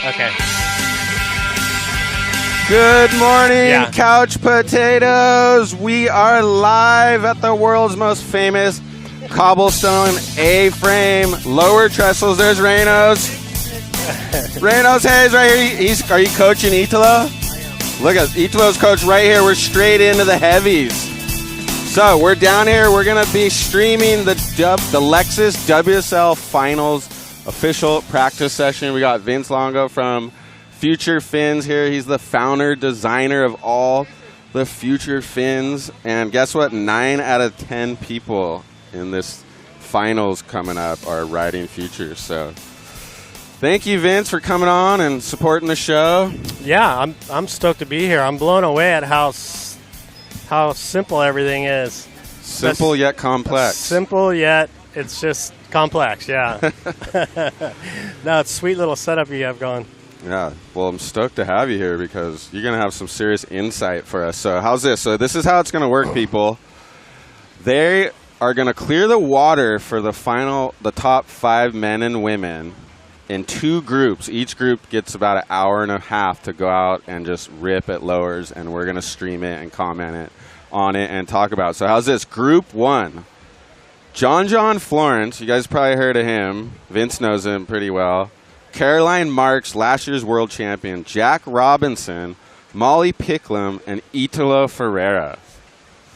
Okay. Good morning, couch potatoes. We are live at the world's most famous cobblestone A-frame Lower Trestles. There's Reynos. Reynos Hayes right here. Are you coaching Italo? Look at Italo's coach right here. We're straight into the heavies. So we're down here. We're going to be streaming the Lexus WSL Finals official practice session. We got Vince Longo from Future Fins here. He's the founder, designer of all the Future Fins. And guess what? 9 out of 10 people in this finals coming up are riding Futures. So thank you, Vince, for coming on and supporting the show. Yeah, I'm stoked to be here. I'm blown away at how simple everything is. Simple yet complex. Simple yet it's just complex, yeah. No, it's a sweet little setup you have going. Yeah, well, I'm stoked to have you here because you're going to have some serious insight for us. So how's this? So this is how it's going to work, people. They are going to clear the water for the top 5 men and women in 2 groups. Each group gets about an hour and a half to go out and just rip at lowers, and we're going to stream it and comment on it and talk about it. So how's this? Group 1. John Florence, you guys probably heard of him. Vince knows him pretty well. Caroline Marks, last year's world champion. Jack Robinson, Molly Picklum, and Italo Ferreira.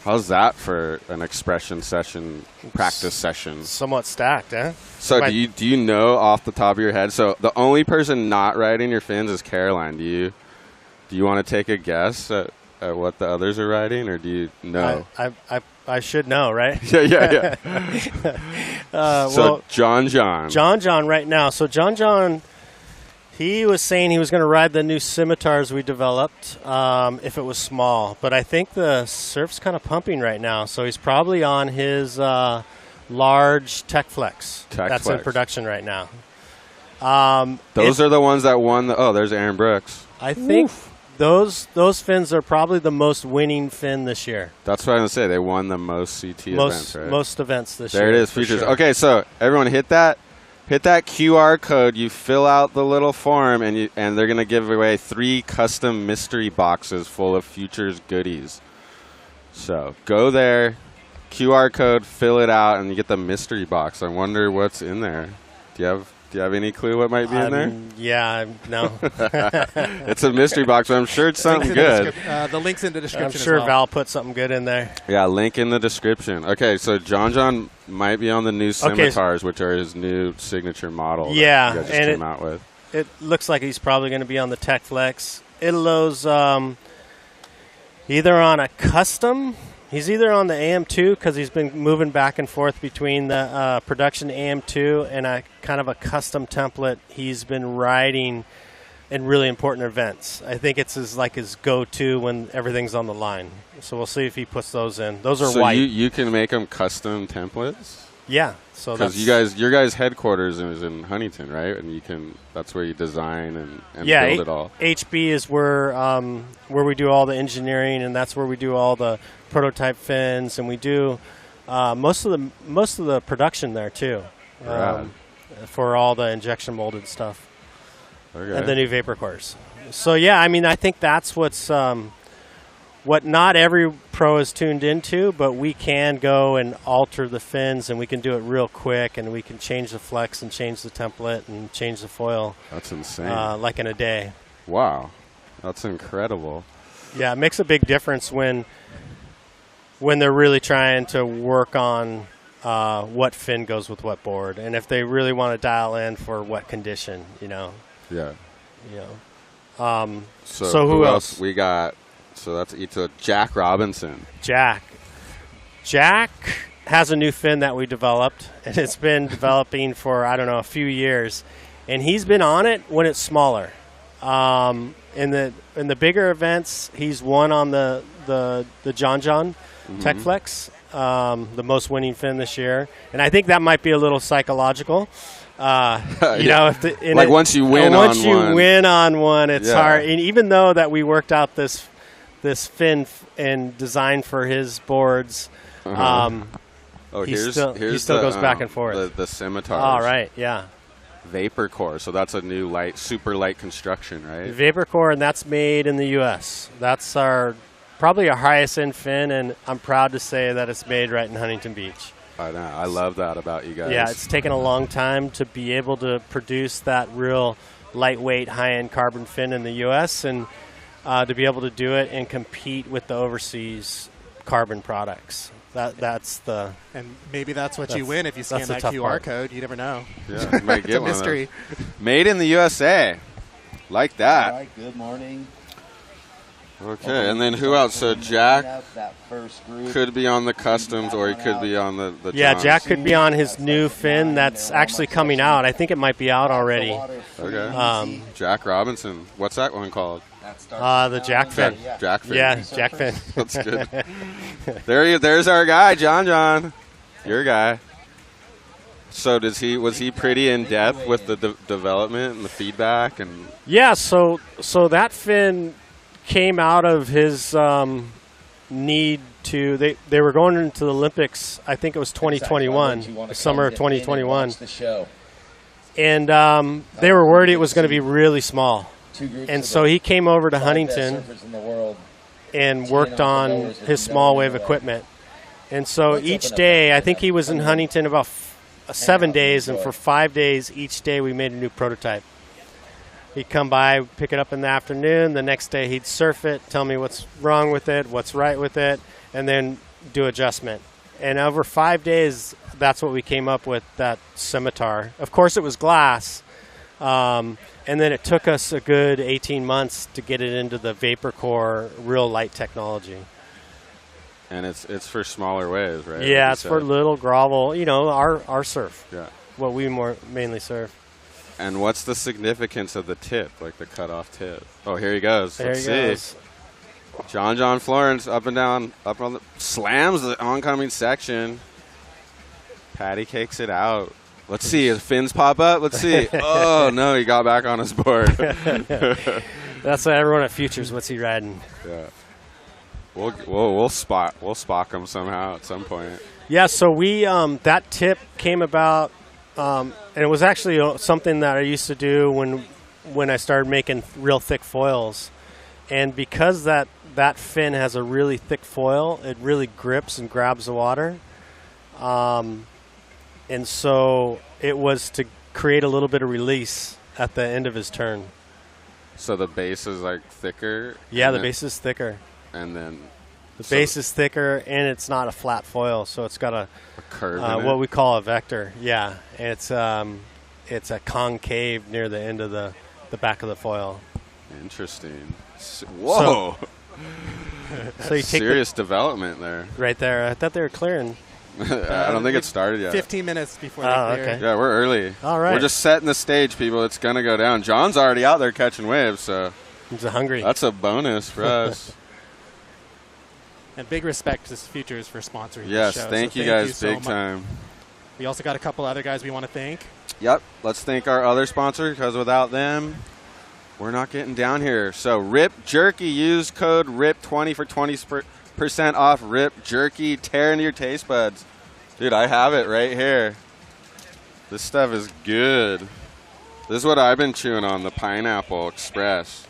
How's that for an expression session, practice session? Somewhat stacked, eh? So do you know off the top of your head? So the only person not riding your fins is Caroline. Do you want to take a guess at what the others are riding, or do you know? I should know, right? Yeah. So John right now. So John, he was saying he was going to ride the new scimitars we developed if it was small. But I think the surf's kind of pumping right now. So he's probably on his large Tech Flex. That's in production right now. Those are the ones that won. There's Aaron Brooks. I think those fins are probably the most winning fin this year. That's what I'm going to say. They won the most CT events, right? Most events this year. There it is, Futures. Sure. Okay, so everyone hit that QR code. You fill out the little form, and they're going to give away 3 custom mystery boxes full of Futures goodies. So go there, QR code, fill it out, and you get the mystery box. I wonder what's in there. Do you have any clue what might be in there? Yeah, no. It's a mystery box, but I'm sure it's something good. The link's in the description. I'm sure as well. Val put something good in there. Yeah, link in the description. Okay, so John might be on the new scimitars, which are his new signature model. Yeah, that you guys just came out with. It looks like he's probably going to be on the Tech Flex. Italo's either on a custom. He's either on the AM2 because he's been moving back and forth between the production AM2 and a kind of a custom template he's been riding in really important events. I think it's his go-to when everything's on the line. So we'll see if he puts those in. Those are white. So you can make them custom templates? Yeah. So because your guys' headquarters is in Huntington, right? And that's where you design and build it all. HB is where we do all the engineering, and that's where we do all the prototype fins, and we do most of the production there too, for all the injection molded stuff. Okay. And the new vapor cores. So yeah, I mean, I think that's what not every pro is tuned into, but we can go and alter the fins, and we can do it real quick, and we can change the flex and change the template and change the foil. That's insane. Like in a day. Wow, that's incredible. Yeah, it makes a big difference when they're really trying to work on what fin goes with what board, and if they really want to dial in for what condition, Yeah. So who else? We got? So that's Jack Robinson. Jack has a new fin that we developed, and it's been developing for, I don't know, a few years. And he's been on it when it's smaller. In the bigger events, he's won on the John Tech Flex, the most winning fin this year. And I think that might be a little psychological. Once you win on one, it's hard. And even though that we worked out this fin and design for his boards, he still goes back and forth. The scimitars. All right, yeah. Vapor Core. So that's a new light, super light construction, right? Vapor Core, and that's made in the U.S. That's probably our highest end fin, and I'm proud to say that it's made right in Huntington Beach. I know. I love that about you guys. Yeah, it's taken a long time to be able to produce that real lightweight, high-end carbon fin in the U.S. and to be able to do it and compete with the overseas carbon products. That's the and maybe that's what you win if you scan that QR part. code. You never know. Yeah, you might get it's a one mystery. Of those. Made in the USA, like that. All right. Good morning. Okay, and then who else? So Jack That first group. could be on the customs, or he could be on the yeah, Johns. Jack could be on his new fin that's actually coming out. I think it might be out already. Okay. Jack Robinson. What's that one called? The Jack fin. Jack fin. Yeah, Jack fin. That's good. There's our guy, John. Your guy. So was he pretty in depth with the development and the feedback and? Yeah, so that fin came out of his need to. They were going into the Olympics. I think it was 2021, the summer of 2021, and they were worried it was going to be really small. And so he came over to Huntington and worked on his small wave equipment. And so each day, I think he was in Huntington about 7 days, and for 5 days, each day we made a new prototype. He'd come by, pick it up in the afternoon. The next day he'd surf it, tell me what's wrong with it, what's right with it, and then do adjustment. And over 5 days, that's what we came up with, that scimitar. Of course, it was glass. And then it took us a good 18 months to get it into the Vapor Core real light technology. And it's for smaller waves, right? Yeah, like it's for little grovel, our surf. Yeah. What we mainly surf. And what's the significance of the tip, like the cutoff tip? Oh, here he goes. There Let's he goes. John Florence up and down, up on the slams the oncoming section. Patty cakes it out. Let's see. His fins pop up. Let's see. Oh no, he got back on his board. That's what everyone at Futures. What's he riding? Yeah. We'll spot him somehow at some point. Yeah. So we that tip came about, and it was actually something that I used to do when I started making real thick foils, and because that fin has a really thick foil, it really grips and grabs the water. And so it was to create a little bit of release at the end of his turn. So the base is like thicker? Yeah, the base is thicker. And then? The base is thicker, and it's not a flat foil, so it's got a curve what we call a vector. Yeah, it's a concave near the end of the back of the foil. Interesting. Whoa! So you take serious development there. Right there. I thought they were clearing. I don't think it started yet. 15 minutes before they clear. Okay. Yeah, we're early. All right. We're just setting the stage, people. It's going to go down. John's already out there catching waves, so he's hungry. That's a bonus for us. And big respect to Futures for sponsoring yes, this show. Thank you guys big time. We also got a couple other guys we want to thank. Yep. Let's thank our other sponsor, because without them, we're not getting down here. So Rip Jerky. Use code RIP20 for 20% off Rip Jerky. Tear into your taste buds. Dude, I have it right here. This stuff is good. This is what I've been chewing on, the Pineapple Express.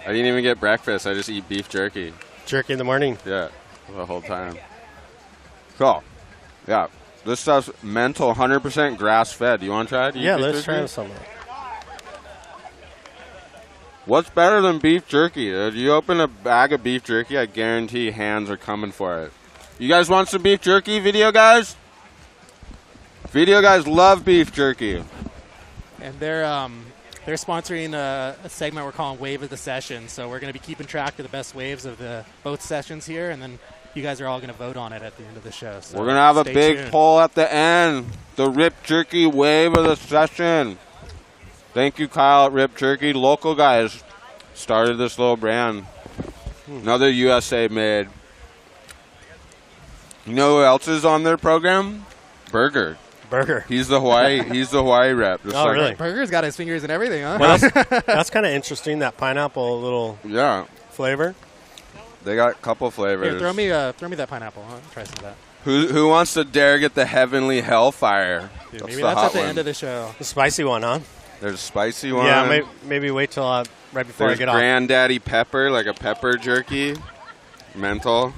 I didn't even get breakfast. I just eat beef jerky. Jerky in the morning. Yeah, the whole time. Cool. Yeah, this stuff's mental, 100% grass-fed. Do you want to try it? Yeah, let's try some. What's better than beef jerky? If you open a bag of beef jerky, I guarantee hands are coming for it. You guys want some beef jerky, video guys? Video guys love beef jerky. And they're sponsoring a segment we're calling Wave of the Session. So we're going to be keeping track of the best waves of both sessions here, and then you guys are all going to vote on it at the end of the show. So we're going to have a big tuned. poll at the end. The Rip Jerky Wave of the Session. Thank you, Kyle at Rip Jerky. Local guys started this little brand. Another USA made. You know who else is on their program? Burger. He's the Hawaii rep. Just oh, really? Burger's got his fingers in everything, huh? Well, that's kind of interesting, that pineapple little flavor. They got a couple flavors. Here, throw me that pineapple. I'll try some of that. Who wants to dare get the heavenly hellfire? Dude, maybe that's at the end of the show. The spicy one, huh? There's a spicy one. Yeah, maybe wait till right before There's I get off. Granddaddy Pepper, like a pepper jerky. Mental.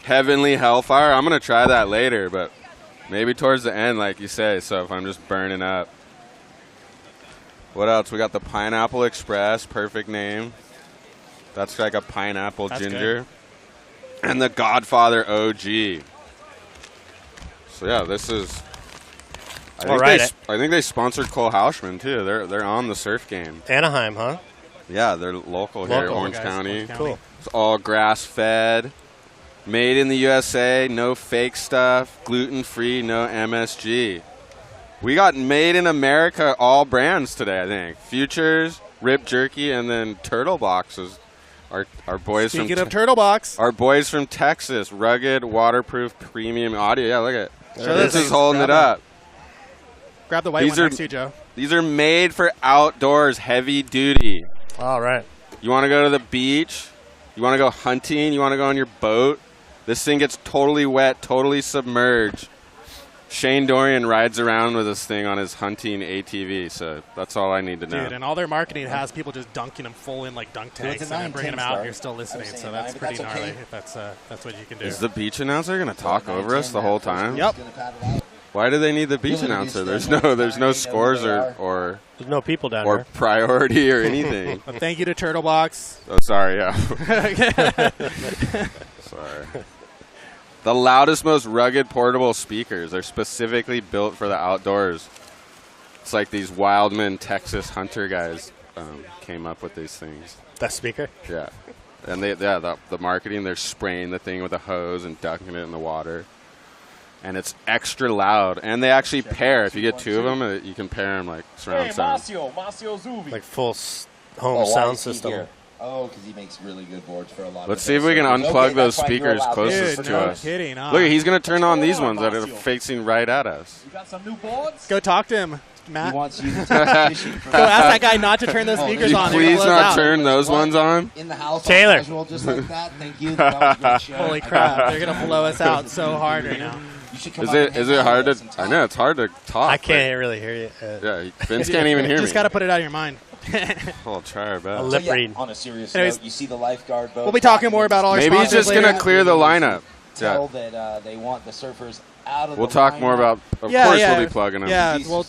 Heavenly Hellfire. I'm going to try that later, but maybe towards the end, like you say, so if I'm just burning up. What else? We got the Pineapple Express. Perfect name. That's like a pineapple ginger. Good. And the Godfather OG. So, yeah, this is... I think they sponsored Cole Houshman, too. They're on the surf game. Anaheim, huh? Yeah, they're local here, Orange County. Cool. It's all grass-fed. Made in the USA, no fake stuff. Gluten-free, no MSG. We got made in America all brands today, I think. Futures, Rip Jerky, and then Turtlebox is our boys from... Speaking of Turtlebox. Our boys from Texas. Rugged, waterproof, premium audio. Yeah, look at it. This is holding it up. Grab the white one next to you, Joe. These are made for outdoors, heavy duty. All right. You want to go to the beach? You want to go hunting? You want to go on your boat? This thing gets totally wet, totally submerged. Shane Dorian rides around with this thing on his hunting ATV, so that's all I need to know. Dude, and all their marketing has people just dunking them full in like dunk tanks and then bringing them out and you're still listening, so that's pretty gnarly if that's what you can do. Is the beach announcer going to talk over us the whole time? Yep. Why do they need the beach announcer? There's no scores or there's no people down here. Priority or anything. Well, thank you to Turtlebox. Oh, sorry, yeah. Sorry. The loudest, most rugged portable speakers. They're specifically built for the outdoors. It's like these Wildman Texas hunter guys came up with these things. That speaker? Yeah. And the marketing, they're spraying the thing with a hose and ducking it in the water. And it's extra loud. And they actually pair. If you get two of them, you can pair them like surround sound. Like full home sound system. Here? Oh, because he makes really good boards for a lot of Let's see if we can unplug those speakers closest to us. Kidding, huh? Look, he's going to turn on these ones that are facing right at us. You got some new boards? Go talk to him, Matt. He wants you to take fishing from Go ask that guy not to turn those speakers on. Please not turn those ones on. In the house, Taylor. Casual, just like that. Thank you. That was a great show. Holy crap, they're going to blow us out so hard right now. Is it hard to... I know, it's hard to talk. I can't really hear you. Yeah, Vince can't even hear me. You just got to put it out of your mind. I'll try our best. A lip read. On a serious Anyways, note, you see the lifeguard boat. We'll be talking more about all our Maybe he's sponsors just going to later. clear the lineup. Tell that they want the surfers out of We'll the talk more about... Of course we'll be plugging them. Yeah, we'll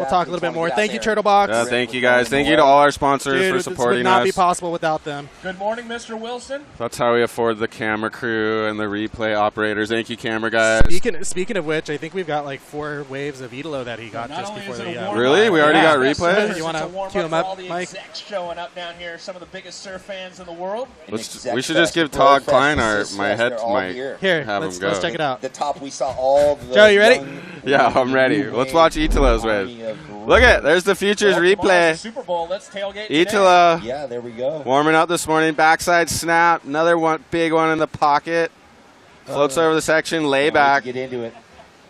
talk a little bit more. Thank you, Turtlebox. Yeah, thank you, guys. Thank you to all our sponsors for supporting us. This would not be us. possible without them. Good morning, Mr. Wilson. That's how we afford the camera crew and the replay operators. Thank you, camera guys. Speaking of which, I think we've got like 4 waves of Idolo that he got just before the... Really? We already got replays? You want to cue him up, Mike? Showing up down here, some of the biggest surf fans in the world. We should just give Todd Klein my head mic. Here, have let's him go. check it out. The top, we saw all the... Joe, you ready? Yeah, I'm ready. Let's watch Italo's wave. Look at there's the Futures replay. Super Bowl. Let's tailgate Italo. Yeah, there we go. Warming up this morning. Backside snap. Another one, big one in the pocket. Floats over the section. Layback. Get into it.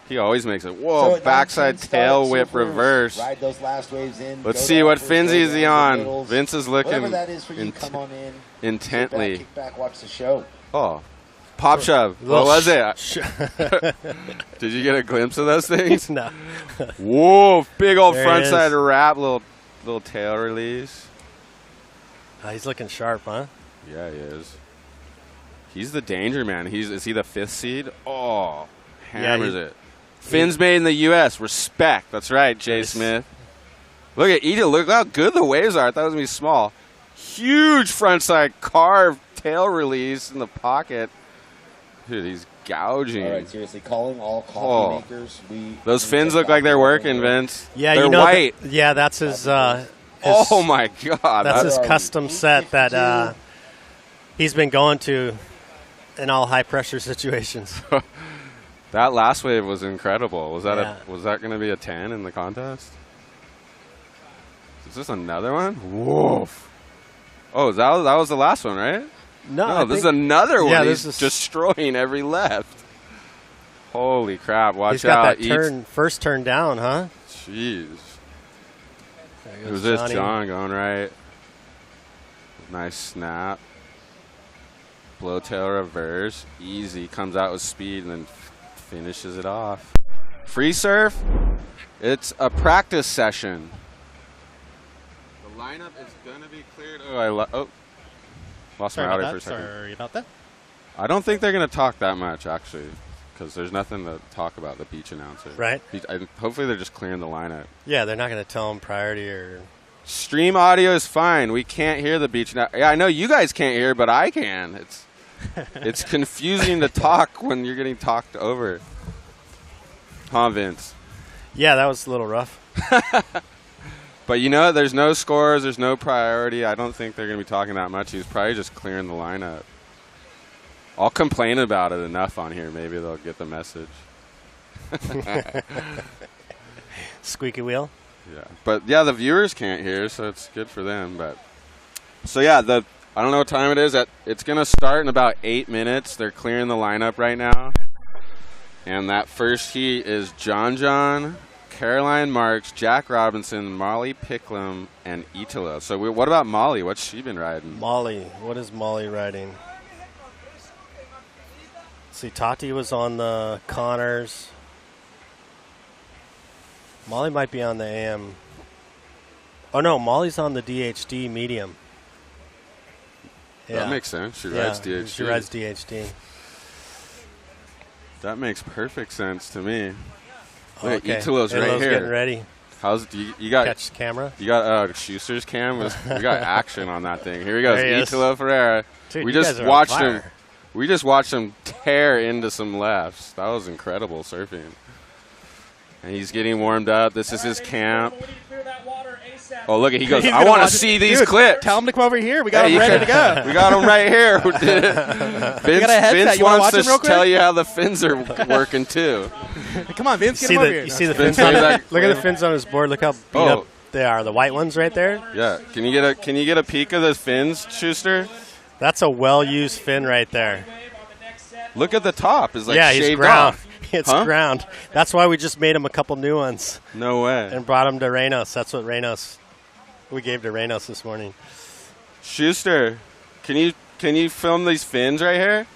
He always makes it. Whoa, so backside tail whip reverse. Ride those last waves in. Let's see what Finzi is he on. Vince is looking that is for you, come on in. Intently. Kick back, watch the show. Oh. Pop shove. What was it? Did you get a glimpse of those things? No. Whoa, big old frontside wrap, little tail release. He's looking sharp, huh? Yeah, he is. He's the danger man. Is he the 5th seed? Oh, hammers it. Fins made in the U.S. Respect. That's right, Jay Smith. Look at Ida. Look how good the waves are. I thought it was going to be small. Huge frontside carved tail release in the pocket. Dude, he's gouging. All right, seriously, calling all coffee makers. Those fins look like they're working, Vince. Yeah, they're white. That's his. Oh my God! That's his custom set that he's been going to in all high pressure situations. That last wave was incredible. Was that going to be a 10 in the contest? Is this another one? Whoa! Oh, that was the last one, right? No, this is another one. He's destroying every left. Holy crap, watch He's got out. that first turn down, huh? Jeez. Who's this, John, going right. Nice snap. Blowtail reverse. Easy. Comes out with speed and then finishes it off. Free surf. It's a practice session. The lineup is going to be cleared. Oh, lost my audio for a second. Sorry about that. I don't think they're going to talk that much, actually, because there's nothing to talk about, the beach announcer. Right. Hopefully they're just clearing the lineup. Yeah, they're not going to tell them priority or... Stream audio is fine. We can't hear the beach now. Yeah, I know you guys can't hear, but I can. It's confusing to talk when you're getting talked over. Huh, Vince? Yeah, that was a little rough. But you know, there's no scores, there's no priority. I don't think they're going to be talking that much. He's probably just clearing the lineup. I'll complain about it enough on here. Maybe they'll get the message. Squeaky wheel. Yeah, but yeah, the viewers can't hear, so it's good for them. But so yeah, I don't know what time it is. It's gonna start in about 8 minutes. They're clearing the lineup right now, and that first heat is John, Caroline Marks, Jack Robinson, Molly Picklum, and Italo. So what about Molly? What's she been riding? Molly, what is Molly riding? See, Tati was on the Connors. Molly might be on the AM. Oh, no, Molly's on the DHD medium. That makes sense. She rides DHD. She rides DHD. That makes perfect sense to me. Okay. Look, Italo's right here. Getting ready. You got catch the camera? You got Schuster's cam. We got action on that thing. Here he goes, Italo Ferreira. Dude, we just watched him. We just watched him tear into some lefts. That was incredible surfing. And he's getting warmed up. This is his camp. Oh, look, he goes, I want to see these clips. Tell him to come over here. We got him ready to go. We got him right here. Vince wants to tell you how the fins are working, too. Come on, Vince, get him over here. You see the fins on it? Look at the fins on his board. Look how beat up they are. The white ones right there. Yeah. Can you get a peek of the fins, Schuster? That's a well-used fin right there. Look at the top. It's like shaved he's ground. off. It's ground. That's why we just made him a couple new ones. No way. And brought him to Reynos. That's what we gave to Reynos this morning. Schuster, can you film these fins right here?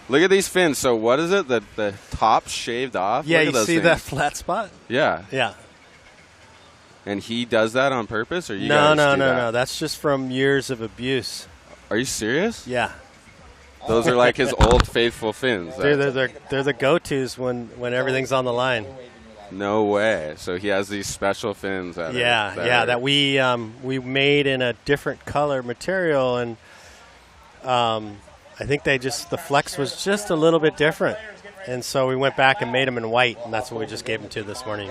Look at these fins. So what is it? The top shaved off? Yeah, you see that flat spot? Yeah. Yeah. And he does that on purpose, or you guys do that? No. That's just from years of abuse. Are you serious? Yeah. Those are like his old faithful fins. They're the go-tos when everything's on the line. No way. So he has these special fins. That we made in a different color material, and I think the flex was just a little bit different, and so we went back and made them in white, and that's what we just gave him to this morning.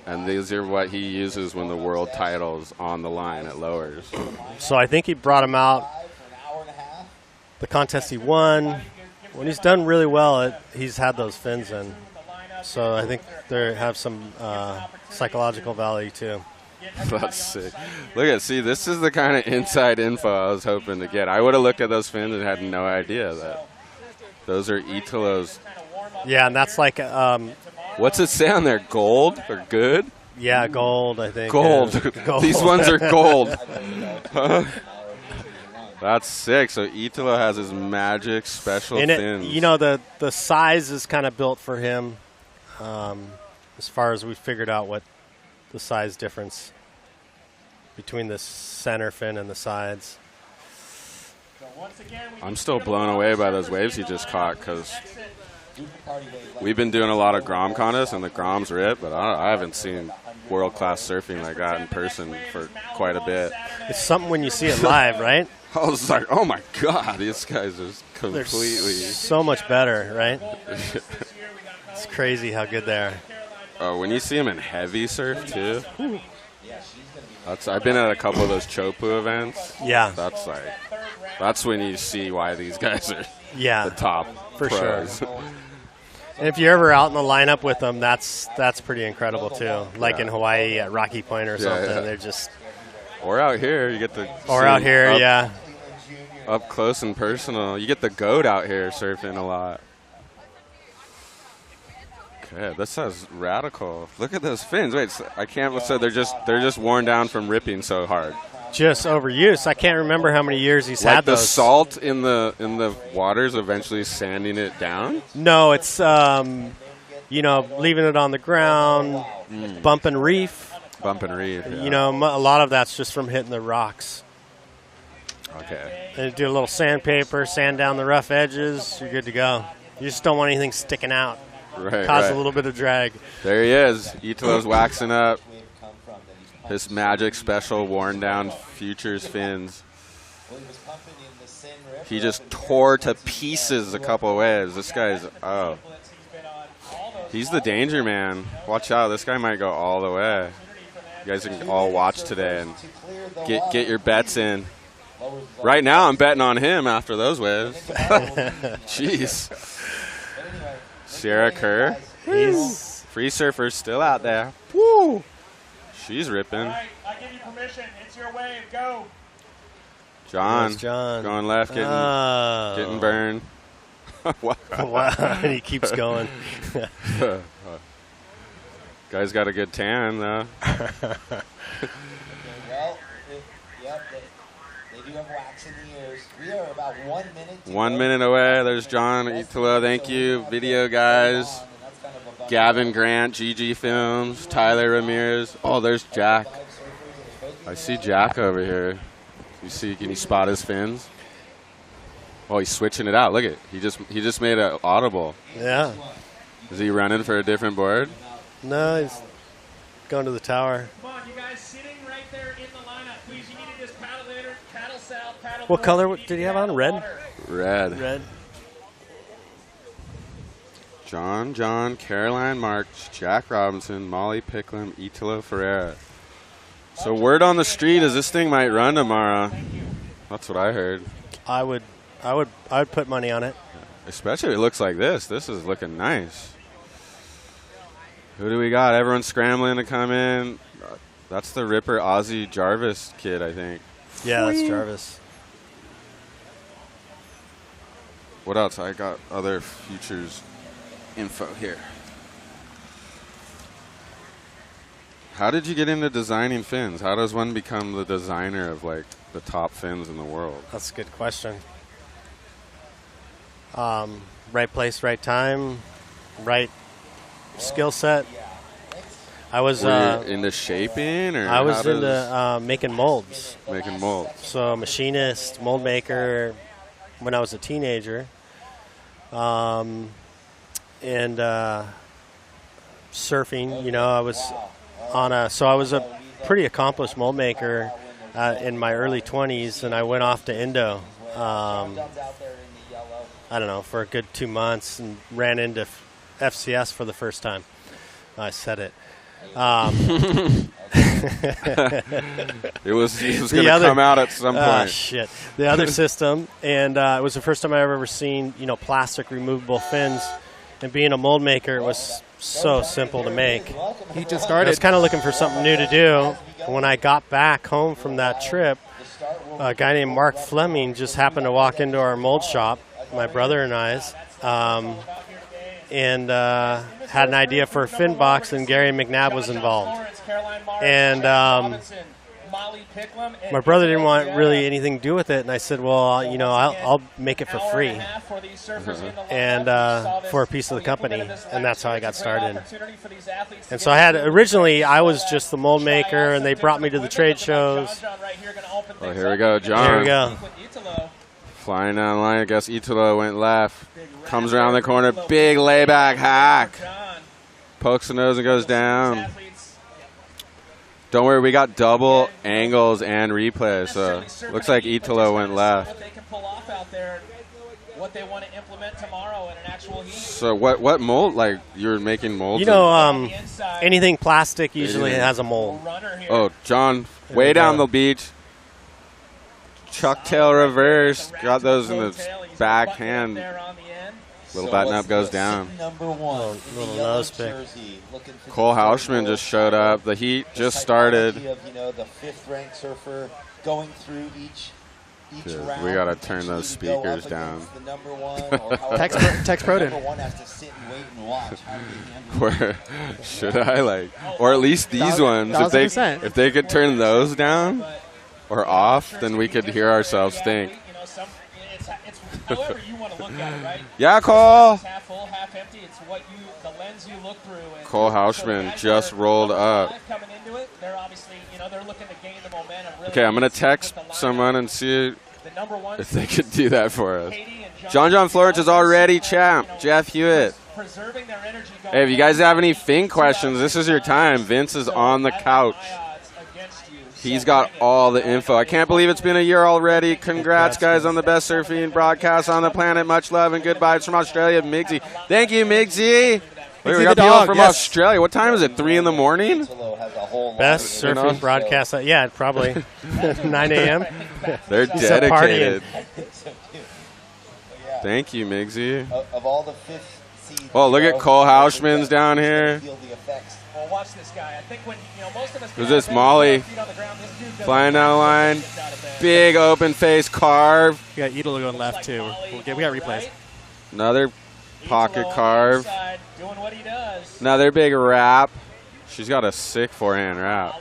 And these are what he uses when the world title's on the line at Lowers. So I think he brought him out. The contest he won, when he's done really well, he's had those fins in. So I think they have some psychological value too. That's sick. See, this is the kind of inside info I was hoping to get. I would have looked at those fins and had no idea that those are Italo's. Yeah, and that's like... what's it say on there? Gold or good? Yeah, gold, I think. Gold. Gold. These ones are gold. That's sick. So Italo has his magic special fins. You know, the size is kind of built for him as far as we figured out what the size difference between the center fin and the sides. I'm still blown away by those waves he just caught because we've been doing a lot of Grom contests and the Groms rip, but I haven't seen world-class surfing like that in person for quite a bit. It's something when you see it live, right? I was like, oh my God, these guys are completely... They're so much better, right? It's crazy how good they are. Oh, when you see them in heavy surf, too. I've been at a couple of those Chopu events. Yeah. That's when you see why these guys are the top for pros. Sure. And if you're ever out in the lineup with them, that's pretty incredible, too. Like in Hawaii at Rocky Point or something. Yeah. They're just... Or out here, you get the... Or out here, up close and personal. You get the goat out here surfing a lot. Okay, this is radical. Look at those fins. Wait, I can't. So they're just worn down from ripping so hard. just overuse. I can't remember how many years he's Like had the those. salt in the water's eventually sanding it down? No, it's you know, leaving it on the ground, bump and reef. Bump and reef. Yeah. You know, a lot of that's just from hitting the rocks. Okay. And do a little sandpaper, sand down the rough edges. You're good to go. You just don't want anything sticking out. Right. Cause a little bit of drag. There he is. Ito's waxing up his Magic Special worn down Futures fins. He just tore to pieces a couple of waves. This guy's, oh. He's the danger man. Watch out. This guy might go all the way. You guys can all watch today and get your bets in. Right now, I'm betting on him after those waves. Jeez. Sierra Kerr. He's Free surfer's still out there. Woo! She's ripping. All right, I give you permission. It's your wave. Go. John, There's John. going left, getting burned. Wow. Wow. And he keeps going. Guy's got a good tan, though. Well, yep, they do have wax in the ears. We are about 1 minute. 1 minute away. There's John Italo. Thank you. Video guys. Gavin Grant, GG Films, Tyler Ramirez. Oh, there's Jack. I see Jack over here. Can you spot his fins? Oh, he's switching it out. Look at, he just made an audible. Yeah. Is he running for a different board? No, he's going to the tower. Come on, you guys sitting right there in the lineup. Please, you need to just paddle in, paddle south, paddle What north. color You need did to he have get on? out of Red? the water. Red. John, Caroline March, Jack Robinson, Molly Picklum, Italo Ferreira. So word on the street is this thing might run tomorrow. That's what I heard. I would put money on it. Especially if it looks like this. This is looking nice. Who do we got? Everyone's scrambling to come in. That's the Ripper Ozzy Jarvis kid, I think. Yeah, that's Jarvis. What else? I got other futures info here. How did you get into designing fins? How does one become the designer of like the top fins in the world? That's a good question. Right place, right time, right skill set. I was Were you into shaping, or I was how does- into making molds. making molds. So machinist, mold maker when I was a teenager. And surfing, you know, I was I was a pretty accomplished mold maker in my early 20s, and I went off to Indo, I don't know, for a good 2 months, and ran into FCS for the first time. I said it. It was going to come out at some point. Shit. The other system, and it was the first time I ever seen, you know, plastic removable fins. And being a mold maker, it was so simple to make. He just I started. was kind of looking for something new to do. When I got back home from that trip, a guy named Mark Fleming just happened to walk into our mold shop, my brother and I's, and had an idea for a fin box, and Gary McNabb was involved. And my brother didn't want really anything to do with it, and I said, well, you know, I'll make it for free and for a piece of the company, and that's how I got started. And so I was just the mold maker, and they brought me to the trade shows. Oh, here we go, John. Here we go. Flying down the line. I guess Italo went left. Comes around the corner. Big layback hack. Pokes the nose and goes down. Don't worry, we got double angles and replay, so looks like Italo went left. So what mold? Like, you're making molds? You know, anything plastic usually has a mold. Oh, John, way down the beach. Chuck tail reverse. Got those in the backhand. Little button up goes down. #1, Little nose pick. Cole Hauschman just showed up. The heat just started. You know, the 5th ranked surfer going through each Dude, round. we gotta turn those Can you go speakers up down. against the #1 or however Text Proden. #1 has to sit and wait and watch. How do you handle Where should I or at least these ones? 1000%. If they could turn those down, or off, then we could hear ourselves think. You know, it's however you want to look at it, right? Yeah, Cole. It's half full, half empty. It's the lens you look through. And Cole Hausman just rolled up. Coming into it, they're obviously, they're looking to gain the momentum. Really Okay, I'm going to text someone and see if they could do that for us. John Florence is already champ. Jeff Hewitt. Hey, if you guys have any Finn questions, this is your time. Vince is on the couch. He's got all the info. I can't believe it's been a year already. Congrats, guys, on the best surfing broadcast on the planet. Much love and good vibes from Australia, Migsy. Thank you, Migsy. Wait, we got people from Australia. What time is it, 3 in the morning? Best surfing broadcast. Yeah, probably 9 a.m. They're dedicated. Thank you, Migsy. Of all the fifth seeds. Oh, look at Cole Hausman's down here. Well, watch this guy. I think when most of us. Who's this? Molly flying down the line. Big open face carve. We got Idol going left too. We got replays. Another pocket carve. Doing what he does. Another big wrap. She's got a sick forehand wrap.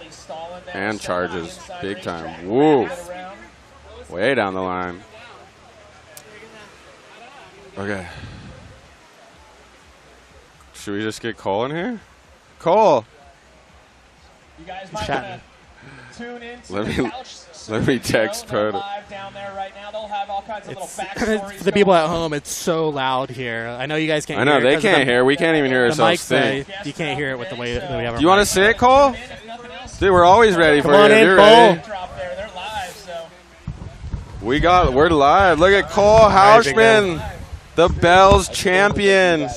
And charges big time. Woo. Way down the line. Okay. Should we just get Cole in here? Cole. You guys might want to tune in to let me text Proto. Down there right now. They'll have all kinds of little backstories. For the people at home, it's so loud here. I know you guys can't hear it. I know, they can't hear. We can't even hear ourselves think. You can't hear it with the way that we have our Do you want to sit, Cole? Dude, we're always ready for you. Come on in, Cole. We're live. Look at Cole Hausman, the Bells champion.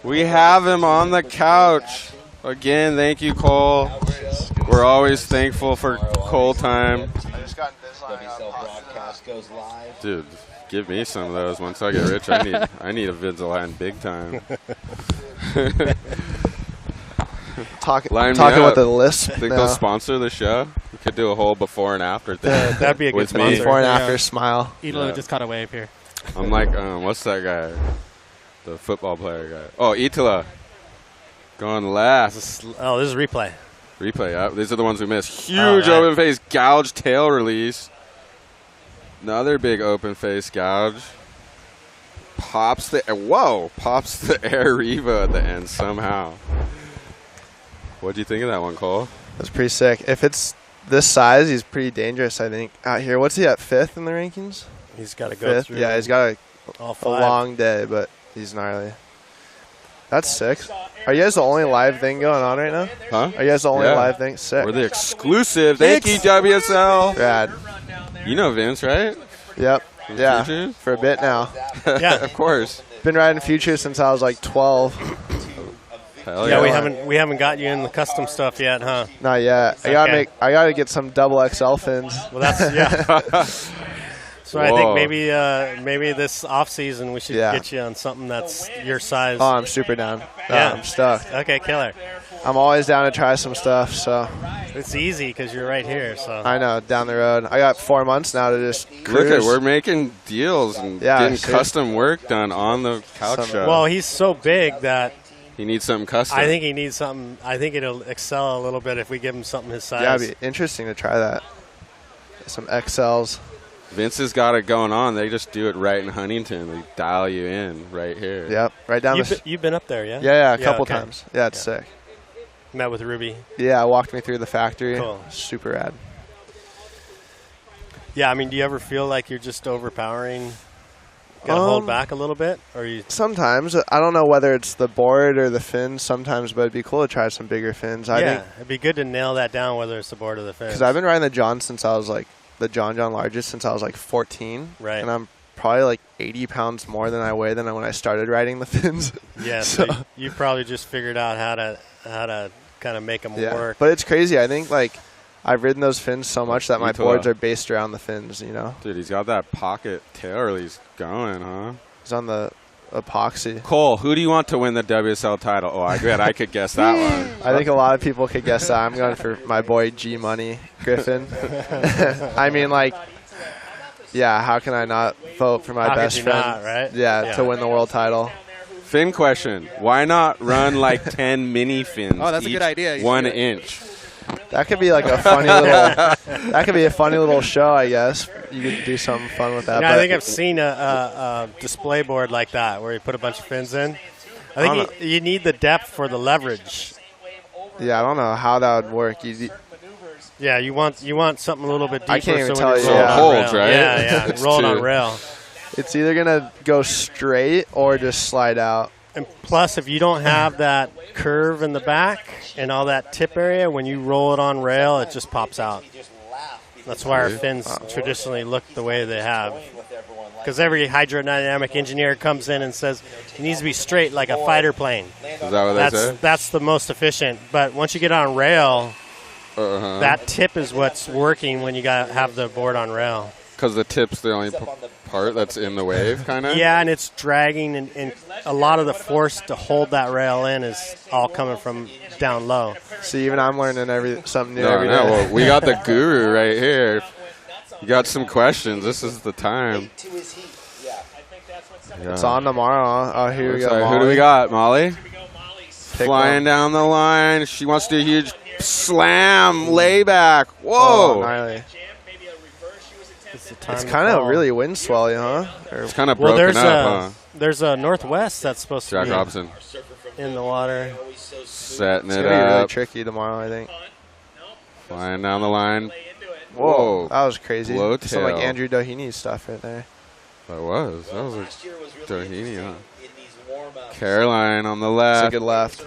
We have him on the couch. Again, thank you, Cole. We're always thankful for Cole time. Dude, give me some of those. Once I get rich, I need a Invisalign big time. Talking about the list. Think they'll sponsor the show? We could do a whole before and after thing. That'd be a good sponsor. Before and after smile. Idolo just caught a wave here. I'm like, what's that guy? The football player guy. Oh, Itala. Going last. This is replay. Replay, yeah. These are the ones we missed. Huge open face gouge tail release. Another big open face gouge. Pops the air Revo at the end somehow. What'd you think of that one, Cole? That's pretty sick. If it's this size, he's pretty dangerous, I think. Out here, what's he at, 5th in the rankings? He's got to go through. Yeah, he's got a long day, but he's gnarly. That's sick. Are you guys the only live thing going on right now? Huh? Are you guys the only live thing? Sick. We're the exclusive. Thank you, WSL. Rad. You know Vince, right? Yep. Yeah. Futures? For a bit now. Yeah, of course. Been riding Future since I was like 12. Hell yeah, we haven't got you in the custom stuff yet, huh? Not yet. I gotta get some double XL fins. Well, that's So I think maybe this off season we should get you on something that's your size. Oh, I'm super down. Yeah, I'm stoked. Okay, killer. I'm always down to try some stuff. So it's easy because you're right here. So I know, down the road. I got 4 months now to just cruise. Look at, we're making deals and getting custom work done on the couch show. Well, he's so big that he needs something custom. I think he needs something. I think it'll excel a little bit if we give him something his size. Yeah, it'd be interesting to try that. Some XLs. Vince has got it going on. They just do it right in Huntington. They dial you in right here. Yep, right down You've been up there, yeah? Yeah, a couple times. Yeah, it's sick. Met with Ruby. Yeah, walked me through the factory. Cool. Super rad. Yeah, I mean, do you ever feel like you're just overpowering? Got to hold back a little bit? Or you? Sometimes. I don't know whether it's the board or the fins sometimes, but it'd be cool to try some bigger fins. I think it'd be good to nail that down, whether it's the board or the fins. Because I've been riding the John since I was like, the John largest since I was like 14. Right. And I'm probably like 80 pounds more than I weigh than when I started riding the fins. Yeah, so you probably just figured out how to kind of make them work. But it's crazy. I think like I've ridden those fins so much that my boards are based around the fins, you know? Dude, he's got that pocket tail release going, huh? He's on the epoxy. Cole, who do you want to win the WSL title? Oh, I bet I could guess that one. I think a lot of people could guess that. I'm going for my boy G Money Griffin. I mean, like, yeah, how can I not vote for my best friend? Not, right? Yeah, to win the world title. Fin question. Why not run like 10 mini fins? Oh, that's a good idea. 1 inch. That could be like a funny little. That could be a funny little show, I guess. You could do something fun with that. I think I've seen a display board like that where you put a bunch of fins in. I think you need the depth for the leverage. Yeah, I don't know how that would work. Yeah, you want something a little bit deeper. I can't even so tell when you. roll Yeah. on Holds, rail. right? Yeah, roll it on rail. It's either gonna go straight or just slide out. And plus, if you don't have that curve in the back and all that tip area, when you roll it on rail, it just pops out. That's why our fins traditionally look the way they have. Because every hydrodynamic engineer comes in and says it needs to be straight like a fighter plane. Is that what they say? That's the most efficient. But once you get on rail, that tip is what's working when you have the board on rail. Because the tip's the only part that's in the wave, kind of? Yeah, and it's dragging, and a lot of the force to hold that rail in is all coming from down low. See, even I'm learning something new every day. Well, we got the guru right here. You got some questions. This is the time. Yeah. It's on tomorrow. Oh, here we go. Who do we got, Molly? Flying down the line. She wants to do a huge slam, layback. Whoa. Oh, gnarly. It's kind of really wind swelly, huh? It's kind of broken up, huh? There's a northwest that's supposed to Jack be Robinson in the water. Setting It's it going to be really up. tricky tomorrow, I think. Flying down the line. Whoa. That was crazy. Blow Some like tail. Andrew Doheny stuff right there. That was like Doheny, huh? Caroline on the left. It's a good left.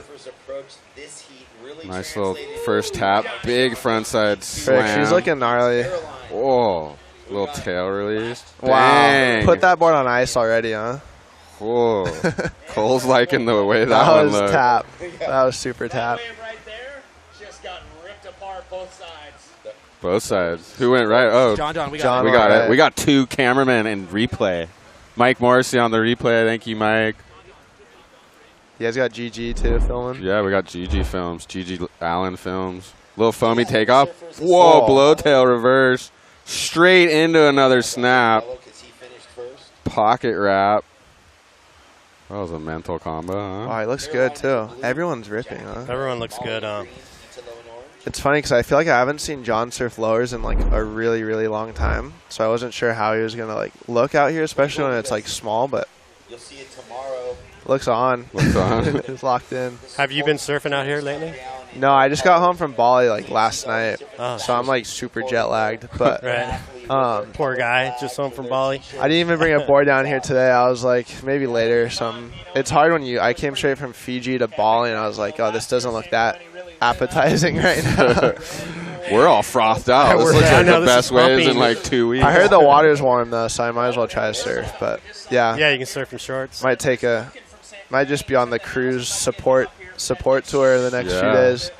Nice little first tap. Big frontside Frick, slam. she's looking gnarly. Whoa. Little tail release. Wow. Dang. Put that board on ice already, huh? Whoa. Cole's liking the way that That one was looked. tap. That was super tap. right there just got ripped apart both sides. Both sides. Who went right? Oh, John, we got John it. we got right. it. We got two cameramen in replay. Mike Morrissey on the replay. Thank you, Mike. You guys got GG too filming? Yeah, we got GG films. GG Allen films. Little foamy takeoff. Whoa, blowtail reverse. Straight into another snap. Pocket wrap. That was a mental combo, huh? Oh, he looks good too. Everyone's ripping, huh? Everyone looks good. It's funny because I feel like I haven't seen John surf lowers in like a really, really long time. So I wasn't sure how he was gonna like look out here, especially when it's like small. But You'll see it tomorrow. looks on. Looks on. It's locked in. Have you been surfing out here lately? No, I just got home from Bali like last night, Oh, so I'm like super jet lagged. But right. Poor guy, just home from Bali. I didn't even bring a board down here today. I was like, maybe later or something. It's hard when I came straight from Fiji to Bali, and I was like, oh, this doesn't look that appetizing right now. We're all frothed out. This We're- looks I like know, the this best is waves pumping. in like 2 weeks. I heard the water's warm though, so I might as well try to surf. But yeah, Yeah, you can surf in shorts. might just be on the cruise support tour the next few days.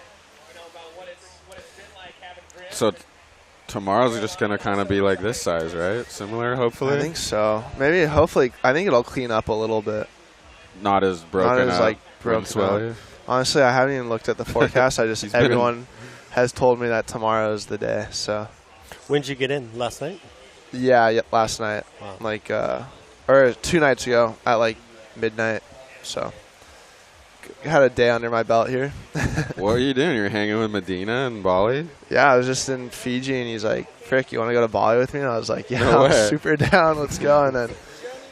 So tomorrow's just going to kind of be like this size, right? Similar, hopefully? I think so. Maybe, hopefully, I think it'll clean up a little bit. Not as broken Not as up. like broken swelly. up. Honestly, I haven't even looked at the forecast. I just everyone has told me that tomorrow is the day. So When did you get in? Last night? yeah, last night, Wow. like or 2 nights ago at like midnight. So had a day under my belt here. What are you doing? You're hanging with Medina and Bali? Yeah, I was just in Fiji, and he's like, "Frick, you want to go to Bali with me?" And I was like, "Yeah, No I'm way. super down. Let's go." And then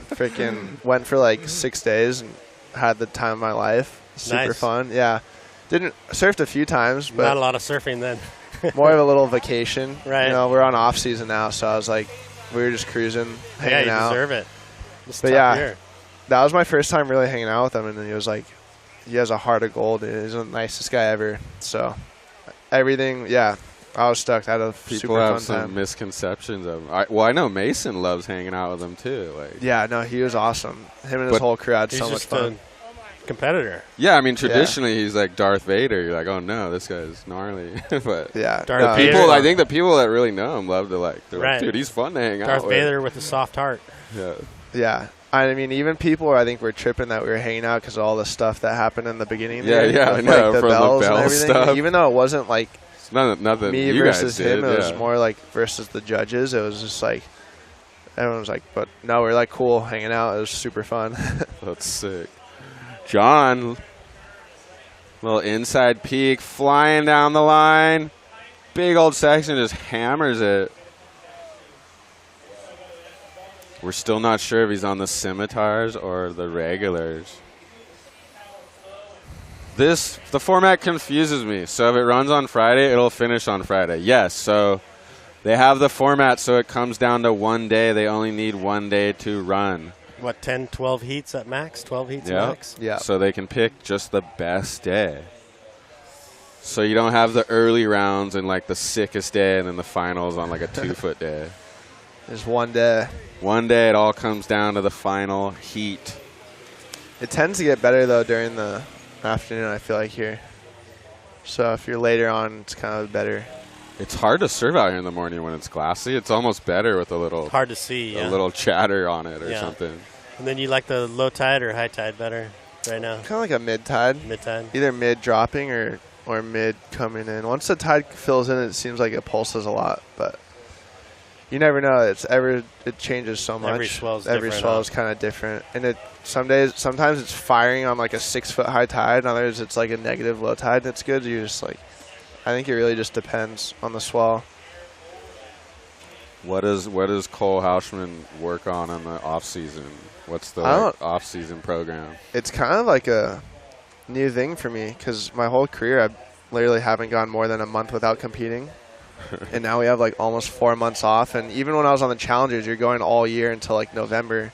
freaking went for like 6 days and had the time of my life. Super Nice. fun. Yeah, surfed a few times, Not a but lot of surfing then. more of a little vacation. Right. You know, we're on off season now, so I was like, we were just cruising, Yeah, hanging you out. deserve it. It's But tough yeah. year. That was my first time really hanging out with him, and then he was like, he has a heart of gold. He's the nicest guy ever. So everything, yeah, I was stoked. I had a People super have fun some time. misconceptions of him. I know Mason loves hanging out with him too. Like, Yeah, no, he was awesome. Him and his But whole crew had He's so much just fun. a competitor. yeah, I mean, traditionally he's like Darth Vader. You're like, oh no, this guy's gnarly. But Yeah, Darth no, Vader. people, I think the people that really know him love to like, they're Right. like, dude, he's fun to hang Darth out with. Vader with a soft heart. Yeah. Yeah. I mean, even people, I think, were tripping that we were hanging out because of all the stuff that happened in the beginning. Yeah, there, yeah, I with, know, like, the from the bells and bell everything. stuff. Even though it wasn't like It's nothing me you versus guys did. him, it was yeah. more like versus the judges. It was just like everyone was like, but no, we were like cool hanging out. It was super fun. That's sick. John, little inside peek, flying down the line. big old section, just hammers it. We're still not sure if he's on the scimitars or the regulars. The format confuses me. So if it runs on Friday, it'll finish on Friday. Yes, so they have the format so it comes down to 1 day. They only need 1 day to run. What, 10, 12 heats at max? 12 heats at max? Yeah. So they can pick just the best day. So you don't have the early rounds and like the sickest day and then the finals on like a 2-foot day. Just 1 day. 1 day, it all comes down to the final heat. It tends to get better, though, during the afternoon, I feel like, here. So if you're later on, it's kind of better. It's hard to serve out here in the morning when it's glassy. It's almost better with a little Hard to see, a little chatter on it or Yeah. something. And then you like the low tide or high tide better right now? Kind of like a mid-tide. Mid-tide? Either mid-dropping or mid coming in. Once the tide fills in, it seems like it pulses a lot, but you never know. It changes so much. Every swell's Every different, swell huh? is kind of different, and sometimes it's firing on like a 6-foot high tide, and others it's like a negative low tide. And it's good. You just like, I think it really just depends on the swell. What does Cole Houshman work on in the off season? What's the off season program? It's kind of like a new thing for me because my whole career I literally haven't gone more than a month without competing. And now we have like almost 4 months off. And even when I was on the Challengers, you're going all year until like November.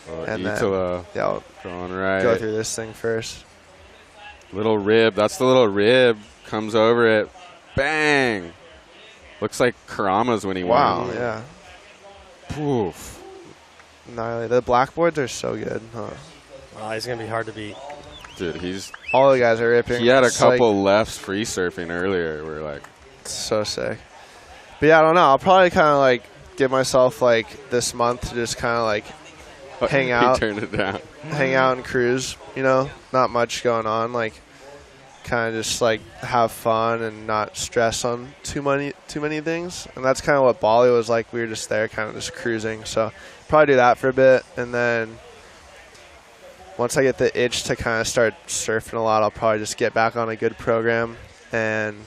And then going right. Go through this thing first. Little rib. That's the little rib. Comes over it. Bang. Looks like Karama's when he won. Wow, yeah. Poof. Gnarly. The blackboards are so good, huh? Oh, he's going to be hard to beat. Dude, all the guys are ripping. He had a It's couple like, lefts free surfing earlier. We're like, so sick. But yeah, I don't know. I'll probably kind of like give myself like this month to just kind of like hang out. He turned it down. Hang out and cruise, you know? Not much going on. Like, kind of just like have fun and not stress on too many things. And that's kind of what Bali was like. We were just there kind of just cruising. So probably do that for a bit. And then once I get the itch to kind of start surfing a lot, I'll probably just get back on a good program and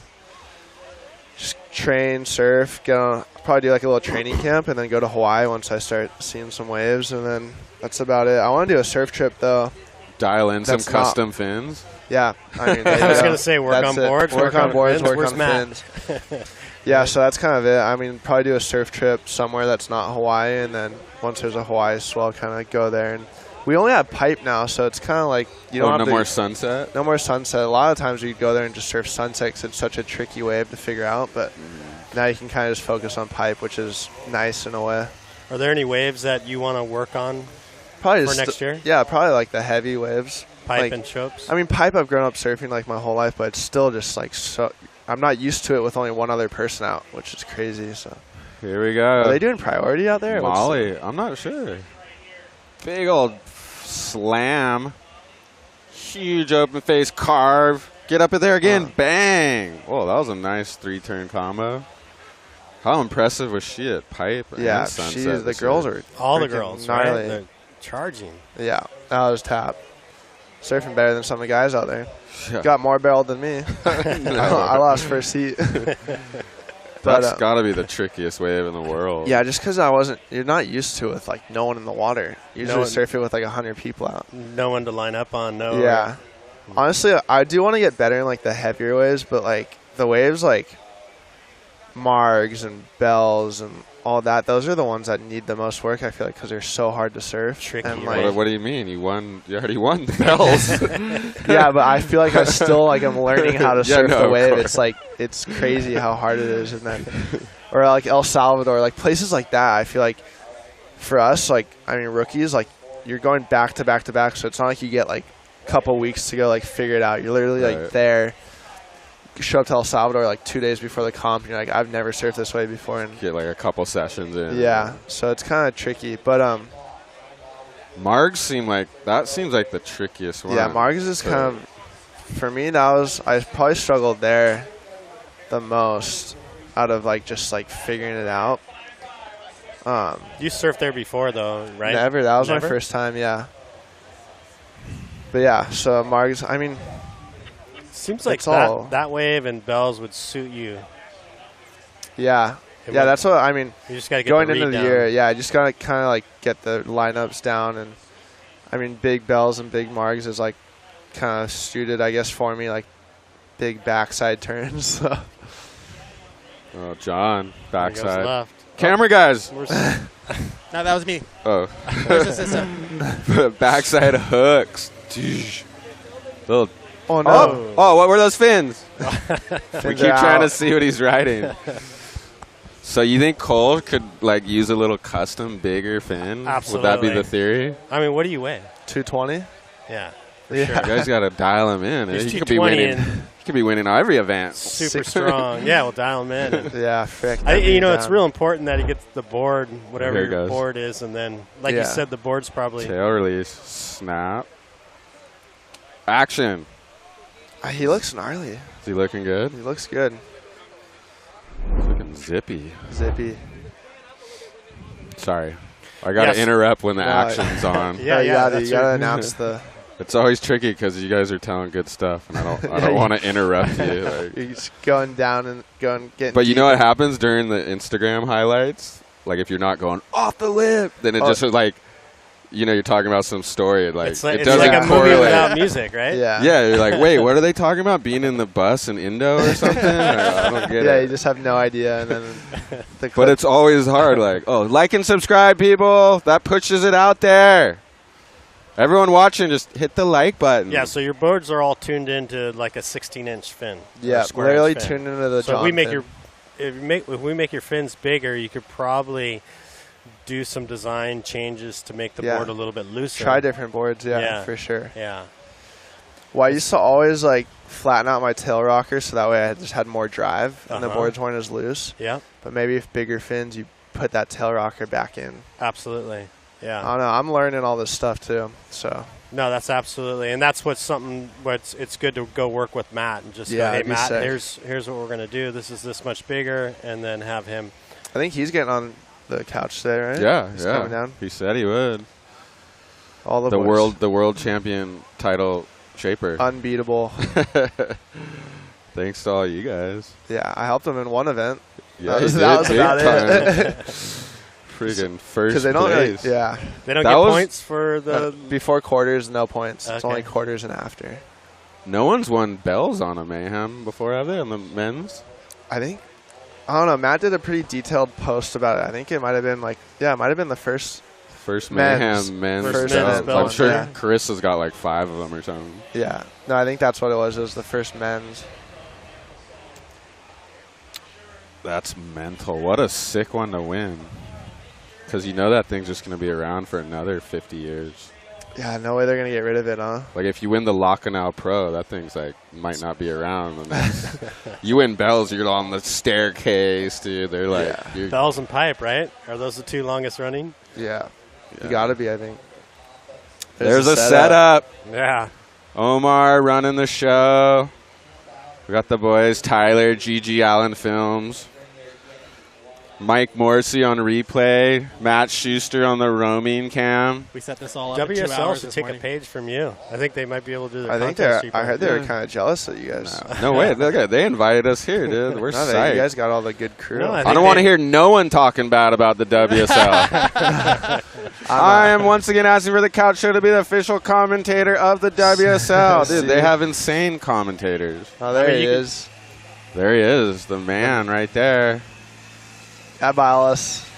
just train, surf, probably do like a little training camp and then go to Hawaii once I start seeing some waves. And then that's about it. I want to do a surf trip though. Dial in some custom fins. Yeah. I mean, I was going to say work on boards, work on boards, fins. work Where's on Matt? fins. Yeah, so that's kind of it. I mean, probably do a surf trip somewhere that's not Hawaii, and then once there's a Hawaii swell, kind of go there. And we only have pipe now, so it's kind of like you don't have no more sunset? No more sunset. A lot of times you go there and just surf sunset 'cause it's such a tricky wave to figure out, but now you can kind of just focus on pipe, which is nice in a way. Are there any waves that you want to work on probably for next year? Yeah, probably like the heavy waves. Pipe like, and chopes? I mean, pipe I've grown up surfing like my whole life, but it's still just like so. I'm not used to it with only one other person out, which is crazy. So here we go. Are they doing priority out there? Molly, I'm not sure. Big old slam. Huge open face carve. Get up in there again. Bang. Oh, that was a nice 3-turn combo. How impressive was she at pipe? Yeah, and sunset the girls are all the girls, gnarly. right? They're charging. Yeah, that was tap. Surfing better than some of the guys out there. Yeah. Got more barrel than me. I lost first heat. That's got to be the trickiest wave in the world. Yeah, just because you're not used to it with like no one in the water. Usually surfing with like 100 people out. No one to line up on. No. Yeah. Honestly, I do want to get better in like the heavier waves, but like the waves like Margs and Bells and all that, those are the ones that need the most work, I feel like, because they're so hard to surf. Tricky. And like, what do you mean? You already won the Bells. Yeah, but I feel like I still like I'm learning how to surf the wave. Course. It's like it's crazy how hard it is, and then or like El Salvador, like places like that. I feel like for us, like I mean rookies, like you're going back to back to back, so it's not like you get like a couple weeks to go like figure it out. You're literally like there. Show up to El Salvador like 2 days before the comp, and you're like, I've never surfed this way before, and Get like a couple sessions in. yeah, so it's kind of tricky, but Margs seems like the trickiest one. yeah, Margs is kind of, for me, I probably struggled there the most out of like just like figuring it out. You surfed there before though, right? Never. That was Never? my first time, yeah. But yeah, so Margs, I mean, Seems like It's all- that wave and Bells would suit you. Yeah. It Yeah, might- that's what I mean. You just got to get Going the into read the down. year, yeah, I just gotta kind of like get the lineups down, and I mean, big bells and big margs is like kind of suited, I guess, for me, like big backside turns. So. Oh, John, There goes backside. left. Camera guys. No, that was me. Oh, Where's the system? backside hooks. Jeez. Little. Oh no! Oh, what were those fins? We Fins keep are trying to out. see what he's riding. So you think Cole could like use a little custom bigger fin? Would that be Absolutely. the theory? I mean, what do you weigh? 220. Yeah, for Yeah. sure. You guys got to dial him in. He's He could be 220 winning. and He could be winning every event. super strong. Yeah, we'll dial him in. And Yeah, frick. it's real important that he gets the board, whatever There he your goes. board is, and then, like Yeah. you said, the board's probably. Tail release. Snap. Action. He looks gnarly. Is he looking good? He looks good. Looking zippy. Zippy. Sorry. I got to Yes. interrupt when the No, action's on. Yeah, No, yeah, You that's gotta right. announce the. It's always tricky because you guys are telling good stuff, and I don't want to interrupt you. Like. You're just going down and getting. But you know deep. what happens during the Instagram highlights? Like if you're not going off the lip, then it Oh. just like, you're talking about some story. Like It's like, it it's doesn't like a movie correlate. without music, right? Yeah. Yeah, you're like, wait, what are they talking about? Being in the bus in Indo or something? Or, I don't get Yeah, it. you just have no idea, and then. The But clip- it's always hard. Like, oh, like and subscribe, people. That pushes it out there. Everyone watching, just hit the like button. Yeah, so your boards are all tuned into like a 16-inch fin. or a Yeah, square literally inch fin. tuned into the. So if John we make fin. if we make your fins bigger, you could probably do some design changes to make the Yeah. board a little bit looser. Try different boards, yeah, Yeah. for sure. Yeah. Well, I used to always like flatten out my tail rocker so that way I just had more drive and the Uh-huh. boards weren't as loose. Yeah. But maybe if bigger fins, you put that tail rocker back in. Absolutely. Yeah. I don't know. I'm learning all this stuff too. So No, that's absolutely, and that's what's something. It's good to go work with Matt and just Yeah, go, hey that'd be Matt, sick. here's what we're gonna do. This is this much bigger, and then have him. I think he's getting on the couch today, right? Yeah, He's yeah. coming down. He said he would. All the The boys. world champion title shaper. Unbeatable. Thanks to all you guys. Yeah, I helped him in one event. Yeah, that was, you that did was big about time. it. Freaking first Because they don't really, place. yeah. They don't That get was- points for the. Before quarters, no points. It's Okay. only quarters and after. No one's won bells on a Mayhem before, have they? On the men's? I think. I don't know. Matt did a pretty detailed post about it. I think it might have been it might have been the first. First Men's. Mayhem men's First bell. men's bell, I'm sure yeah. Chris has got like 5 of them or something. Yeah. No, I think that's what it was. It was the first men's. That's mental. What a sick one to win. Because you know that thing's just going to be around for another 50 years. Yeah, no way they're going to get rid of it, huh? Like if you win the Lacanau Pro, that thing's like might not be around. And that's- you win bells, you're on the staircase, dude. They're like, Yeah. you're, Bells and pipe, right? Are those the two longest running? Yeah. Yeah. You got to be, I think. there's a setup. Yeah. Omar running the show. We got the boys, Tyler, GG Allen Films. Mike Morrissey on replay. Matt Schuster on the roaming cam. We set this all up in 2 WSL hours should this take morning. a page from you. I think they might be able to do their I think contest they're. cheaper. I heard they were Yeah. kind of jealous of you guys. No way. Look at they invited us here, dude. We're No, psyched. you guys got all the good crew. No, I I think don't want to they- hear no one talking bad about the WSL. I am once again asking for the Couch Show to be the official commentator of the WSL. Dude, they See? have insane commentators. Oh, there I mean, he you can- is. There he is, the man right there. Abalis.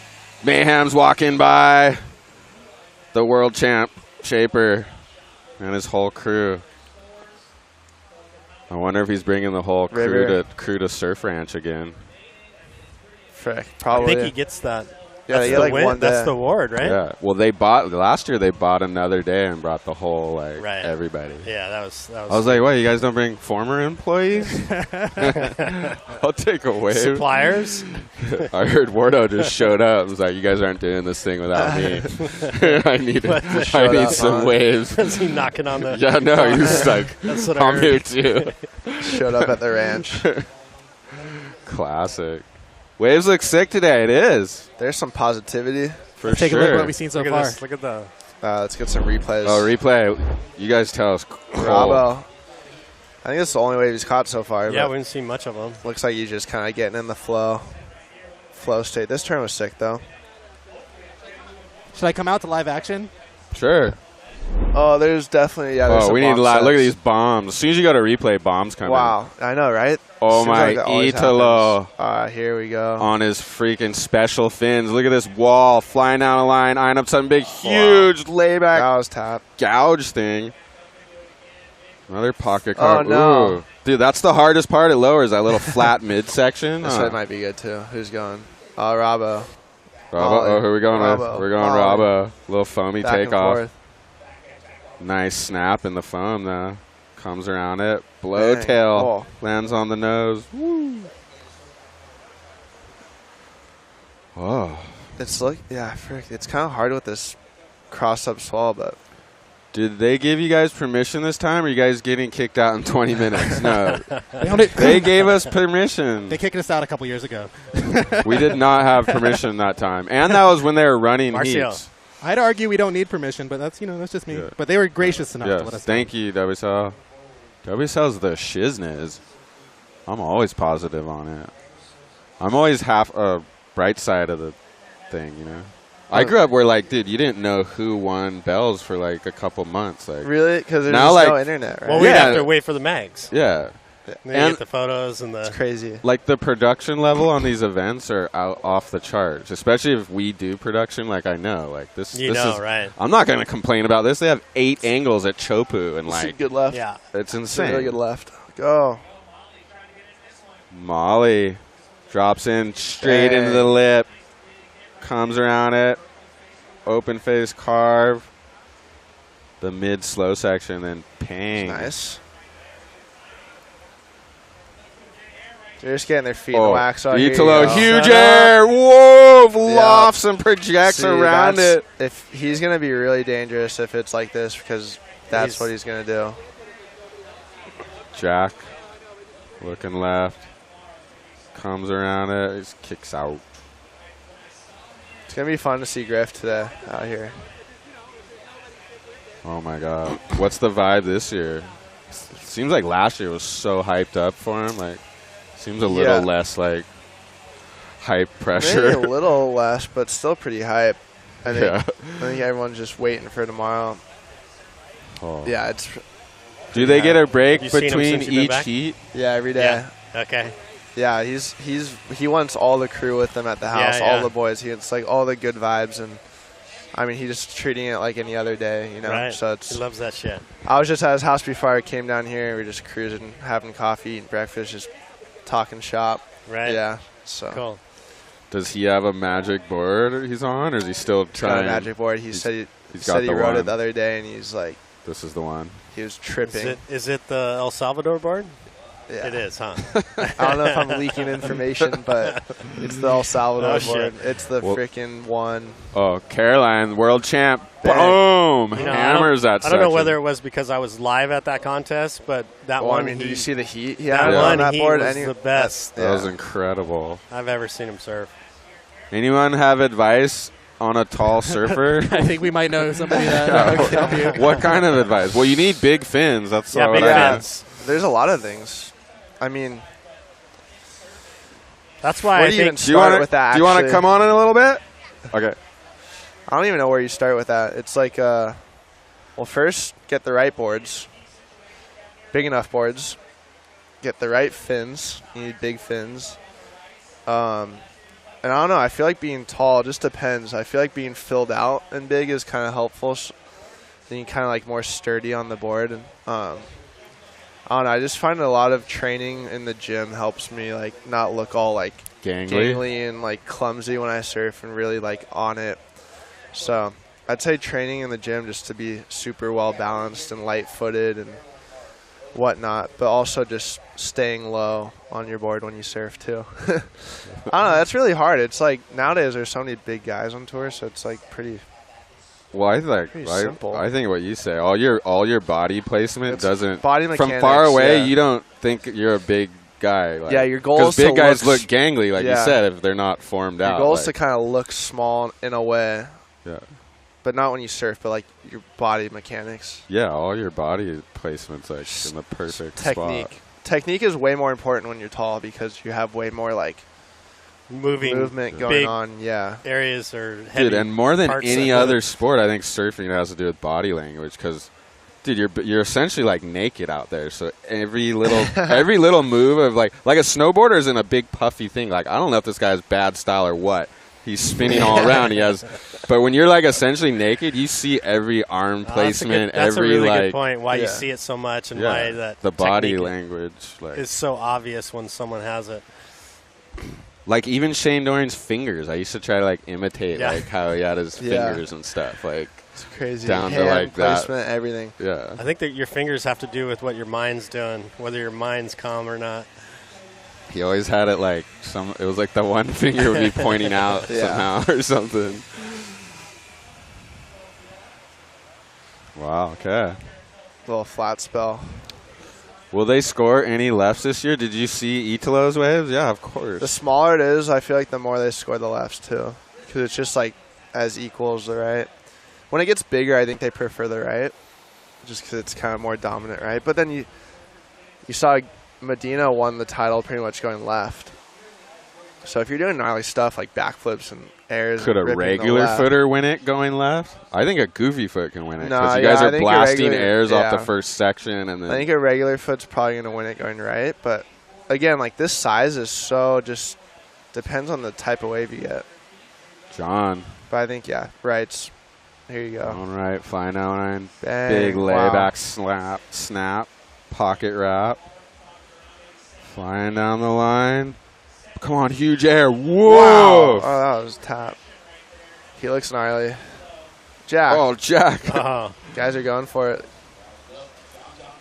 Mayhem's walking by. The world champ, Shaper, and his whole crew. I wonder if he's bringing the whole River. crew to Surf Ranch again. Frick. I Probably. think he gets that. Yeah, That's they get the like win. one That's day. the award, right? Yeah. Well, last year they bought another day and brought the whole Right. everybody. Yeah, that was. I was like, what? You guys don't bring former employees? I'll take a wave. suppliers. I heard Wardo just showed up. I was like, you guys aren't doing this thing without me. I need showed up, some huh? waves. Is he knocking on the? Yeah, no, he was like, That's what I I'm heard. here too. Showed up at the ranch. Classic. Waves look sick today. It is. There's some positivity. For Let's take a sure. look at what we've seen so Look at far. this. Look at the. Let's get some replays. Oh, replay. You guys tell us. Bravo. I think that's the only wave he's caught so far. Yeah, but we didn't see much of them. looks like he's just kind of getting in the flow. flow state. This turn was sick, though. Should I come out to live action? Sure. Oh, there's definitely, yeah. There's Oh, some we need a bomb lot. Look at sets. these bombs. As soon as you go to replay, bombs come in. Wow. I know, right? Oh, Seems my like that always Italo. happens. Here we go. On his freaking special fins. Look at this wall flying down a line, eyeing up some big, huge layback That was tap. gouge thing. Another pocket car. Oh, no. Ooh. Dude, that's the hardest part at lower is that little flat midsection. This side might be good, too. Who's going? Robbo. Robbo. Oh, who are we going Robbo. with? We're going Molly. Robbo. Little foamy Back and takeoff. forth. Nice snap in the foam, though. Comes around it. Dang. Blowtail. Oh. Lands on the nose. Woo. Oh. It's like, yeah, frick. It's kind of hard with this cross-up swall, but Did they give you guys permission this time, or are you guys getting kicked out in 20 minutes? No. They They gave us permission. They kicked us out a couple years ago. We did not have permission that time. And that was when they were running Marcio. heats. I'd argue we don't need permission, but that's just me. Yeah. But they were gracious enough to let Yes, us. thank you, WSL. WSL's the shizness. I'm always positive on it. I'm always half bright side of the thing, you know. I grew up where, like, dude, you didn't know who won bells for like a couple months. Like, really? Because there's Now, just like- no internet, right? Well, we'd Yeah. have to wait for the mags. yeah, And then And- you get the photos and the. It's crazy. like the production level on these events are out off the charts. Especially if we do production, like I know, like this. You this know, is, right? I'm not going to complain about this. They have 8 angles at Chopu, and Some like good left. Yeah. it's Some insane. really good left. Go. Molly drops in straight Dang. into the lip, comes around it, open face carve, the mid slow section, then ping. Nice. They're just getting their feet in the wax. Oh, here you Italo, go. huge Shut air, whoa, lofts and projects See, around that's- it. If he's gonna be really dangerous if it's like this, because that's He's- what he's gonna do. Jack, looking left, comes around it, just kicks out. It's gonna be fun to see Griff today out here. Oh my God, what's the vibe this year? Seems like last year was so hyped up for him. Like, seems a little Yeah. less like hype Maybe pressure. a little less, but still pretty hype. I think. Yeah. I think everyone's just waiting for tomorrow. Oh. Yeah, it's Do they get a break Have you seen him between since you've been each back? heat? every day. Yeah. Okay. Yeah, he wants all the crew with him at the house, Yeah, all yeah. the boys. He gets like all the good vibes, and I mean, he's just treating it like any other day, you know. Right. So He it's. loves that shit. I was just at his house before I came down here. We were just cruising, having coffee, eating breakfast, just talking shop. Right. Yeah. So Cool. Does he have a magic board he's on, or is he still got trying? a magic board. He said he's got he the wrote one. it the other day, and he's like, This is the one. he was Is tripping. it the El Salvador board? Yeah. It is, huh? I don't know if I'm leaking information, but it's the El Salvador Oh, board. shit. It's the Well- freaking one. Oh, Caroline, world champ. Bang. Boom! You know, Hammers that I don't know section. whether it was because I was live at that contest, but that Well, one. I mean, did you see the heat? that Yeah, one on that he board. was the best That was incredible. I've ever seen him serve. Anyone have advice on a tall surfer? I think we might know somebody that can help you. What kind of advice? Well, you need big fins. That's Yeah, all big what I fins. There's a lot of things. I mean, That's why where I do you even think. Do you want start to? with that? Do you want to actually? come on in a little bit? Okay. I don't even know where you start with that. It's like, well, first get the right boards, big enough boards. Get the right fins. You need big fins. And I don't know. I feel like being tall just depends. I feel like being filled out and big is kind of helpful. Then you kind of like more sturdy on the board. And I don't know. I just find a lot of training in the gym helps me like not look all like gangly and like clumsy when I surf and really like on it. So I'd say training in the gym just to be super well balanced and light footed and whatnot, but also just staying low on your board when you surf too. I don't know, that's really hard. It's like nowadays there's so many big guys on tour, so it's like pretty Well, Pretty simple. I think what you say, all your body placement It's doesn't body from mechanics, far away. yeah. You don't think you're a big guy. Like, Yeah, your goal because is to big guys look look gangly, like you yeah. said, if they're not formed your out. goal is like, to kind of look small in a way, yeah, but not when you surf, but like your body mechanics. yeah, all your body placement's like in the perfect Technique. spot. Technique is way more important when you're tall because you have way more like movement going big on. Yeah. areas or heavy Dude, and more than parts any of other it. sport, I think surfing has to do with body language because, dude, you're essentially like naked out there. So every little move of like a snowboarder is in a big puffy thing. Like I don't know if this guy has bad style or what. He's spinning all around. But when you're like essentially naked, you see every arm placement, That's every a really like good point. Why you see it so much and why that the body technique language is so obvious when someone has it. Like even Shane Dorian's fingers. I used to try to like imitate like how he had his fingers and stuff. Like it's crazy. Down Hand to like placement, that. everything. Yeah. I think that your fingers have to do with what your mind's doing, whether your mind's calm or not. He always had it like it was like the one finger would be pointing out somehow or something. Wow, okay. Little flat spell. Will they score any lefts this year? Did you see Italo's waves? Yeah, of course. The smaller it is, I feel like the more they score the lefts too. Because it's just like as equal as the right. When it gets bigger, I think they prefer the right. Just because it's kind of more dominant, right? But then you saw Medina won the title pretty much going left. So if you're doing gnarly stuff like backflips and airs, could a regular footer win it going left? I think a goofy foot can win it because you guys are blasting airs off the first section, and then I think a regular foot's probably going to win it going right. But again, like this size is so just depends on the type of wave you get. John. But I think rights. Here you go. All right, fine outline, bang, big layback snap, pocket wrap. Flying down the line. Come on, huge air. Whoa! Wow. Oh, that was tap. He looks gnarly. Jack. Oh, Jack. Guys are going for it.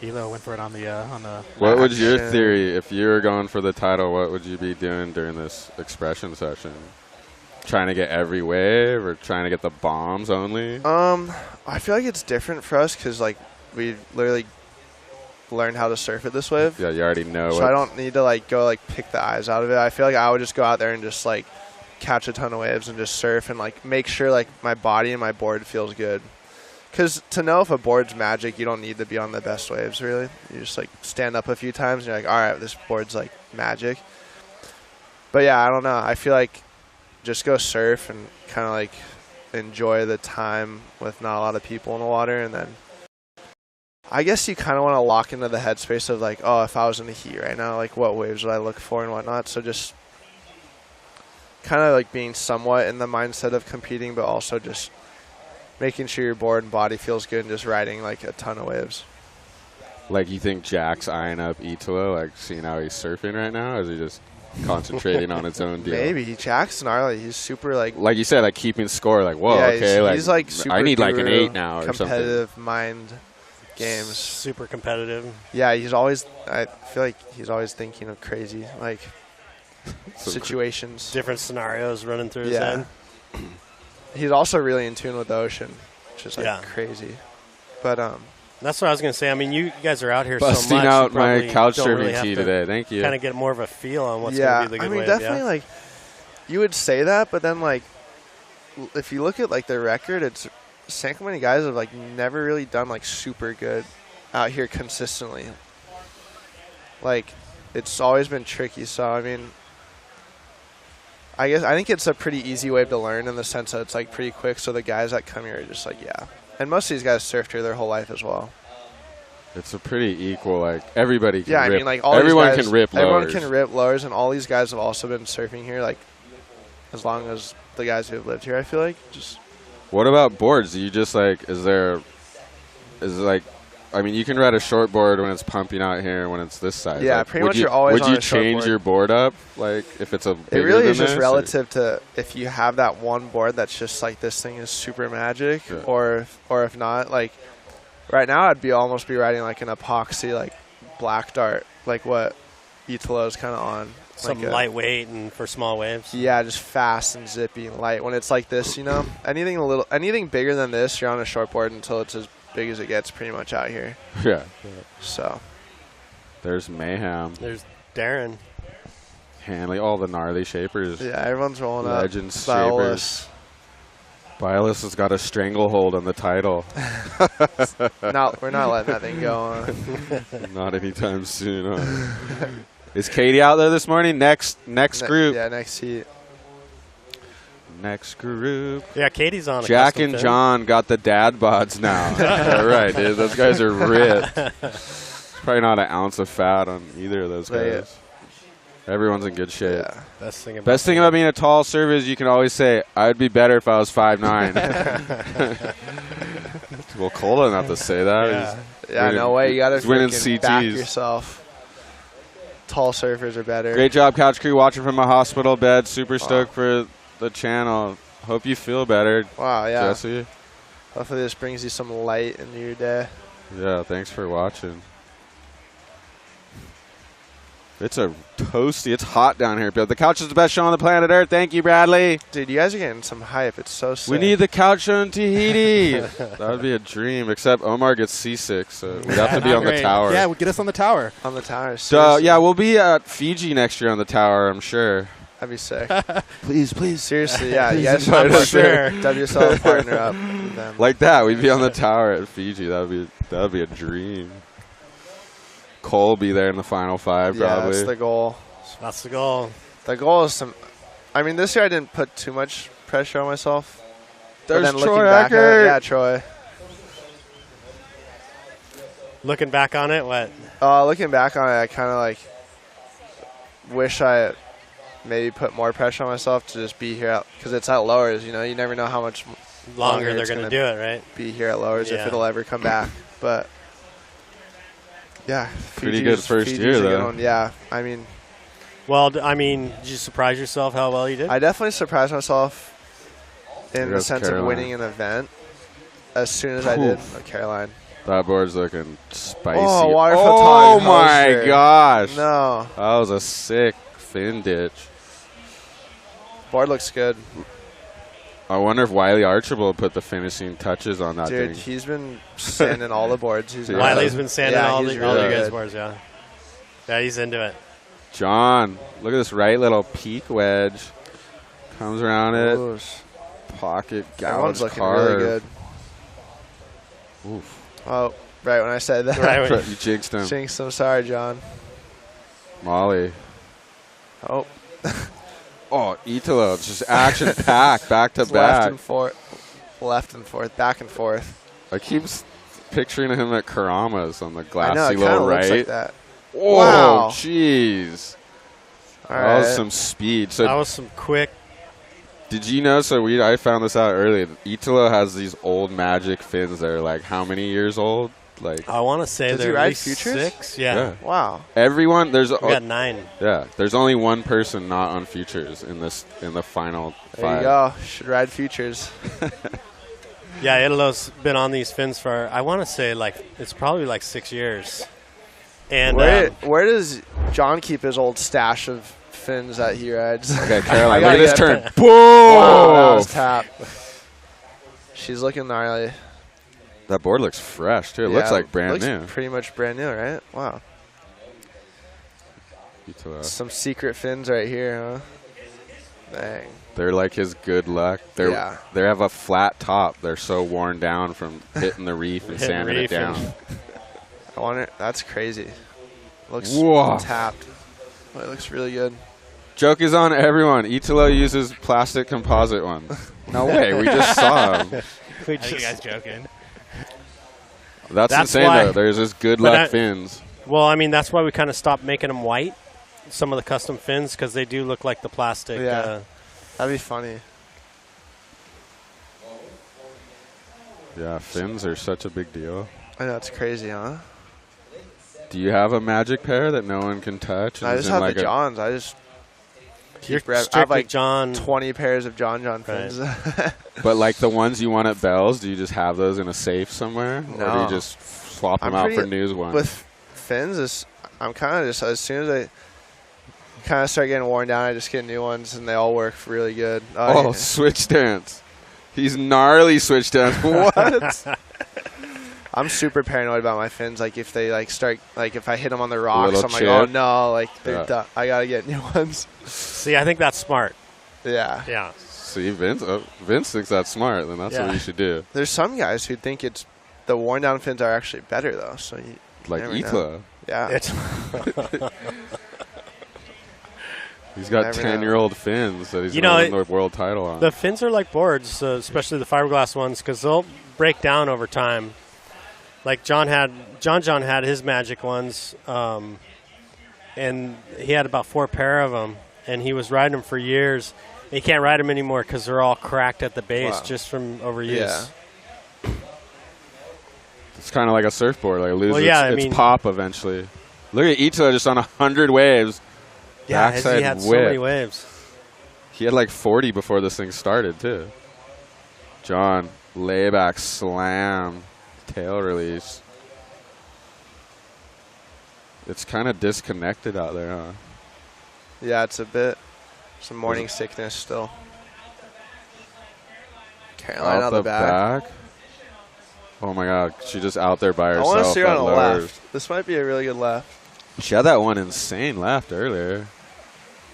Elo went for it on the. What would your theory, if you were going for the title, what would you be doing during this expression session? Trying to get every wave or trying to get the bombs only? I feel like it's different for us because, like, we literally learn how to surf it this wave. Yeah, you already know. So I don't need to like go like pick the eyes out of it. I feel like I would just go out there and just like catch a ton of waves and just surf and like make sure like my body and my board feels good. Because to know if a board's magic, you don't need to be on the best waves really. You just like stand up a few times and you're like, all right, this board's like magic. But yeah, I don't know. I feel like just go surf and kind of like enjoy the time with not a lot of people in the water, and then I guess you kind of want to lock into the headspace of like, oh, if I was in the heat right now, like what waves would I look for and whatnot. So just kind of like being somewhat in the mindset of competing, but also just making sure your board and body feels good and just riding like a ton of waves. Like you think Jack's eyeing up Italo, like seeing how he's surfing right now, or is he just concentrating on its own deal? Maybe. Jack's gnarly. He's super like you said, like keeping score, like, whoa, okay. He's like super I need like an 8 now or something. Competitive mind games. Super competitive. Yeah, he's always, I feel like he's always thinking of crazy, like, situations. Different scenarios running through his head. He's also really in tune with the ocean, which is, like, crazy. But, that's what I was going to say. I mean, you guys are out here busting so much. Out my couch surfing tee today. Thank you. Kind of get more of a feel on what's going to be the good wave. Definitely, like, you would say that, but then, like, if you look at, like, the record, it's San Clemente guys have like never really done like super good out here consistently. Like it's always been tricky. So I mean, I think it's a pretty easy wave to learn in the sense that it's like pretty quick. So the guys that come here are just like and most of these guys surfed here their whole life as well. It's a pretty equal, like everybody can rip. I mean, like all everyone these guys, can rip lowers. Everyone can rip lowers, and all these guys have also been surfing here like as long as the guys who have lived here. I feel like just. What about boards? Do you just like, is it like, I mean, you can ride a shortboard when it's pumping out here when it's this size. Yeah, like, pretty much you're always on a Would you change your board up, like, if it's a bigger It really than is just this, relative to if you have that one board that's just like this thing is super magic, or if not, like, right now I'd almost be riding like an epoxy, like, black dart, like what Italo's kind of on. Something like lightweight and for small waves. Yeah, just fast and zippy and light. When it's like this, you know, anything bigger than this, you're on a shortboard until it's as big as it gets pretty much out here. Yeah. So. There's Mayhem. There's Darren. Hanley, all the gnarly shapers. Yeah, everyone's rolling up. Legends shapers. Biolus has got a stranglehold on the title. We're not letting that thing go on. Not anytime soon. Huh? Is Katie out there this morning? Next group. Yeah, next heat. next group. Yeah, Katie's on. Jack and John got the dad bods now. All right, dude. Those guys are ripped. Probably not an ounce of fat on either of those guys. Everyone's in good shape. Yeah. Best thing about being a tall server is you can always say, I'd be better if I was 5'9". Well, Cole doesn't have to say that. Yeah, no way. You got to winning back CTs. yourself. Tall surfers are better. Great job, Couch Crew, watching from a hospital bed. Super stoked for the channel. Hope you feel better, Wow, yeah. Jesse. Hopefully this brings you some light into your day. Yeah, thanks for watching. It's a toasty. It's hot down here, Bill. The couch is the best show on the planet Earth. Thank you, Bradley. Dude, you guys are getting some hype. It's so sick. We need the couch show in Tahiti. That would be a dream, except Omar gets seasick, so we'd have to be on the tower. Yeah, get us on the tower. On the tower. So, yeah, we'll be at Fiji next year on the tower, I'm sure. That'd be sick. Please. Seriously, yeah. You guys invite should us there. WSL partner up with them. Like that, we'd be on the tower at Fiji. That would be a dream. Cole will be there in the final 5, Yeah, probably. that's the goal. That's the goal. The goal is some. I mean, this year I didn't put too much pressure on myself. There's but then Troy looking back at Eckert. it, yeah, Troy. Looking back on it, what? Looking back on it, I kind of like wish I maybe put more pressure on myself to just be here because it's at Lowers. You know, you never know how much Longer they're it's going to do it, right? Be here at Lowers if it'll ever come back. But yeah, pretty good first year though. Yeah, I mean. Well, I mean, did you surprise yourself how well you did? I definitely surprised myself in the sense Caroline. of winning an event as soon as I did. Oh, Caroline. That board's looking spicy. Oh, waterfoot oh tog my hoster. gosh. No. That was a sick fin ditch. Board looks good. I wonder if Wiley Archibald put the finishing touches on that Dude, thing. he's been sanding all the boards. Wiley's been sanding all he's the really guys' good. boards, yeah. Yeah, he's into it. John, look at this right little peak wedge. Comes around it. Ooh. Pocket That gouge one's looking carve. really good. Oof. Oh, right when I said that. Right when You jinxed him. Jinxed him. Sorry, John. Molly. Oh. Oh, Italo, just action packed, back to It's back. Left and forth, back and forth. I keep picturing him at Karama's on the I know, glassy it little kinda right. looks like that. Oh, Wow. jeez. All That was right. some speed. So that was some quick. did you know? So I found this out earlier. Italo has these old Magic fins that are like how many years old? Like I want to say Does he they're at ride least Futures? 6. Yeah. Wow. everyone. There's We got 9. there's only one person not on Futures in the final There 5. you go. Should ride Futures. Yeah, Italo's been on these fins for, I want to say, it's probably 6 years. And Where does John keep his old stash of fins that he rides? Okay, Caroline, I look at gotta this get turn. Wow, that Boom! was tap. She's looking gnarly. That board looks fresh too. It looks like brand looks new. Pretty much brand new, right? Wow. Italo. Some secret fins right here, huh? Dang. They're like his good luck. They have a flat top. They're so worn down from hitting the reef and Hitting sanding it reef down. I wonder. That's crazy. Looks Whoa. tapped. Oh, it looks really good. Joke is on everyone. Italo uses plastic composite ones. No way. We just saw him. we I think you guys just, joking. That's insane why- though. There's this good But luck fins. well, I mean, that's why we kind of stopped making them white, some of the custom fins, because they do look like the plastic. Yeah. That'd be funny. Yeah, fins are such a big deal. I know, it's crazy, huh? Do you have a magic pair that no one can touch? I And just is in have like the Johns. I just You're keep I have strictly like John. 20 pairs of John fins. But like the ones you want at Bell's, do you just have those in a safe somewhere? Or do No. you just swap them out for news ones? With fins, I'm kind of just, as soon as I kind of start getting worn down, I just get new ones, and they all work really good. Oh, yeah. switch dance. He's gnarly switch dance. What? I'm super paranoid about my fins. Like if they start, if I hit them on the rocks, little I'm like, chip. oh no, they're Yeah. done. I gotta get new ones. See, I think that's smart. Yeah. Yeah. See, Vince thinks that's smart. Then that's what Yeah. you should do. There's some guys who think the worn down fins are actually better though. So you Like never know. Italo. Yeah. It's He's got Never know. 10-year-old fins that he's You going know, to win the world title on. The fins are like boards, especially the fiberglass ones, because they'll break down over time. Like John had his magic ones, and he had about 4 pair of them, and he was riding them for years. He can't ride them anymore because they're all cracked at the base just from overuse. Yeah. It's kind of like a surfboard. Like it loses its pop eventually. Look at Ito just on 100 waves. Yeah, Backside he had whip. so many waves. He had like 40 before this thing started, too. John, layback slam, tail release. It's kind of disconnected out there, huh? Yeah, it's a bit. Some morning sickness still. Caroline out the back. Oh, my God. She just out there by herself. I want to see her on the lowers. left. This might be a really good left. She had that one insane left earlier.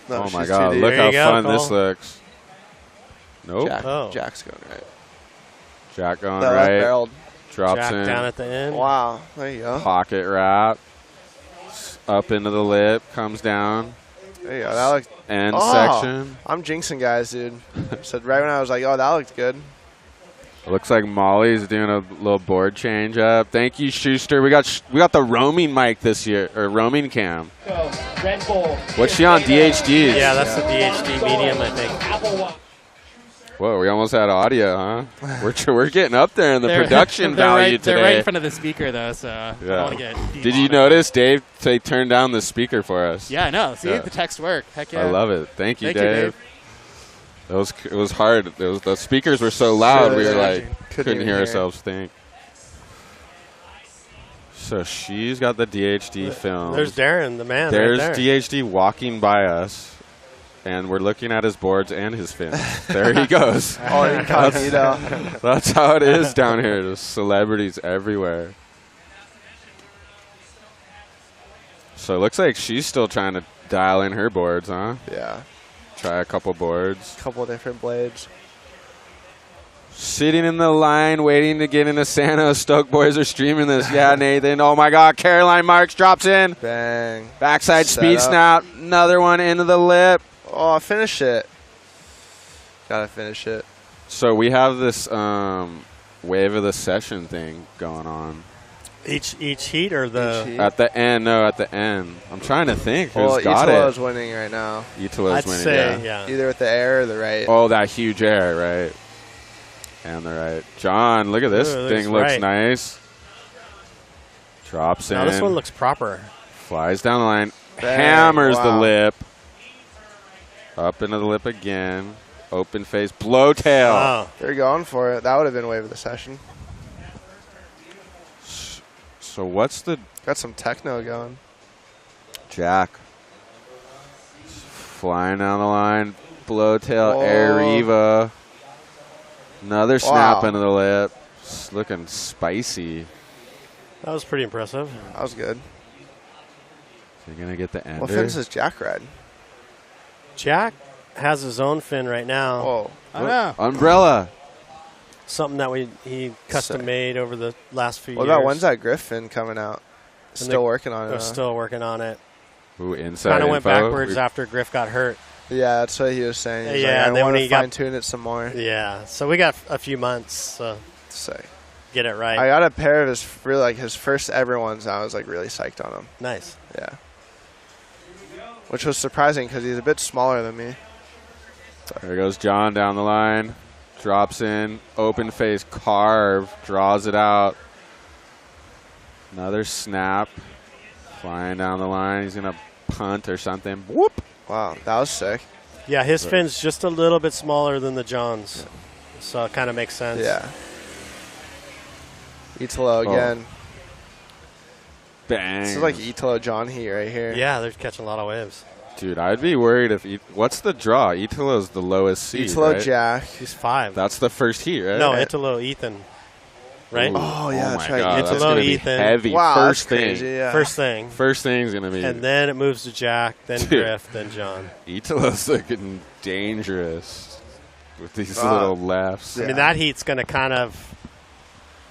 No, oh, my she's God. too deep. Look There how you go, fun Cole. this looks. Nope. Jack's going right. Jack going That right. barreled. Drops Jack in. down at the end. Wow. There you go. Pocket wrap. Up into the lip. Comes down. There you go. That looked. End Oh, section. I'm jinxing guys, dude. Said right when I was like, oh, that looked good. Looks like Molly's doing a little board change up. Thank you, Schuster. We got the roaming mic this year, or roaming cam. So, Red Bull. What's she on? DHDs? Yeah, that's the DHD medium, I think. Apple Watch. Whoa, we almost had audio, huh? We're getting up there in the production they're value right, today. They're right in front of the speaker, though, so I don't want to get Did you notice Dave turned down the speaker for us? Yeah, I know. See, Yeah. the text worked. Heck yeah. I love it. Thank you, Thank you, Dave. Dave. It was hard. The speakers were so loud, we were like couldn't even hear hear. ourselves think. So she's got the DHD film. There's Darren, the man. There's right there. DHD walking by us, and we're looking at his boards and his fins. There he goes. Oh, incognito. That's how it is down here. There's celebrities everywhere. So it looks like she's still trying to dial in her boards, huh? Yeah. Try a couple boards. Couple of different blades. Sitting in the line, waiting to get into Santa. Stoke boys are streaming this. Yeah, Nathan. Oh, my God. Caroline Marks drops in. Bang. Backside Set speed up. snap. Another one into the lip. Oh, finish it. Gotta finish it. So we have this wave of the session thing going on. Each heat or the... Each heat. At the end, no, at the end. I'm trying to think who's Well, got Italo's it. winning right now. Italo's I'd winning, say, yeah. yeah. Either with the air or the right. Oh, that huge air, right. And the right. John, look at this Ooh, thing. looks Looks right. nice. Drops Now in. this one looks proper. Flies down the line. Bang, Hammers the wow. lip. Up into the lip again. Open face. Blowtail. Oh, They're going for it. That would have been wave of the session. So what's the Got some techno going. Jack? Flying down the line. Blowtail. Oh. Air Riva. Another snap Wow. into the lip. It's looking spicy. that was pretty impressive. That was good. You're going to get the ender. What fins does Jack ride? Jack has his own fin right now. Whoa. I know. Umbrella. Something that he custom made over the last few What years. about when's that Griff fin coming out? Still working on it. They're huh? still working on it. Ooh, inside Kind of went info. backwards after Griff got hurt. Yeah, that's what he was saying. He's Yeah, like, and I then want when to he got- fine tune it some more. Yeah, so we got a few months to Say. get it right. I got a pair of his first ever ones. And I was like really psyched on him. Nice. Yeah. Which was surprising because he's a bit smaller than me. There goes John down the line. Drops in. Open face carve. Draws it out. Another snap. Flying down the line. He's going to punt or something. Whoop. Wow, that was sick. Yeah, his fin's just a little bit smaller than the John's, so it kind of makes sense. Yeah. Italo again. Bang. This is like Italo John Heat right here. Yeah, they're catching a lot of waves. Dude, I'd be worried if... what's the draw? Italo's the lowest seed, Italo right? Jack. He's 5. That's the first heat, right? No, Italo Ethan. Right? Ooh. Oh, yeah, oh that's my right. God, that's Italo, gonna be Ethan. heavy. Wow, First that's thing. crazy. Yeah. First thing. First thing's going to be... And then it moves to Jack, then Dude. Griff, then John. Italo's looking dangerous with these Ah. little lefts. I mean, that heat's going to kind of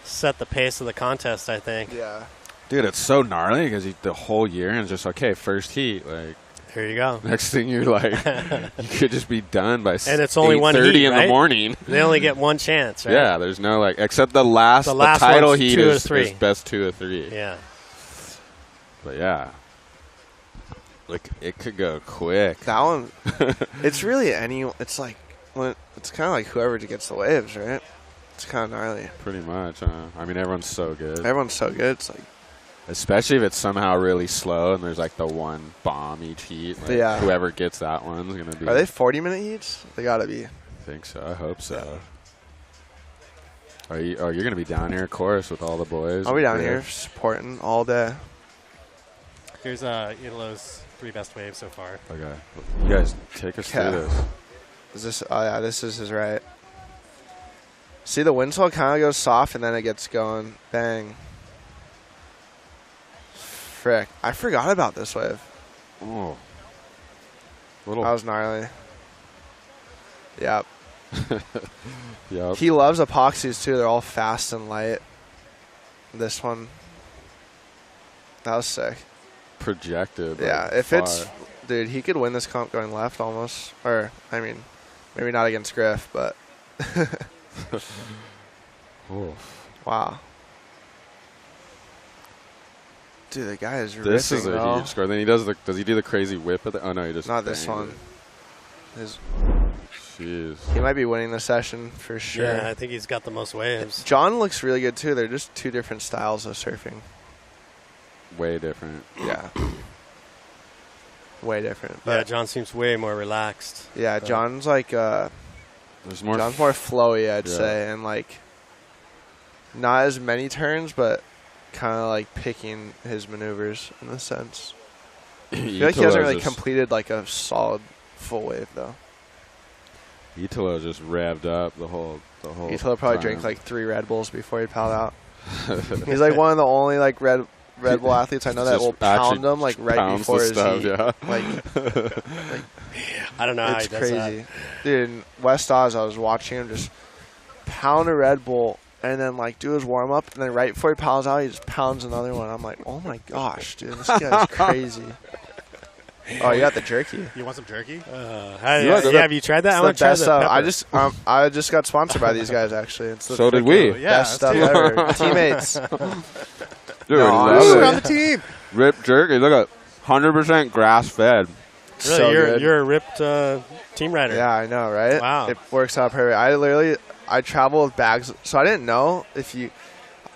set the pace of the contest, I think. Yeah. Dude, it's so gnarly because the whole year and just, okay, first heat. Like, Here you go. Next thing you're like, you could just be done by and it's only 8:30 heat, in right? the morning. They only get one chance, right? Yeah, there's no like, except the last title one's heat 2 is of 3. best 2 of 3. Yeah. But yeah, like it could go quick. That one, it's really it's like, it's kind of like whoever gets the waves, right? It's kind of gnarly. Pretty much. I mean, everyone's so good. Everyone's so good. It's like, especially if it's somehow really slow and there's like the one bomb each heat. Like, yeah. Whoever gets that one's going to be. Are they 40-minute heats? They got to be. I think so. I hope so. You're going to be down here, of course, with all the boys. I'll be down here supporting all day. Here's Italo's 3 best waves so far. Okay. You guys, take us through this. Is this? Oh, yeah, this is his right. See, the windswell kind of goes soft, and then it gets going. Bang. Frick. I forgot about this wave. Oh. That was gnarly. Yep. Yep. He loves epoxies, too. They're all fast and light. This one. That was sick. Projected. Yeah, if far. it's... Dude, he could win this comp going left almost. Or, I mean, maybe not against Griff, but... Wow. Dude, the guy is This ripping, is a though. huge score. Then he does he do the crazy whip at the? Oh no, he just Not this banged one. it. Jeez. He might be winning the session for sure. Yeah, I think he's got the most waves. John looks really good too. They're just 2 different styles of surfing. Way different. Yeah. Way different. Yeah, But John seems way more relaxed. yeah, John's like There's more. John's more flowy, I'd Yeah. say, and like not as many turns, but kind of like picking his maneuvers in a sense. I feel like he hasn't really completed like a solid full wave though. Italo just revved up the whole. Italo probably time. drank like 3 Red Bulls before he paddled out. He's like one of the only like Red Bull athletes I know that Just will pound actually them like right pounds before the his stuff, heat. yeah. Like I don't know how it's he does crazy. that. Dude, in West Oz, I was watching him just pound a Red Bull and then like do his warm up, and then right before he paddles out, he just pounds another one. I'm like, oh my gosh, dude, this guy's crazy. Oh, you got the jerky. You want some jerky? Have you tried that? I It's want the to try best the stuff. pepper. I just got sponsored by these guys actually. It's the So did freaking we. Yeah, best stuff let's do it. ever. Teammates. Dude, No, love honestly. it. on the team. Rip jerky. Look at 100% grass fed. Really, So good. you're a ripped team rider. Yeah, I know, right? Wow. It works out perfect. I travel with bags, so I didn't know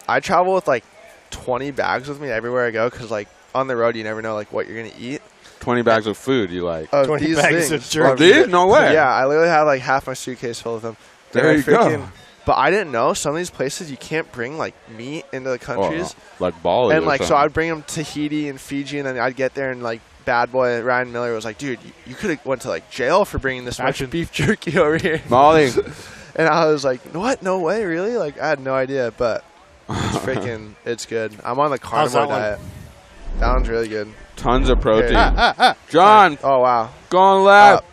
I travel with like 20 bags with me everywhere I go, because like on the road you never know like what you're gonna eat. 20 bags of food you like. Of 20 these bags things. of jerky. Of these? No way. Yeah, I literally have like half my suitcase full of them. There They're you go. But I didn't know some of these places you can't bring like meat into the countries. Like Bali. And or like, so something. I'd bring them Tahiti and Fiji, and then I'd get there and like bad boy Ryan Miller was like, dude, you could have went to like jail for bringing this much beef jerky over here. Molly. And I was like, what? No way, really? Like, I had no idea, but it's it's good. I'm on the carnivore that one? diet. That one's really good. Tons of protein. Here. John, Oh, wow. going left.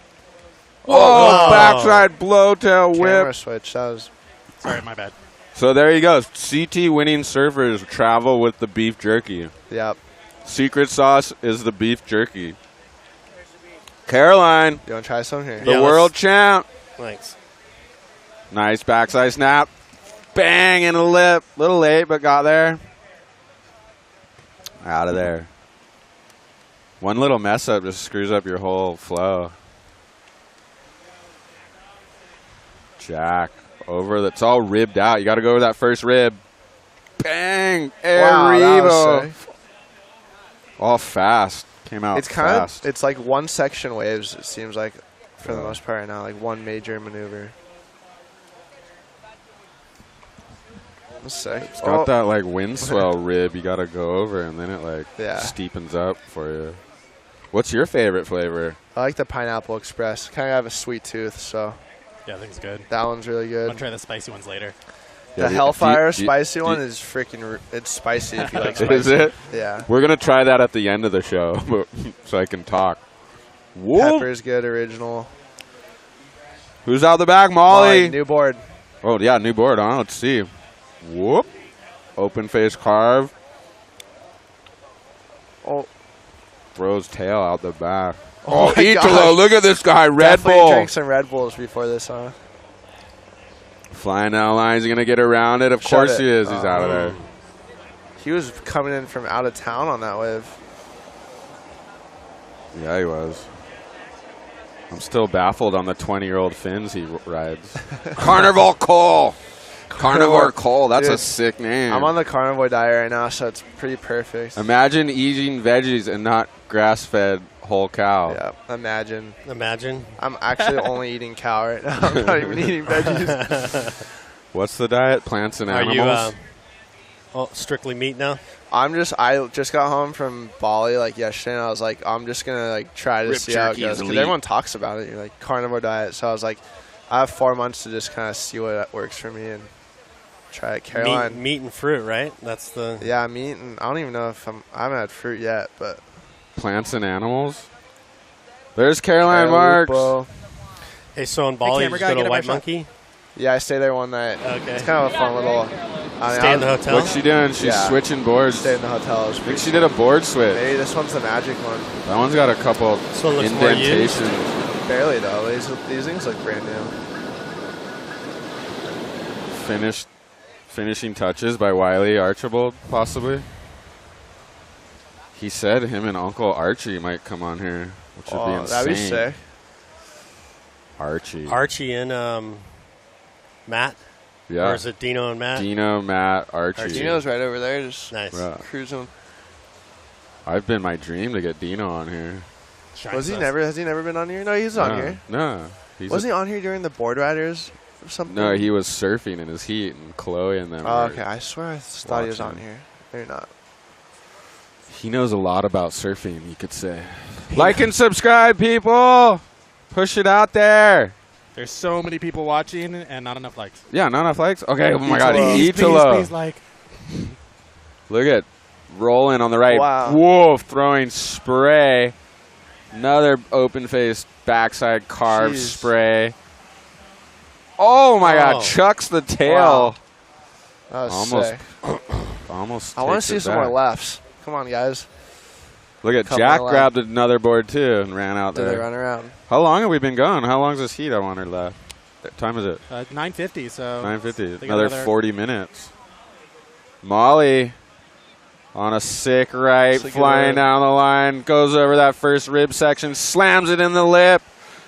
Whoa, Whoa. backside blowtail Camera whip. switch. That was... Sorry, my bad. So there you go. CT winning surfers travel with the beef jerky. Yep. Secret sauce is the beef jerky. Caroline, You want to try some here? the Yeah, world champ. Thanks. Nice backside snap. Bang in the lip. Little late, but got there. Out of there. One little mess up just screws up your whole flow. Jack. Over. That's all ribbed out. You got to go over that first rib. Bang. Wow, that was Arrivo. sick. All fast. Came out It's kind fast. of, it's like one section waves, it seems like, for the most part right now. Like one major maneuver. That's sick. It's got that like wind swell rib you got to go over, and then it like Yeah. steepens up for you. What's your favorite flavor? I like the Pineapple Express. Kind of have a sweet tooth, so Yeah, I think it's good. that one's really I'm good. gonna try the spicy ones later. The Hellfire spicy one is freaking. It's spicy if you like spicy. Is it? Yeah. We're gonna try that at the end of the show, so I can talk. Whoop. Pepper's good, original. Who's out the back, Molly? New board. Oh yeah, new board, huh? Let's see. Whoop. Open face carve. Oh, Throws tail out the back. Oh, my Italo, gosh. look at this guy. Red Definitely Bull. drank some Red Bulls before this, huh? Flying down the line. Is he going to get around it? Of Shut course it. he is. He's out of there. He was coming in from out of town on that wave. Yeah, he was. I'm still baffled on the 20-year-old fins he rides. Carnivore Cole. Carnivore Cole. That's Dude, a sick name. I'm on the carnivore diet right now, so it's pretty perfect. Imagine eating veggies and not grass-fed whole cow. Yeah, imagine. Imagine. I'm actually only eating cow right now. I'm not even eating veggies. What's the diet? Plants and Are animals? you strictly meat now? I just got home from Bali like yesterday, and I was like, I'm just gonna like try to Rib see how it jerky goes is because elite. everyone talks about it. You're like carnivore diet, so I was like, I have 4 months to just kind of see what works for me and try it. Caroline, Meat and fruit, right? That's the. yeah, meat, and I don't even know if I haven't had fruit yet, but Plants and animals? There's Caroline Marks. Lupo. Hey, so in Bali, you camera just guy, go get to a White shot. Monkey. Yeah, I stayed there one night. Okay. It's kind of a fun little. Stay in the hotel. What's she doing? She's Yeah. switching boards. Stayed in the hotel. It was I think pretty she did a board switch. Maybe this one's the magic one. That one's got a couple This one looks more used. indentations. Barely though. These things look brand new. Finishing touches by Wiley Archibald, possibly. He said him and Uncle Archie might come on here, which would be insane. That'd be sick. Archie. And Matt. Yeah. Or is it Dino and Matt? Dino, Matt, Archie. Dino's right over there, just Nice. Yeah. cruising. I've been my dream to get Dino on here. Has he never been on here? No, he's on here. No. Wasn't he on here during the board riders or something? No, he was surfing in his heat, and Chloe and them. Oh, were okay. I swear I thought he was on watching. here. Maybe not. He knows a lot about surfing, you could say. Like and subscribe, people. Push it out there. There's so many people watching and not enough likes. Yeah, not enough likes. Okay, oh my God, Please, Italo. please like. Look at rolling on the right. Wow. Whoa, throwing spray. Another open-faced backside carved Jeez. spray. Oh my God, Oh. chucks the tail. Wow. That was Almost. sick. Almost. I want to takes see it some more back. lefts. Come on, guys. Look at Couple Jack more grabbed another board too and ran out Did they there. run around? How long have we been going? How long is this heat? I wonder left. What time is it? 9:50. So 9:50. they got Another 40 minutes. Molly on a sick right, It's a good flying rib. down the line, goes over that first rib section, slams it in the lip,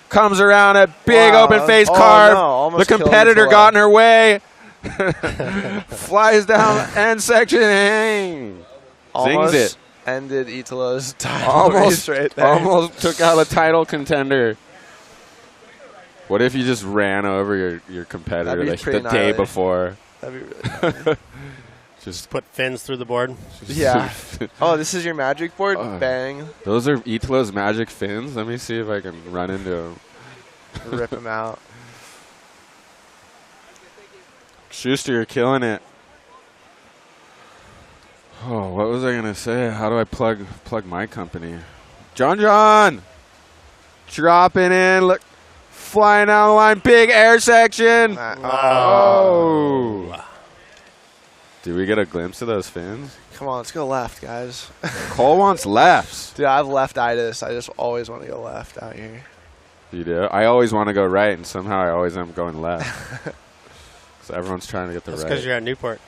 comes around a big Wow. open face Oh, carve. no, almost The killed competitor Italo. got in her way. Flies down end section, hang. Almost Zings it. ended Italo's title Almost, race right there. almost took out a title contender. What if you just ran over your competitor That'd be like pretty the day gnarly. before? That'd be really funny. Just Put fins through the board. Yeah. Oh, this is your magic board? Bang. Those are Italo's magic fins. Let me see if I can run into them. Rip him out. Schuster, you're killing it. Oh, what was I gonna say? How do I plug my company? John, dropping in. Look, flying down the line. Big air section. Oh. Did we get a glimpse of those fins? Come on, let's go left, guys. Cole wants lefts. Dude, I have leftitis. I just always want to go left out here. You do? I always want to go right, and somehow I always am going left. So everyone's trying to get the That's right. because you're at Newport.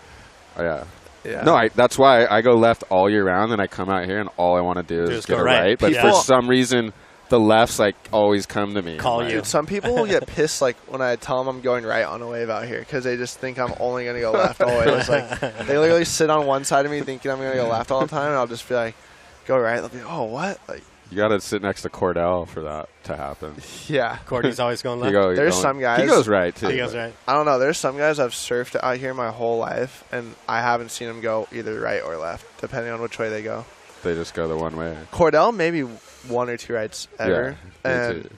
Oh, yeah. Yeah. No, that's why I go left all year round, and I come out here, and all I want to do is Just get go a right. right. But People- for some reason, the lefts like always come to me. Call I'm you. Dude, some people will get pissed like when I tell them I'm going right on a wave out here because they just think I'm only going to go left always. Like they literally sit on one side of me thinking I'm going to go left all the time, and I'll just be like, go right. They'll be like, oh, what? Like, You got to sit next to Cordell for that to happen. yeah. Courtney's always going You left. go, you're There's going- some guys- He goes right, too. He goes right. I don't know. There's some guys I've surfed out here my whole life, and I haven't seen them go either right or left, depending on which way they go. They just go the one way. Cordell, maybe one or two rights ever. Yeah, me And too.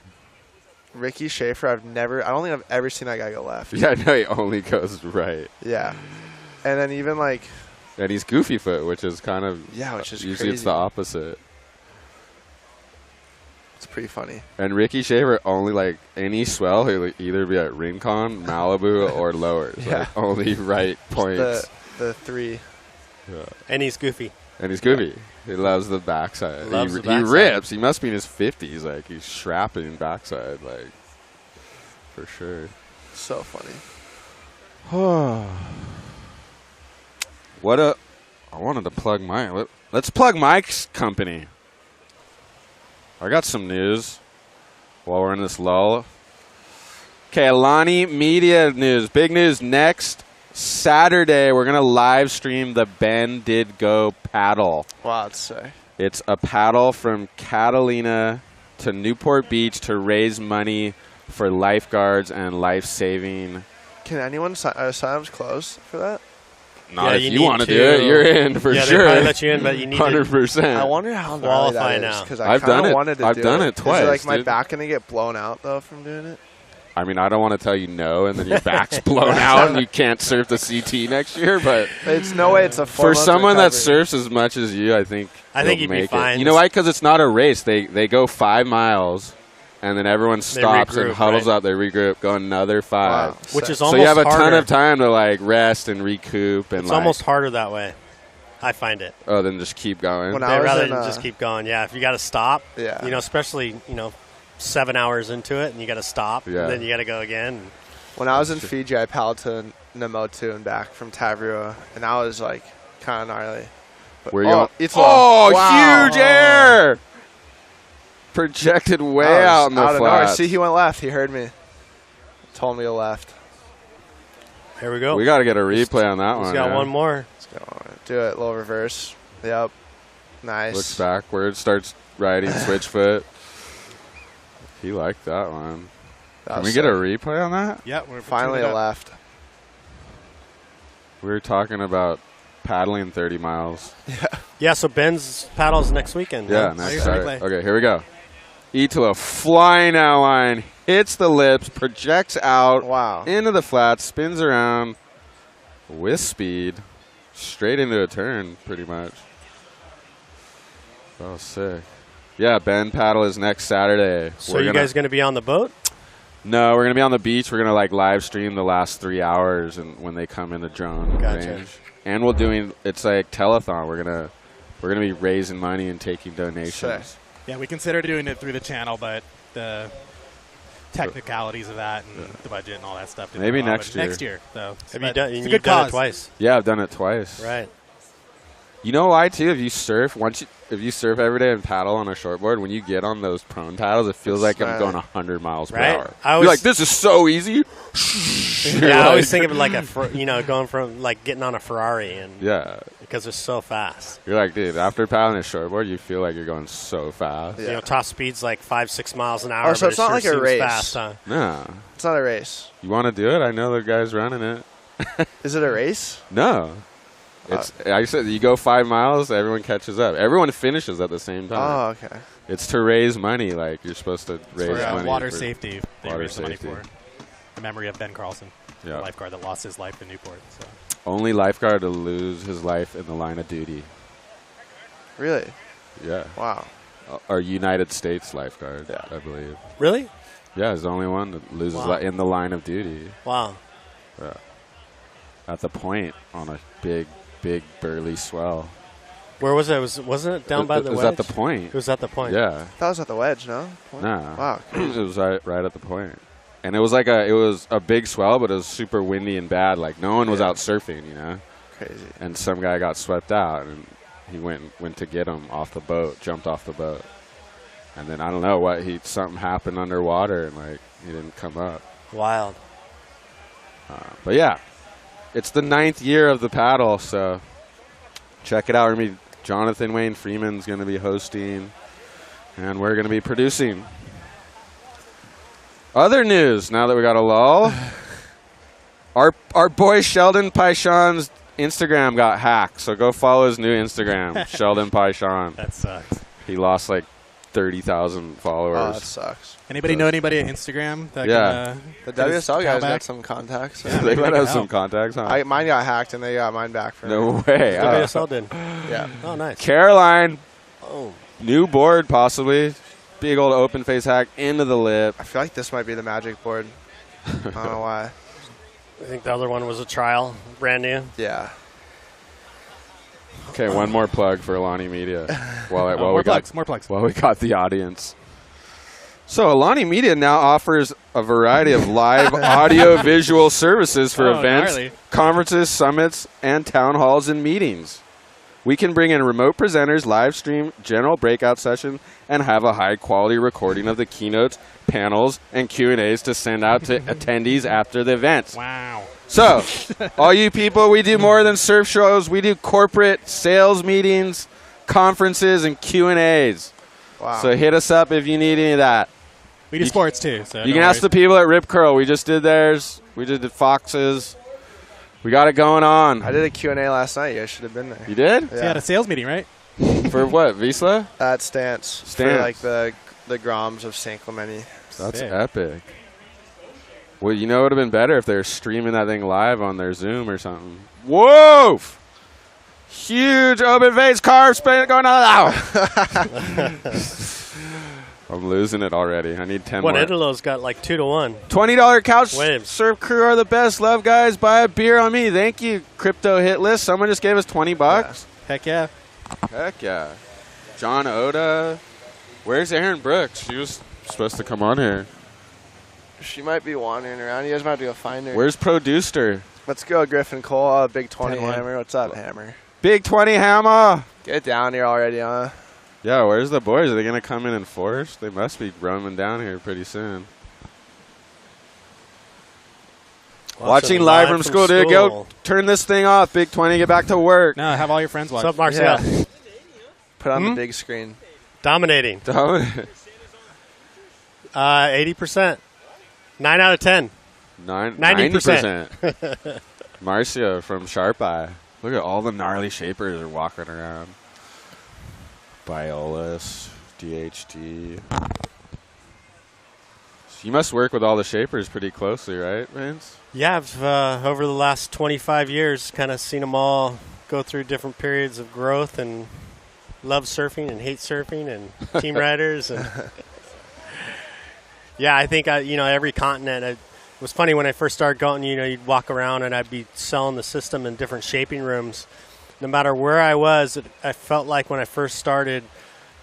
Ricky Schaefer, I don't think I've ever seen that guy go left. Yeah, no, he only goes right. Yeah. And then even like, And he's goofy foot, which is kind of yeah, which is usually it's crazy. the opposite. It's pretty funny. And Ricky Shaver only like any swell, he'll either be at Rincon, Malibu, or Lowers. Yeah. Like, only right points. The three. And he's goofy. And he's goofy. He loves the backside. Loves He the backside. rips. He must be in his 50s. Like, he's strapping backside, like, for sure. So funny. I wanted to plug let's plug Mike's company. I got some news while we're in this lull. Okay, Alani Media news. Big news next Saturday. We're going to live stream the Ben Did Go paddle. Wow, that's sick. It's a paddle from Catalina to Newport Beach to raise money for lifeguards and life-saving. Can anyone sign-ups close for that? Not Yeah, if you you need want to to- do it. You're in for yeah, sure. they probably let you in, but you need to 100%. I wonder how gnarly qualify that is, now. because I I've kind done of it. wanted to I've do done it. it twice, Is it like my dude. back gonna get blown out though from doing it? I mean, I don't want to tell you no, and then your back's blown out and you can't surf the CT next year. But It's no way. It's a 4 for month someone that recovery. surfs as much as you, I think you'd you'll be make fine. it. You know why? Because it's not a race. They go 5 miles, and then everyone stops and regroup, huddles right? up. They regroup, go another 5. Wow. Which is So almost you have a harder. ton of time to like rest and recoup, and It's like, almost harder that way. I find it. then just keep going. When I'd I was rather in, than just keep going. Yeah, if you got to stop, Yeah. especially 7 hours into it, and you got to stop, Yeah. and then you got to go again. When I was in Fiji, I paddled to Namotu and back from Tavrua, and that was like kind of gnarly. But, Where you going? It's Oh, wow. huge air! Projected way I was out in the out of nowhere. flats. See, he went left. He heard me. Told me to left. Here we go. We got to get a replay on that He's one. got yeah. one more. Let's go. Do it. Little reverse. Yep. Nice. Looks backward, starts riding switch foot. He liked that one. That Can was we get a sick. replay on that? Yeah, we're Finally tuning it a up. left. We were talking about paddling 30 miles. Yeah, so Ben's paddles next weekend. Yeah, huh? next Here's Saturday. replay. Okay, here we go. E to a flying outline, hits the lips, projects out Wow. into the flats, spins around with speed, straight into a turn, pretty much. Oh, sick. Yeah, Ben paddle is next Saturday. So you guys going to be on the boat? No, we're gonna be on the beach. We're gonna like live stream the last 3 hours, and when they come in the drone Gotcha. range, and we're doing it's like telethon. We're gonna be raising money and taking donations. Sick. Yeah, we consider doing it through the channel, but the technicalities of that and the budget and all that stuff. didn't Maybe allow it. next year. Next year, though. Have But you done? It's a You've good done cause. it twice, Yeah, I've done it twice. right? You know why too? If you surf if you surf every day and paddle on a shortboard, when you get on those prone paddles, it feels like I'm Right. going 100 miles per Right? hour. I You're always- like, this is so easy. Yeah, I always think of it like going from like getting on a Ferrari, and Yeah, because it's so fast. you're like, dude. After paddling a shortboard, you feel like you're going so fast. Yeah. Top speed's like 5-6 miles an hour. Oh, so but it's it not sure like a seems race. Fast, huh? No, It's not a race. you want to do it? I know the guy's running it. Is it a race? No. It's I said you go 5 miles, everyone catches up. Everyone finishes at the same time. Oh, okay. It's to raise money. Like you're supposed to raise For money water for safety, they water raised the money safety. for the memory of Ben Carlson, Yeah. the lifeguard that lost his life in Newport. So. Only lifeguard to lose his life in the line of duty. Really? Yeah. Wow. Our United States lifeguard, Yeah. I believe. Really? Yeah, he's the only one that loses Wow. in the line of duty. Wow. Yeah. At the point on a big burly swell. Where was it? Wasn't it down by the It was wedge? at the point. It was at the point. Yeah. That was at the wedge, no? Nah. Wow. it was right at the point. And it was like a big swell, but it was super windy and bad. Like no one was Yeah. out surfing, you know. Crazy. And some guy got swept out, and he went to get him off the boat, jumped off the boat, and then I don't know something happened underwater, and like he didn't come up. Wild. But yeah, it's the 9th year of the paddle, so check it out. We're gonna be Jonathan Wayne Freeman's gonna be hosting, and we're gonna be producing. Other news, now that we got a lull, our boy Sheldon Paishon's Instagram got hacked, so go follow his new Instagram, Sheldon Paishon. That sucks. He lost like 30,000 followers. Oh, that sucks. Anybody know anybody at Instagram that Yeah. can, The get his WSL guys account back? got some contacts. Yeah. They maybe might they have can some help. contacts, huh? Mine got hacked, and they got mine back for me. No way. WSL did. Yeah. Oh, nice. Caroline, Oh, new board possibly. Big old open face hack into the lip. I feel like this might be the magic board. I don't know why. I think the other one was a trial, brand new. Yeah. Okay, one more plug for Alani Media. More plugs. While we got the audience. So Alani Media now offers a variety of live audio-visual services for events, gnarly. conferences, summits, and town halls and meetings. We can bring in remote presenters, live stream, general breakout sessions, and have a high-quality recording of the keynotes, panels, and Q&As to send out to attendees after the events. Wow. So, all you people, we do more than surf shows. We do corporate sales meetings, conferences, and Q&As. Wow. So hit us up if you need any of that. We do sports too. So You can ask the people at Rip Curl. We just did theirs. We did the Foxes. We got it going on. I did a Q&A last night. You guys should have been there. You did? So you had a sales meeting, right? For what, Wisla? At Stance. For like the Groms of St. Clemente. That's Sick. epic. Well, you know it would have been better if they were streaming that thing live on their Zoom or something. Whoa! Huge open face carve spin going on. I'm losing it already. I need 10 What, more. Idolo's got like 2-1. $20 couch Waves. surf crew are the best. Love, guys. Buy a beer on me. Thank you, Crypto Hit List. Someone just gave us $20. Heck yeah. Heck yeah. John Oda. Where's Aaron Brooks? She was supposed to come on here. She might be wandering around. You guys might have to go find her. Where's Producer? Let's go, Griffin Cole. Big 20 10-1. Hammer. What's up, Hammer? Big 20 Hammer. Get down here already, huh? Yeah, where's the boys? Are they going to come in force? They must be roaming down here pretty soon. Watching live from school, dude. Go turn this thing off. Big 20, get back to work. No, have all your friends watch. What's up, Marcel? Yeah. Put on the big screen. Dominating. 80%. 9 out of 10. 90%. Marcia from Sharp Eye. Look at all the gnarly shapers are walking around. Biolis, DHD. So you must work with all the shapers pretty closely, right, Vince? Yeah, I've over the last 25 years kind of seen them all go through different periods of growth and love surfing and hate surfing and team riders. And yeah, I think, every continent. It was funny when I first started going, you'd walk around and I'd be selling the system in different shaping rooms. No matter where I was, I felt like when I first started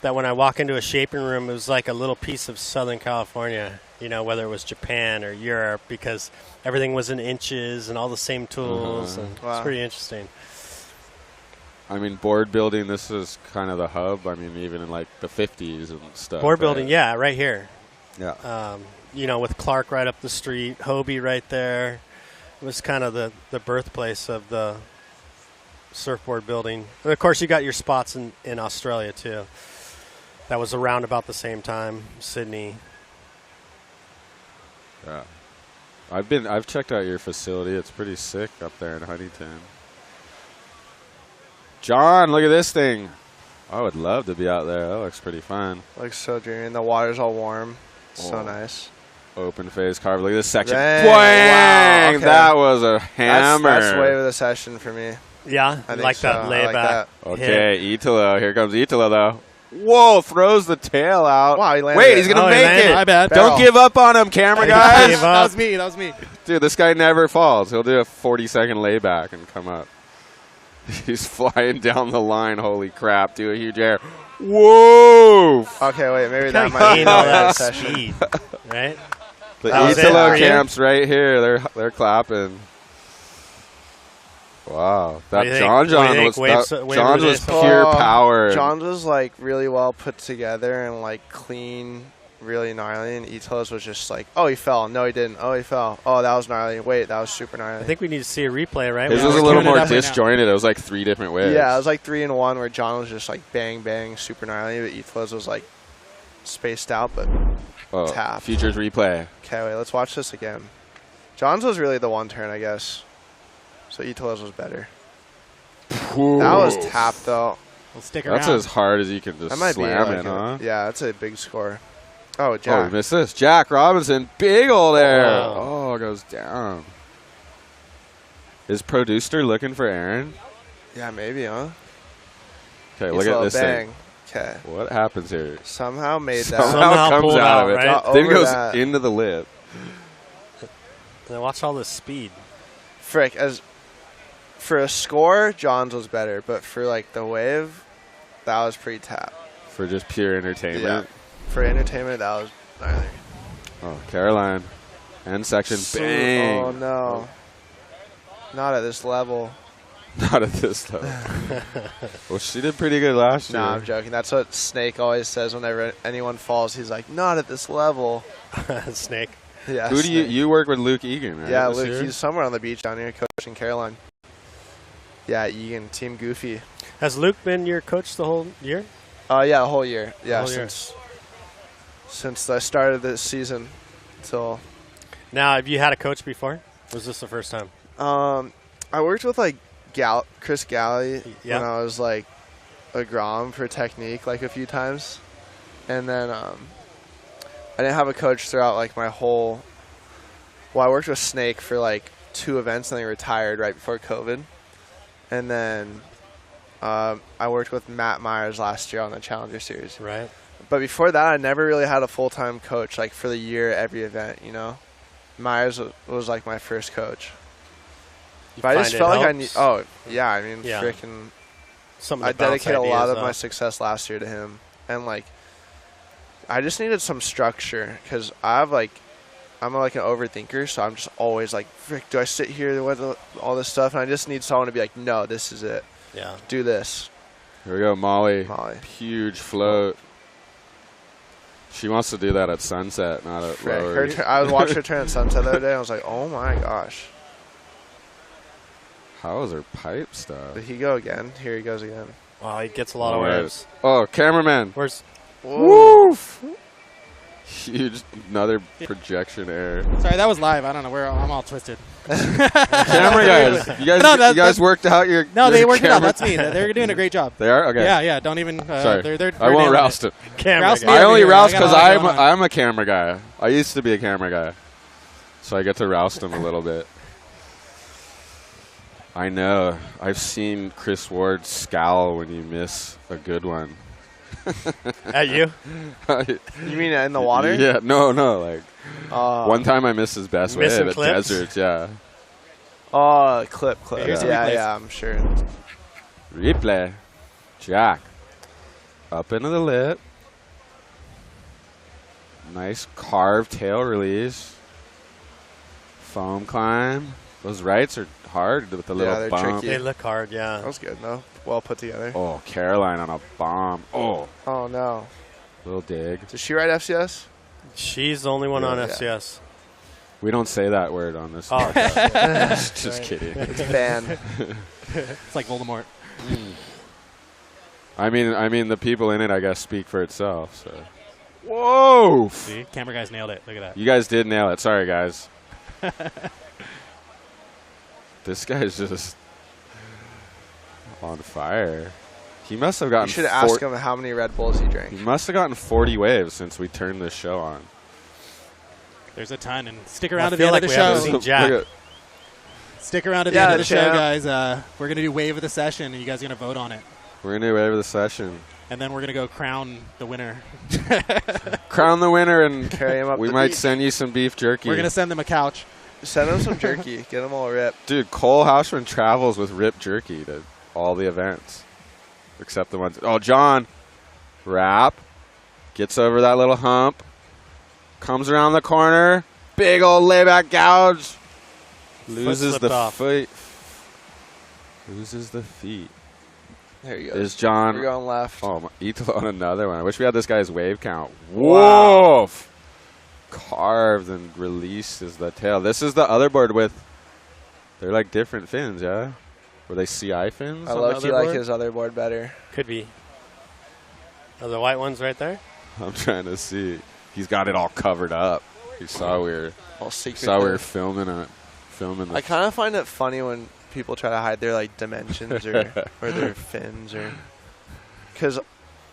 that when I walk into a shaping room, it was like a little piece of Southern California, whether it was Japan or Europe, because everything was in inches and all the same tools. And it's pretty interesting. I mean, board building, this is kind of the hub. I mean, even in like the 50s and stuff. Board building, yeah, right here. Yeah. With Clark right up the street, Hobie right there. It was kind of the birthplace of the surfboard building. And of course, you got your spots in Australia, too. That was around about the same time, Sydney. Yeah. I've checked out your facility. It's pretty sick up there in Huntington. John, look at this thing. I would love to be out there. That looks pretty fun. Looks so dreamy. And the water's all warm. So nice. Open face carve. Look at this section. Dang. Bang! Wow, okay. That was a hammer. That's way of the session for me. Yeah, I like think that so. layback. I like that. Okay, Italo. Here comes Italo, though. Whoa, throws the tail out. Wow, he landed Wait, it. he's going to Oh, he make landed. it. My bad. Don't give up on him, camera guys. Gave That up. was me. Dude, this guy never falls. He'll do a 40-second layback and come up. He's flying down the line. Holy crap. Do a huge air. Whoa. Okay, wait. Maybe that Can't might be gain all that session. speed, right? The That was it Italo for you? camps right here. They're clapping. Wow. That What do you think? John What do you was, think? Waves- that, Waves John's did was it? pure power. John's was like really well put together and like clean, really gnarly. And Italo's was just like, oh, he fell. No, he didn't. Oh, he fell. Oh, that was gnarly. Wait, that was super gnarly. I think we need to see a replay, right? His Yeah, was a we're little queuing it more up right now. disjointed. It was like 3 different waves. Yeah, it was like 3 in 1 where John was just like bang, bang, super gnarly. But Italo's was like spaced out, but tapped. Futures replay. Okay, wait, let's watch this again. John's was really the one turn, I guess. So Italo's was better. That was tapped, though. We'll stick around. That's as hard as you can just That might be slam like it, huh? Yeah, that's a big score. Oh, Oh, Jack. we missed this. Jack Robinson, big ol' there. Wow. Oh, it goes down. Is Producer looking for Aaron? Yeah, maybe, huh? Okay, look at this bang. thing. Okay. What happens here? Somehow made that. Somehow comes pulled out out, of it. right? Got Then over goes that. into the lip. Now watch all this speed. Frick, as for a score, John's was better, but for like the wave, that was pretty tap. For just pure entertainment. Yeah. For entertainment, that was gnarly. Oh, Caroline. End section. Bang. Oh no. Not at this level. Not at this level. Well, she did pretty good last year. Nah, I'm joking. That's what Snake always says whenever anyone falls. He's like, not at this level. Snake. Yeah. Who do you work with? Luke Egan, right? Yeah, this Luke. year? He's somewhere on the beach down here coaching Caroline. Yeah, Egan, Team Goofy. Has Luke been your coach the whole year? Yeah, a whole year. Yeah, Whole year. since the start of this season till. Now, have you had a coach before? Was this the first time? I worked with like Chris Galley Yeah. when I was like a Grom for technique like a few times, and then I didn't have a coach throughout like my whole. Well, I worked with Snake for like 2 events and then he retired right before COVID, and then I worked with Matt Myers last year on the Challenger Series. Right. But before that, I never really had a full-time coach like for the year every event. You know, Myers was like my first coach. But I just felt like I need. Oh yeah, I mean, Yeah. freaking. Something I to bounce dedicate a lot ideas of my off. success last year to him, and like, I just needed some structure because I'm like an overthinker, so I'm just always like, frick, do I sit here with all this stuff? And I just need someone to be like, no, this is it. Yeah. Do this. Here we go, Molly. Molly. Huge float. She wants to do that at sunset, not at Frick. lower. I was watching her turn at sunset the other day. And I was like, oh my gosh. How is her pipe stuff? Did he go again? Here he goes again. Wow, he gets a lot of Alright. waves. Oh, cameraman. Where's Woof. Huge, another projection error. Sorry, that was live. I don't know where I'm all twisted. Camera guys, you guys, No, you guys worked out your. No, they your worked it out. camera That's me. They're doing a great job. They are okay. Yeah. Don't even. Sorry, They're I won't nailing roust it. it. camera Rouse guy? me. I only over here. roust I got because a lot going on. I'm a camera guy. I used to be a camera guy, so I get to roust him a little bit. I know. I've seen Chris Ward scowl when you miss a good one. At you? You mean in the water? Yeah. No. Like one time I missed his best wave Missing at clips? Deserts. Yeah. Oh, clip. Here's the replays. Yeah, I'm sure. Replay. Jack. Up into the lip. Nice carved tail release. Foam climb. Those rights are hard with the little they're bump. tricky. They look hard, That yeah. was good, though. Well put together. Oh, Caroline on a bomb. Oh, Oh, no. little dig. Did she write FCS? She's the only one on Yeah. FCS. We don't say that word on this. Oh, podcast. Just kidding. It's banned. It's like Voldemort. I mean, the people in it, I guess, speak for itself. So. Whoa! See, camera guys nailed it. Look at that. You guys did nail it. Sorry, guys. This guy's just on fire. He must have gotten. You should ask him how many Red Bulls he drank. He must have gotten 40 waves since we turned this show on. There's a ton, and stick around I to the feel end like of we the haven't show. seen Jack. Look Stick around to the Yeah, end of the show, champ. guys. We're gonna do wave of the session, and you guys are gonna vote on it, we're gonna do wave of the session. and then we're gonna go crown the winner. Crown the winner, and Carry him up we the might beach. send you some beef jerky. We're gonna send them a couch. Send him some jerky. Get him all ripped. Dude, Cole Hausman travels with Rip Jerky to all the events, except the ones. Oh, John, wrap, gets over that little hump, comes around the corner, big old layback gouge, loses slipped the off. foot, loses the feet. There you go. Is John? We're going left. Oh, Ethel on another one. I wish we had this guy's wave count. Woof! Carved and releases the tail. This is the other board with. They're like different fins, yeah. Were they CI fins? I on the low-key other like board? his other board better. Could be. Are the white ones right there? I'm trying to see. He's got it all covered up. He saw we were All secret. filming it. Filming the I kind of find it funny when people try to hide their like dimensions or their fins or because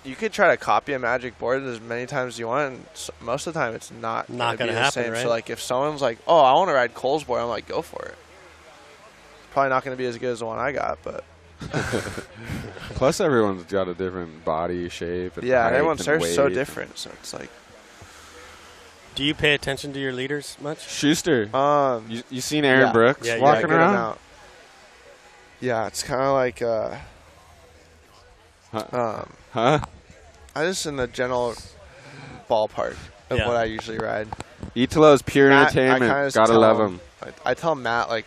you could try to copy a magic board as many times as you want, and most of the time it's not Not gonna gonna be the happen, same. right? So like if someone's like, "Oh, I want to ride Cole's board," I'm like, "Go for it." Probably not going to be as good as the one I got, but Plus, everyone's got a different body shape. And yeah, height and everyone's and serves so weight. different. So it's like, Do you pay attention to your leaders much? Schuster, you seen Aaron yeah. Brooks Yeah, walking good around? amount. Yeah, it's kind of like Huh? I just in the general ballpark of Yeah. what I usually ride. Ito's pure Matt, I entertainment. kinda just Gotta tell love him. I tell Matt like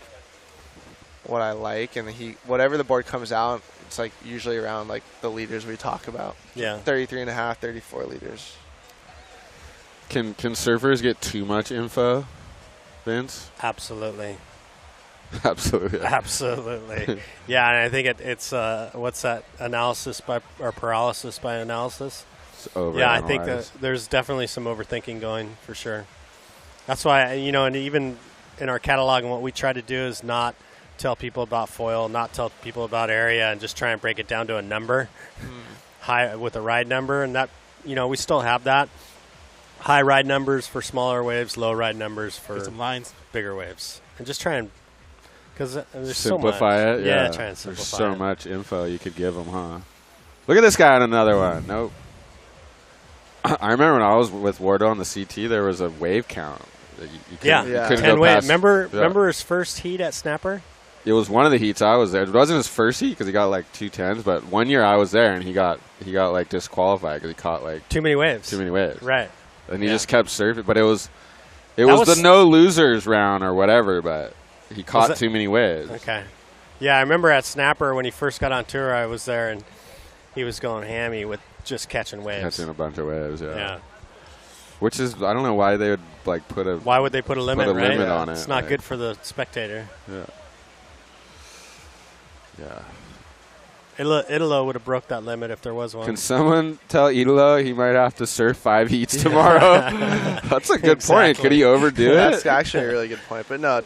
what I like, and whatever the board comes out, it's like usually around like the liters we talk about. Yeah. 33.5, 34 liters. Can surfers get too much info, Vince? Absolutely. Absolutely. Absolutely. Yeah, and I think it's what's that analysis by or paralysis by analysis? Yeah, I think that there's definitely some overthinking going for sure. That's why, and even in our catalog and what we try to do is not tell people about foil, not tell people about area, and just try and break it down to a number, high with a ride number, and that we still have that. High ride numbers for smaller waves, low ride numbers for some lines, bigger waves, and just try and because there's simplify so much. it. Yeah, try and simplify. There's so much info you could give them, huh? Look at this guy on another one. Nope. I remember when I was with Wardo on the CT, there was a wave count. You couldn't 10 go wave. past, Remember his first heat at Snapper? It was one of the heats I was there. It wasn't his first heat because he got like 210s, but one year I was there and he got like disqualified because he caught like too many waves. Right. And he just kept surfing, but it was the no losers round or whatever, but he caught too many waves. Okay. Yeah, I remember at Snapper when he first got on tour, I was there and he was going hammy with just catching waves. Catching a bunch of waves, yeah. Which is, I don't know why they would like put a. Why would they put a limit? Limit on it. It's not good for the spectator. Yeah. Yeah. Italo would have broke that limit if there was one. Can someone tell Italo he might have to surf 5 heats tomorrow? That's a good point. Could he overdo it? That's actually a really good point. But no.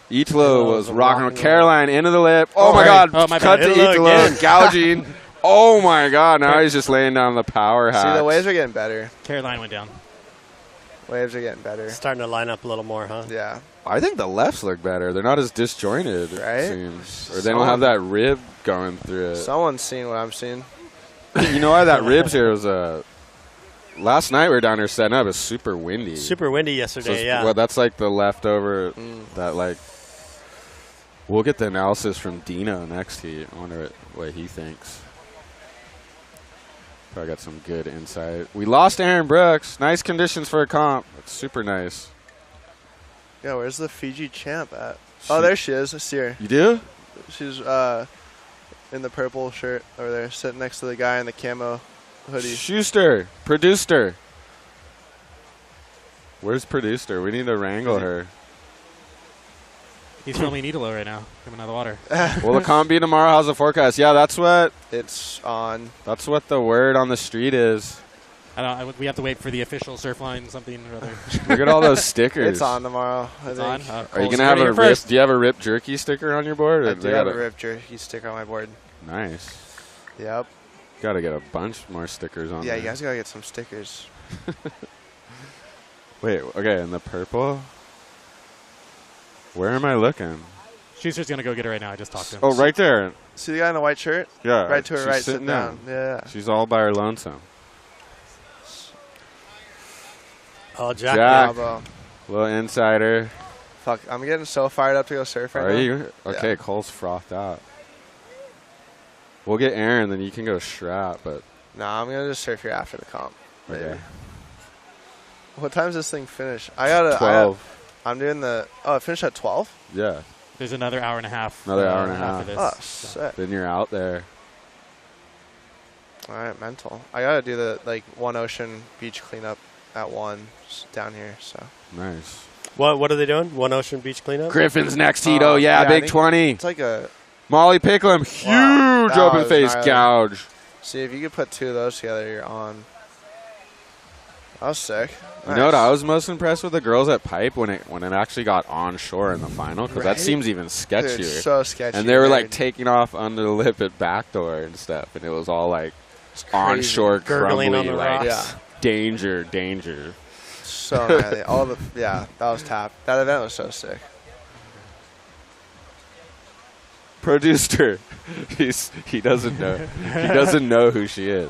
Italo was rocking with Caroline into the lip. Oh, my God. Oh, my Cut bad. to Italo. Gouging. Oh, my God. Now he's just laying down the power hat. See, the waves are getting better. Caroline went down. Waves are getting better. Starting to line up a little more, huh? Yeah. I think the lefts look better. They're not as disjointed, right? It seems. Or they don't have that rib going through it. Someone's seeing what I'm seeing. You know why that ribs here was last night we were down here setting up. It's super windy. Super windy yesterday, yeah. Well, that's like the leftover that like. We'll get the analysis from Dino next heat. I wonder what he thinks. Probably got some good insight. We lost Aaron Brooks. Nice conditions for a comp. It's super nice. Yeah, where's the Fiji champ at? Oh, there she is. I see her. You do? She's in the purple shirt over there, sitting next to the guy in the camo hoodie. Schuster, producer. Where's producer? We need to wrangle her. He's filming Italo right now, coming out of the water. Will the comp be tomorrow? How's the forecast? Yeah, that's what it's on. That's what the word on the street is. We have to wait for the official Surfline something or other. Look at all those stickers. It's on tomorrow. It's on? Are you gonna have a rip? Do you have a Rip Jerky sticker on your board? I do have a Rip Jerky sticker on my board. Nice. Yep. Got to get a bunch more stickers on. Yeah, there. you guys gotta get some stickers. Wait. Okay, in the purple. Where am I looking? Schuster's gonna go get her right now. I just talked to him. Oh, right there. See the guy in the white shirt? Yeah. Right to her she's right, sitting sit down. Yeah. She's all by her lonesome. Oh, Jack. Bravo. Little insider. Fuck, I'm getting so fired up to go surf right now. Are you? Okay, Yeah. Cole's frothed out. We'll get Aaron, then you can go strap, but. Nah, I'm gonna just surf here after the comp. Okay. Maybe. What time's this thing finish? I gotta 12. I'm doing the. Oh, it finished at 12? Yeah. There's another hour and a half. Another hour and a after half. this. Sick. Then you're out there. All right, mental. I gotta do the One Ocean beach cleanup at 1 down here. So. Nice. What are they doing? One Ocean Beach cleanup? Griffin's next heat. Oh, yeah, I big think 20. It's like a. Molly Picklum, huge That open was face gnarly. gouge. See, if you could put two of those together, you're on. That was sick. You know what I was most impressed with? The girls at Pipe when it actually got on shore in the final, because Right? that seems even sketchier. Dude, so sketchy. And they were like dude. taking off under the lip at backdoor and stuff, and it was all like It's crazy. onshore Gurgling crumbly, on the like rocks. danger. So gnarly. That was top. That event was so sick. Produced her. He doesn't know. He doesn't know who she is.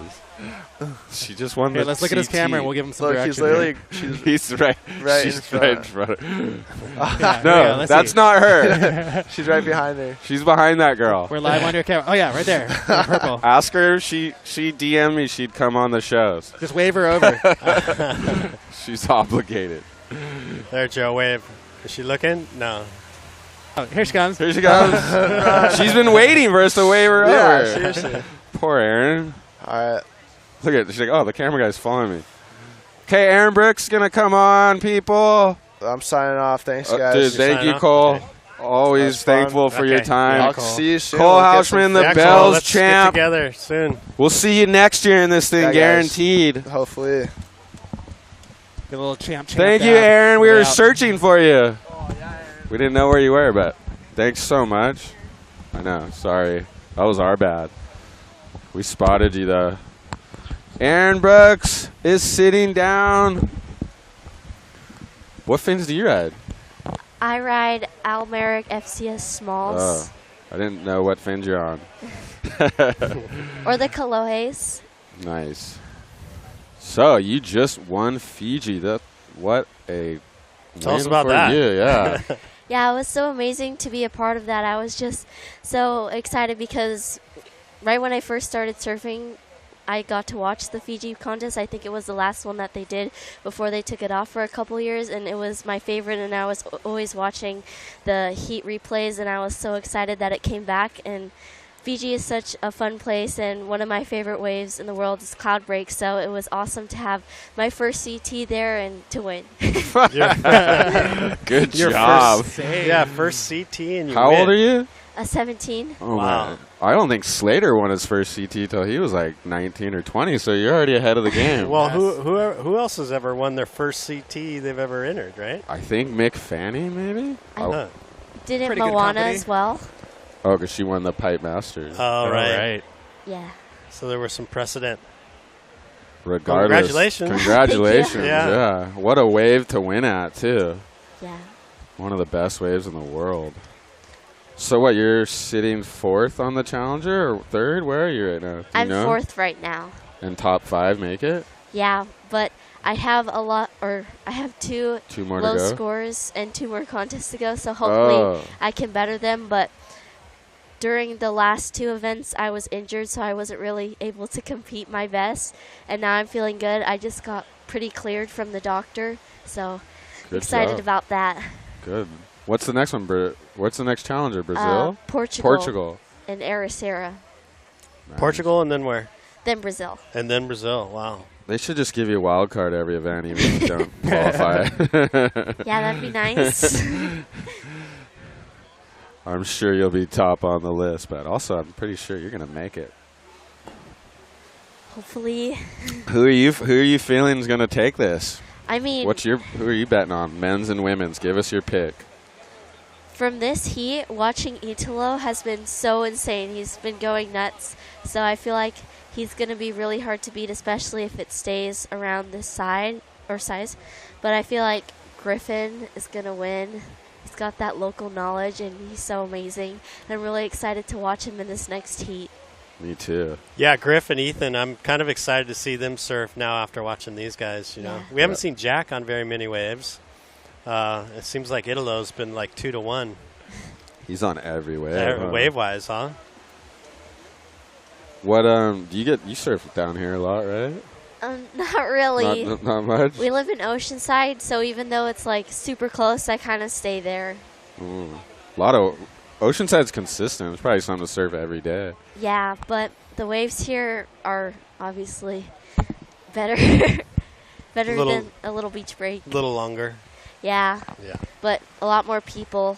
She just won Here, the let's look at his CT. camera and we'll give him some Look, direction. he's literally. He's right. Right She's in front. right in front. Of Yeah, no, let's that's see. not her. She's right behind her. She's behind that girl. We're live on your camera. Oh, yeah, right there. In purple. Ask her if she DM'd me she'd come on the shows. Just wave her over. She's obligated. There, Joe, wave. Is she looking? No. Oh, here she comes. Here she goes. She's been waiting for us to wave her Yeah, over. seriously. Poor Aaron. All right. Look at. She's like, oh, the camera guy's following me. Okay, Aaron Brooks gonna come on, people. I'm signing off. Thanks, Dude, guys. thank sign you, off? Cole. Okay. Always That's fun. thankful for your Okay. time. Yeah, I'll Cole. see you soon. Cole We'll get some Houshman, the Yeah, Bells Cole, let's champ. get together soon. We'll see you next year in this thing, Yeah, guys. guaranteed. Hopefully. Get a little champ. Thank you, down. Aaron. We Way were out. searching for you. We didn't know where you were, but thanks so much. I know. Sorry. That was our bad. We spotted you, though. Aaron Brooks is sitting down. What fins do you ride? I ride Almeric FCS Smalls Oh, I didn't know what fins you're on. or the Kalohes. Nice. So you just won Fiji. What a Tell us win about for that. you. Yeah. Yeah, it was so amazing to be a part of that. I was just so excited because right when I first started surfing, I got to watch the Fiji contest. I think it was the last one that they did before they took it off for a couple years, and it was my favorite, and I was always watching the heat replays, and I was so excited that it came back. And Fiji is such a fun place, and one of my favorite waves in the world is cloud break, so it was awesome to have my first CT there and to win. Good Your job. First CT and you How win. old are you? 17. Oh, Wow. man. I don't think Slater won his first CT till he was like 19 or 20, so you're already ahead of the game. Well, who else has ever won their first CT they've ever entered, right? I think Mick Fanning, maybe? Huh. Didn't Pretty good Moana company. as well? Oh, because she won the Pipe Masters. Oh, right. Yeah. So there was some precedent. Regardless. congratulations. Congratulations. Thank you. Yeah. What a wave to win at, too. Yeah. One of the best waves in the world. So what, you're sitting fourth on the Challenger or third? Where are you right now? Do you I'm know? fourth right now. And top 5 make it? Yeah, but I have I have two 2 more low to go? scores and 2 more contests to go, so hopefully Oh. I can better them. But during the last 2 events, I was injured, so I wasn't really able to compete my best. And now I'm feeling good. I just got pretty cleared from the doctor, so Good excited job. about that. Good. What's the next one? What's the next Challenger? Brazil? Portugal. And Ericeira. Nice. Portugal and then where? Then Brazil. And then Brazil. Wow. They should just give you a wild card every event, even if you don't qualify. Yeah, that'd be nice. I'm sure you'll be top on the list, but also I'm pretty sure you're gonna make it. Hopefully. Who are you feeling is gonna take this? I mean, Who are you betting on? Men's and women's. Give us your pick. from this heat, watching Italo has been so insane. He's been going nuts. So I feel like he's going to be really hard to beat, especially if it stays around this size. But I feel like Griffin is going to win. He's got that local knowledge, and he's so amazing. I'm really excited to watch him in this next heat. Me too. Yeah, Griff and Ethan, I'm kind of excited to see them surf now after watching these guys. You know, we haven't seen Jack on very many waves. It seems like Italo's been like 2-1. He's on every wave. huh? Wave-wise, huh? What do you surf down here a lot, right? Not really. Not much. We live in Oceanside, so even though it's like super close, I kind of stay there. A lot of Oceanside's consistent. It's probably something to surf every day. Yeah, but the waves here are obviously better than a little beach break. A little longer. Yeah, Yeah. but a lot more people.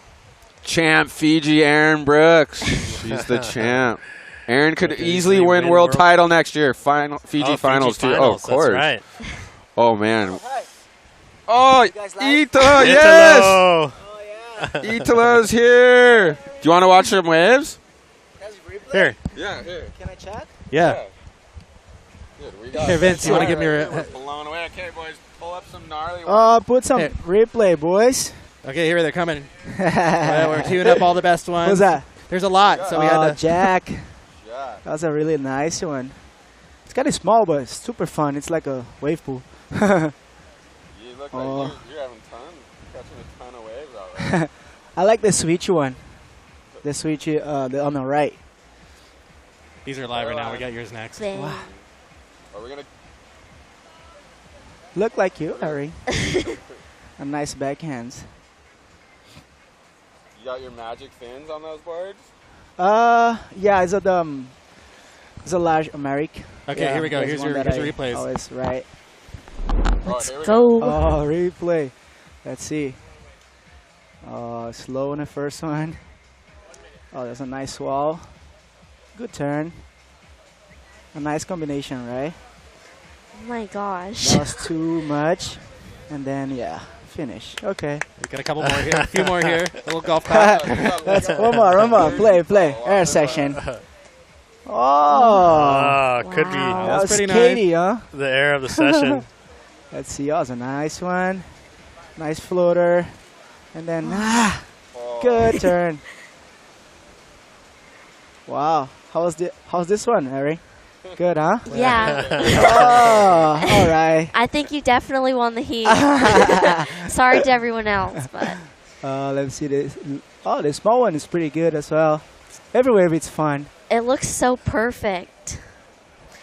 Champ Fiji Aaron Brooks. She's the champ. Aaron could easily easily win win world world- title next year. Fiji finals too. Oh, of course. That's right. Oh man. Oh, guys Ito, live? yes. Italo. Italo's here. Do you want to watch some waves? Here. Yeah, here. Can I chat? Yeah. Good. We got Here, Vince, you want to give me your... We're blown away. Okay, boys, pull up some gnarly Put some Hey. replay, boys. Okay, here they're coming. We're queuing up all the best ones. What's that? There's a lot, so we had to... Jack. Yeah. That was a really nice one. It's kind of small, but it's super fun. It's like a wave pool. You look like you're having catching a ton of waves out there. I like the switchy one. The switchy on the right. These are live right now. We got yours next. Wow. Are we gonna? Look like you, Harry. A nice backhands. You got your magic fins on those boards? Yeah, it's a large American. Okay, yeah, here we go. Here's your replays. Always right. Let's go. Oh, replay. Let's see. Slow in the first one. Oh, that's a nice wall. Good turn. A nice combination, right? Oh my gosh. That was too much. And then, yeah, finish. Okay. We got a couple more here. A few more here. A little golf clap. That's one more. Play. Air section. Oh. Could be. That was pretty Katie, nice. huh? The air of the session. Let's see. That was a nice one. Nice floater. And then, good turn. Wow. How's this one, Harry? Good, huh? Yeah. Oh, all right. I think you definitely won the heat. Sorry to everyone else, but. Let's see this. Oh, the small one is pretty good as well. Everywhere it's fun. It looks so perfect.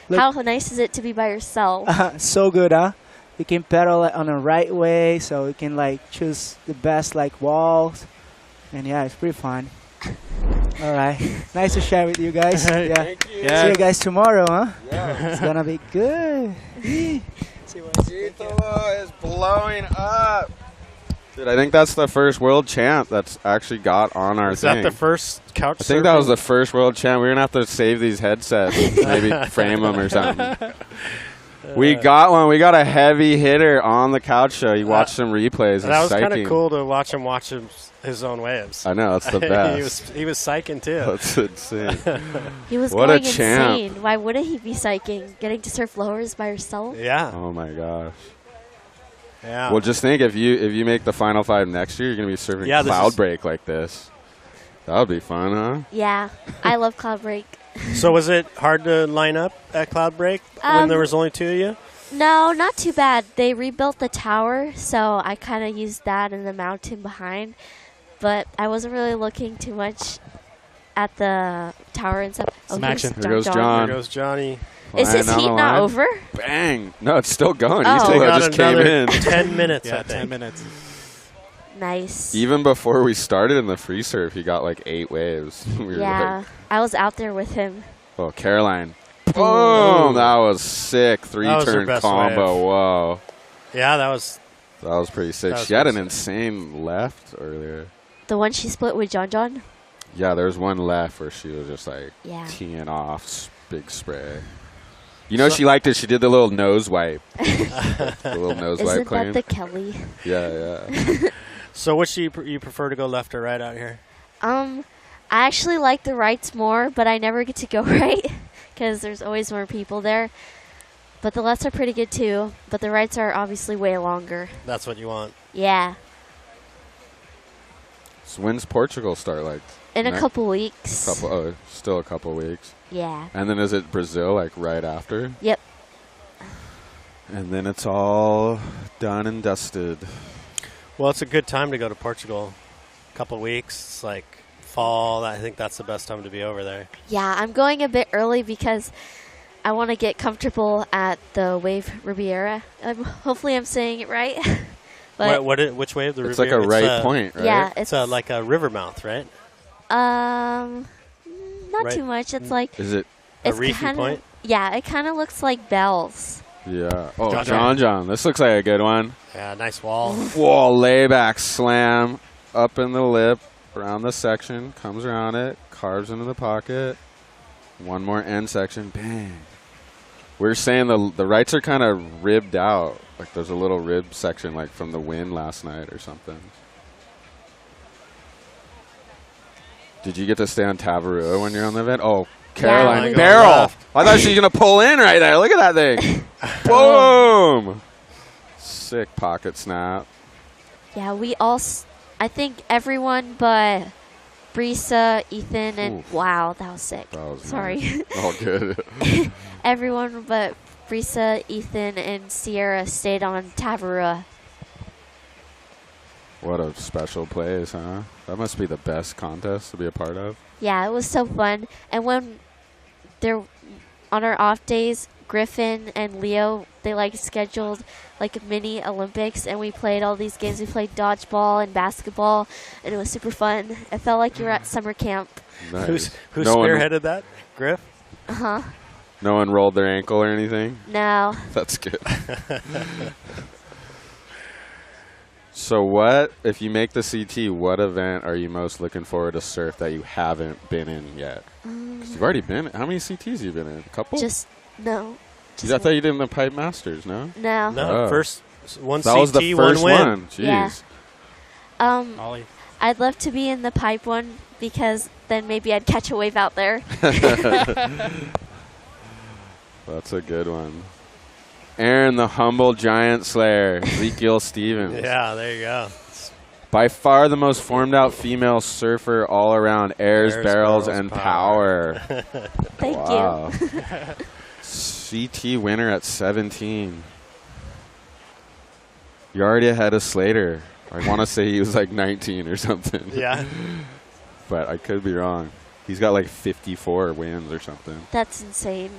Look. How nice is it to be by yourself? So good, huh? You can pedal it on the right way, so you can like choose the best like walls, and yeah, it's pretty fun. All right, nice to share with you guys. Yeah, Thank you. see you guys tomorrow, huh? Yeah. It's gonna be good. Italo is blowing up. Dude, I think that's the first world champ that's actually got on our Is thing. that the first couch? I think that was the first world champ. We're gonna have to save these headsets, maybe frame them or something. We got one. We got a heavy hitter on the couch show. You watched some replays. That was kind psyching. of cool to watch his own waves. I know, that's the best. he was psyching too. That's insane. He was What going a champ. insane. Why wouldn't he be psyching? Getting to surf lowers by yourself? Yeah. Oh my gosh. Yeah. Well, just think if you make the Final Five next year, you're gonna be surfing cloud break like this. That would be fun, huh? Yeah, I love Cloud Break. So was it hard to line up at Cloud Break when there was only two of you? No, not too bad. They rebuilt the tower, so I kind of used that and the mountain behind. But I wasn't really looking too much at the tower and stuff. Some action. Here goes John. There goes Johnny. Is his heat not over? Bang! No, it's still going. Oh. He still Got just came another in. 10 minutes, Yeah, I think. 10 minutes. Nice. Even before we started in the free surf, he got like 8 waves. We were Yeah, like, I was out there with him. oh, Caroline. Boom! That was sick. That was her 3-turn best combo. wave. Whoa. Yeah, that was. That was pretty sick. That was She had an pretty sick. insane left earlier. The one she split with John. Yeah, there was one left where she was just like Yeah. teeing off, big spray. You know, she liked it. She did the little nose wipe. The little nose wipe Isn't clean. that the Kelly? Yeah. So which do you prefer to go left or right out here? I actually like the rights more, but I never get to go right because there's always more people there. But the lefts are pretty good too, but the rights are obviously way longer. That's what you want. Yeah, So when's Portugal start? Like in a couple weeks. Still a couple weeks. Yeah. And then is it Brazil like right after? Yep. And then it's all done and dusted. Well, it's a good time to go to Portugal. A couple weeks. It's like fall. I think that's the best time to be over there. Yeah, I'm going a bit early because I want to get comfortable at the Wave Riviera. Hopefully I'm saying it right. But which wave? The It's Riviera? like a right point, right? yeah, It's like a river mouth, right? not Right. too much. It's like Is it? it's reefy kinda, point? Yeah, it kind of looks like bells. Yeah. Oh, John. John. This looks like a good one. Yeah, nice wall. Whoa, layback slam up in the lip, around the section, comes around it, carves into the pocket. One more end section, bang. We're saying the rights are kind of ribbed out. Like there's a little rib section like from the wind last night or something. Did you get to stay on Tavarua when you're on the event? Oh, Caroline we barrel. I thought she was going to pull in right there. Look at that thing. Boom. Sick pocket snap. Yeah, we all, I think everyone but Brisa, Ethan, and Oof. wow, that was sick. That was Sorry. nice. All good. Everyone but Brisa, Ethan, and Sierra stayed on Tavarua. What a special place, huh? That must be the best contest to be a part of. Yeah, it was so fun. And when they're on our off days, Griffin and Leo, they like scheduled like mini Olympics, and we played all these games. We played dodgeball and basketball, and it was super fun. It felt like you were at summer camp. Nice. Who No one- spearheaded that? Griff? Uh-huh. No one rolled their ankle or anything? No. That's good. So what, if you make the CT, what event are you most looking forward to surf that you haven't been in yet? 'Cause you've already been. How many CTs have you been in? A couple? No. I thought you did in the Pipe Masters, no? No. No, Oh. first one That CT, was the first one win. one. Jeez. Yeah. Ollie. I'd love to be in the pipe one because then maybe I'd catch a wave out there. That's a good one. Aaron, the humble giant slayer, Ezekiel Stevens. Yeah, there you go. By far the most formed out female surfer all around. Airs, barrels, and power. Thank Wow. you. CT winner at 17. You're already ahead of Slater. I want to say he was like 19 or something. Yeah. But I could be wrong. He's got like 54 wins or something. That's insane.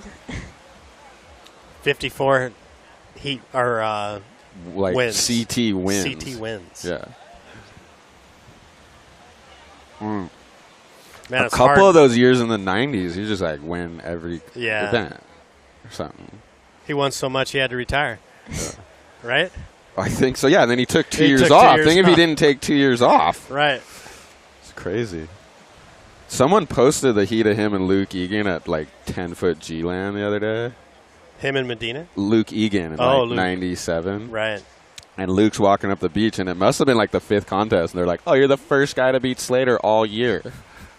54 heat or Like wins. CT wins. CT wins. Yeah. Mm. Man, A it's couple hard. of those years in the 90s, you just like win every Yeah. event or something. He won so much he had to retire. Right? I think so, yeah. And then he took 2 He years took 2 off. years Think if he off. didn't take 2 years off. Right. It's crazy. Someone posted the heat of him and Luke Egan at like 10-foot G-Land the other day. Him and Medina? Luke Egan in Oh, like Luke. 97. Right. And Luke's walking up the beach, and it must have been like the 5th contest. And they're like, oh, you're the first guy to beat Slater all year.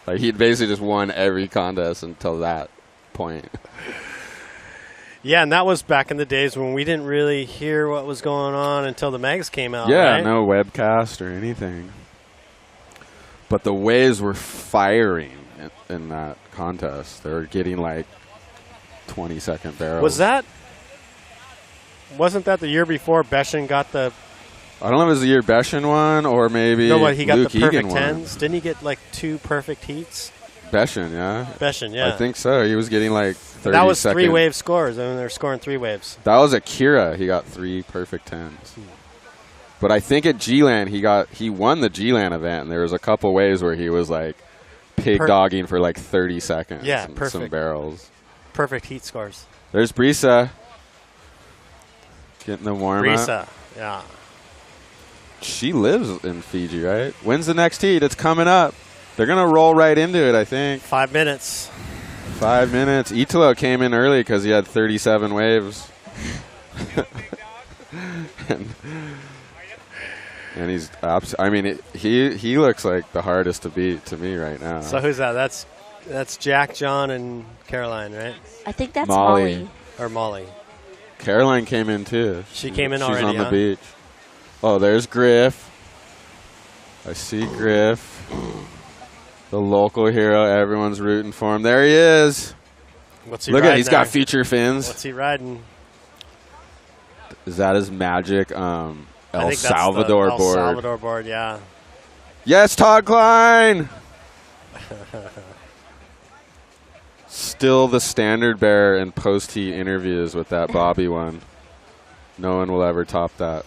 Like he'd basically just won every contest until that point. Yeah, and that was back in the days when we didn't really hear what was going on until the mags came out. Yeah, right? no webcast or anything. But the waves were firing in that contest. They were getting like 20-second barrels. Wasn't that the year before Beshin got the... I don't know if it was the year Beshin won or maybe No, what, he got Luke the perfect Egan won. tens? Didn't he get like 2 perfect heats? Beshin, yeah. Beshin, yeah. I think so. He was getting like 30 That was second. 3-wave scores. I mean, they're scoring 3 waves. That was at Kira. He got 3 perfect tens. But I think at G-Land, he won the G-Land event, and there was a couple waves where he was like pig dogging for like 30 seconds. Yeah, and perfect. some barrels. Perfect heat scores. There's Brisa. Getting the warm up. Brisa, yeah. She lives in Fiji, right? When's the next heat? It's coming up. They're going to roll right into it, I think. 5 minutes. 5 minutes. Italo came in early because he had 37 waves. and he's I mean, he looks like the hardest to beat to me right now. So who's that? That's Jack, John, and Caroline, right? I think that's Molly. Molly. Or Molly. Caroline came in too. She came in She's already, on the huh? beach. Oh, there's Griff. I see Griff. The local hero. Everyone's rooting for him. There he is. What's he Look riding at, he's got there? feature fins. What's he riding? Is that his magic I El think that's Salvador the board? El Salvador board, yeah. Yes, Todd Klein. Still the standard bearer in post-heat interviews with that Bobby one. No one will ever top that.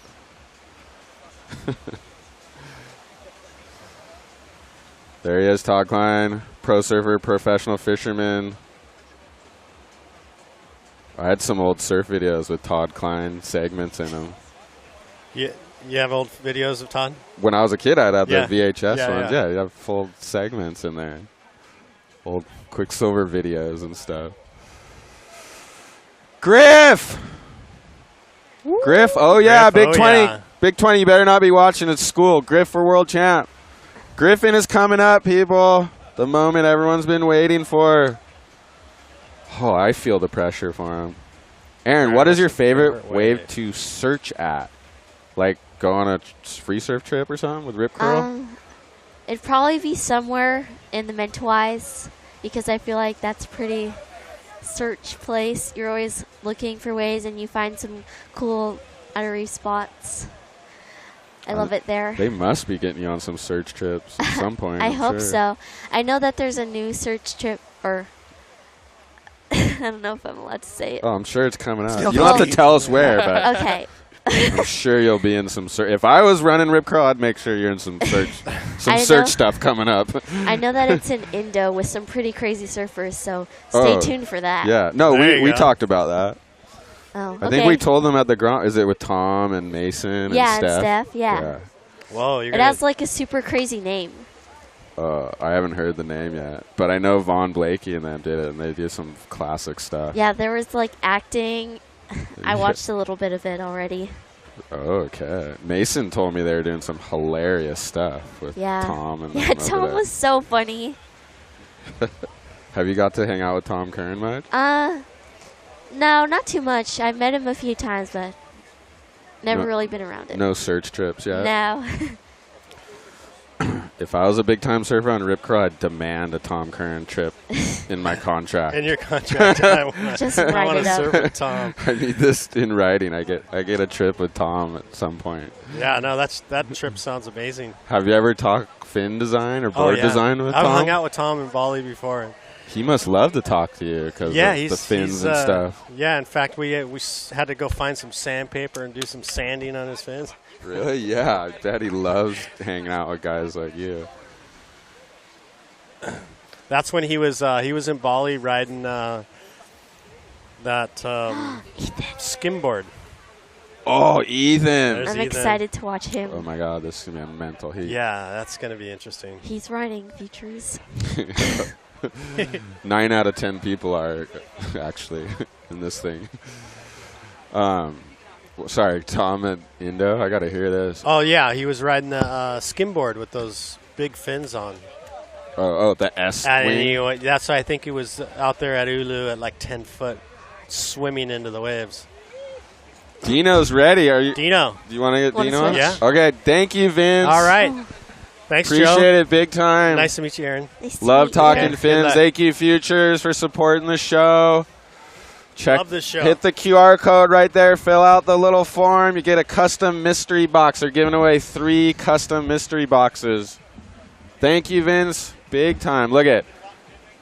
There he is, Todd Klein, pro surfer, professional fisherman. I had some old surf videos with Todd Klein segments in them. You have old videos of Todd? When I was a kid, I'd have Yeah. the VHS Yeah, ones. yeah. Yeah, you have full segments in there. Old Quicksilver videos and stuff. Griff! Griff, oh yeah, Griff, Big oh 20. yeah. Big 20, you better not be watching at school. Griff for world champ. Griffin is coming up, people. The moment everyone's been waiting for. Oh, I feel the pressure for him. Aaron, what is your favorite wave to search at? Like go on a free surf trip or something with Rip Curl? It'd probably be somewhere in the Mentawais because I feel like that's a pretty search place. You're always looking for waves and you find some cool outer reef spots. I love it there. They must be getting you on some search trips at some point. I I'm hope sure. so. I know that there's a new search trip, or I don't know if I'm allowed to say it. Oh, I'm sure it's coming out. Still You don't have to tell us where, but okay. I'm sure you'll be in some search. If I was running Rip Curl, I'd make sure you're in some search, search stuff coming up. I know that it's in Indo with some pretty crazy surfers, so stay tuned for that. Yeah, no, we talked about that. Oh, I think we told them at the ground. Is it with Tom and Mason and Steph? And Steph, yeah. Whoa, it has like a super crazy name. I haven't heard the name yet, but I know Vaughn Blakey and them did it, and they did some classic stuff. Yeah, there was like acting. I watched a little bit of it already. Okay. Mason told me they were doing some hilarious stuff with Tom and them over Tom there. was so funny. Have you got to hang out with Tom Kern much? No, not too much. I've met him a few times, but never really been around him. No search trips yet? No. If I was a big-time surfer on Rip Curl, I'd demand a Tom Kern trip in my contract. In your contract, I want to surf with Tom. I need this in writing. I get a trip with Tom at some point. Yeah, no, that trip sounds amazing. Have you ever talked fin design or board design with Tom? I've hung out with Tom in Bali before. He must love to talk to you because of the fins and stuff. Yeah, in fact, we had to go find some sandpaper and do some sanding on his fins. Really? Yeah, I bet he loves hanging out with guys like you. That's when he was in Bali riding that skimboard. Oh, Ethan! I'm excited to watch him. Oh my God, this is gonna be a mental heat. Yeah, that's gonna be interesting. He's riding features. 9 out of 10 people are actually in this thing. Sorry, Tom at Indo. I got to hear this. Oh yeah, he was riding the skimboard with those big fins on. Oh, the S wing. That's why I think he was out there at Ulu at like 10 foot, swimming into the waves. Dino's ready. Are you? Dino. Do you want to get Dino? Yeah. Okay. Thank you, Vince. All right. Thanks, Appreciate Joe. it big time. Nice to meet you, Aaron. Love talking fins. Thank you, Futures, for supporting the show. Love this show. Hit the QR code right there. Fill out the little form. You get a custom mystery box. They're giving away 3 custom mystery boxes. Thank you, Vince. Big time. Look at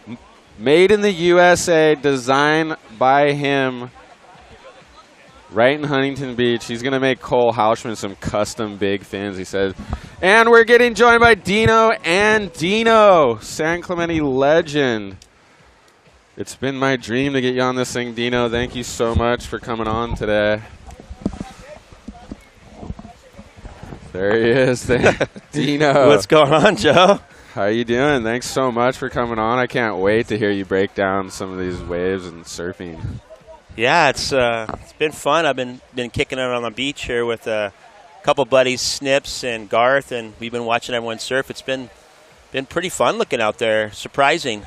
it. Made in the USA, designed by him. Right in Huntington Beach. He's going to make Cole Houshman some custom big fins, he says. And we're getting joined by Dino and Dino, San Clemente legend. It's been my dream to get you on this thing, Dino. Thank you so much for coming on today. There he is, Dino. What's going on, Joe? How you doing? Thanks so much for coming on. I can't wait to hear you break down some of these waves and surfing. Yeah, it's been fun. I've been kicking it on the beach here with a couple buddies, Snips and Garth, and we've been watching everyone surf. It's been pretty fun looking out there. Surprising.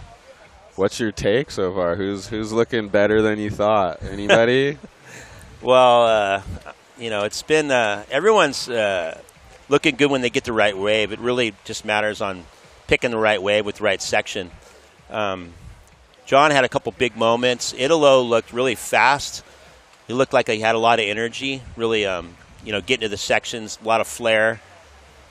What's your take so far? Who's looking better than you thought? Anybody? Well, it's been everyone's looking good when they get the right wave. It really just matters on picking the right wave with the right section. John had a couple big moments. Italo looked really fast. He looked like he had a lot of energy, really, getting to the sections, a lot of flair.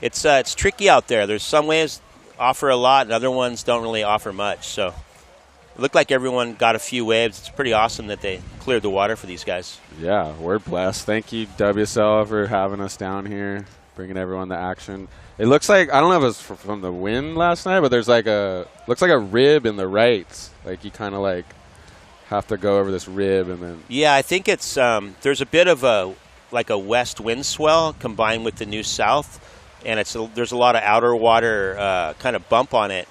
It's tricky out there. There's some waves offer a lot, and other ones don't really offer much. So it looked like everyone got a few waves. It's pretty awesome that they cleared the water for these guys. Yeah, we're blessed. Thank you, WSL, for having us down here, bringing everyone to action. It looks like, I don't know if it was from the wind last night, but there's looks like a rib in the right. Like you kind of have to go over this rib and then. Yeah, I think it's there's a bit of a west wind swell combined with the new south, and there's a lot of outer water kind of bump on it.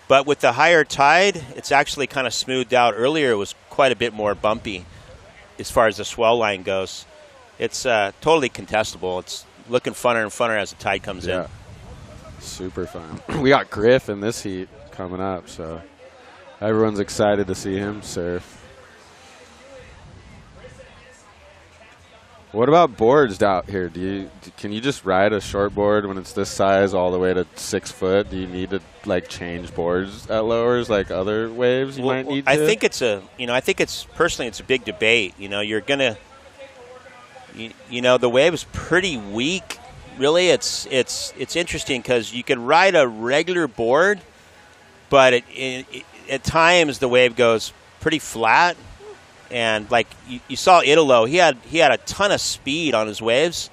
But with the higher tide, it's actually kind of smoothed out. Earlier, it was quite a bit more bumpy as far as the swell line goes. It's totally contestable. It's looking funner and funner as the tide comes in. Super fun. We got Griff in this heat coming up, so everyone's excited to see him surf. What about boards out here? Can you just ride a shortboard when it's this size all the way to 6 foot? Do you need to like change boards at lowers like other waves you might need to? I think it's personally it's a big debate. You're gonna, the wave's pretty weak. Really, it's interesting because you can ride a regular board, but at times the wave goes pretty flat. And like you saw Italo, he had a ton of speed on his waves.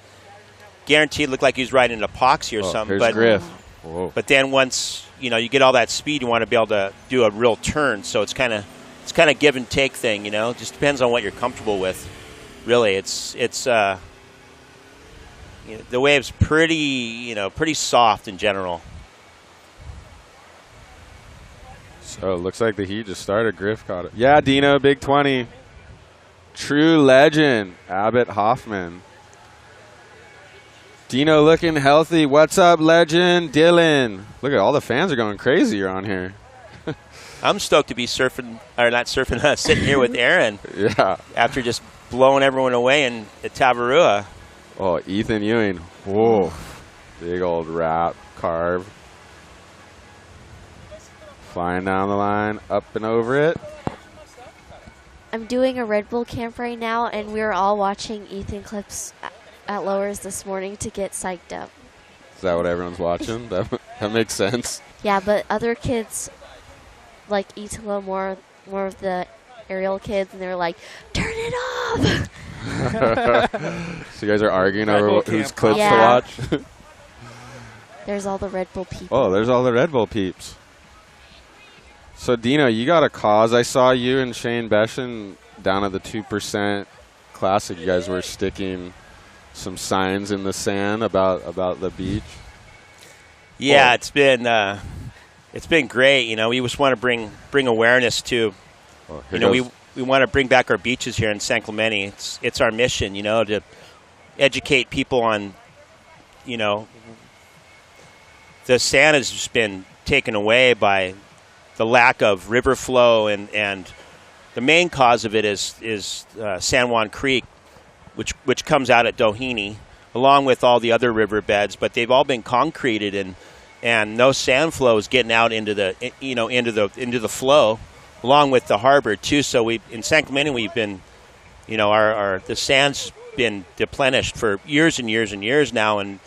Guaranteed, looked like he was riding an epoxy or something. Here's Griff. Whoa. But then once you get all that speed, you want to be able to do a real turn. So it's kind of give and take thing. Just depends on what you're comfortable with. Really, it's the wave's pretty soft in general. So it looks like the heat just started. Griff caught it. Yeah, Dino, big 20. True legend, Abbott Hoffman. Dino looking healthy. What's up, legend? Dylan. Look at all the fans are going crazy around here. I'm stoked to be sitting here with Aaron. Yeah. After just blowing everyone away at Tavarua. Oh, Ethan Ewing. Whoa. Big old wrap carve. Flying down the line, up and over it. I'm doing a Red Bull camp right now, and we were all watching Ethan clips at Lowers this morning to get psyched up. Is that what everyone's watching? that makes sense. Yeah, but other kids like Italo, more of the aerial kids, and they're like, "Turn it off!" So you guys are arguing over whose clips to watch? There's all the Red Bull people. Oh, there's all the Red Bull peeps. So, Dino, you got a cause. I saw you and Shane Beshin down at the 2% Classic. You guys were sticking some signs in the sand about the beach. Yeah, it's been great. We just want to bring awareness to. We want to bring back our beaches here in San Clemente. It's our mission. To educate people on. The sand has just been taken away by the lack of river flow, and the main cause of it is San Juan Creek, which comes out at Doheny, along with all the other riverbeds. But they've all been concreted, and no sand flow is getting out into the flow, along with the harbor too. So in San Clemente we've been, the sand's been deplenished for years and years and years now. And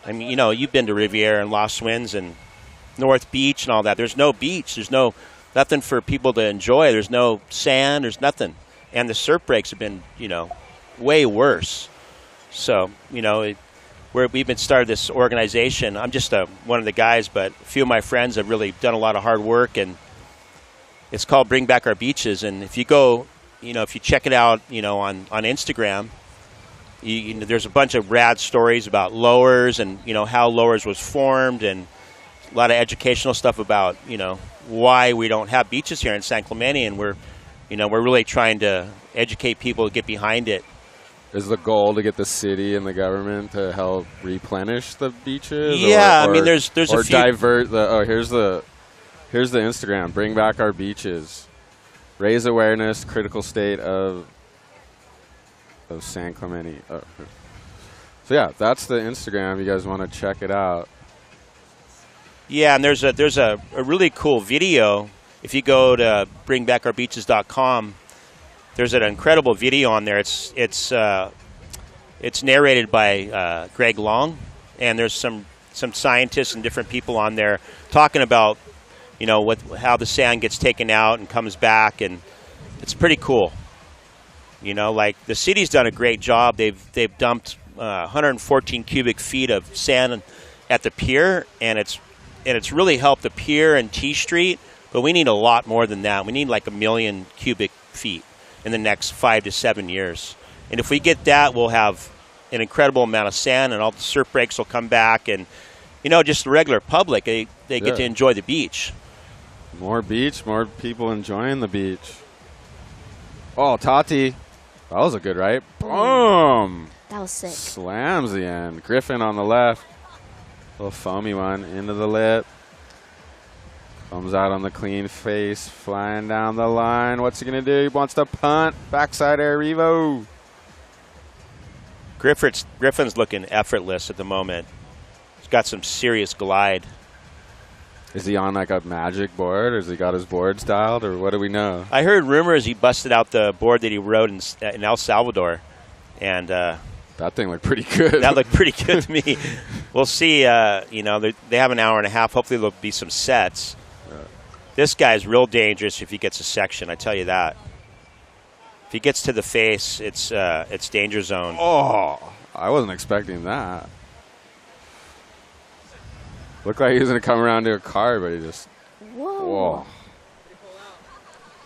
I mean, you've been to Riviera and Lost Winds and North Beach and all that. There's no beach. There's nothing for people to enjoy. There's no sand. There's nothing. And the surf breaks have been, way worse. So, we've been started this organization. I'm just one of the guys, but a few of my friends have really done a lot of hard work, and it's called Bring Back Our Beaches. And if you go, if you check it out, on Instagram, there's a bunch of rad stories about Lowers and, how Lowers was formed, and a lot of educational stuff about, why we don't have beaches here in San Clemente, and we're really trying to educate people to get behind it. Is the goal to get the city and the government to help replenish the beaches? Yeah, there's or a few. Divert the. Here's the Instagram. Bring back our beaches. Raise awareness. Critical state of San Clemente. So yeah, that's the Instagram. You guys want to check it out? Yeah, and there's a really cool video. If you go to bringbackourbeaches.com, there's an incredible video on there. It's narrated by Greg Long, and there's some scientists and different people on there talking about how the sand gets taken out and comes back, and it's pretty cool. Like the city's done a great job. They've dumped 114 cubic feet of sand at the pier, and it's really helped the pier and T Street, but we need a lot more than that. We need like 1 million cubic feet in the next 5 to 7 years. And if we get that, we'll have an incredible amount of sand, and all the surf breaks will come back, and just the regular public, they get to enjoy the beach. More beach, more people enjoying the beach. Oh, Tati. That was a good right. Boom. That was sick. Slams the end. Griffin on the left. Little foamy one into the lip. Comes out on the clean face. Flying down the line. What's he going to do? He wants to punt. Backside air revo. Griffin's looking effortless at the moment. He's got some serious glide. Is he on like a magic board, or has he got his boards dialed, or what do we know? I heard rumors he busted out the board that he rode in El Salvador, and that thing looked pretty good. That looked pretty good to me. We'll see. They have an hour and a half. Hopefully there'll be some sets. This guy's real dangerous if he gets a section. I tell you that. If he gets to the face, it's danger zone. Oh, I wasn't expecting that. Looked like he was going to come around to a car, but he just... Whoa.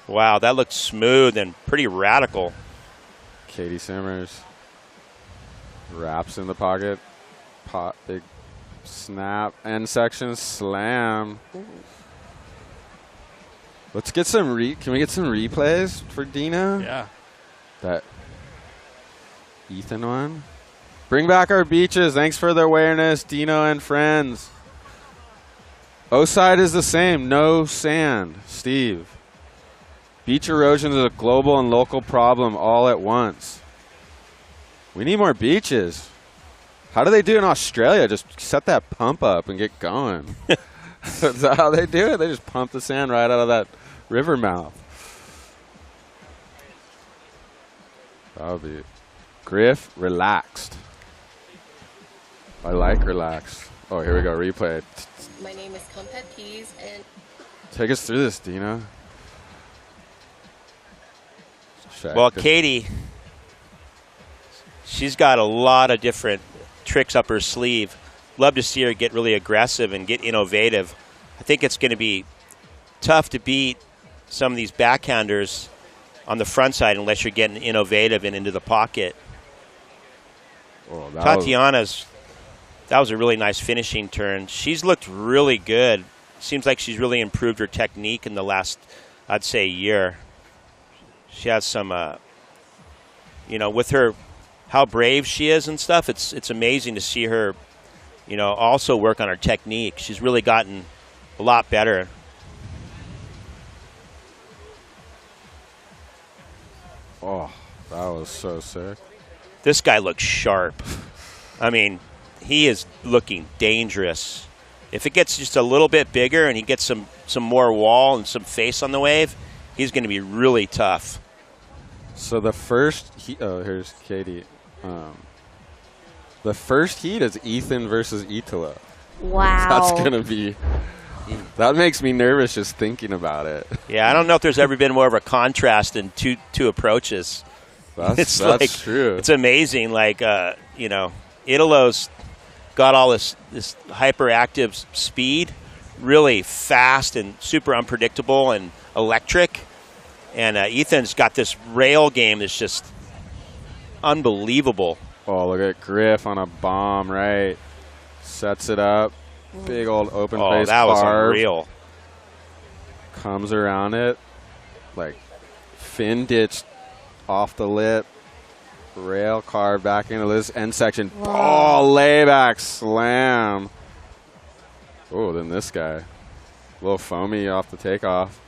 Wow, that looked smooth and pretty radical. Katie Simmers. Wraps in the pocket. Big snap. End section slam. Ooh. Let's get some can we get some replays for Dino? Yeah. That Ethan one. Bring back our beaches. Thanks for the awareness, Dino and friends. O-side is the same. No sand. Steve. Beach erosion is a global and local problem all at once. We need more beaches. How do they do in Australia? Just set that pump up and get going. That's how they do it. They just pump the sand right out of that river mouth. That would be Griff relaxed. I like relaxed. Oh, here we go. Replay. My name is Compet Peas, and take us through this, Dino. Well, Katie, she's got a lot of different tricks up her sleeve. Love to see her get really aggressive and get innovative. I think it's going to be tough to beat some of these backhanders on the front side unless you're getting innovative and into the pocket. Oh, that was a really nice finishing turn. She's looked really good. Seems like she's really improved her technique in the last, I'd say, year. She has some, with her, how brave she is and stuff. It's amazing to see her, also work on her technique. She's really gotten a lot better. Oh, that was so sick. This guy looks sharp. I mean, he is looking dangerous. If it gets just a little bit bigger and he gets some more wall and some face on the wave, he's going to be really tough. So the first here's Katie. The first heat is Ethan versus Itala. Wow. That's going to be... That makes me nervous just thinking about it. Yeah, I don't know if there's ever been more of a contrast in two approaches. That's true. It's amazing. Like, Italo's got all this hyperactive speed, really fast and super unpredictable and electric. And Ethan's got this rail game that's just unbelievable. Oh, look at Griff on a bomb, right? Sets it up. Big old open face. Oh, that was unreal. Comes around it. Like, fin ditch off the lip. Rail car back into this end section. Wow. Oh, layback slam. Oh, then this guy. A little foamy off the takeoff.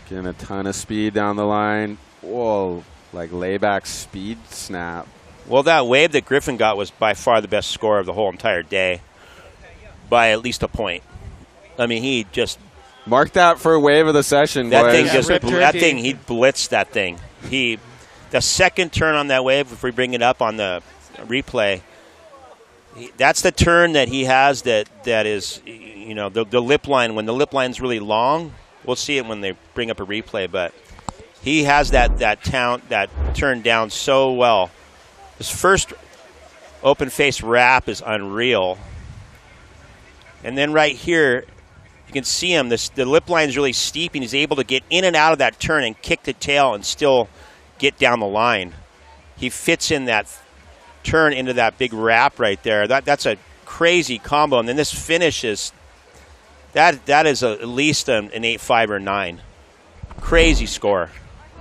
Getting a ton of speed down the line. Whoa, like layback speed snap. Well, that wave that Griffin got was by far the best score of the whole entire day. By at least a point. I mean, he just... Mark that for a wave of the session, that boys. Thing, he blitzed that thing. The second turn on that wave, if we bring it up on the replay, that's the turn that he has that is, the lip line. When the lip line's really long, we'll see it when they bring up a replay, but he has that turn down so well. His first open face wrap is unreal. And then right here, you can see him. The lip line is really steep, and he's able to get in and out of that turn and kick the tail and still get down the line. He fits in that turn into that big wrap right there. That's a crazy combo. And then this finish is that is at least an 8.5 or 9. Crazy score.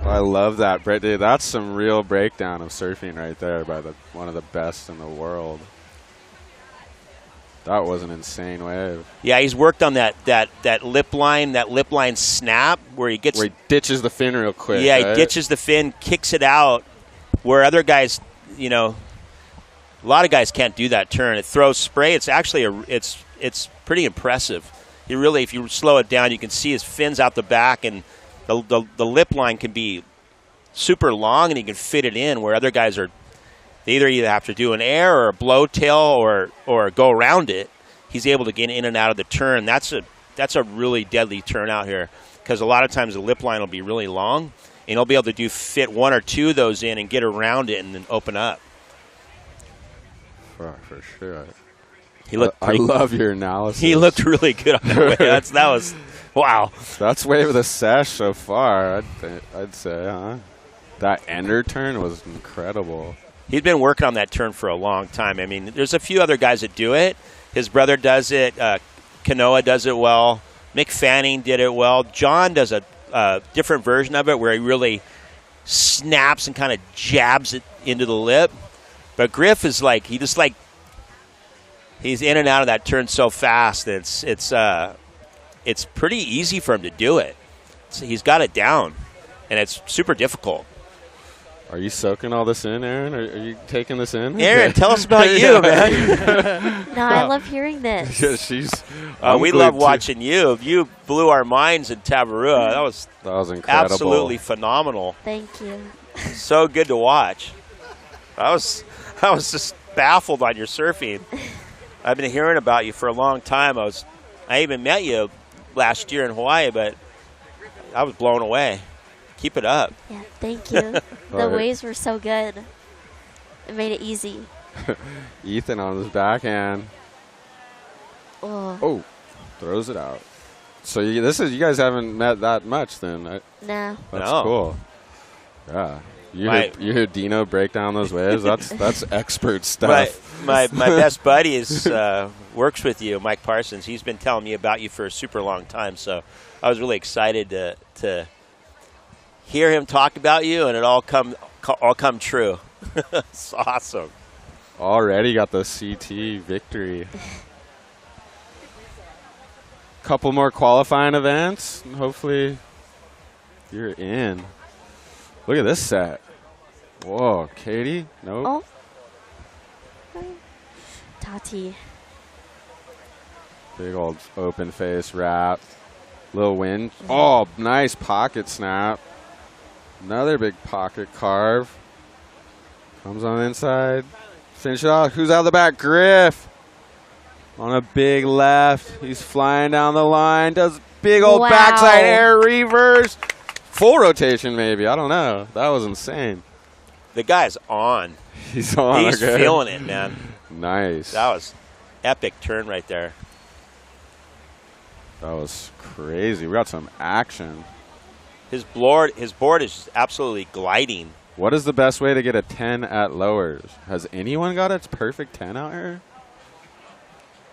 I love that, Brett. Dude, that's some real breakdown of surfing right there by one of the best in the world. That was an insane wave. Yeah, he's worked on that lip line snap where he ditches the fin real quick. Yeah, right? He ditches the fin, kicks it out, where other guys, A lot of guys can't do that turn. It throws spray. It's actually it's pretty impressive. You really, if you slow it down, you can see his fins out the back, and the lip line can be super long, and he can fit it in where other guys are. They either have to do an air or a blow tail or go around it. He's able to get in and out of the turn. That's a really deadly turn out here, because a lot of times the lip line will be really long, and he'll be able to fit one or two of those in and get around it and then open up. For sure. I love your analysis. He looked really good on that wave. That was wow. That's wave of the sesh so far. I'd say, huh? That ender turn was incredible. He's been working on that turn for a long time. I mean, there's a few other guys that do it. His brother does it. Kanoa does it well. Mick Fanning did it well. John does a different version of it where he really snaps and kind of jabs it into the lip. But Griff is he's in and out of that turn so fast that it's pretty easy for him to do it. So he's got it down, and it's super difficult. Are you soaking all this in, Aaron? Are you taking this in? Aaron, tell us about you, man. No, I love hearing this. Yeah, we love watching you. You blew our minds in Tavarua. That was incredible. Absolutely phenomenal. Thank you. So good to watch. I was just baffled on your surfing. I've been hearing about you for a long time. I even met you last year in Hawaii, but I was blown away. Keep it up. Yeah, thank you. The waves were so good. It made it easy. Ethan on his backhand. Oh, throws it out. So you guys haven't met that much then? No. That's cool. Yeah. You hear Dino break down those waves? That's expert stuff. My best buddy works with you, Mike Parsons. He's been telling me about you for a super long time, so I was really excited to hear him talk about you, and it all come true. It's awesome. Already got the CT victory. Couple more qualifying events, and hopefully you're in. Look at this set. Whoa, Katie? Nope. Oh. Tati. Big old open face wrap. Little wind. Oh, nice pocket snap. Another big pocket carve. Comes on the inside. Finish it off. Who's out the back? Griff. On a big left. He's flying down the line. Does big old backside air reverse. Full rotation, maybe. I don't know. That was insane. The guy's on. He's on. He's feeling it, man. Nice. That was epic turn right there. That was crazy. We got some action. His board is absolutely gliding. What is the best way to get a 10 at lowers? Has anyone got its perfect 10 out here?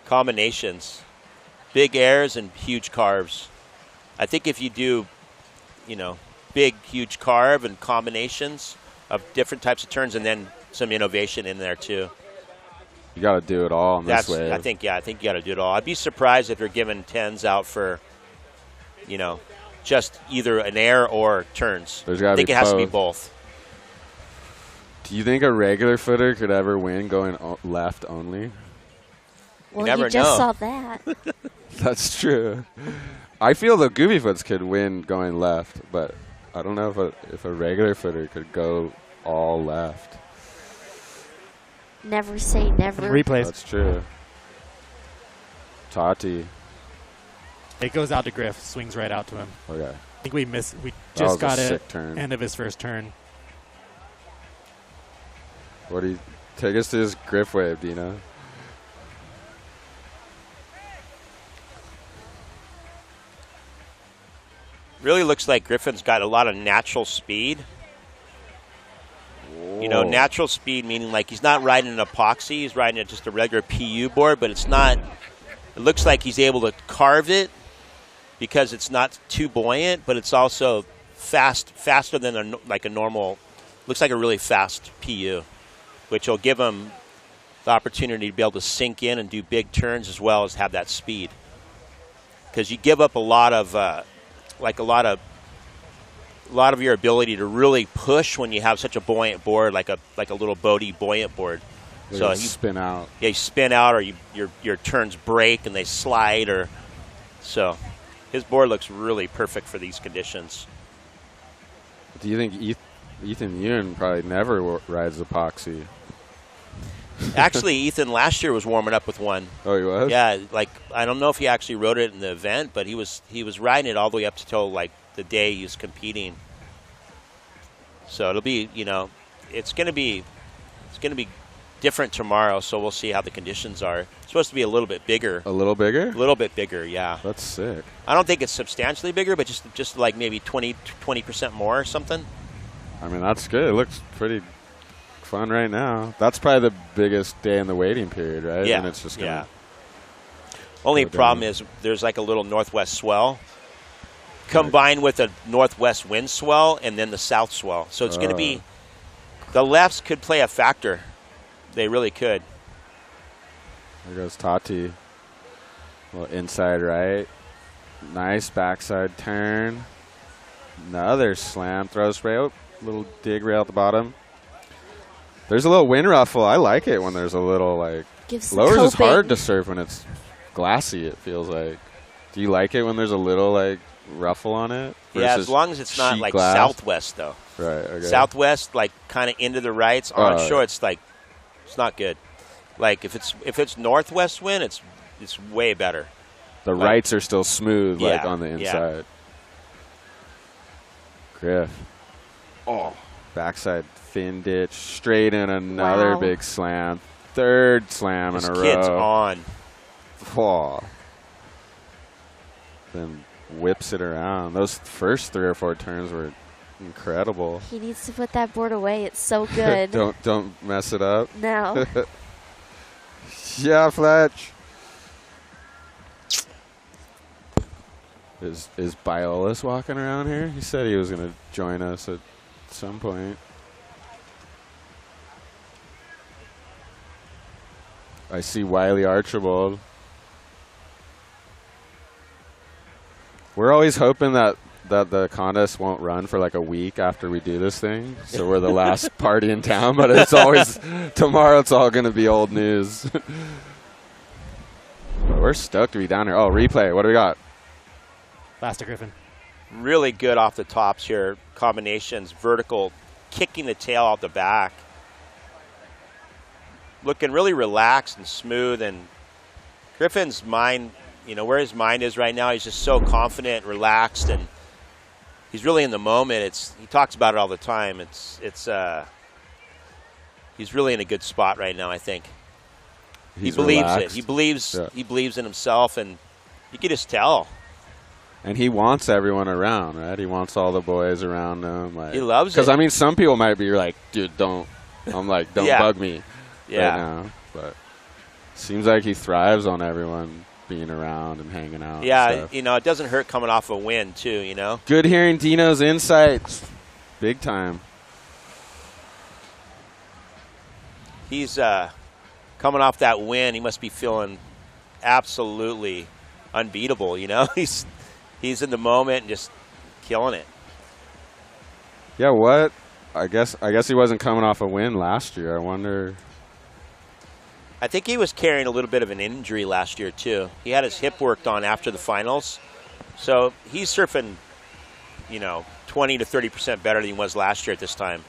Combinations. Big airs and huge carves. I think if you do, big, huge carve and combinations of different types of turns, and then some innovation in there too. You got to do it all in this wave. I think you got to do it all. I'd be surprised if you're giving 10s out for, just either an air or turns. There's got to be both. I think it has to be both. Do you think a regular footer could ever win going left only? Well, you just saw that. That's true. I feel the goofy foots could win going left, but I don't know if a regular footer could go all left. Never say never. Replays. That's true. Tati. It goes out to Griff, swings right out to him. Okay. I think we just got it. Sick turn. End of his first turn. What do you take us to his Griff wave, Dino? Really looks like Griffin's got a lot of natural speed. Whoa. Natural speed meaning like he's not riding an epoxy, he's riding just a regular PU board, but it looks like he's able to carve it because it's not too buoyant, but it's also faster than a normal, looks like a really fast PU, which will give him the opportunity to be able to sink in and do big turns as well as have that speed. Because you give up a lot of your ability to really push when you have such a buoyant board, like a little Bodie buoyant board. So you spin out. Yeah, you spin out, or your turns break and they slide, or so. His board looks really perfect for these conditions. Do you think Ethan Ewan probably never rides epoxy? Actually, Ethan last year was warming up with one. Oh, he was? Yeah, like I don't know if he actually rode it in the event, but he was riding it all the way up till like the day he was competing. So it'll be, it's going to be different tomorrow, so we'll see how the conditions are. It's supposed to be a little bit bigger. A little bigger? A little bit bigger, yeah. That's sick. I don't think it's substantially bigger, but just like maybe 20% more or something. I mean, that's good. It looks pretty fun right now. That's probably the biggest day in the waiting period, right? Yeah. And it's just gonna Only problem is there's like a little northwest swell combined with a northwest wind swell and then the south swell. So it's going to be the lefts could play a factor. They really could. There goes Tati. Well, inside right. Nice backside turn. Another slam. Throws rail. Little dig rail at the bottom. There's a little wind ruffle. I like it when there's a little, like... Lowers is hard to surf when it's glassy, it feels like. Do you like it when there's a little, like, ruffle on it? Yeah, as long as it's not, like, glass? southwest, though. Right, okay. Southwest, like, kind of into the rights. Onshore, it's, like, it's not good. Like, if it's northwest wind, it's way better. The rights are still smooth, like, on the inside. Yeah. Griff. Oh. Backside fin ditch. Straight in another big slam. Third slam in a row. This kid's on. Oh. Then whips it around. Those first 3 or 4 turns were incredible. He needs to put that board away. It's so good. Don't mess it up. No. Yeah, Fletch. Is Biolis walking around here? He said he was going to join us at some point. I see Wiley Archibald. We're always hoping that the contest won't run for like a week after we do this thing. So we're the last party in town, but it's always tomorrow it's all going to be old news. But we're stoked to be down here. Oh, replay. What do we got? Faster Griffin. Really good off the tops here. Combinations, vertical, kicking the tail out the back. Looking really relaxed and smooth. And Griffin's mind, where his mind is right now, he's just so confident, relaxed, and he's really in the moment. He talks about it all the time. He's really in a good spot right now, I think. He believes relaxed. it. He believes in himself, and you can just tell. And he wants everyone around, right? He wants all the boys around him. Like, he loves it. Because, I mean, some people might be like, dude, don't bug me right now. But seems like he thrives on everyone being around and hanging out. Yeah, it doesn't hurt coming off a win, too, Good hearing Dino's insights. Big time. He's coming off that win. He must be feeling absolutely unbeatable, He's in the moment and just killing it. Yeah, what? I guess he wasn't coming off a win last year. I wonder. I think he was carrying a little bit of an injury last year, too. He had his hip worked on after the finals. So he's surfing, 20 to 30% better than he was last year at this time.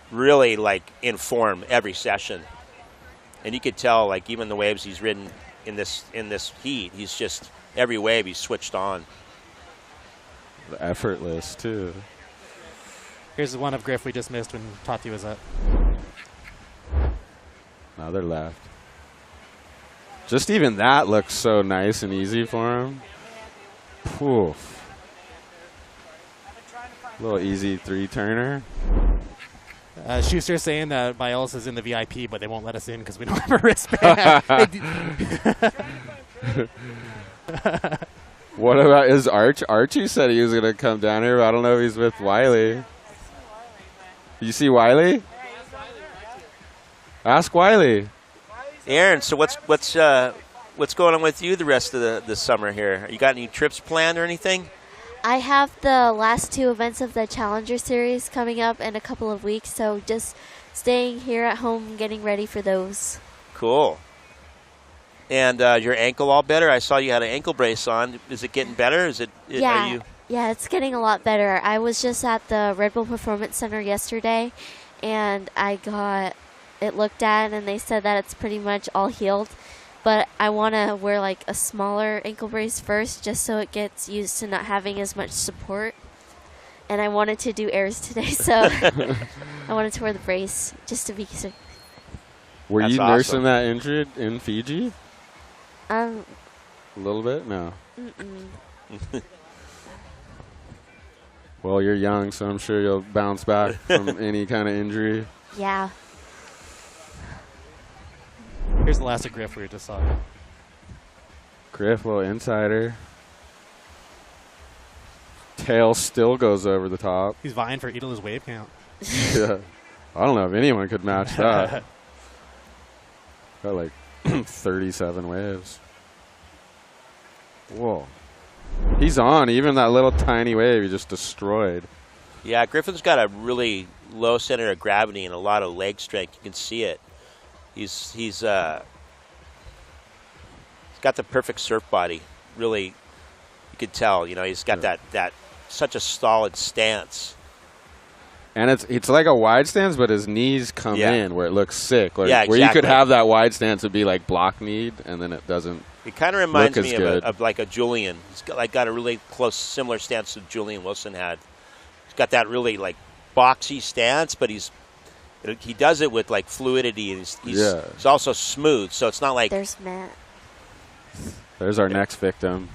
Really, like, in form every session. And you could tell, like, even the waves he's ridden in this heat, he's just, every wave he's switched on. Effortless, too. Here's one of Griff we just missed when Tati was up. Another left. Just even that looks so nice and easy for him. Poof. Little easy 3-turner. Schuster's saying that Biolis is in the VIP, but they won't let us in because we don't have a wristband. What about his Archie said he was going to come down here, but I don't know if he's with Wiley. You see Wiley? Ask Wiley. Aaron, so what's going on with you the rest of the summer here? You got any trips planned or anything? I have the last 2 events of the Challenger Series coming up in a couple of weeks, so just staying here at home getting ready for those. Cool. And your ankle all better? I saw you had an ankle brace on. Is it getting better? Yeah, it's getting a lot better. I was just at the Red Bull Performance Center yesterday, and I got it looked at, and they said that it's pretty much all healed. But I want to wear like a smaller ankle brace first, just so it gets used to not having as much support. And I wanted to do airs today, so I wanted to wear the brace just to be. Were That's you awesome. nursing that injury in Fiji? A little bit? No. Well, you're young, so I'm sure you'll bounce back from any kind of injury. Yeah. Here's the last of Griff we were just talking. Griff, little insider. Tail still goes over the top. He's vying for Idola's wave count. Yeah. I don't know if anyone could match that. Got like 37 waves. Whoa. He's on. Even that little tiny wave he just destroyed. Yeah, Griffin's got a really low center of gravity and a lot of leg strength. You can see it. He's got the perfect surf body. Really, you could tell. You know, he's got that such a solid stance. And it's like a wide stance, but his knees come in where it looks sick. Like, yeah, exactly. Where you could have that wide stance would be like block kneed, and then it doesn't. It kind of reminds look me as of like a Julian. He's got a really close, similar stance to Julian Wilson had. He's got that really like boxy stance, but he does it with like fluidity. And he's also smooth, so it's not like. There's Matt. There's our next victim.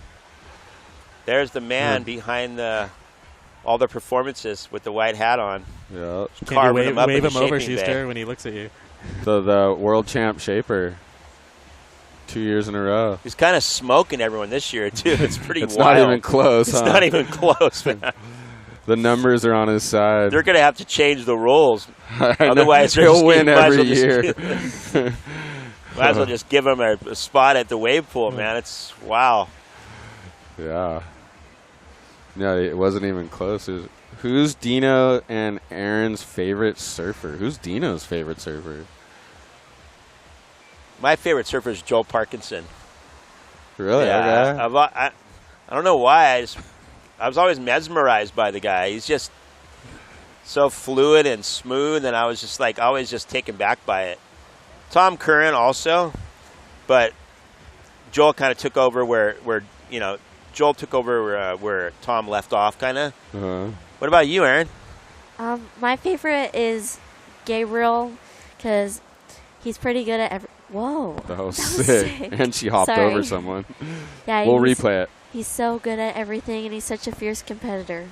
There's the man behind all the performances with the white hat on. Yeah. Can you wave him over, Schuster, when he looks at you? So the world champ shaper. 2 years in a row. He's kind of smoking everyone this year, too. It's pretty It's wild. not even close, It's not even close, man. The numbers are on his side. They're going to have to change the rules. Otherwise, he'll win every year. Might as well just give him a spot at the wave pool, man. It's wow. Yeah. No, it wasn't even close. Who's Dino and Aaron's favorite surfer? Who's Dino's favorite surfer? My favorite surfer is Joel Parkinson. Really? Yeah, Okay. I don't know why. I was always mesmerized by the guy. He's just so fluid and smooth, and I was just like always just taken back by it. Tom Curran also, but Joel kind of took over where Joel took over where Tom left off, kind of. What about you, Aaron? My favorite is Gabriel because he's pretty good at Whoa. That was sick. And she hopped over someone. Yeah, we'll replay it. He's so good at everything, and he's such a fierce competitor.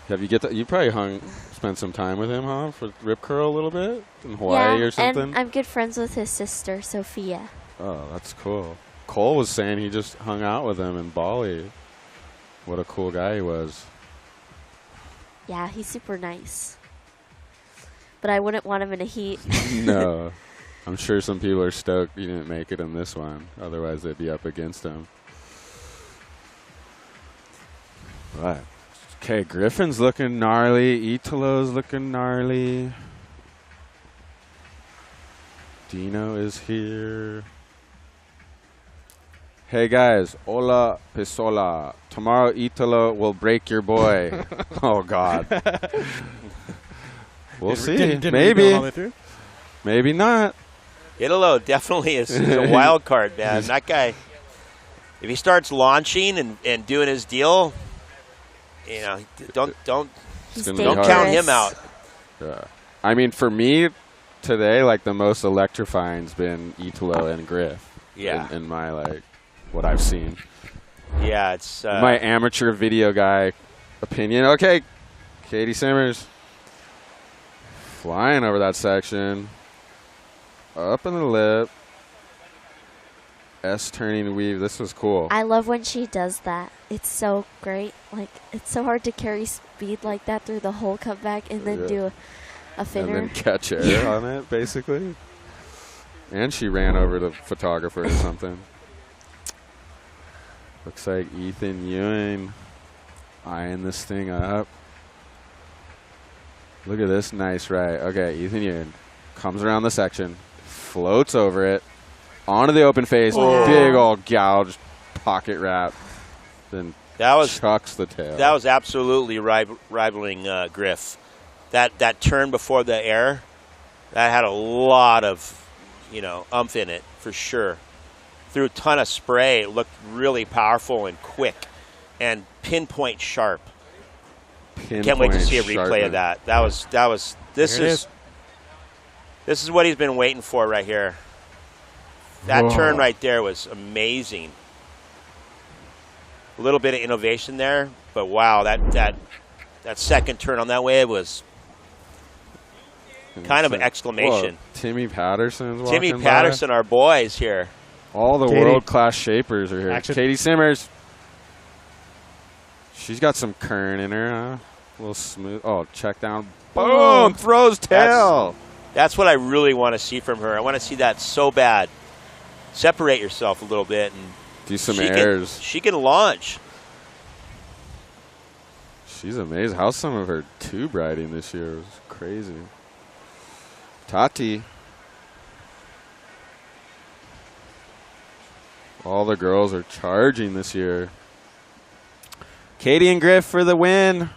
You probably spent some time with him, huh? For Rip Curl a little bit in Hawaii or something? And I'm good friends with his sister, Sophia. Oh, that's cool. Cole was saying he just hung out with him in Bali. What a cool guy he was. Yeah, he's super nice. But I wouldn't want him in a heat. No. I'm sure some people are stoked you didn't make it in this one. Otherwise, they'd be up against him. Right. Okay, Griffin's looking gnarly. Italo's looking gnarly. Dino is here. Hey, guys. Hola, Pisola. Tomorrow, Italo will break your boy. Oh, God. We'll see. Maybe. Maybe not. Italo definitely is a wild card, man. That guy, if he starts launching and doing his deal, don't count him out. Yeah. I mean, for me today, like the most electrifying's been Italo and Griff. Yeah. In my what I've seen. Yeah, it's my amateur video guy opinion. Okay, Katie Simmers flying over that section. Up in the lip. S turning weave. This was cool. I love when she does that. It's so great. Like, it's so hard to carry speed like that through the whole cutback and then do a finner. And then catch air on it, basically. And she ran over the photographer or something. Looks like Ethan Ewing eyeing this thing up. Look at this nice right. Okay, Ethan Ewing comes around the section, floats over it, onto the open face, big old gouged pocket wrap, then chucks the tail. That was absolutely rivaling Griff. That turn before the air, that had a lot of, umph in it for sure. Threw a ton of spray. It looked really powerful and quick and pinpoint sharp. Can't wait to see a replay of that. This is what he's been waiting for right here. That turn right there was amazing. A little bit of innovation there, but wow, that second turn on that wave was kind of an exclamation. Whoa, Timmy Patterson's walking Timmy Patterson, our boys here. All the world-class shapers are here. Katie Simmers. She's got some current in her, huh? A little smooth. Oh, check down. Boom! Throws tail. That's what I really want to see from her. I want to see that so bad. Separate yourself a little bit and do some airs. She can launch. She's amazing. How's some of her tube riding this year? It was crazy. Tati. All the girls are charging this year. Katie and Griff for the win. I'm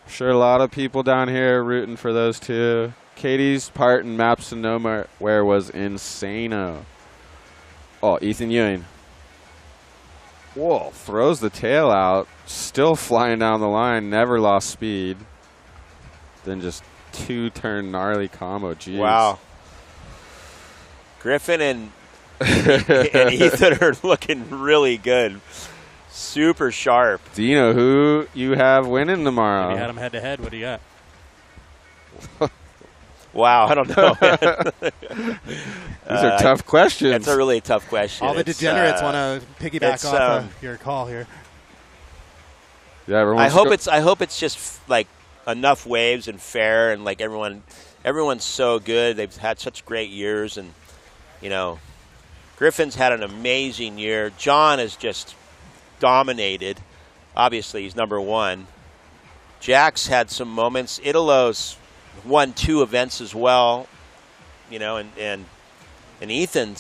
sure a lot of people down here are rooting for those two. Katie's part in Maps to Nowhere was insane-o. Oh, Ethan Ewing. Whoa, throws the tail out. Still flying down the line. Never lost speed. Then just two-turn gnarly combo. Jeez. Wow. Griffin and Ethan are looking really good. Super sharp. Dino, who you have winning tomorrow? If you had them head-to-head, what do you got? Wow, I don't know. These are tough questions. That's a really tough question. All the degenerates want to piggyback off of your call here. Yeah, I hope it's just like enough waves and fair, and like everyone's so good. They've had such great years, and Griffin's had an amazing year. John has just dominated. Obviously, he's number one. Jack's had some moments. Italo's won 2 events as well, and Ethan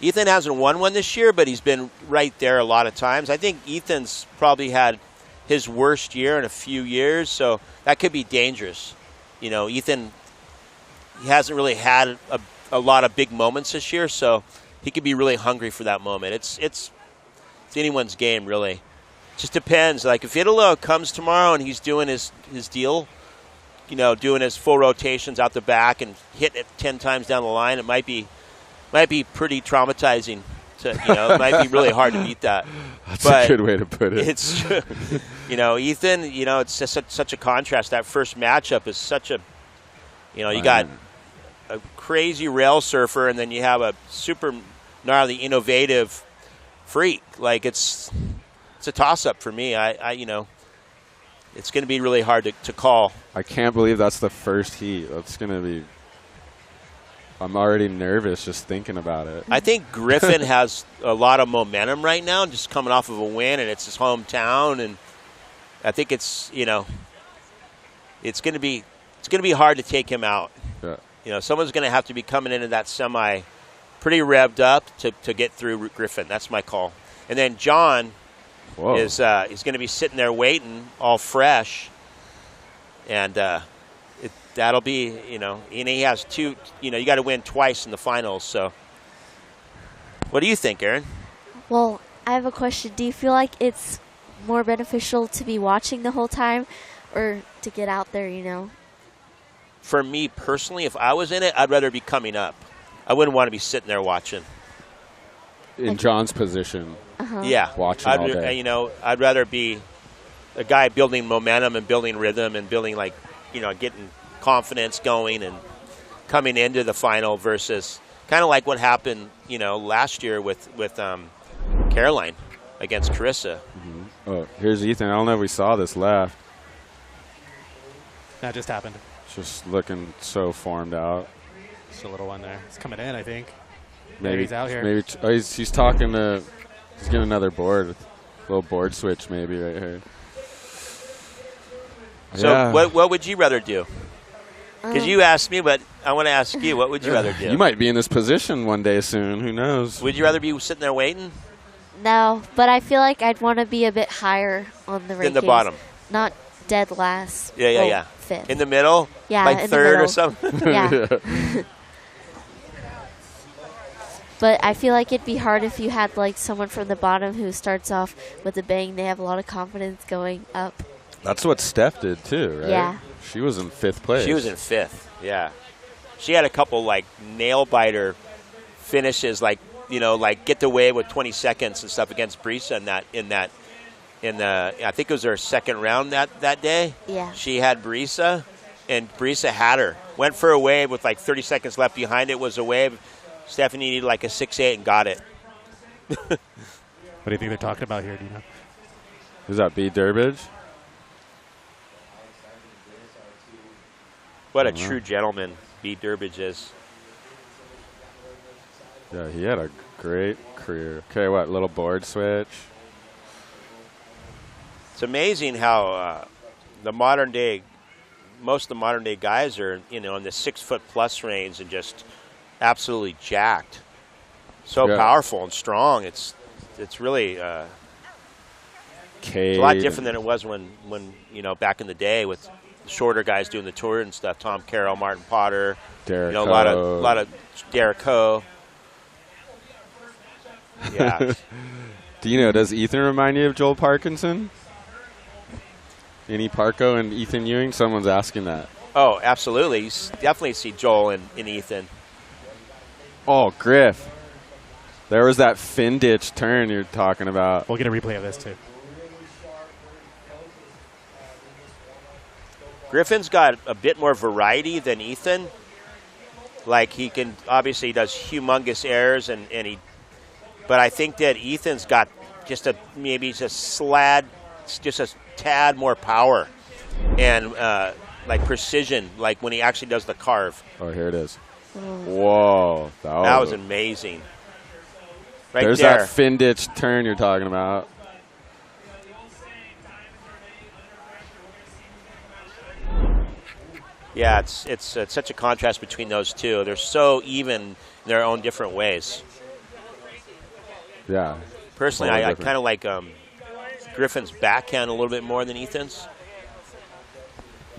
hasn't won one this year, but he's been right there a lot of times. I think Ethan's probably had his worst year in a few years, so that could be dangerous. Ethan, he hasn't really had a lot of big moments this year, so he could be really hungry for that moment. It's anyone's game, really. Just depends. Like if Italo comes tomorrow and he's doing his deal, doing his full rotations out the back and hitting it 10 times down the line, it might be pretty traumatizing. It might be really hard to beat that. That's a good way to put it. It's, Ethan, it's just such a contrast. That first matchup is such a, you got a crazy rail surfer and then you have a super gnarly, innovative freak. Like it's a toss-up for me. It's going to be really hard to call. I can't believe that's the first heat. That's going to be – I'm already nervous just thinking about it. I think Griffin has a lot of momentum right now, just coming off of a win, and it's his hometown. And I think it's going to be hard to take him out. Yeah. Someone's going to have to be coming into that semi pretty revved up to get through Griffin. That's my call. And then John – is going to be sitting there waiting, all fresh, and that'll be and he has 2. You got to win twice in the finals. So, what do you think, Aaron? Well, I have a question. Do you feel like it's more beneficial to be watching the whole time, or to get out there? For me personally, if I was in it, I'd rather be coming up. I wouldn't want to be sitting there watching. In John's position. Yeah, watching all day. I'd rather be a guy building momentum and building rhythm and building getting confidence going and coming into the final versus kind of like what happened, last year with Caroline against Carissa. Mm-hmm. Oh, here's Ethan. I don't know if we saw this left. That just happened. Just looking so formed out. Just a little one there. It's coming in, I think. Maybe he's out here. Maybe he's talking to Let's get another board. A little board switch maybe right here. So what would you rather do? Because you asked me, but I want to ask you, what would you rather do? You might be in this position one day soon. Who knows? Would you rather be sitting there waiting? No, but I feel like I'd want to be a bit higher on the rankings. In the bottom. Not dead last. Yeah. Fifth. In the middle? Yeah, like in third the middle. or something? Yeah. But I feel like it'd be hard if you had like someone from the bottom who starts off with a bang. They have a lot of confidence going up. That's what Steph did too, right? Yeah. She was in 5th place. She was in 5th, yeah. She had a couple like nail biter finishes, like get away with 20 seconds and stuff against Brisa in the I think it was her second round that day. Yeah. She had Brisa, and Brisa had her. Went for a wave with like 30 seconds left behind it was a wave. Stephanie needed like a 6-8 and got it. What do you think they're talking about here? Do you know? Is that B. Durbridge? What a true gentleman B. Durbridge is. Yeah, he had a great career. Okay, what, little board switch? It's amazing how most of the modern day guys are, in the 6-foot-plus range and just absolutely jacked. So powerful and strong. It's really it's a lot different than it was when back in the day with shorter guys doing the tour and stuff. Tom Carroll, Martin Potter, Derek a lot of Derek Ho. Yeah. Does Ethan remind you of Joel Parkinson? Any Parko and Ethan Ewing? Someone's asking that. Oh, absolutely. You definitely see Joel and Ethan. Oh, Griff. There was that fin ditch turn you're talking about. We'll get a replay of this, too. Griffin's got a bit more variety than Ethan. Like, he does humongous airs, but I think that Ethan's got just a tad more power and like precision, like when he actually does the carve. Oh, here it is. Whoa. That was amazing. Right There's there. that fin ditch turn you're talking about. Yeah, it's such a contrast between those two. They're so even in their own different ways. Yeah. Personally, I kind of like Griffin's backhand a little bit more than Ethan's.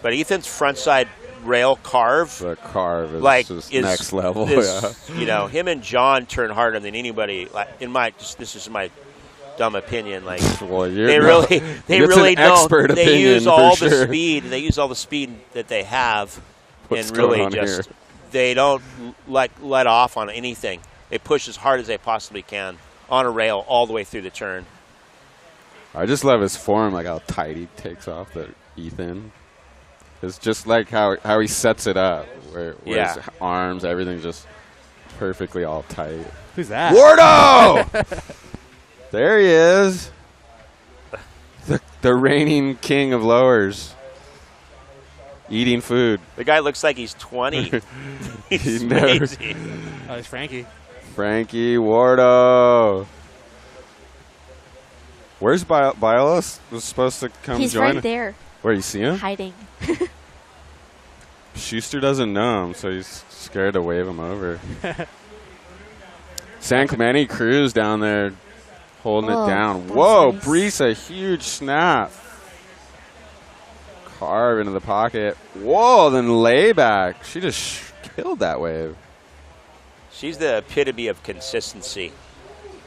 But Ethan's frontside rail carve. The carve is next level. Yeah. Him and John turn harder than anybody. Like this is my dumb opinion. Like well, they really don't. They use all the sure. speed. They use all the speed that they have, and really just they don't let off on anything. They push as hard as they possibly can on a rail all the way through the turn. I just love his form, like how tight he takes off the Ethan. It's just like how he sets it up, where his arms, everything's just perfectly all tight. Who's that? Wardo! There he is. The reigning king of lowers. Eating food. The guy looks like he's 20. He's crazy. Oh, it's Frankie. Frankie Wardo. Where's Biolos? Was supposed to come He's join. He's right there. Where, you see him? Hiding. Schuster doesn't know him, so he's scared to wave him over. San Clemente Cruz down there holding it down. Whoa, nice. Brees, a huge snap. Carve into the pocket. Whoa, then layback. She just killed that wave. She's the epitome of consistency.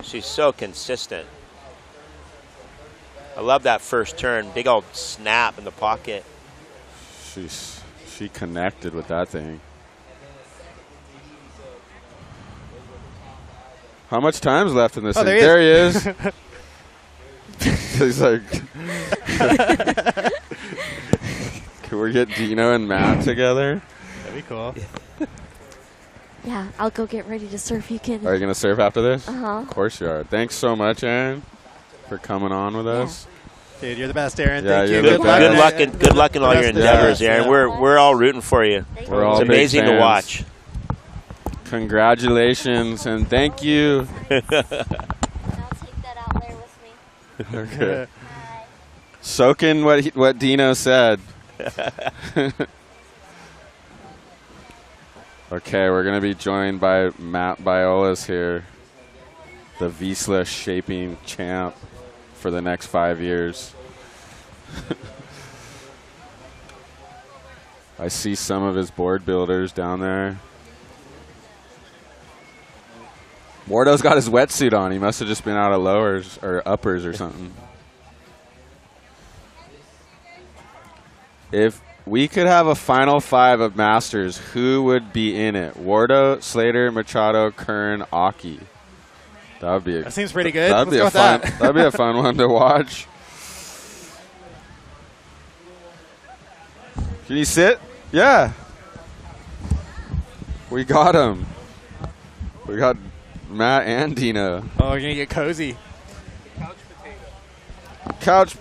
She's so consistent. I love that first turn. Big old snap in the pocket. She connected with that thing. How much time's left in this thing? There he is. He's like, can we get Dino and Matt together? That'd be cool. Yeah, I'll go get ready to surf. You can. Are you going to surf after this? Uh-huh. Of course you are. Thanks so much, Aaron, for coming on with us. Dude, you're the best, Aaron. Yeah, Thank you. Good luck in all your endeavors, Aaron. Yeah. We're all rooting for you. It's amazing to watch. Congratulations and thank you. I'll take that out. Okay. Soak in what Dino said. Okay, we're going to be joined by Matt Biolas here, the Wiesla shaping champ for the next 5 years. I see some of his board builders down there. Mordo's got his wetsuit on. He must have just been out of lowers or uppers or something. If we could have a final 5 of Masters, who would be in it? Wardo, Slater, Machado, Kern, Aki. That seems pretty good. That'd be a fun. That'd be a fun one to watch. Can you sit? Yeah. We got him. We got Matt and Dino. Oh, we're gonna get cozy. Couch.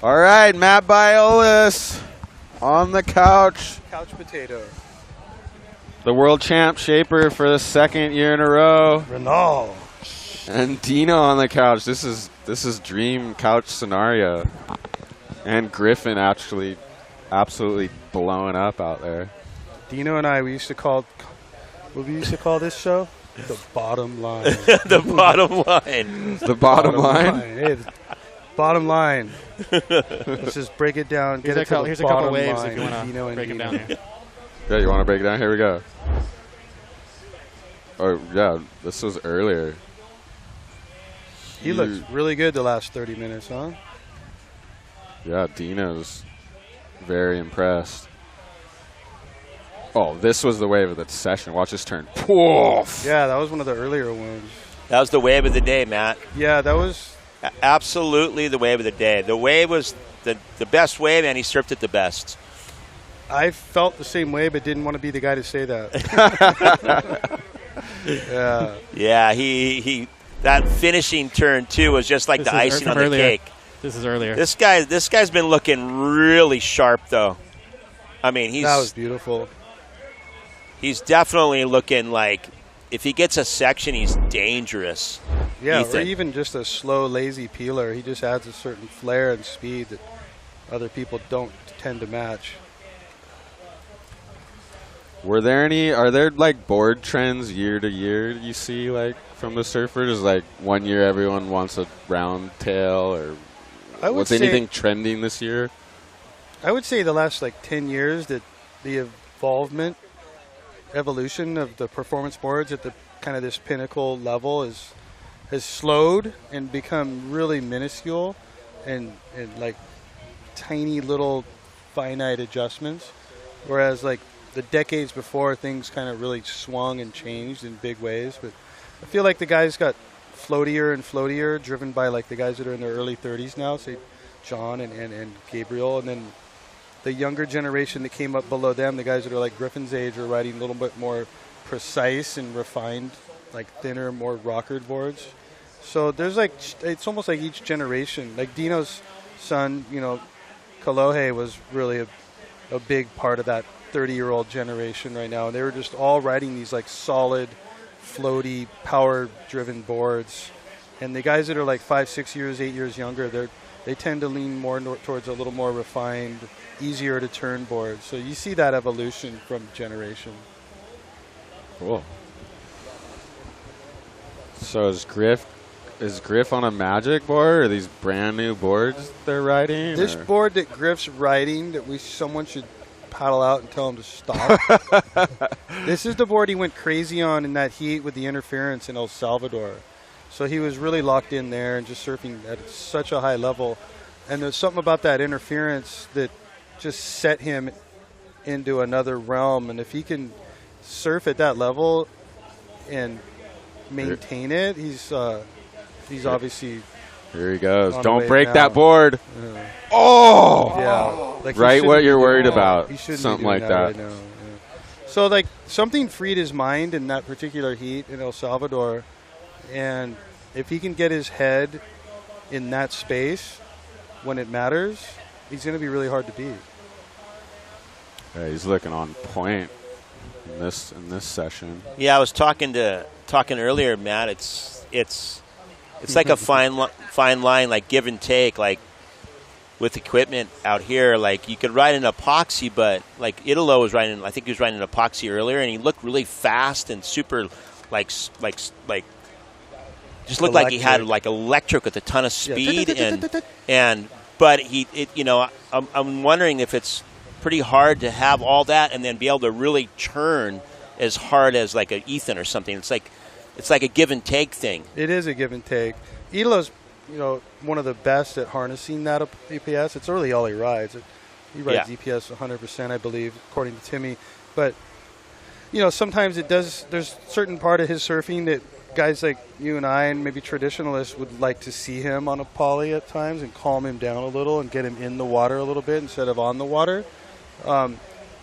All right, Matt Biolas on the couch. Couch potato. The world champ shaper for the 2nd year in a row. Renault. And Dino on the couch. This is dream couch scenario. And Griffin actually absolutely blowing up out there. Dino and I, we used to call this show? The bottom line. The bottom line. The bottom line? Hey, the bottom line. Let's just break it down. Here's a couple waves if you want to break them down here. Yeah, you want to break it down? Here we go. Oh, yeah, this was earlier. He looks really good the last 30 minutes, huh? Yeah, Dino's very impressed. Oh, this was the wave of the session. Watch this turn. Poof! Yeah, that was one of the earlier ones. That was the wave of the day, Matt. Yeah, that was absolutely the wave of the day. The wave was the best wave, and he surfed it the best. I felt the same way, but didn't want to be the guy to say that. Yeah. Yeah, he that finishing turn too was just like the icing on the cake. This is earlier. This guy's been looking really sharp though. I mean, that was beautiful. He's definitely looking like if he gets a section, he's dangerous. Yeah, Ethan. or even just a slow, lazy peeler. He just adds a certain flair and speed that other people don't tend to match. Are there like board trends year to year you see like from the surfers? Is like 1 year everyone wants a round tail, or was anything trending this year? I would say the last like 10 years that the evolution of the performance boards at the kind of this pinnacle level has slowed and become really minuscule and like tiny little finite adjustments, whereas like the decades before, things kind of really swung and changed in big ways. But I feel like the guys got floatier and floatier, driven by like the guys that are in their early 30s now, say John and Gabriel, and then the younger generation that came up below them, the guys that are like Griffin's age, are riding a little bit more precise and refined, like thinner, more rockered boards. So there's like, it's almost like each generation, like Dino's son, Kalohe was really a big part of that 30-year-old generation right now. And they were just all riding these like solid, floaty, power-driven boards. And the guys that are like 5, 6 years, 8 years younger, they tend to lean more towards a little more refined, easier to turn boards. So you see that evolution from generation. Cool. So is Griff on a magic board, or are these brand new boards they're riding? This board that Griff's riding, that someone should paddle out and tell him to stop. This is the board he went crazy on in that heat with the interference in El Salvador. So he was really locked in there and just surfing at such a high level. And there's something about that interference that just set him into another realm. And if he can surf at that level and maintain it, he's obviously. Here he goes. Don't break that board. Yeah. Oh! Yeah. Like right what you're worried about. Something like that. Right now. Yeah. So like something freed his mind in that particular heat in El Salvador. And if he can get his head in that space when it matters, he's going to be really hard to beat. Yeah, he's looking on point in this session. Yeah, I was talking earlier, Matt. It's it's like a fine line, like give and take, like with equipment out here. Like you could ride an epoxy, but like Italo was riding, I think he was riding an epoxy earlier, and he looked really fast and super, like just looked electric. like he had like electric with a ton of speed, but I'm wondering if it's pretty hard to have all that and then be able to really churn as hard as like an Ethan or something. It's like a give and take thing. It is a give and take. Italo's, one of the best at harnessing that EPS. It's really all he rides. He rides EPS 100%, I believe, according to Timmy. But, sometimes it does. There's certain part of his surfing that guys like you and I and maybe traditionalists would like to see him on a poly at times and calm him down a little and get him in the water a little bit instead of on the water.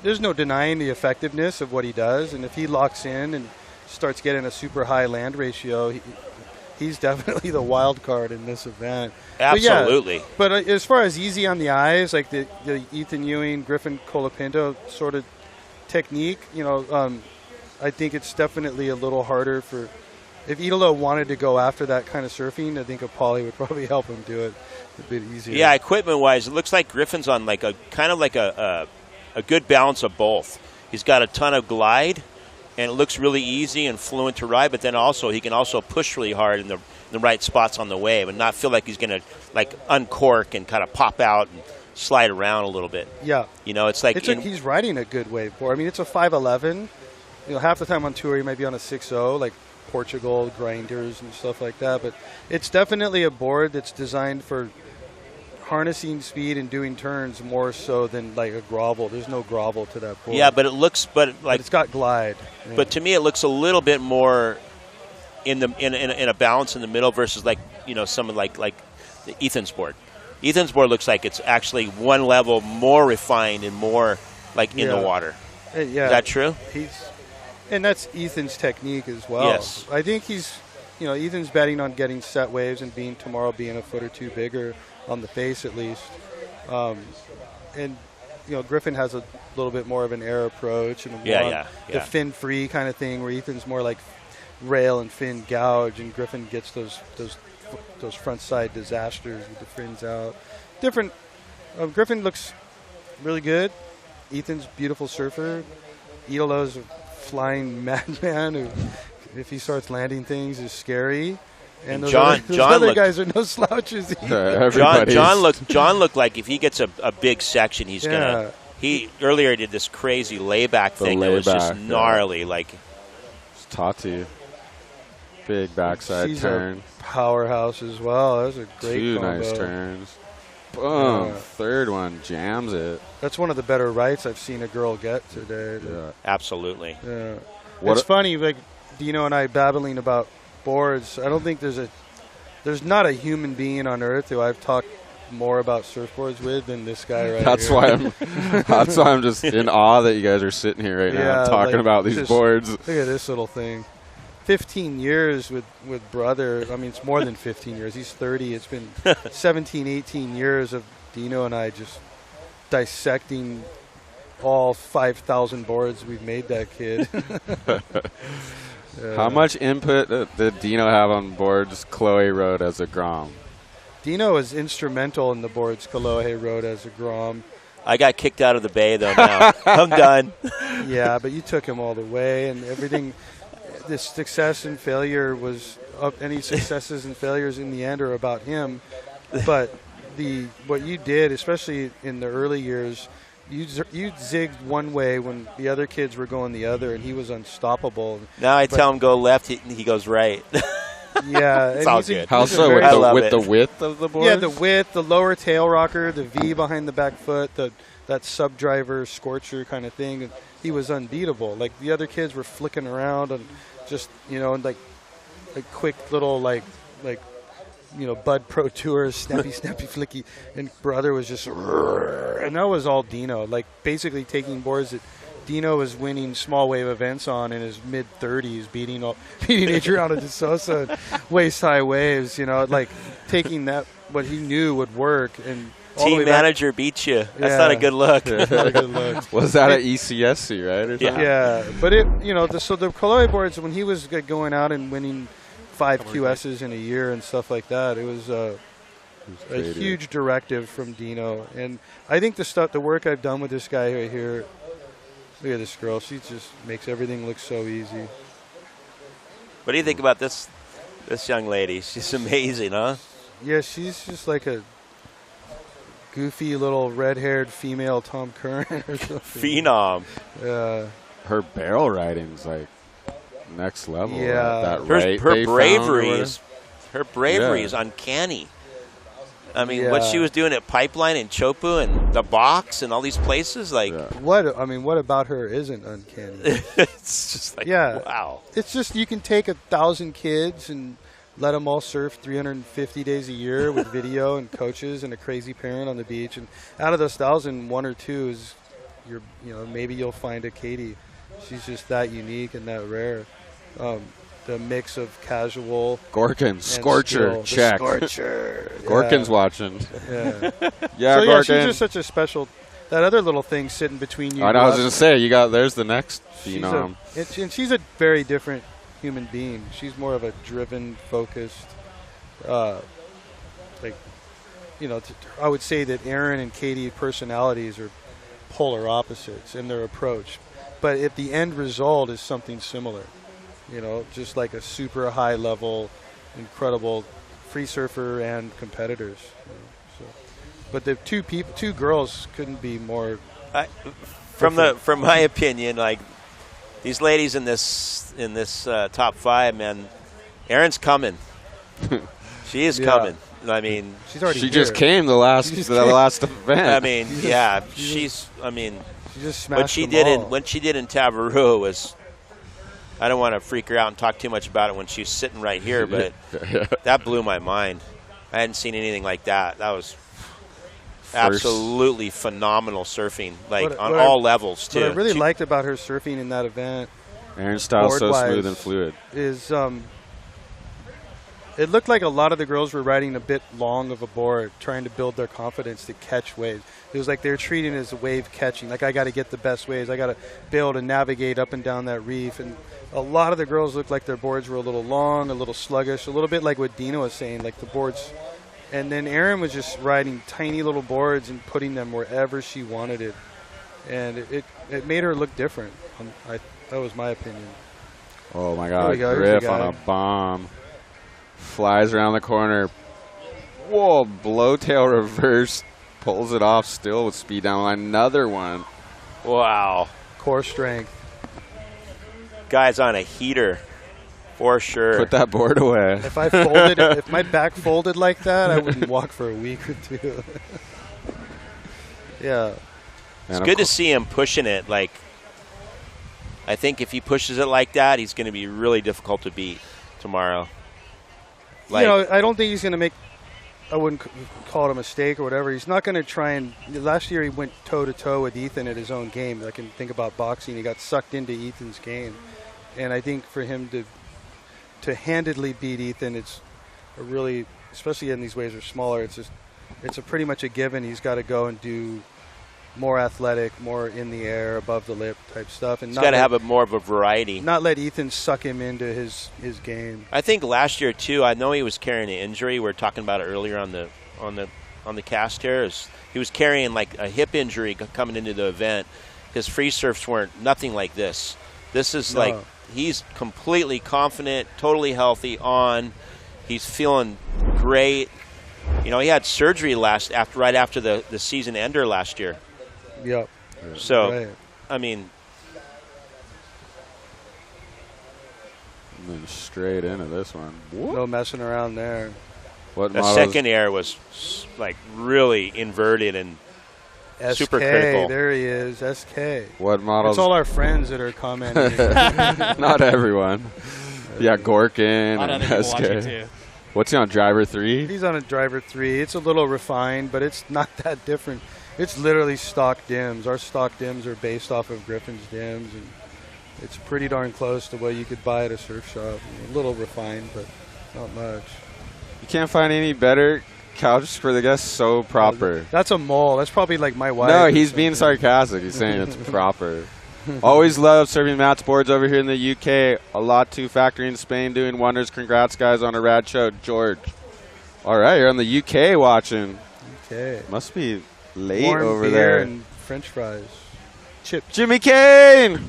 There's no denying the effectiveness of what he does, and if he locks in and starts getting a super high land ratio, he's definitely the wild card in this event. Absolutely. But as far as easy on the eyes, like the Ethan Ewing, Griffin Colapinto sort of technique, I think it's definitely a little harder for. If Italo wanted to go after that kind of surfing, I think a poly would probably help him do it a bit easier. Yeah, equipment-wise, it looks like Griffin's on like a kind of like a good balance of both. He's got a ton of glide, and it looks really easy and fluent to ride, but then also he can also push really hard in the right spots on the wave and not feel like he's going to like uncork and kind of pop out and slide around a little bit. Yeah. It's like he's riding a good wave board. I mean, it's a 511. Half the time on tour he might be on a 6.0, like Portugal grinders and stuff like that, but it's definitely a board that's designed for harnessing speed and doing turns more so than like a grovel. There's no grovel to that board. Yeah, but it's got glide. Yeah. But to me, it looks a little bit more in a balance in the middle versus like someone like the Ethan's board. Ethan's board looks like it's actually one level more refined and more like in the water. Yeah, is that true? And that's Ethan's technique as well. Yes, I think Ethan's betting on getting set waves and being a foot or two bigger on the face at least. And Griffin has a little bit more of an air approach and the fin free kind of thing, where Ethan's more like rail and fin gouge, and Griffin gets those front side disasters with the fins out. Different. Griffin looks really good. Ethan's beautiful surfer. Italo's a flying madman who, if he starts landing things, is scary. And those other guys are no slouches either. John looked like if he gets a big section, he's gonna. He earlier did this crazy layback thing that was just gnarly. Like it's Tati, big backside turn, powerhouse as well. That was a great two combo. Nice turns. Boom! Third one jams it. That's one of the better rights I've seen a girl get today. Yeah, absolutely. Yeah, it's funny. Like Dino and I babbling about boards. I don't think there's not a human being on earth who I've talked more about surfboards with than this guy right that's here. That's why I'm just in awe that you guys are sitting here right now talking about these boards. Look at this little thing. 15 years with brother. I mean, it's more than 15 years. He's 30. It's been 17, 18 years of Dino and I just dissecting all 5,000 boards we've made that kid. How much input did Dino have on boards Chloe rode as a Grom? Dino was instrumental in the boards Chloe rode as a Grom. I got kicked out of the bay, though, now. I'm done. Yeah, but you took him all the way, and everything. This success and failure was any successes and failures in the end are about him. But what you did, especially in the early years, you zigged one way when the other kids were going the other, and he was unstoppable. Now I tell him go left, he goes right. Yeah, it's all good. How so? With the width of the board? Yeah, the width, the lower tail rocker, the V behind the back foot, that sub-driver scorcher kind of thing. And he was unbeatable. Like the other kids were flicking around and just and like quick little Bud Pro Tours, snappy flicky, and brother was just, and that was all Dino. Like basically taking boards that Dino was winning small wave events on in his mid-30s, beating Adriano de Sosa waist high waves. Like taking that what he knew would work and. Team manager beats you. That's not a good look. Not a good look. Was that at ECSC, right? Or yeah, but so the Chloe boards, when he was going out and winning 5 QSs in a year and stuff like that. It was a huge directive from Dino. And I think the work I've done with this guy right here, look at this girl. She just makes everything look so easy. What do you think about this young lady? She's amazing, huh? Yeah, she's just like a goofy little red-haired female Tom Curran or something. Phenom. Yeah. Her barrel riding's like next level. Yeah. Her bravery is uncanny. I mean, what she was doing at Pipeline and Chopu and the box and all these places, like what about her isn't uncanny? It's just like wow. It's just you can take 1,000 kids and let them all surf 350 days a year with video and coaches and a crazy parent on the beach, and out of those 1,000, 1 or 2 is maybe you'll find a Katie. She's just that unique and that rare. The mix of casual. Gorkin, Scorcher, check. Scorcher. Gorkin's watching. Yeah. Yeah, so Gorkin. she's just such a special. That other little thing sitting between you. I know. I was gonna say there's the next phenom. And she's a very different human being. She's more of a driven, focused. I would say that Aaron and Katie personalities are polar opposites in their approach, but if the end result is something similar. Just like a super high level, incredible free surfer and competitors. But the two girls couldn't be more. From my opinion, like these ladies in this top 5, man, Erin's coming. She is coming. I mean, she's already. She just came the last event. I mean, she just smashed what she did in Tabarua was. I don't want to freak her out and talk too much about it when she's sitting right here, but that blew my mind. I hadn't seen anything like that. That was absolutely phenomenal surfing, like on all levels, too. What I really liked about her surfing in that event, Aaron's style so smooth and fluid, is it looked like a lot of the girls were riding a bit long of a board, trying to build their confidence to catch waves. It was like they were treating it as a wave catching. Like, I got to get the best waves. I got to be able to navigate up and down that reef. And a lot of the girls looked like their boards were a little long, a little sluggish, a little bit like what Dino was saying, like the boards. And then Erin was just riding tiny little boards and putting them wherever she wanted it. And it made her look different. That was my opinion. Oh, my God. Griff on a bomb. Flies around the corner. Whoa, blowtail reverse. Pulls it off still with speed down line. Another one. Wow. Core strength. Guy's on a heater for sure. Put that board away. If if my back folded like that, I wouldn't walk for a week or 2. Yeah. It's good to see him pushing it. Like, I think if he pushes it like that, he's going to be really difficult to beat tomorrow. Like, I don't think he's going to make. I wouldn't call it a mistake or whatever. He's not going to try and. Last year he went toe-to-toe with Ethan at his own game. I can think about boxing. He got sucked into Ethan's game. And I think for him to handedly beat Ethan, it's a really, especially in these waves are smaller, it's a pretty much a given. He's got to go and do more athletic, more in the air, above the lip type stuff. And he's got to have more of a variety. Not let Ethan suck him into his game. I think last year too. I know he was carrying an injury. We were talking about it earlier on the cast here. He was carrying like a hip injury coming into the event. His free surfs weren't nothing like this. This is like he's completely confident, totally healthy on. He's feeling great. He had surgery right after the season ender last year. Yep. So, right. I mean, and then straight into this one. Whoop. No messing around there. The second air was like really inverted and super critical. There he is, SK. What models? It's all our friends that are commenting. Not everyone. Yeah, Gorkin and SK. What's he on, driver 3? He's on a driver 3. It's a little refined, but it's not that different. It's literally stock dims. Our stock dims are based off of Griffin's dims, and it's pretty darn close to what you could buy at a surf shop. A little refined, but not much. You can't find any better couch for the guests. So proper. That's a mole. That's probably like my wife. No, he's being sarcastic. He's saying it's proper. Always love serving Matt's boards over here in the UK. A lot to factory in Spain doing wonders. Congrats, guys, on a rad show. George. All right, you're on the UK watching. Okay. Must be late Warm over beer there. and French fries. Chips. Jimmy Kane.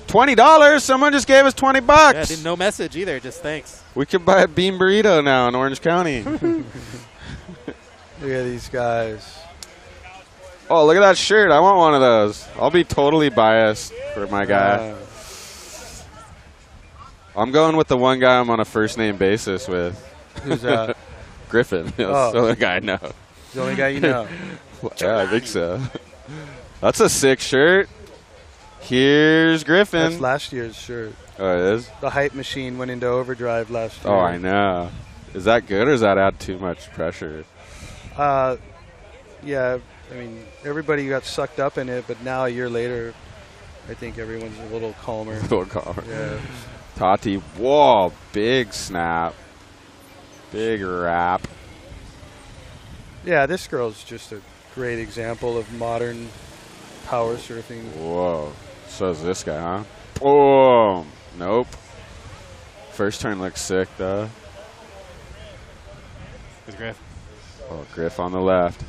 $20. Someone just gave us $20. Yeah, no message either. Just thanks. We could buy a bean burrito now in Orange County. Look at these guys. Oh, look at that shirt. I want one of those. I'll be totally biased for my guy. I'm going with the one guy I'm on a first-name basis with. Who's that? Griffin. That's the only guy I know. The only guy you know? Yeah, I think so. That's a sick shirt. Here's Griffin. That's last year's shirt. Oh, it is? The hype machine went into overdrive last year. Oh, I know. Is that good or does that add too much pressure? Yeah, I mean, everybody got sucked up in it, but now a year later, I think everyone's a little calmer. A little calmer. Yeah. Tati, whoa, big snap. Big wrap. Yeah, this girl's just a great example of modern power surfing. Whoa. So is this guy, huh? Boom. Nope. First turn looks sick, though. Here's Griff. Oh, Griff on the left.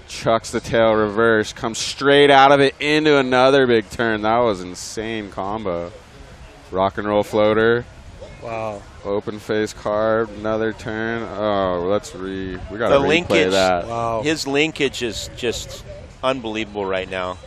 Chucks the tail reverse. Comes straight out of it into another big turn. That was insane combo. Rock and roll floater. Wow. Open face carved. Another turn. Oh, we got The to replay linkage, that. Wow. His linkage is just unbelievable right now.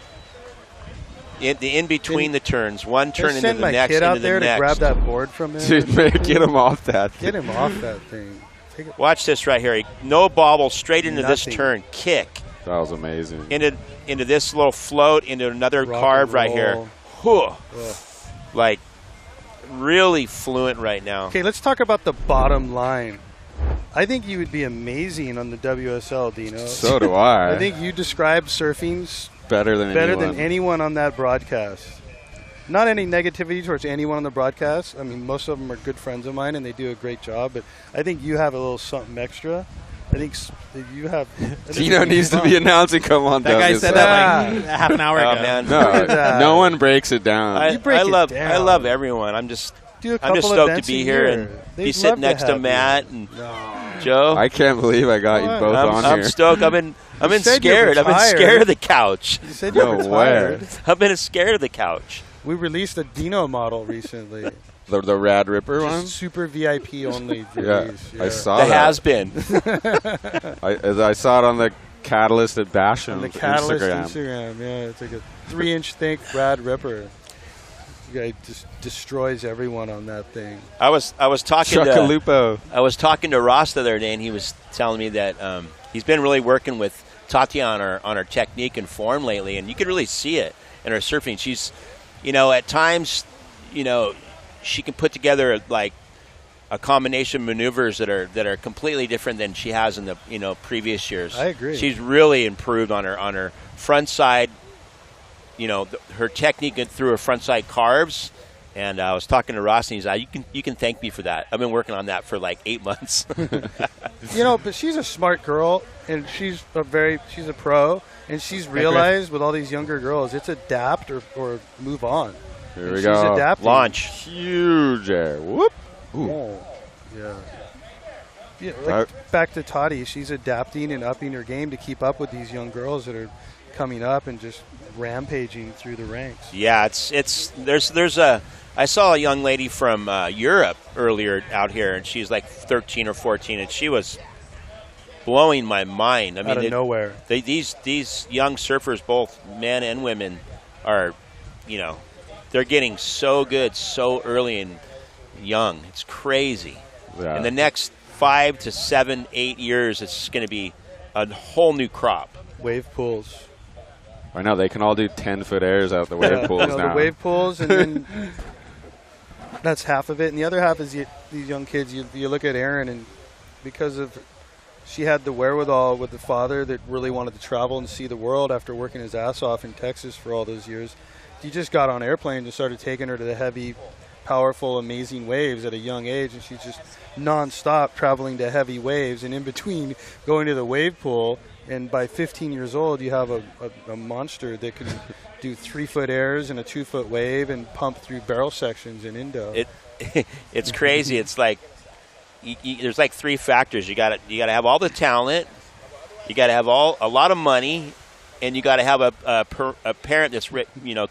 In between the turns, one turn into send the my next, kid out into the there next. to grab that board from him. Dude, man, get him off that thing. Get him off that thing. Take it. Watch this right here. No bobble, straight into this Nothing. turn. Kick. That was amazing. Into this little float, into another Rock carve and right here. roll. Whew. Ugh. Like, really fluent right now. Okay, let's talk about the bottom line. I think you would be amazing on the WSL, Dino. So do I. I think you describe surfing better than anyone on that broadcast. Not any negativity towards anyone on the broadcast. I mean, most of them are good friends of mine, and they do a great job. But I think you have a little something extra. I think you have. Dino needs to be announcing. Come on, that guy said that like half an hour ago. Man. No one breaks it down. I love everyone. I'm just stoked to be here and be sitting next to Matt and Joe. I can't believe I got you both on here. I'm stoked. I've been scared. I've been scared of the couch. You said you were retired. I've been scared of the couch. We released a Dino model recently. The Rad Ripper Just one? Super VIP only Yeah, release. I saw that. that. Has been. I saw it on the Catalyst at Basham On the Catalyst Instagram. Yeah, it's like a 3-inch thick Rad Ripper. The guy just destroys everyone on that thing. I was talking to Ross the other day, and he was telling me that he's been really working with Tati on her technique and form lately, and you could really see it in her surfing. She's, at times, she can put together like a combination of maneuvers that are completely different than she has in the previous years. I agree. She's really improved on her front side. Her technique through her front side carves. And I was talking to Ross, and he's like, "You can thank me for that. I've been working on that for like 8 months." But she's a smart girl, and she's a pro, and she's realized with all these younger girls, it's adapt or move on. Here we she's go. Adapting. Launch. Huge air. Whoop. Ooh. Oh, yeah. Back to Tati, she's adapting and upping her game to keep up with these young girls that are coming up and just rampaging through the ranks. Yeah, I saw a young lady from Europe earlier out here, and she's like 13 or 14, and she was blowing my mind. I mean, out of nowhere. These young surfers, both men and women, are, they're getting so good so early and young. It's crazy. Yeah. In the next 5 to 7, 8 years, it's going to be a whole new crop. Wave pools. I know they can all do 10-foot airs out the wave pools now. The wave pools, and then that's half of it, and the other half is these young kids. You look at Erin, and because of she had the wherewithal with the father that really wanted to travel and see the world after working his ass off in Texas for all those years. He just got on airplanes and started taking her to the heavy, powerful, amazing waves at a young age, and she's just nonstop traveling to heavy waves, and in between going to the wave pool And by 15 years old, you have a monster that can do 3-foot airs and a 2-foot wave and pump through barrel sections in Indo. It's crazy. It's like there's like 3 factors. You got to have all the talent, you got to have a lot of money, and you got to have a parent that's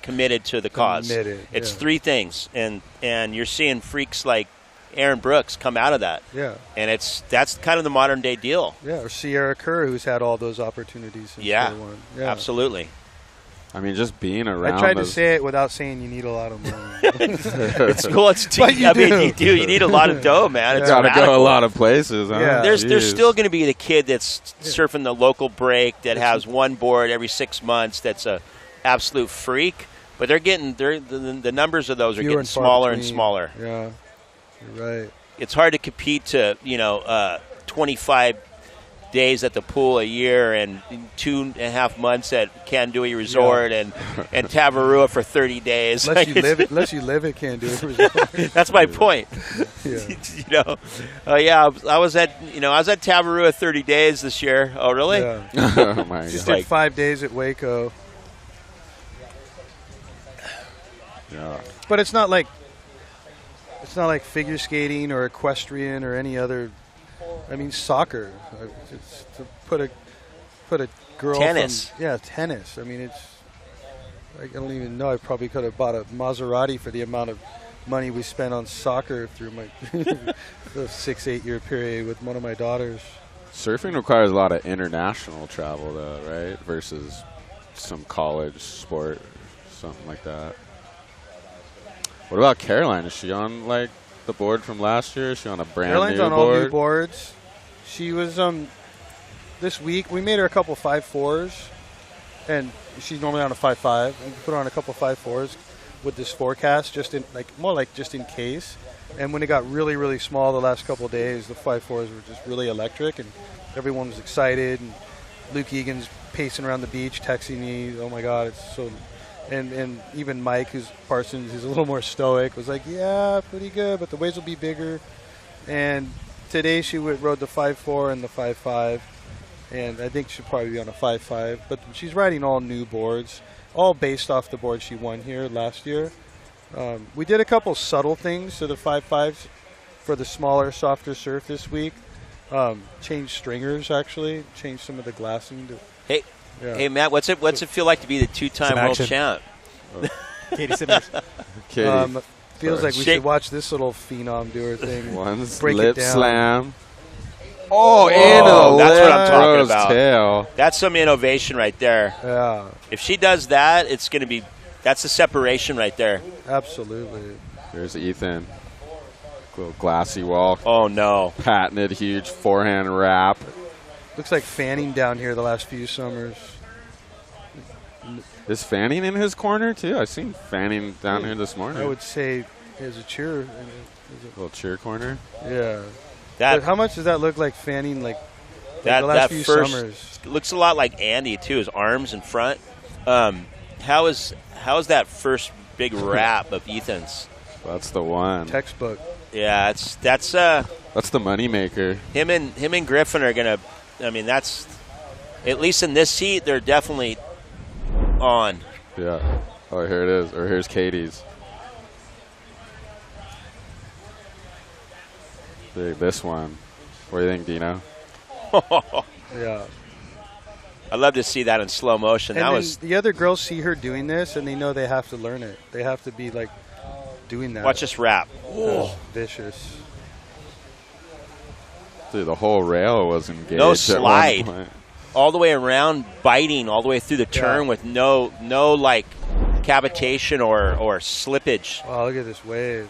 committed to the cause. It's 3 things, and you're seeing freaks like Aaron Brooks come out of that. Yeah. And that's kind of the modern day deal. Yeah, or Sierra Kerr, who's had all those opportunities since day one. Yeah, absolutely. I mean, just being around. I tried to say it without saying you need a lot of money. It's cool. You need a lot of dough, man. It's got to go a lot of places. Huh? Yeah. There's still going to be the kid that's surfing the local break that has one board every 6 months. That's a absolute freak. But the numbers of those are getting smaller and smaller. Yeah, you're right. It's hard to compete to 25 days at the pool a year and 2.5 months at Kandui Resort and Tavarua for 30 days. Unless you live at Kandui Resort. That's my point. Yeah. I was at Tavarua 30 days this year. Oh, really? Yeah. Oh my God. Just did 5 days at Waco. Yeah. But it's not like figure skating or equestrian or any other. I mean, soccer. It's to put a girl. Tennis. Tennis. I mean, I don't even know. I probably could have bought a Maserati for the amount of money we spent on soccer through my 6-8 year period with one of my daughters. Surfing requires a lot of international travel, though, right? Versus some college sport, something like that. What about Caroline? Is she on like the board from last year? Is she on a brand Caroline's new on board? all new boards. She was this week. We made her a couple 5.4s, and she's normally on a 5.5. We put her on a couple 5.4s with this forecast, more like just in case. And when it got really, really small the last couple of days, the 5.4s were just really electric, and everyone was excited. And Luke Egan's pacing around the beach, texting me, "Oh my God, it's so." And even Mike, who's Parsons, who's a little more stoic, was like, "Yeah, pretty good, but the waves will be bigger." And today she rode the 5.4 and the 5.5, and I think she'll probably be on a 5.5. But she's riding all new boards, all based off the board she won here last year. We did a couple subtle things to the 5.5s for the smaller, softer surf this week. Changed stringers, actually. Changed some of the glassing. Hey, Matt, what's it feel like to be the 2-time world champ? Katie Simmers. Katie. Feels like we should watch this little phenom do her thing. One break lip it down. slam. Oh, into the that's lip what I'm talking rose about. Tail. That's some innovation right there. Yeah. If she does that, that's the separation right there. Absolutely. There's Ethan. Little glassy wall. Oh, no. Patented huge forehand wrap. Looks like Fanning down here the last few summers. Is Fanning in his corner, too? I seen Fanning down here this morning. I would say as a cheer. Little cheer corner. Yeah. But how much does that look like Fanning, the last few summers? Looks a lot like Andy, too, his arms in front. How is that first big wrap of Ethan's? That's the one. Textbook. Yeah, that's the money maker. Him and Griffin are gonna. I mean, that's at least in this heat, they're definitely on. Yeah. Oh, here it is. Or here's Katie's. This one. What do you think, Dino? Yeah. I'd love to see that in slow motion. And the other girls see her doing this, and they know they have to learn it. They have to be doing that. Watch this wrap. Vicious. Dude, the whole rail was engaged. No slide. All the way around, biting all the way through the turn with no cavitation or slippage. Wow, look at this wave.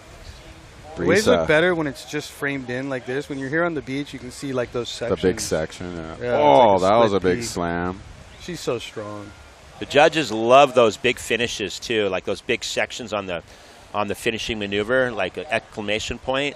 The waves look better when it's just framed in like this. When you're here on the beach, you can see those sections. The big section, yeah. Oh, that was a big slam. She's so strong. The judges love those big finishes too, like those big sections on the finishing maneuver, like an exclamation point.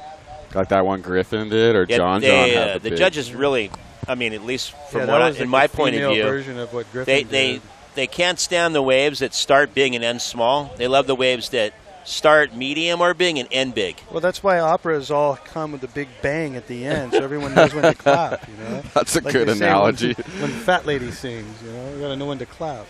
Like that one Griffin did, or John had the judges really, I mean, at least from in my point of view, version of what Griffin did. They can't stand the waves that start big and end small. They love the waves that start medium or big and end big. Well, that's why operas all come with a big bang at the end, so everyone knows when to clap. You know, that's a like good they say analogy. When Fat Lady sings, you know, you gotta know when to clap.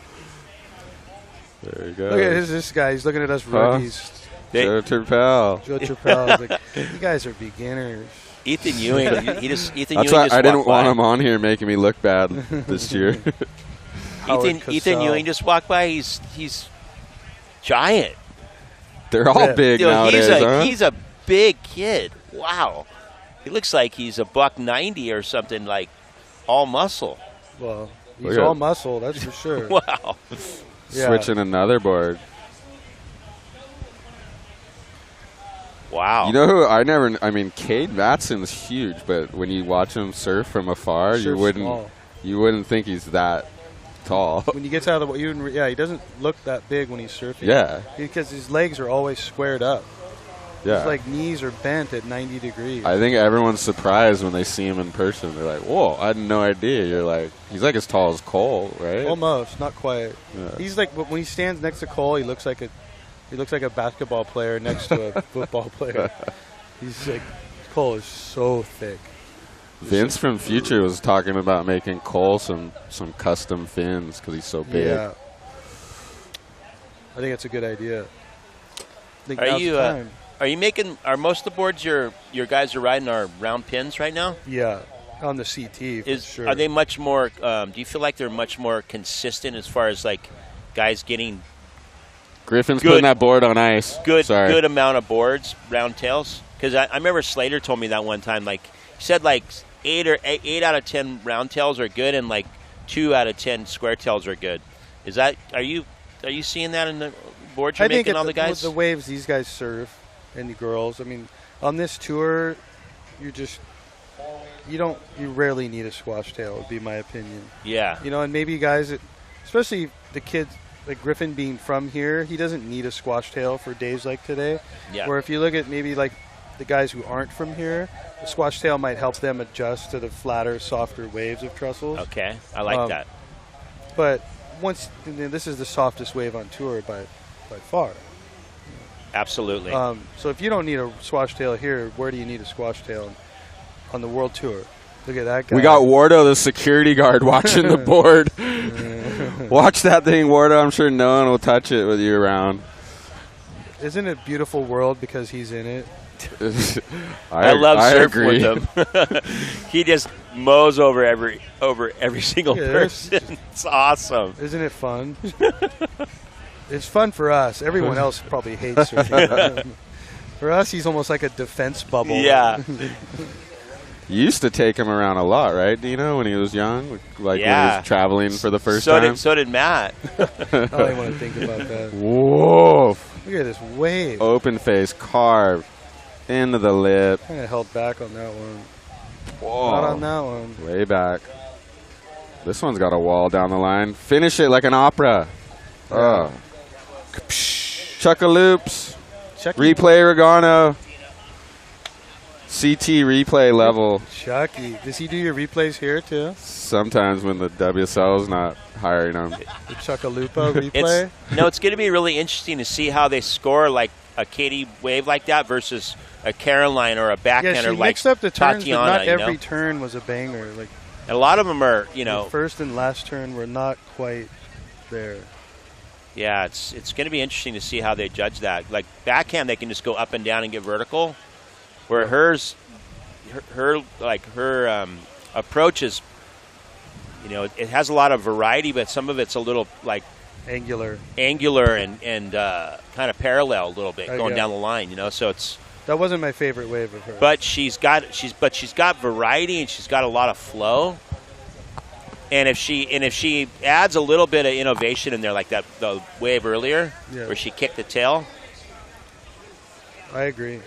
There you go. Look at this guy. He's looking at us rookies. Joe Turpel. Joe Turpel. Like, you guys are beginners. Ethan Ewing. Ethan That's Ewing why just I didn't walked want by. him on here making me look bad this year. Ethan Ewing just walked by. He's giant. They're all big nowadays. He's a big kid. Wow. He looks like he's a $190 or something, like all muscle. Well, he's all muscle, that's for sure. Wow. Yeah. Switching another board. Wow. You know who I mean, Cade Matson's huge, but when you watch him surf from afar, you wouldn't think he's that tall. When he gets out of the water, he doesn't look that big when he's surfing. Yeah. Because his legs are always squared up. Yeah. His like knees are bent at 90 degrees. I think everyone's surprised when they see him in person. They're like, "Whoa, I had no idea." You're like, he's like as tall as Cole, right? Almost, not quite. Yeah. He's like when he stands next to Cole, he looks like a basketball player next to a football player. He's like, Cole is so thick. Vince from Future was talking about making Cole some custom fins because he's so big. Yeah. I think that's a good idea. I think now's the time. Are most of the boards your guys are riding are round pins right now? Yeah, on the CT for sure. Are they much more? Do you feel like they're much more consistent as far as like guys getting? Griffin's putting that board on ice. Good amount of boards, round tails. Because I remember Slater told me that one time. Like he said, like 8 out of 10 round tails are good, and like 2 out of 10 square tails are good. Is that? Are you seeing that in the boards you're making all the guys? The waves these guys surf and the girls. I mean, on this tour, you rarely need a squash tail. Would be my opinion. Yeah. You know, and maybe guys, especially the kids. Like Griffin being from here, he doesn't need a squash tail for days like today. Yeah. Where if you look at maybe like the guys who aren't from here, the squash tail might help them adjust to the flatter, softer waves of Trestles. Okay, I like that. But this is the softest wave on tour by far. Absolutely. So if you don't need a squash tail here, where do you need a squash tail on the world tour? Look at that guy. We got Wardo, the security guard, watching the board. Watch that thing, Wardo. I'm sure no one will touch it with you around. Isn't it a beautiful world because he's in it? I love surfing with him. He just mows over every single person. It's awesome. Isn't it fun? It's fun for us. Everyone else probably hates surfing. For us, he's almost like a defense bubble. Yeah. You used to take him around a lot, right, Dino, when he was young? Like when he was traveling for the first time? So did Matt. I don't even want to think about that. Whoa. Look at this wave. Open face, carved, into the lip. Kind of held back on that one. Whoa. Not on that one. Way back. This one's got a wall down the line. Finish it like an opera. Oh. Chuckaloops. Replay Regano. CT replay level. Chucky. Does he do your replays here too? Sometimes when the WSL is not hiring him. The Chuckalupa replay? It's going to be really interesting to see how they score like a Katie wave like that versus a Caroline or a backhander like mixed up the turns, Tatiana. but not every turn was a banger. Like, and a lot of them are, the first and last turn were not quite there. Yeah, it's going to be interesting to see how they judge that. Like backhand, they can just go up and down and get vertical. Where her approach is, it has a lot of variety, but some of it's a little like angular and kind of parallel a little bit going down the line. So it's that wasn't my favorite wave of her. But she's got variety and she's got a lot of flow. And if she adds a little bit of innovation in there, like the wave earlier where she kicked the tail, I agree.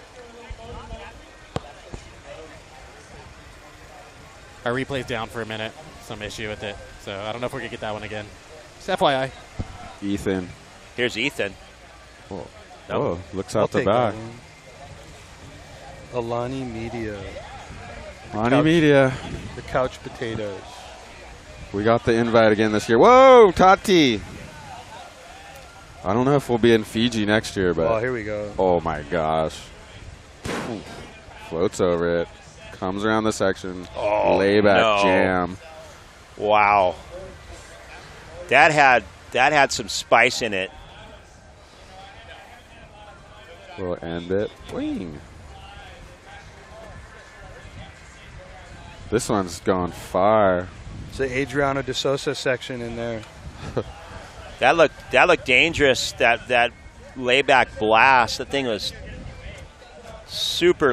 Our replay's down for a minute. Some issue with it. So I don't know if we're going to get that one again. Just FYI. Ethan. Here's Ethan. Whoa. Oh, looks out the back. Alani Media. Alani Media. The couch potatoes. We got the invite again this year. Whoa, Tati. I don't know if we'll be in Fiji next year, but. Oh, here we go. Oh, my gosh. Floats over it. Comes around the section. Oh, layback jam. Wow. That had some spice in it. We'll end it. Wing. This one's gone far. It's the Adriano de Sosa section in there. That looked dangerous. That layback blast. The thing was super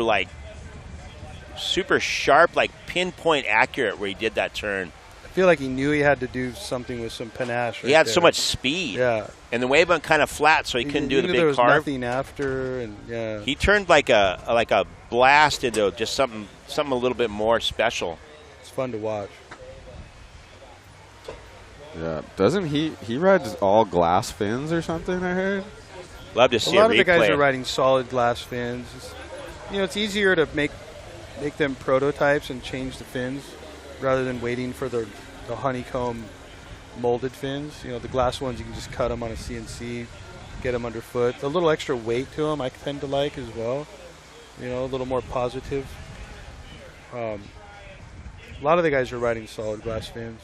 sharp, like pinpoint accurate where he did that turn. I feel like he knew he had to do something with some panache. He had so much speed. Yeah. And the wave went kind of flat, so he couldn't do the big there was carve. nothing after, and yeah. He turned like a blast into just something a little bit more special. It's fun to watch. Yeah, doesn't he rides all glass fins or something, I heard? Love to see a lot a of the guys replay. are riding solid glass fins. It's easier to make them prototypes and change the fins rather than waiting for the honeycomb molded fins. The glass ones, you can just cut them on a CNC, get them underfoot. A little extra weight to them I tend to like as well. A little more positive. A lot of the guys are riding solid glass fins.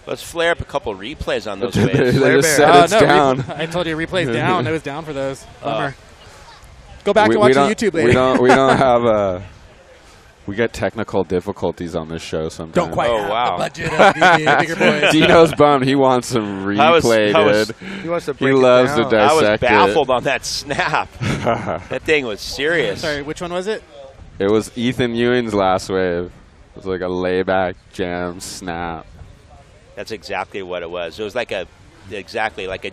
Let's flare up a couple replays on those They waves. just said it's down. I told you replay's down. It was down for those. Bummer. Go back and watch the YouTube later. We don't have we get technical difficulties on this show sometimes. Don't quite have the budget of the bigger boys. Dino's bummed. He wants some replay, dude. He wants to break He it loves down. to dissect I was baffled it. on that snap. That thing was serious. Sorry, which one was it? It was Ethan Ewing's last wave. It was like a layback jam snap. That's exactly what it was. It was like a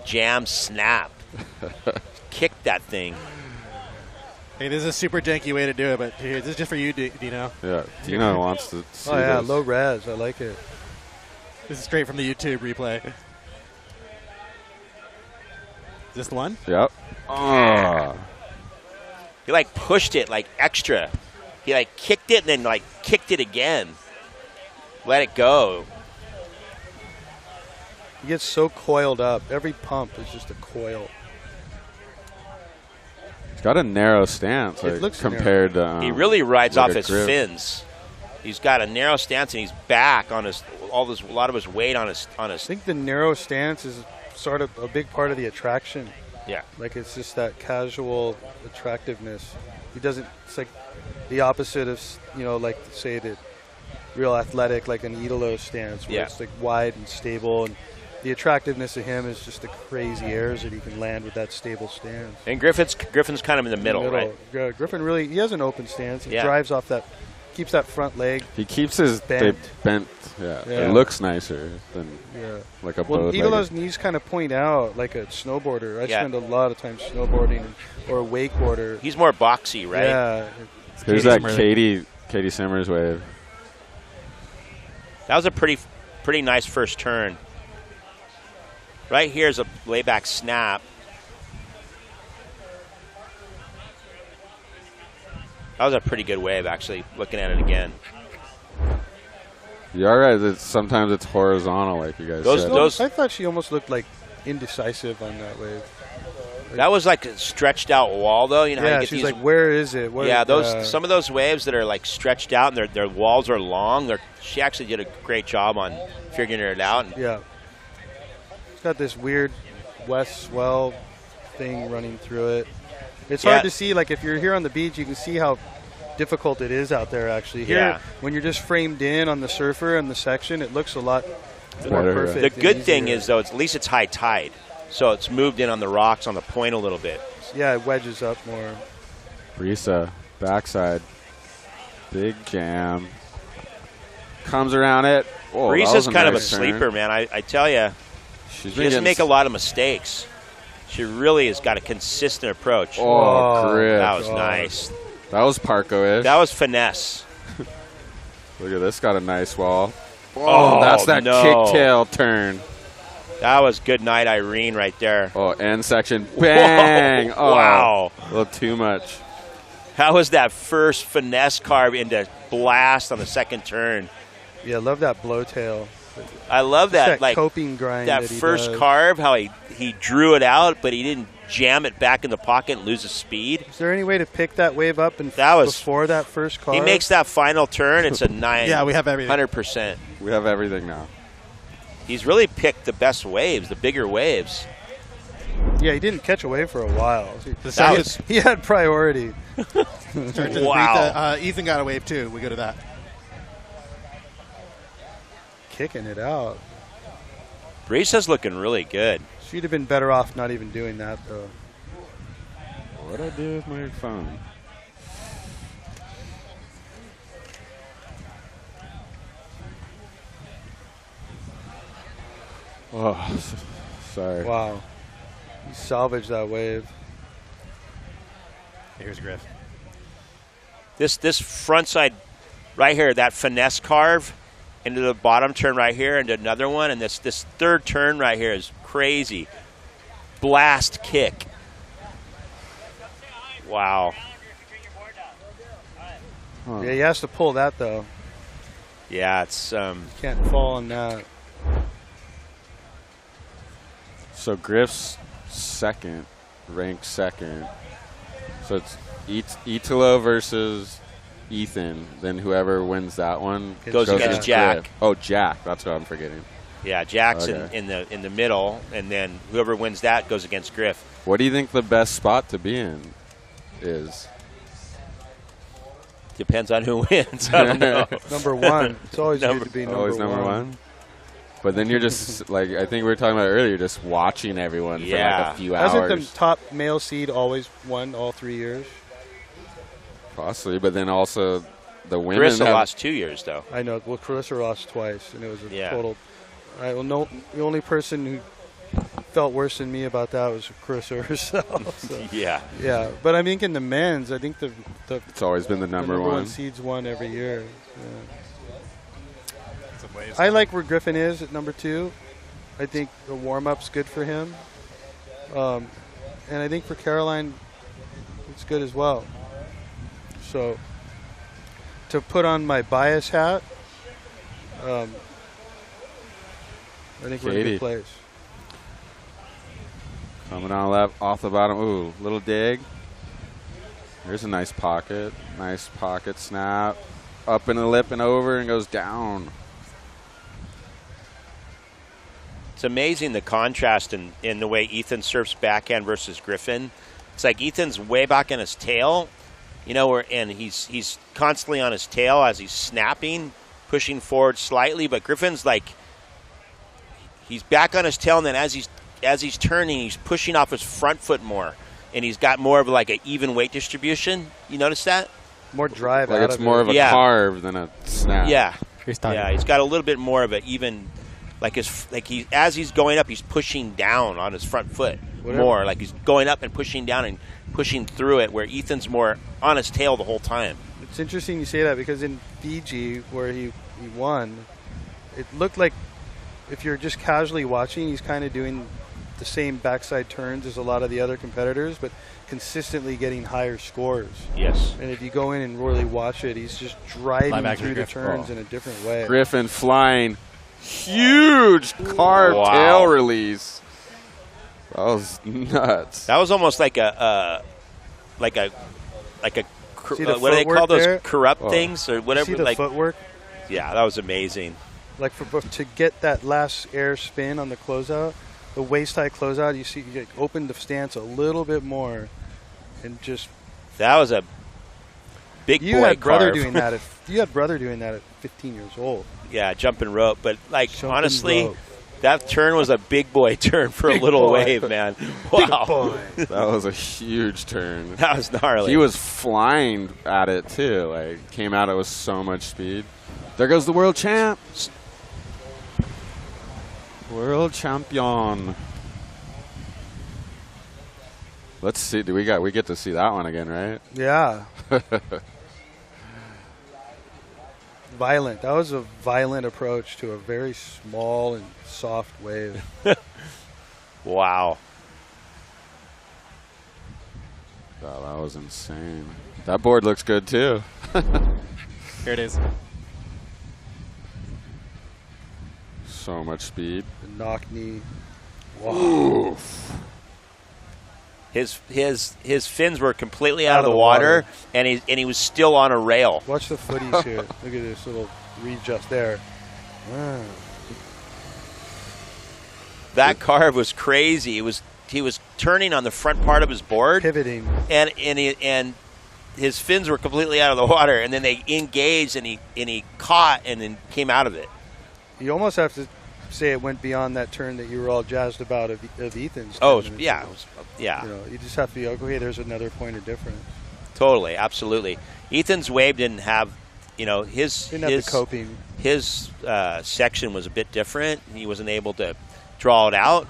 jam snap. Kicked that thing. Hey, this is a super janky way to do it, but here, this is just for you, Dino. Yeah, Dino wants to see this. Low res. I like it. This is straight from the YouTube replay. Is this the one? Yep. Oh. He pushed it extra. He kicked it and then kicked it again. Let it go. He gets so coiled up. Every pump is just a coil. He's got a narrow stance compared to. He really rides off his grip. fins. He's got a narrow stance and he's back on a lot of his weight on his. I think the narrow stance is sort of a big part of the attraction. Yeah. It's just that casual attractiveness. He doesn't. It's like the opposite of say the real athletic, like an Idolo stance, where it's wide and stable, and the attractiveness of him is just the crazy airs that he can land with that stable stance. And Griffin's kind of in the middle, right? Yeah, Griffin he has an open stance. He drives off that, keeps that front leg. He keeps his bent. bent. Yeah. It looks nicer than like a boat. Idolo's knees kind of point out like a snowboarder. I spend a lot of time snowboarding or a wakeboarder. He's more boxy, right? Yeah. Here's that Katie Simmers wave. That was a pretty nice first turn. Right here's a layback snap. That was a pretty good wave, actually, looking at it again. You're right. Sometimes it's horizontal, like you guys said. I thought she almost looked indecisive on that wave. That was like a stretched out wall, though. You know, how you get she's these, where is it? Some of those waves that are stretched out and their walls are long. She actually did a great job on figuring it out. Yeah. It's got this weird west swell thing running through it. It's hard to see. If you're here on the beach, you can see how difficult it is out there, actually. Here, when you're just framed in on the surfer and the section, it looks a lot more perfect. The good thing is, though, at least it's high tide. So it's moved in on the rocks on the point a little bit. Yeah, it wedges up more. Brisa, backside. Big jam. Comes around it. Oh, Brisa's kind of a sleeper, man. I tell you. She doesn't make a lot of mistakes. She really has got a consistent approach. Oh, grip. That was nice. That was Parko-ish. That was finesse. Look at this. Got a nice wall. Oh, that's that kicktail turn. That was good night, Irene, right there. Oh, end section. Bang. Whoa. Oh, wow. A little too much. How was that first finesse carve into blast on the second turn? Yeah, love that blowtail. I love that, that coping grind. That first carve, how he drew it out, but he didn't jam it back in the pocket and lose his speed. Is there any way to pick that wave up before that first carve? He makes that final turn. It's a 9. Yeah, we have everything. 100%. We have everything now. He's really picked the best waves, the bigger waves. Yeah, he didn't catch a wave for a while. He had priority. Wow. Ethan got a wave too. We go to that. Kicking it out. Brisa's looking really good. She'd have been better off not even doing that, though. What'd I do with my phone? Oh, sorry. Wow. You salvaged that wave. Here's Griff. This front side right here, that finesse carve into the bottom turn right here, into another one, and this third turn right here is crazy. Blast kick. Wow. Huh. Yeah, he has to pull that, though. Yeah, it's... Can't fall on that. So Griff's second, ranked second. So it's Italo versus Ethan. Then whoever wins that one goes against Jack. Griff. Oh, Jack. That's what I'm forgetting. Yeah, Jack's in the middle, and then whoever wins that goes against Griff. What do you think the best spot to be in is? Depends on who wins. I don't know. Number one. It's always good to be number one. But then you're just, like, I think we were talking about earlier, just watching everyone for like a few hours. Hasn't the top male seed always won all 3 years? Possibly, but then also the women. Carissa lost 2 years, though. I know. Well, Carissa lost twice, and it was a total. The only person who felt worse than me about that was Carissa herself. So. Yeah. But I think in the men's, I think the it's always been the number one seeds won every year. Yeah. I like where Griffin is at number 2. I think the warm-up's good for him. And I think for Caroline, it's good as well. So to put on my bias hat, I think we're in a good place. Coming on left, off the bottom. Ooh, little dig. There's a nice pocket. Nice pocket snap. Up in the lip and over and goes down. It's amazing the contrast in the way Ethan surfs backhand versus Griffin. It's like Ethan's way back in his tail, and he's constantly on his tail as he's snapping, pushing forward slightly. But Griffin's like he's back on his tail, and then as he's turning, he's pushing off his front foot more, and he's got more of like an even weight distribution. You notice that? More drive. Like it's more of a carve than a snap. Yeah, he's got a little bit more of an even. As he's going up, he's pushing down on his front foot more. Like he's going up and pushing down and pushing through it, where Ethan's more on his tail the whole time. It's interesting you say that because in Fiji, where he won, it looked like if you're just casually watching, he's kind of doing the same backside turns as a lot of the other competitors, but consistently getting higher scores. Yes. And if you go in and really watch it, he's just driving through the turns in a different way. Griffin flying. Huge carved tail release. That was nuts. That was almost like a what do they call those corrupt things or whatever? See the footwork? Yeah, that was amazing. Like to get that last air spin on the closeout, the waist high closeout, you open the stance a little bit more, and just that was a big boy You had brother carve. doing that. You had brother doing that at 15 years old. Yeah, jumping rope. But, honestly, that turn was a big boy turn for a little wave, man. Wow. That was a huge turn. That was gnarly. He was flying at it, too. Like, came out with so much speed. There goes the world champ. World champion. Let's see. We get to see that one again, right? Yeah. Violent. That was a violent approach to a very small and soft wave. Wow. Oh, that was insane. That board looks good, too. Here it is. So much speed. The knock knee. Wow. His fins were completely out of the water, and he was still on a rail. Watch the footies here. Look at this little readjust there. Wow. That carve was crazy. He was turning on the front part of his board, pivoting, and his fins were completely out of the water, and then they engaged, and he caught, and then came out of it. You almost have to say it went beyond that turn that you were all jazzed about of Ethan's. Oh, yeah, yeah. You know, you just have to be okay. There's another point of difference. Totally, absolutely. Ethan's wave didn't have, his didn't have the coping. His section was a bit different. He wasn't able to draw it out.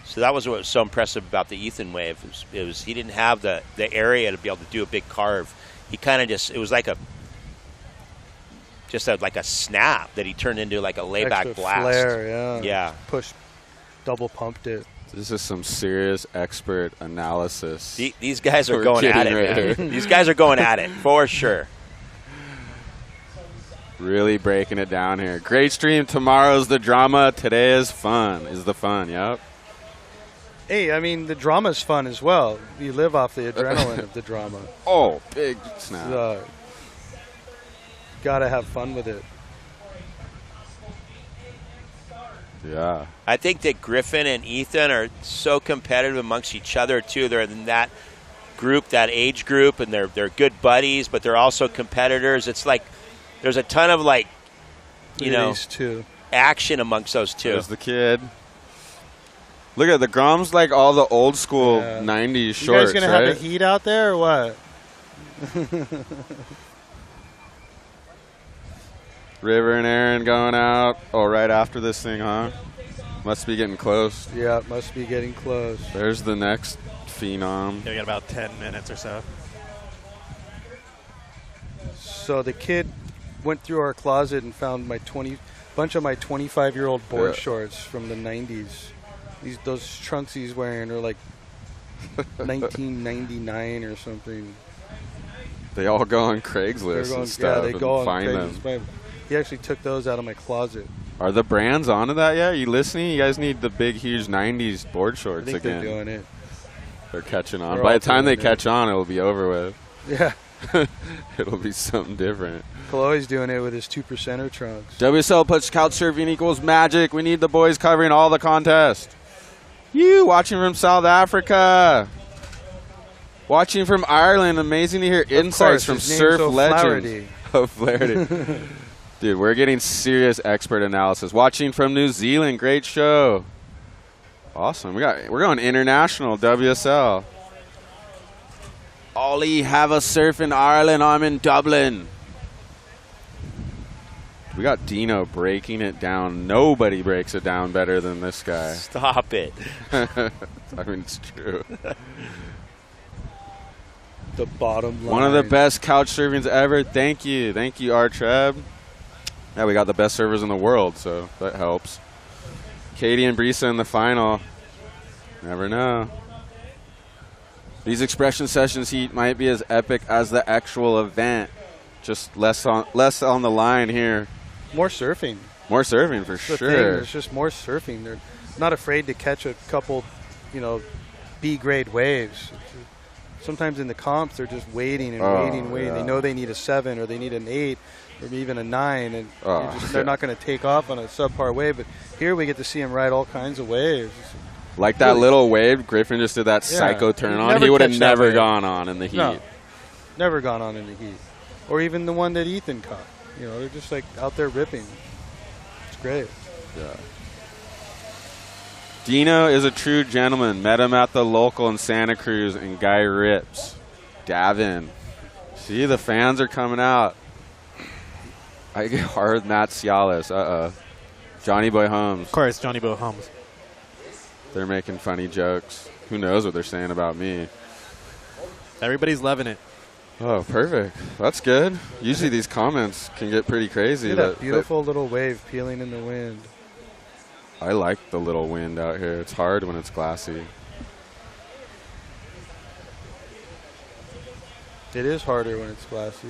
So that was what was so impressive about the Ethan wave. It was he didn't have the area to be able to do a big carve. He kind of it was like like a snap that he turned into like a layback Extra blast. Flare, yeah. Yeah. Push, double pumped it. This is some serious expert analysis. These guys are going at it, man. These guys are going at it, for sure. Really breaking it down here. Great stream. Tomorrow's the drama. Today is the fun. Yep. Hey, I mean, the drama's fun as well. You live off the adrenaline of the drama. Oh, big snap. Gotta have fun with it. Yeah. I think that Griffin and Ethan are so competitive amongst each other, too. They're in that group, that age group, and they're good buddies, but they're also competitors. It's like there's a ton of, action amongst those two. There's the kid. Look at the Grom's like all the old school 90s shorts, you guys going to right? have the heat out there or what? River and Aaron going out. Oh, right after this thing, huh? Must be getting close. Yeah, it must be getting close. There's the next phenom. Yeah, we got about 10 minutes or so. So the kid went through our closet and found bunch of my 25-year-old board shorts from the 90s. Those trunks he's wearing are like 1999 or something. They all go on Craigslist and stuff. Yeah, they go on find Craigslist. them. He actually took those out of my closet. Are the brands onto that yet? Are you listening? You guys need the big, huge 90s board shorts I think again. they're doing it. They're catching on. They're By all the time they doing it. catch on, it'll be over with. Yeah. It'll be something different. Chloe's doing it with his 2%er trunks. WSL puts couch surfing equals magic. We need the boys covering all the contests. You watching from South Africa. Watching from Ireland. Amazing to hear insights from surf legends. O'Flaherty. Dude, we're getting serious expert analysis. Watching from New Zealand. Great show. Awesome. We're going international WSL. Ollie, have a surf in Ireland. I'm in Dublin. We got Dino breaking it down. Nobody breaks it down better than this guy. Stop it. I mean, it's true. The bottom line. One of the best couch surfings ever. Thank you. Thank you, R. Treb. Yeah, we got the best servers in the world, so that helps. Katie and Brisa in the final. Never know. These expression sessions heat might be as epic as the actual event. Just less on the line here. More surfing. More surfing for sure. There's just more surfing. They're not afraid to catch a couple, B-grade waves. Sometimes in the comps, they're just waiting and waiting. Yeah. They know they need a 7 or they need an 8 or even a 9, and they're not going to take off on a subpar wave. But here we get to see them ride all kinds of waves. Like that little wave, Griffin just did that psycho turn on. He would have never gone on in the heat. No, never gone on in the heat. Or even the one that Ethan caught. They're just like out there ripping. It's great. Yeah. Dino is a true gentleman. Met him at the local in Santa Cruz, and guy rips. Davin. See, the fans are coming out. I get hard Matt Cialis. Johnny Boy Holmes. Of course, Johnny Boy Holmes. They're making funny jokes. Who knows what they're saying about me? Everybody's loving it. Oh, perfect. That's good. Usually these comments can get pretty crazy. Look at that beautiful little wave peeling in the wind. I like the little wind out here. It's hard when it's glassy. It is harder when it's glassy.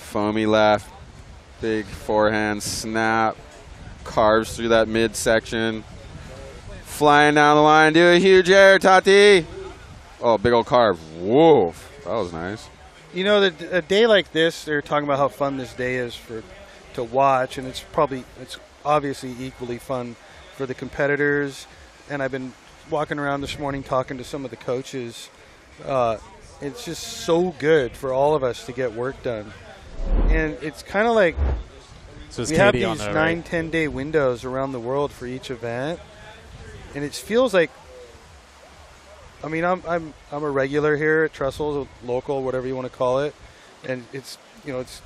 Foamy left. Big forehand snap. Carves through that midsection. Flying down the line. Do a huge air, Tati. Oh, big old carve. Whoa. That was nice. You know, a day like this, they're talking about how fun this day is to watch, and it's obviously equally fun for the competitors. And I've been walking around this morning talking to some of the coaches. It's just so good for all of us to get work done. And it's kind of like we have these 9-10 day windows around the world for each event, and it feels like, I mean, I'm a regular here at Trestles, a local, whatever you want to call it, and it's, you know, it's,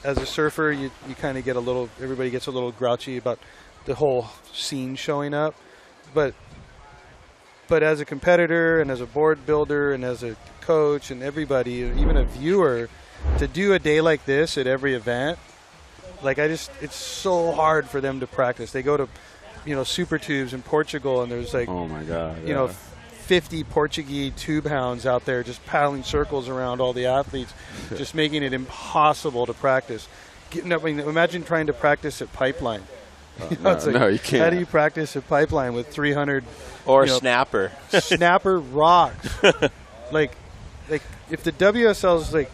as a surfer, you kind of get everybody gets a little grouchy about the whole scene showing up, but as a competitor and as a board builder and as a coach and everybody, even a viewer, to do a day like this at every event, like it's so hard for them to practice. They go to, you know, Super Tubes in Portugal, and there's like, oh my God, you know, 50 Portuguese tube hounds out there just paddling circles around all the athletes, just making it impossible to practice. Imagine trying to practice at Pipeline. No, you can't. How do you practice at Pipeline with 300 or snapper? Snapper rocks. like if the WSL's like,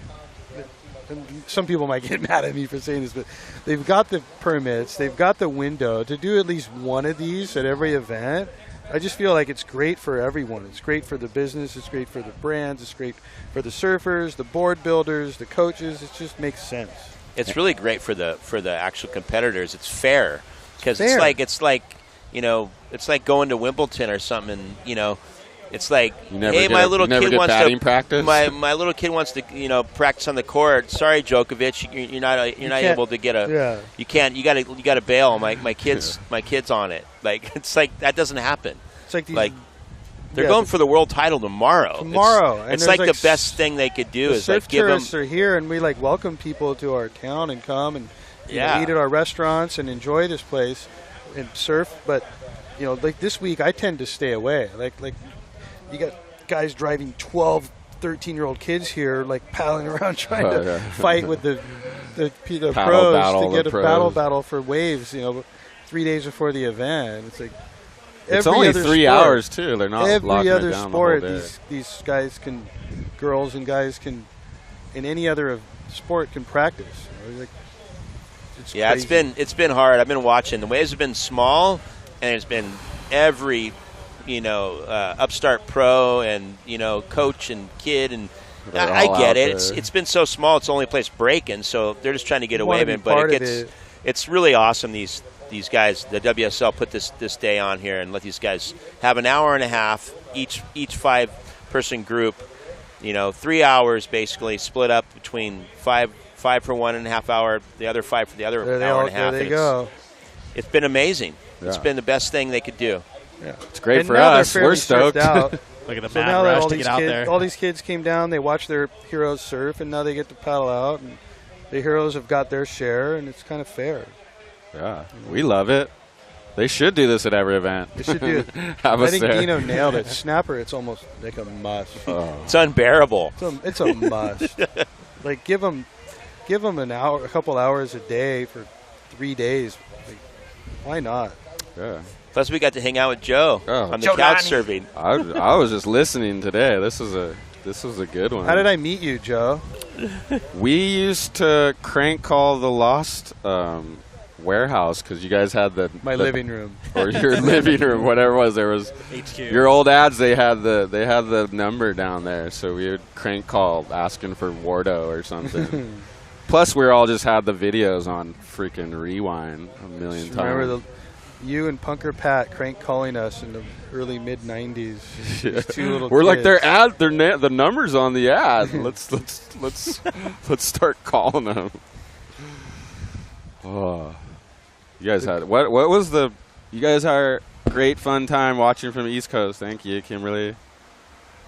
some people might get mad at me for saying this, but they've got the permits, they've got the window to do at least one of these at every event. I just feel like it's great for everyone. It's great for the business. It's great for the brands. It's great for the surfers, the board builders, the coaches. It just makes sense. It's really great for the actual competitors. It's fair because it's like you know, it's like going to Wimbledon or something. And, you know, it's like, hey, my little kid wants to practice. My little kid wants to, you know, practice on the court. Sorry, Djokovic, you're not able to get a. Yeah. You can't. You got to bail. My kid's on it. Like, it's like that doesn't happen. It's like they're going for the world title tomorrow. It's like the best thing they could do is like give them. Tourists are here, and we like welcome people to our town and come and you know, eat at our restaurants and enjoy this place and surf. But you know, like this week, I tend to stay away. Like you got guys driving 12, 13-year-old kids here, like paddling around trying to fight with the pros to get a battle for waves. You know, 3 days before the event. It's like. It's only 3 hours too. They're not every other it down sport. The whole day. These guys can, girls and guys can, in any other sport can practice. You know, like, crazy. It's been hard. I've been watching. The waves have been small, and it's been every, you know, upstart pro and you know coach and kid and. I get it. It's been so small. It's the only place breaking, so they're just trying to get away with it. But it's really awesome. These guys, the WSL, put this day on here and let these guys have an hour and a half, each 5-person group, you know, 3 hours basically split up between five for 1.5 hour, the other 5 for the other hour and a half. There they go. It's been amazing. Yeah. It's been the best thing they could do. Yeah. It's great for us. We're stoked. Look at the mad rush to get out there. All these kids came down, they watched their heroes surf, and now they get to paddle out, and the heroes have got their share, and it's kind of fair. Yeah, we love it. They should do this at every event. They should do it. I think Dino nailed it. Snapper, it's almost like a must. It's unbearable. It's a must. Like give them an hour, a couple hours a day for 3 days. Like, why not? Yeah. Plus, we got to hang out with Joe on the couch surfing. I was just listening today. This was a good one. How did I meet you, Joe? We used to crank call the Lost warehouse because you guys had my living room or your living room, whatever it was. There was HQ. Your old ads. They had the number down there, so we would crank call asking for Wardo or something. Plus, we all just had the videos on freaking rewind a million times. Remember you and Punker Pat crank calling us in the early mid '90s. Yeah. Two little We're kids. like their ad. The numbers on the ad. let's start calling them. Oh, you guys had what was the? You guys had a great fun time watching from the East Coast. Thank you, Kimberly.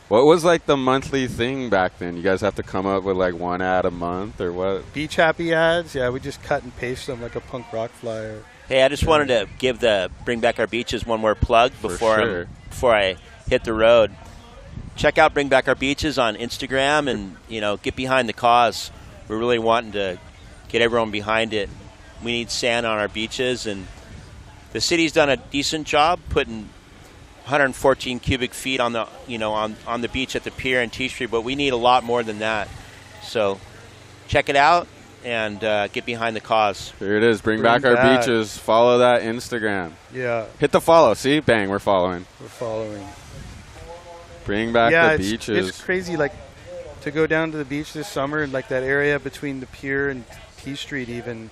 What was like the monthly thing back then? You guys have to come up with like one ad a month or what? Beach Happy ads. Yeah, we just cut and paste them like a punk rock flyer. Hey, I just wanted to give the Bring Back Our Beaches one more plug before I hit the road. Check out Bring Back Our Beaches on Instagram and, you know, get behind the cause. We're really wanting to get everyone behind it. We need sand on our beaches, and the city's done a decent job putting 114 cubic feet on the on the beach at the pier and T Street, but we need a lot more than that. So check it out and get behind the cause. Here it is. Bring back our beaches. Follow that Instagram. Yeah. Hit the follow. See? Bang, we're following. We're following. Bring back the beaches. It's crazy, like, to go down to the beach this summer, and like that area between the pier and T Street even,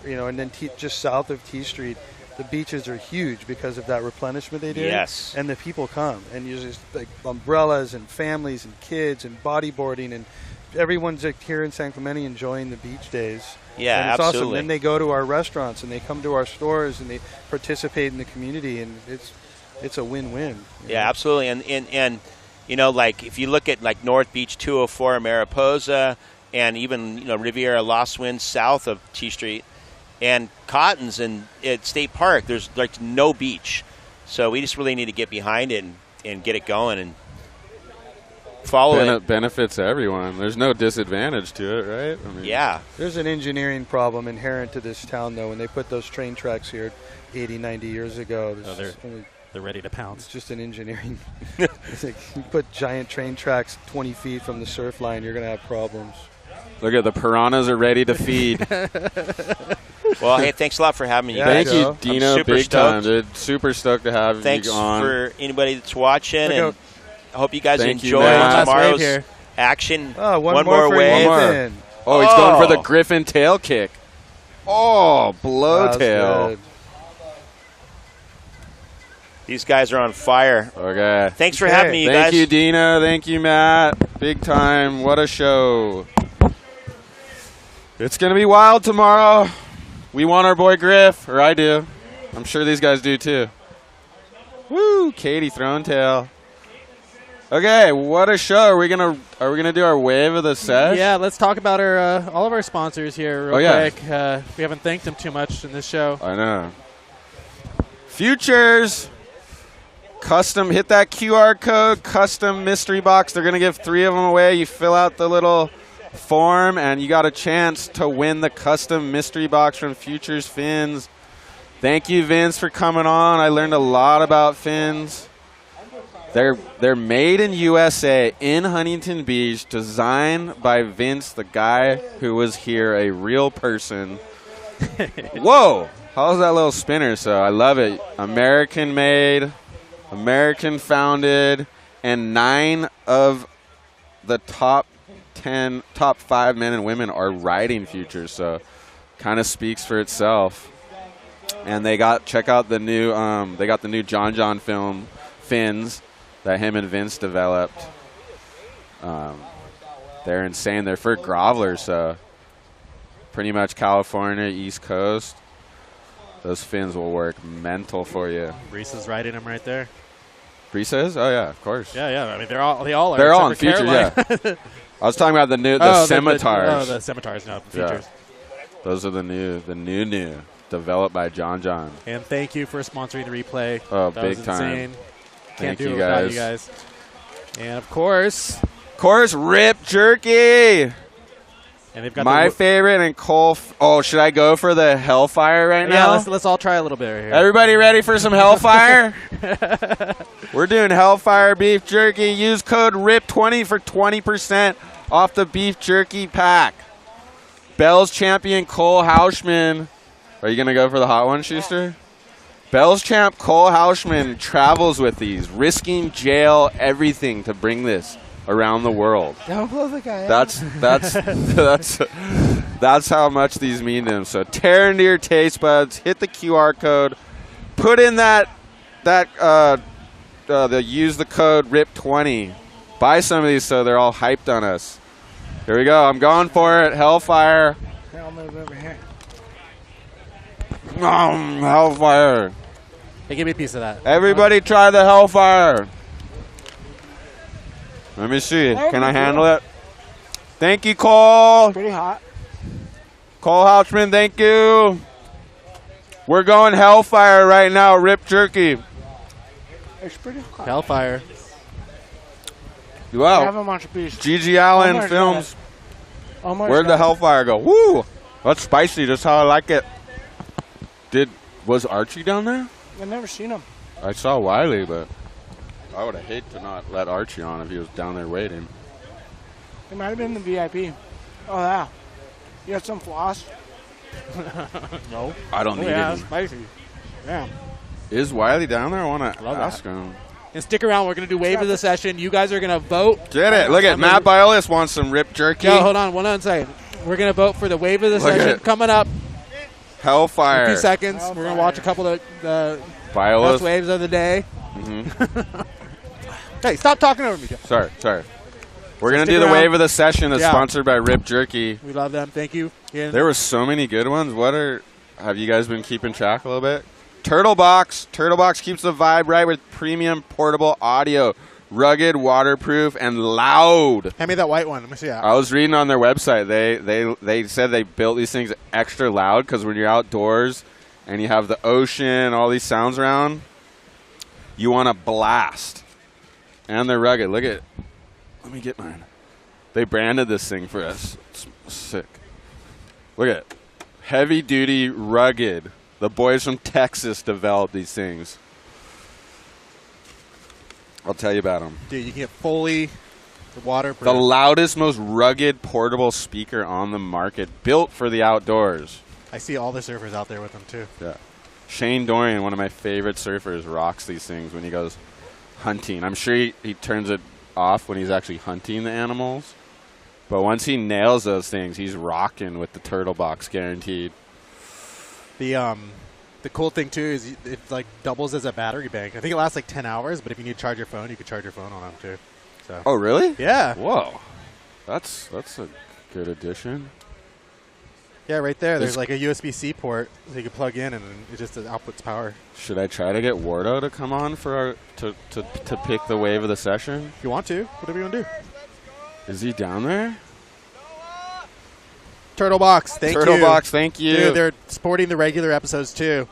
and then just south of T Street, the beaches are huge because of that replenishment they did. Yes. And the people come, and you just like umbrellas and families and kids and bodyboarding, and everyone's like here in San Clemente enjoying the beach days. Yeah, and it's absolutely. awesome. Then they go to our restaurants and they come to our stores and they participate in the community, and it's a win-win. Yeah, absolutely. And like if you look at like North Beach 204 in Mariposa, and even Riviera Lost Winds south of T Street, and Cottons and at State Park, there's like no beach. So we just really need to get behind it and get it going and follow it. Benefits everyone. There's no disadvantage to it, right? I mean, yeah. There's an engineering problem inherent to this town, though. When they put those train tracks here 80, 90 years ago, they're ready to pounce. It's just an engineering. It's like you put giant train tracks 20 feet from the surf line, you're going to have problems. Look at the piranhas are ready to feed. Well, hey, thanks a lot for having me. Thank guys. you, Dino. Super Big stoked. time, dude. Super stoked to have Thanks you on. for anybody that's watching, and I hope you guys enjoy Matt. tomorrow's action. Oh, one more wave. One more. Oh, he's going for the Griffin tail kick. Oh, blow tail. These guys are on fire. Okay. Thanks for having me, you guys. Thank you, Dino. Thank you, Matt. Big time. What a show. It's going to be wild tomorrow. We want our boy Griff, or I do. I'm sure these guys do too. Woo, Katie throwing tail. Okay, what a show. Are we gonna do our wave of the sesh? Yeah, let's talk about our all of our sponsors here real quick. We haven't thanked them too much in this show. I know. Futures. Custom, hit that QR code, custom mystery box. They're going to give 3 of them away. You fill out the little form, and you got a chance to win the custom mystery box from Futures Fins. Thank you, Vince, for coming on. I learned a lot about fins. They're made in USA in Huntington Beach, designed by Vince, the guy who was here, a real person. Whoa! How's that little spinner? So I love it. American made, American founded, and 9 of the top 5 men and women are riding Futures. So kind of speaks for itself. And check out the new they got the new John film fins that him and Vince developed. They're insane. They're for grovelers, so pretty much California, East Coast. Those fins will work mental for you. Reese is riding them right there. Reese is? Oh yeah, of course. Yeah. I mean, they all are. They're all in except for Futures. Yeah. I was talking about the scimitars. The scimitars, no, Futures. Yeah. Those are the new. Developed by John. And thank you for sponsoring the replay. Oh, that big was time. Insane. Thank Can't do you it without guys. you guys. And of course, Rip Jerky. And they've got my favorite and Cole. Should I go for the Hellfire right now? Yeah, let's all try a little bit right here. Everybody ready for some Hellfire? We're doing Hellfire beef jerky. Use code RIP20 for 20% off the beef jerky pack. Bell's champion Cole Hauschman. Are you going to go for the hot one, Schuster? Bell's champ Cole Hauschman travels with these, risking jail, everything to bring this around the world. Don't blow the guy That's how much these mean to him. So tear into your taste buds, hit the QR code, put in use the code RIP20. Buy some of these so they're all hyped on us. Here we go. I'm going for it. Hellfire. I'll move over here. Hellfire. Hey, give me a piece of that. Everybody try the Hellfire. Let me see. Can I handle it? Thank you, Cole. Pretty hot. Cole Houchman, thank you. We're going Hellfire right now. Rip Jerky. It's pretty hot. Hellfire. Wow. Have a bunch of pieces. GG Allen Films. Almost Where'd the Hellfire go? Woo! That's spicy, just how I like it. Was Archie down there? I've never seen him. I saw Wiley, but I would have hated to not let Archie on if he was down there waiting. It might have been the VIP. Oh, yeah. You have some floss? No. I don't need yeah, any. spicy. Yeah. Is Wiley down there? I want to ask him. And stick around. We're going to do wave of the session. You guys are going to vote. Get it. Look at Matt Biolis wants some rip jerky. Yo, hold on. 1 second. We're going to vote for the wave of the session coming up. Hellfire. In a few seconds. We're going to watch a couple of the best waves of the day. Mm-hmm. Hey, stop talking over me, Jeff. Sorry. We're going to do the wave of the session that's sponsored by Rip Jerky. We love them. Thank you. Yeah. There were so many good ones. Have you guys been keeping track a little bit? Turtlebox. Turtlebox keeps the vibe right with premium portable audio. Rugged, waterproof, and loud. Hand me that white one. Let me see that. I was reading on their website. They said they built these things extra loud because when you're outdoors and you have the ocean, all these sounds around, you want to blast. And they're rugged. Look at. Let me get mine. They branded this thing for us. It's sick. Look at it. Heavy duty, rugged. The boys from Texas developed these things. I'll tell you about them. Dude, you can get fully waterproof. The loudest, most rugged portable speaker on the market, built for the outdoors. I see all the surfers out there with them, too. Yeah. Shane Dorian, one of my favorite surfers, rocks these things when he goes hunting. I'm sure he turns it off when he's actually hunting the animals. But once he nails those things, he's rocking with the Turtlebox, guaranteed. The cool thing, too, is it like doubles as a battery bank. I think it lasts like 10 hours, but if you need to charge your phone, you can charge your phone on them, too. So. Oh, really? Yeah. Whoa. That's a good addition. Yeah, right there. There's like a USB-C port that you can plug in, and it just outputs power. Should I try to get Wardo to come on for to pick the wave of the session? If you want to, whatever you want to do. Is he down there? Turtlebox, thank you. Turtlebox, thank you. Dude, they're supporting the regular episodes, too.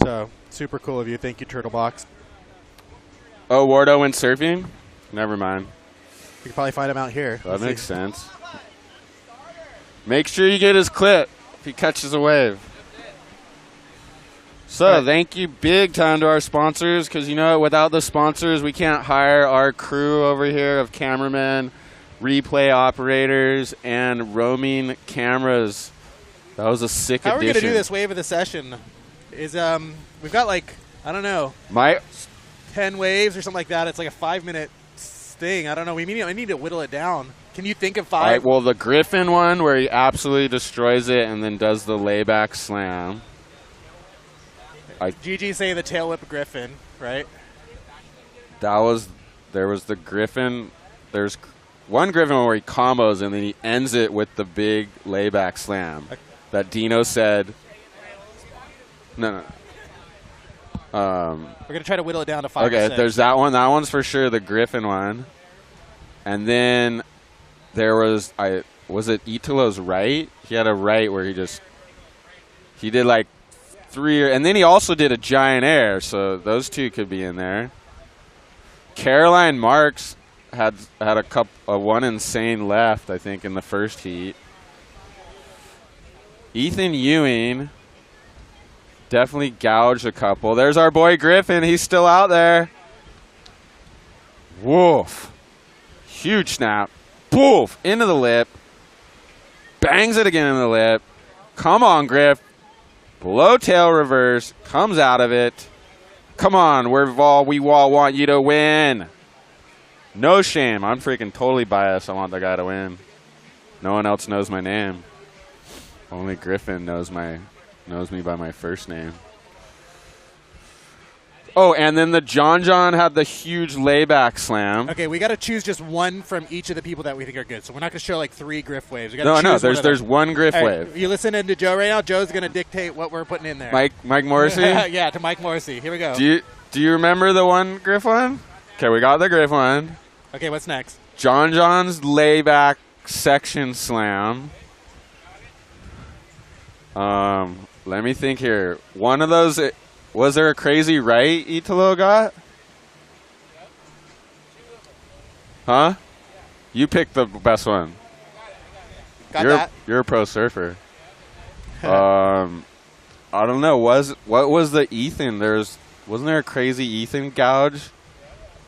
So, super cool of you. Thank you, Turtlebox. Oh, Wardo went surfing? Never mind. You can probably find him out here. That makes sense. Make sure you get his clip if he catches a wave. So, thank you big time to our sponsors, because, you know, without the sponsors, we can't hire our crew over here of cameramen, replay operators, and roaming cameras. That was a sick addition. How are we going to do this wave of the session? Is we've got like, I don't know, 10 waves or something like that. It's like a 5-minute thing. I don't know. I need to whittle it down. Can you think of 5? All right, well, the Griffin one where he absolutely destroys it and then does the layback slam. Gigi's saying the tail whip Griffin, right? There was the Griffin. There's one Griffin where he combos and then he ends it with the big layback slam that Dino said. No. We're going to try to whittle it down to 5 or 6. Okay, there's that one. That one's for sure the Griffin one. And then there was it Italo's right? He had a right where he did like 3, and then he also did a giant air, so those 2 could be in there. Caroline Marks had one insane left, I think, in the first heat. Ethan Ewing definitely gouged a couple. There's our boy Griffin. He's still out there. Woof. Huge snap. Poof. Into the lip. Bangs it again in the lip. Come on, Griff. Below tail reverse. Comes out of it. Come on. We all want you to win. No shame. I'm freaking totally biased. I want the guy to win. No one else knows my name. Only Griffin knows me by my first name. Oh, and then the John had the huge layback slam. Okay, we got to choose just one from each of the people that we think are good. So we're not going to show like 3 Griff waves. No, there's one Griff wave. You listening to Joe right now? Joe's going to dictate what we're putting in there. Mike Morrissey? Yeah, to Mike Morrissey. Here we go. Do you remember the one Griff one? Okay, we got the Griff one. Okay, what's next? John's layback section slam. Let me think here. One of those, was there a crazy right Italo got? Huh? You picked the best one. Got that. You're a pro surfer. I don't know. What was the Ethan? Wasn't there a crazy Ethan gouge?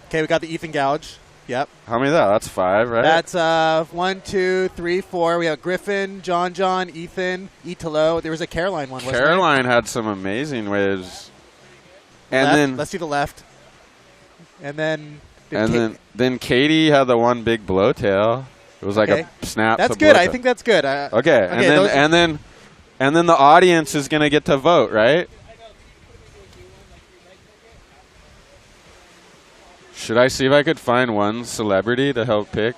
Okay, we got the Ethan gouge. Yep. How many is that? That's 5, right? That's 1, 2, 3, 4. We have Griffin, John, Ethan, Italo. There was a Caroline one, wasn't there? Caroline had some amazing waves. And left. then Let's do the left. And then Katie had the one big blowtail. It was like a snap. That's good. I think that's good. Okay. And then the audience is going to get to vote, right? Should I see if I could find one celebrity to help pick?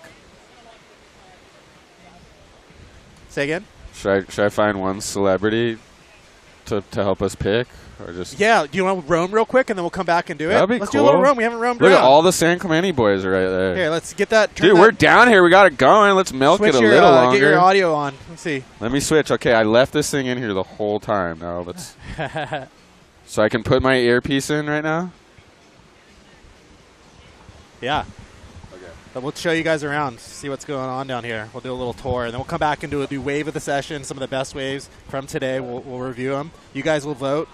Say again? Should I find one celebrity to help us pick? Or just do you want to roam real quick and then we'll come back and do it? That'd be let's cool. do a little roam. We haven't roamed Look around. at all the San Clemente boys are right there. Here, let's get that. Dude, we're down here. We got it going. Let's milk Switch it a your, little longer. Get your audio on. Let's see. Let me switch. Okay, I left this thing in here the whole time. Now let's. So I can put my earpiece in right now? Yeah. Okay. But we'll show you guys around, see what's going on down here. We'll do a little tour, and then we'll come back and do a wave of the session, some of the best waves from today. We'll review them. You guys will vote.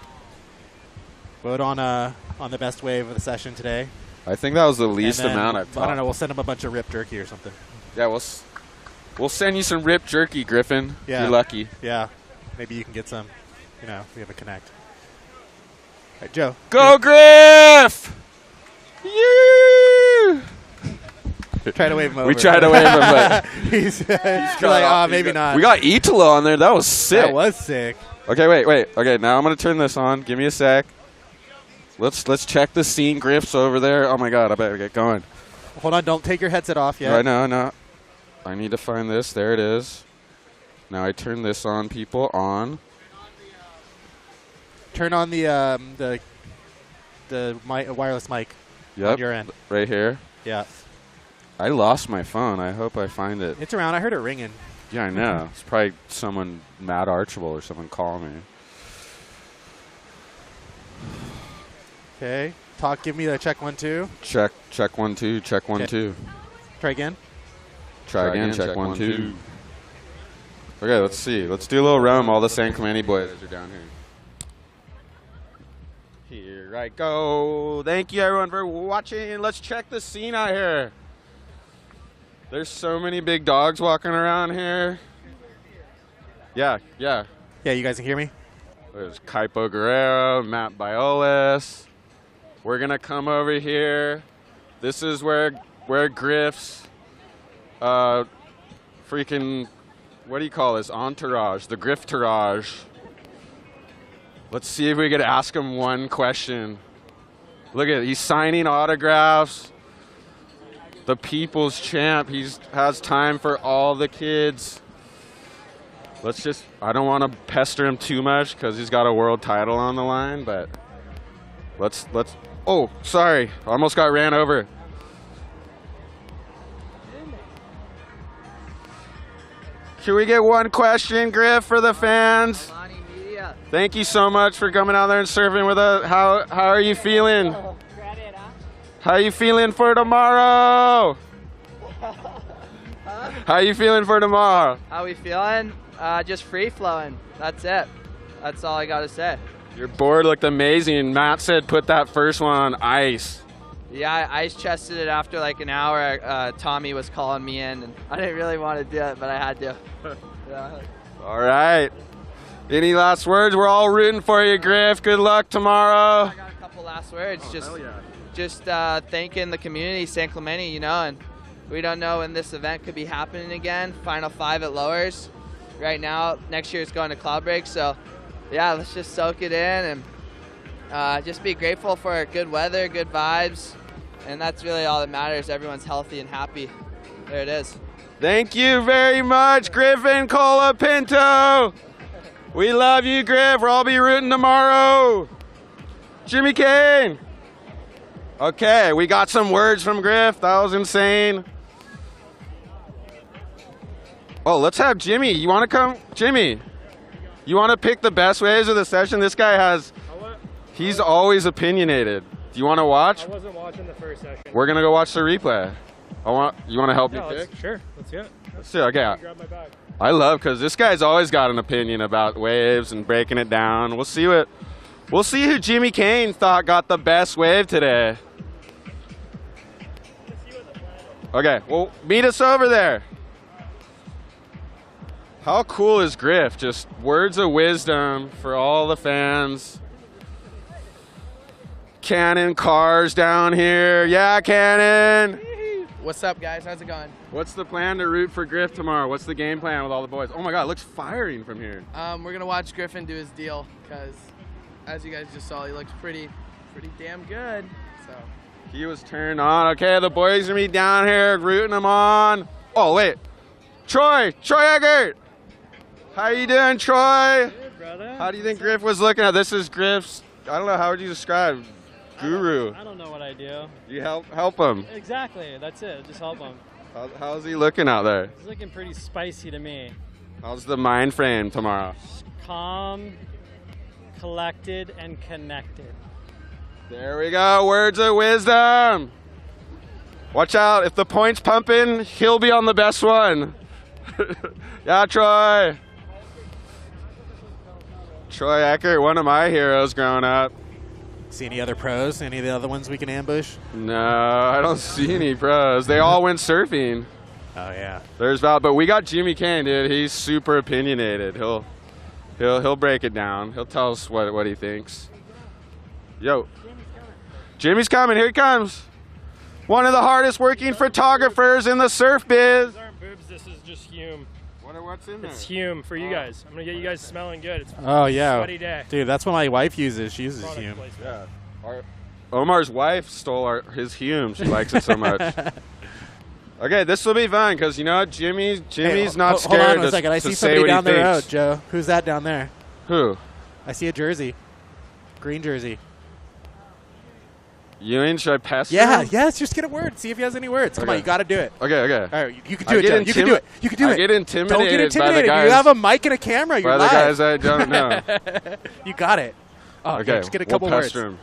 Vote on the best wave of the session today. I think that was the least amount I've talked. I don't know. We'll send them a bunch of ripped jerky or something. Yeah, we'll send you some ripped jerky, Griffin. Yeah. You're lucky. Yeah. Maybe you can get some. If we have a connect. All right, Joe. Go, Griff! You! Try to wave him over. We tried to wave him, but he's like, maybe not. We got Italo on there. That was sick. That was sick. Okay, wait. Okay, now I'm gonna turn this on. Give me a sec. Let's check the scene. Griff's over there. Oh my God, I better get going. Hold on, don't take your headset off yet. I know. I need to find this. There it is. Now I turn this on, people. On. Turn on the wireless mic. Yep. On your end. Right here. Yeah. I lost my phone. I hope I find it. It's around. I heard it ringing. Yeah, I know. It's probably someone, Matt Archibald or someone, call me. Okay. Give me the check 1, 2. Check 1, 2. Check 1, 2. Try again. Try again. Check 1, 2. Okay, let's see. Let's do a little roam. All the San Clemente boys are down here. Here I go. Thank you, everyone, for watching. Let's check the scene out here. There's so many big dogs walking around here. Yeah. Yeah, you guys can hear me? There's Kaipo Guerrero, Matt Biolis. We're going to come over here. This is where Griff's freaking, what do you call this? Entourage, the Griff-tourage. Let's see if we could ask him one question. Look at it. He's signing autographs. The people's champ. He has time for all the kids. I don't want to pester him too much because he's got a world title on the line, but oh, sorry. I almost got ran over. Can we get one question, Griff, for the fans? Alani Media. Thank you so much for coming out there and surfing with us. How are you feeling? How are you feeling for tomorrow? How are you feeling for tomorrow? How we feeling? Just free flowing. That's it. That's all I got to say. Your board looked amazing. Matt said put that first one on ice. Yeah, I ice chested it after like an hour. Tommy was calling me in, and I didn't really want to do it, but I had to. Yeah. All right. Any last words? We're all rooting for you, Griff. Good luck tomorrow. I got a couple last words. Just thanking the community, San Clemente, and we don't know when this event could be happening again. Final 5 at Lowers. Right now, next year it's going to Cloud Break, so yeah, let's just soak it in and just be grateful for good weather, good vibes, and that's really all that matters. Everyone's healthy and happy. There it is. Thank you very much, Griffin Colapinto. We love you, Griff. We'll all be rooting tomorrow. Jimmy Kane. Okay, we got some words from Griff. That was insane. Oh, let's have Jimmy. You want to come? Jimmy, you want to pick the best waves of the session? This guy he's always opinionated. Do you want to watch? I wasn't watching the first session. We're going to go watch the replay. You want to help me pick? Sure, let's do it. Let's do it. Okay. Grab my bag. I love because this guy's always got an opinion about waves and breaking it down. We'll see who Jimmy Kane thought got the best wave today. Okay, well, meet us over there. How cool is Griff? Just words of wisdom for all the fans. Cannon cars down here. Yeah, Cannon. What's up, guys? How's it going? What's the plan to root for Griff tomorrow? What's the game plan with all the boys? Oh my God, it looks firing from here. We're gonna watch Griffin do his deal because, as you guys just saw, he looks pretty damn good. So he was turned on. Okay, the boys are gonna be down here rooting him on. Oh wait, Troy Eggert. How you doing, Troy? Good, brother. How do you think Griff was looking at? This is Griff's. I don't know. How would you describe? Guru. I don't know what I do. You help him. Exactly. That's it. Just help him. How's he looking out there? He's looking pretty spicy to me. How's the mind frame tomorrow? Calm, collected, and connected. There we go. Words of wisdom. Watch out. If the point's pumping, he'll be on the best one. Yeah, Troy. Troy Eckert, one of my heroes growing up. See any other pros? Any of the other ones we can ambush? No, I don't see any pros. They all went surfing. Oh yeah. There's Val, but we got Jimmy Kane, dude. He's super opinionated. He'll break it down. He'll tell us what he thinks. Yo, Jimmy's coming. Here he comes. One of the hardest working photographers in the surf biz. These aren't boobs. This is just Hume. What's in there? It's Hume for you guys. I'm gonna get you guys smelling good. It's Oh yeah. a sweaty day. Dude, that's what my wife uses. She uses Product Hume. placement. Yeah. Omar's wife stole his Hume. She likes it so much. Okay, this will be fun because you know what? Jimmy's not scared. Hold on a second. I see somebody down the road, thinks. Joe. Who's that down there? Who? I see a jersey. Green jersey. Ewing, should I pass? Yeah, yes. Just get a word. See if he has any words. Come Okay. on, you got to do it. Okay. All right, you can do it, Joe. You can do it. You can do it. I get intimidated. Don't get intimidated. By the guys, You have a mic and a camera. You're by live. the guys I don't know. You got it. Oh, Okay, just get a couple we'll words. pester him.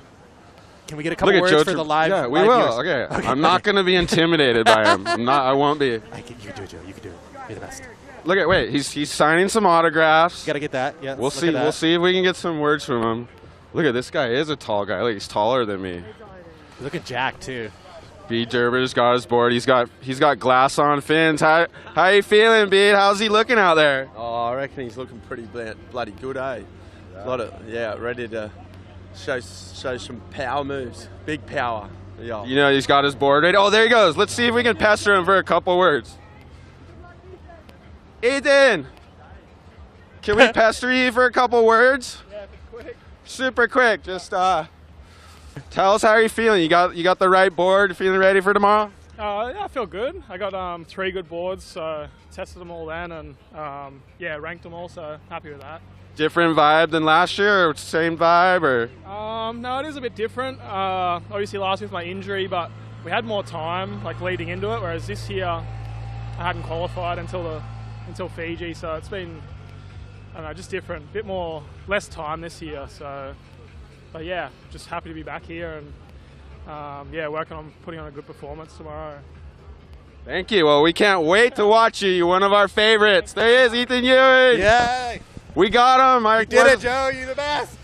Can we get a couple Look at words Joe for the live? Yeah, we live will. viewers? Okay. I'm not going to be intimidated by him. I won't be. You can do it, Joe. You can do it. You're the best. Look at he's signing some autographs. Got to get that. Yeah. We'll see. We'll see if we can get some words from him. Look at this guy. Is a tall guy. Look, he's taller than me. Look at Jack too. Beat Derber's got his board. He's got glass on fins. How you feeling, Beat? How's he looking out there? Oh, I reckon he's looking pretty bloody good, eh? Ready to show some power moves. Big power. Yeah. You know, he's got his board ready. Oh, there he goes. Let's see if we can pester him for a couple words. Ethan, can we pester you for a couple words? Yeah, quick. Super quick. Just tell us how you're feeling. You got the right board. Feeling ready for tomorrow? Yeah, I feel good. I got 3 good boards, so tested them all then, and ranked them all. So happy with that. Different vibe than last year, or same vibe, or? No, it is a bit different. Obviously last year with my injury, but we had more time like leading into it. Whereas this year, I hadn't qualified until Fiji, so it's been, I don't know, just different. Bit more, less time this year. So, but yeah, just happy to be back here and working on putting on a good performance tomorrow. Thank you. Well, we can't wait to watch you. You're one of our favorites. There he is, Ethan Ewing. Yay! We got him. You did it, Joe. You're the best.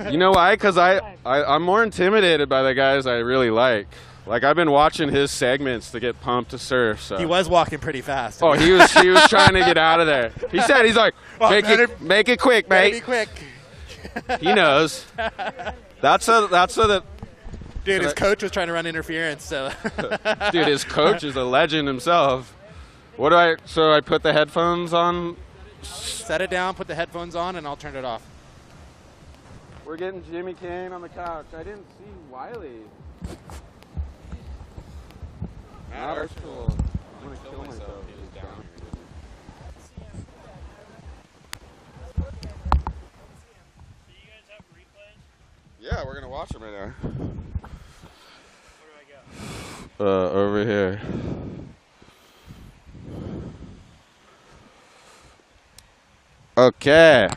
You know why? Because I'm more intimidated by the guys I really like. Like, I've been watching his segments to get pumped to surf. So. He was walking pretty fast. Oh, he was trying to get out of there. He's like, make it quick, mate. Be quick. He knows. That's so that. Dude, his coach was trying to run interference. So. Dude, his coach is a legend himself. So I put the headphones on. Set it down, put the headphones on, and I'll turn it off. We're getting Jimmy Kane on the couch. I didn't see Wiley. That's cool. I'm going to kill myself. Yeah, we're going to watch him right now. Where do I go? Over here. Okay.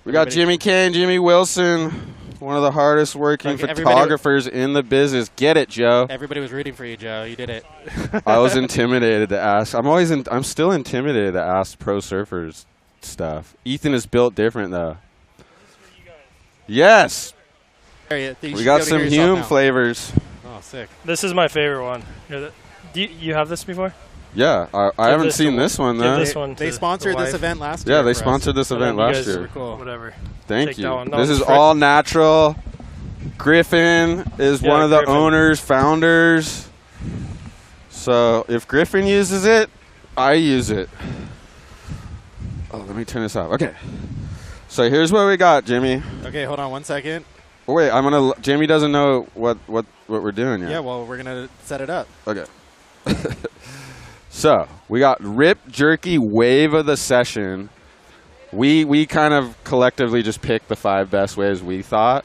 We got Jimmy Kane, Jimmy Wilson. one of the hardest working Like, photographers in the business. Get it, Joe. Everybody was rooting for you, Joe. You did it. I was intimidated to ask. I'm still intimidated to ask pro surfers stuff. Ethan is built different though. Yes. We got some Hume flavors. Oh, sick. This is my favorite one. You have this before? Yeah, I haven't seen this one though. They sponsored this event last year. Yeah, they sponsored this event last year. Cool. Whatever. Thank Take you. that one. No, This is it's all natural. Griffin is one of the owners, founders. So if Griffin uses it, I use it. Oh, let me turn this off. Okay. So here's what we got, Jimmy. Okay, hold on 1 second. Oh, wait, Jimmy doesn't know what we're doing yet. Yeah, well, we're gonna set it up. Okay. So we got Rip Jerky Wave of the Session. We kind of collectively just picked the 5 best waves we thought,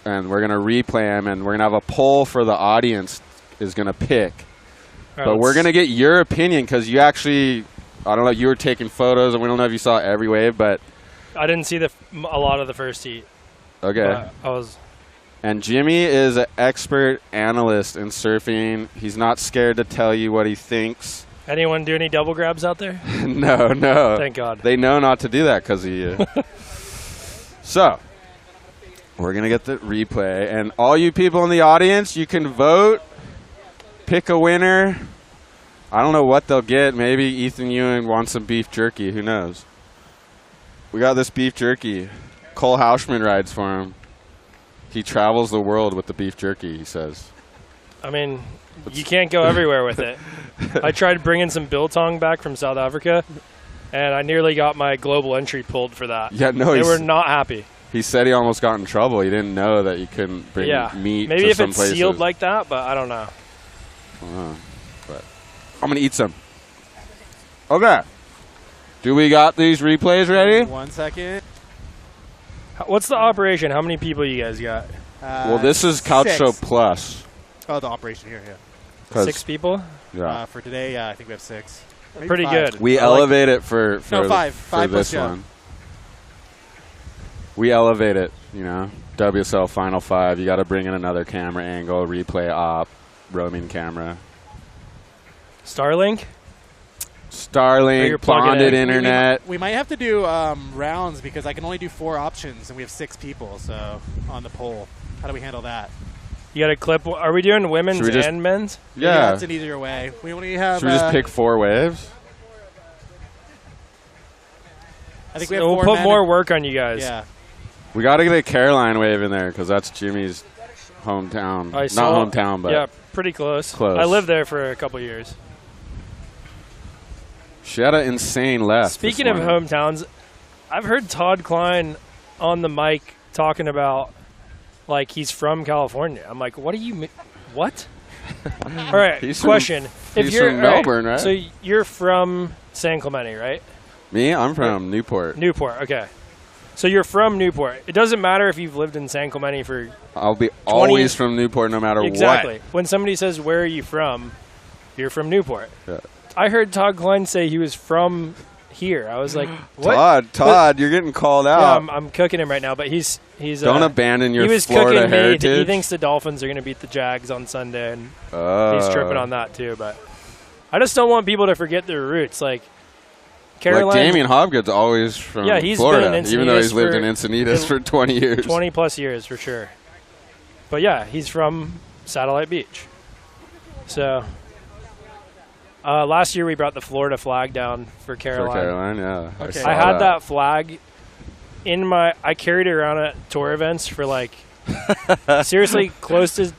and we're gonna replay them, and we're gonna have a poll for the audience is gonna pick. Right, but we're gonna get your opinion because you actually, I don't know, you were taking photos, and we don't know if you saw every wave, but I didn't see a lot of the first heat. okay. I was. And Jimmy is an expert analyst in surfing. He's not scared to tell you what he thinks. Anyone do any double grabs out there? No. Thank God. They know not to do that because of you. So, we're going to get the replay. And all you people in the audience, you can vote, pick a winner. I don't know what they'll get. Maybe Ethan Ewing wants some beef jerky. Who knows? We got this beef jerky. Cole Hauschman rides for him. He travels the world with the beef jerky, he says. I mean, you can't go everywhere with it. I tried bringing some biltong back from South Africa, and I nearly got my global entry pulled for that. Yeah, no, they were not happy. He said he almost got in trouble. He didn't know that you couldn't bring meat maybe to if some it's places. sealed like that, but I don't know. But I'm going to eat some. Okay. Do we got these replays ready? 1 second. What's the operation? How many people you guys got? Well, this is Couch 6. Show Plus. Oh, the operation here, yeah. 6 people? Yeah. For today, I think we have 6. Maybe Pretty 5. good. We elevate it for no, 5. 5 this plus one. We elevate it, you know. WSL Final 5. You got to bring in another camera angle, replay op, roaming camera. Starlink? Starlink, bonded internet. We might have to do rounds because I can only do 4 options, and we have 6 people. So on the poll, how do we handle that? You got a clip. Are we doing women's and men's? Yeah. That's an easier way. We only have. Should we just pick 4 waves? I think so we have we'll 4 put men more work on you guys. Yeah. We got to get a Caroline wave in there because that's Jimmy's hometown. Not hometown, but yeah, pretty close. Close. I lived there for a couple years. She had an insane left. Speaking of hometowns, I've heard Todd Klein on the mic talking about like he's from California. I'm like, what do you? What? All right, question. He's from Melbourne, right? So you're from San Clemente, right? Me? I'm from Newport. Newport, okay. So you're from Newport. It doesn't matter if you've lived in San Clemente for I'll be always from Newport no matter exactly. what. When somebody says, where are you from? You're from Newport. Yeah. I heard Todd Klein say he was from here. I was like, what? Todd, you're getting called out. Yeah, I'm cooking him right now, but he's don't abandon your he was Florida cooking heritage. Me. He thinks the Dolphins are going to beat the Jags on Sunday, and he's tripping on that too. But I just don't want people to forget their roots. Like Caroline, like Damian Hobgood's always from he's Florida, been in even though he's Encinitas lived in Encinitas for 20 years. 20 plus years for sure. But yeah, he's from Satellite Beach. So last year we brought the Florida flag down for Caroline. For Caroline, yeah. Okay. I had that flag in my. I carried it around at tour events for like seriously close to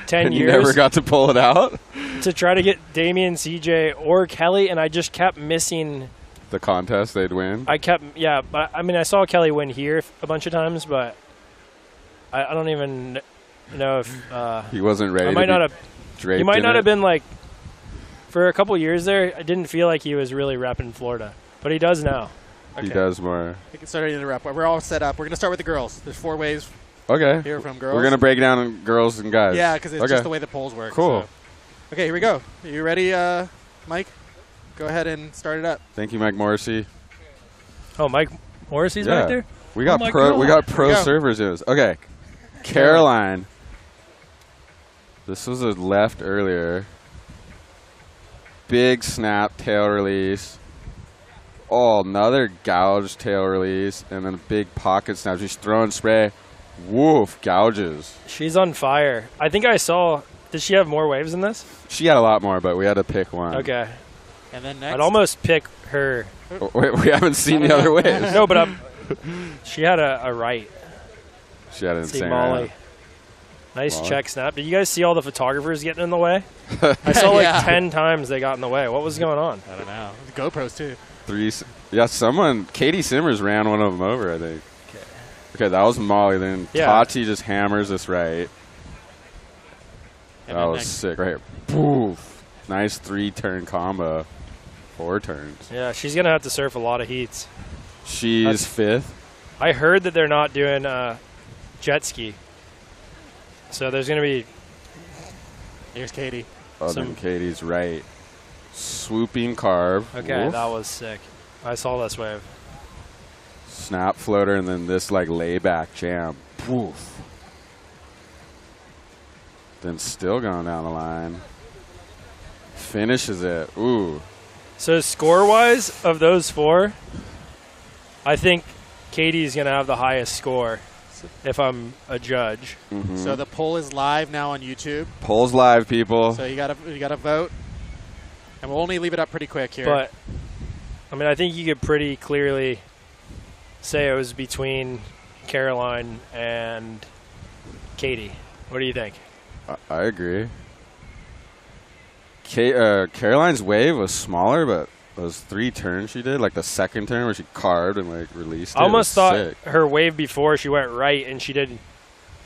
10 and years. You never got to pull it out to try to get Damian, CJ, or Kelly, and I just kept missing the contest they'd win. But I mean I saw Kelly win here a bunch of times, but I don't even know if he wasn't ready. I might not have. Draped he might in not it. have been like. For a couple years there, I didn't feel like he was really repping Florida, but he does now. He does more. We can start to interrupt. We're all set up. We're going to start with the girls. There's 4 waves. Okay. Here from girls. We're going to break it down in girls and guys. Yeah, because it's just the way the polls work. Cool. So. Okay, here we go. Are you ready, Mike? Go ahead and start it up. Thank you, Mike Morrissey. Oh, Mike Morrissey's back there? We got pro surfers in this. Okay. Caroline. This was a left earlier. Big snap tail release. Oh, another gouge tail release. And then a big pocket snap. She's throwing spray. Woof, gouges. She's on fire. I think I saw. Did she have more waves in this? She had a lot more, but we had to pick one. Okay. And then next. I'd almost pick her. Oh, wait, we haven't seen the other waves. No, but she had a right. She had an insane Molly. right. Nice Molly. check snap. Did you guys see all the photographers getting in the way? I saw like 10 times they got in the way. What was going on? I don't know. The GoPros too. Katie Simmers ran one of them over, I think. Okay, that was Molly. Then Tati just hammers this right. And that was sick. Right here. Poof. Nice 3-turn combo. 4 turns. Yeah, she's going to have to surf a lot of heats. She's 5th. I heard that they're not doing jet ski. So there's going to be... Here's Katie. Oh, then Katie's right. Swooping carve. Okay, Oof. that was sick. I saw this wave. Snap floater and then this like layback jam. Poof. Then still going down the line. Finishes it. Ooh. So score-wise, of those 4, I think Katie's going to have the highest score if I'm a judge. Mm-hmm. So the poll is live now on YouTube. Poll's live, people. So you gotta vote, and we'll only leave it up pretty quick here. But I mean, I think you could pretty clearly say it was between Caroline and Katie. What do you think? I agree. Caroline's wave was smaller, but those 3 turns she did, like the second turn where she carved and like released it. I almost thought sick. her wave before she went right and she did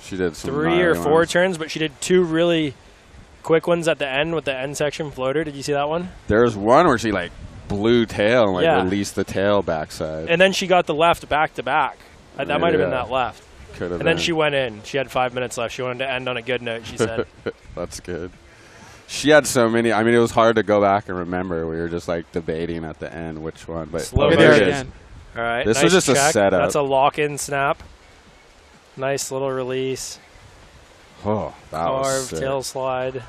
some 3 or 4 turns, but she did 2 really quick ones at the end with the end section floater. Did you see that one? There was one where she like blew tail and like released the tail backside. And then she got the left back to back. That might have been that left. Could have and then she went in. She had 5 minutes left. She wanted to end on a good note, she said. That's good. She had so many. I mean, it was hard to go back and remember. We were just like debating at the end which one. But slow there it again. All right. This nice was just check. a setup. That's a lock-in snap. Nice little release. Oh, that was Carve, sick. tail slide,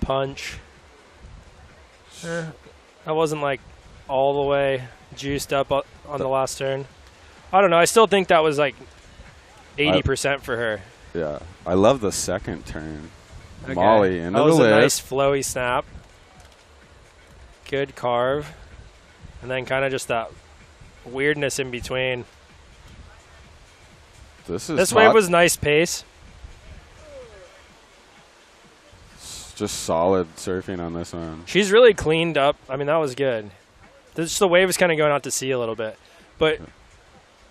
punch. That wasn't like all the way juiced up on the last turn. I don't know. I still think that was like 80% for her. Yeah. I love the second turn. Okay. Molly into that was the a lift. nice flowy snap. Good carve. And then kind of just that weirdness in between. This wave was nice pace. Just solid surfing on this one. She's really cleaned up. I mean, that was good. The wave is kind of going out to sea a little bit. But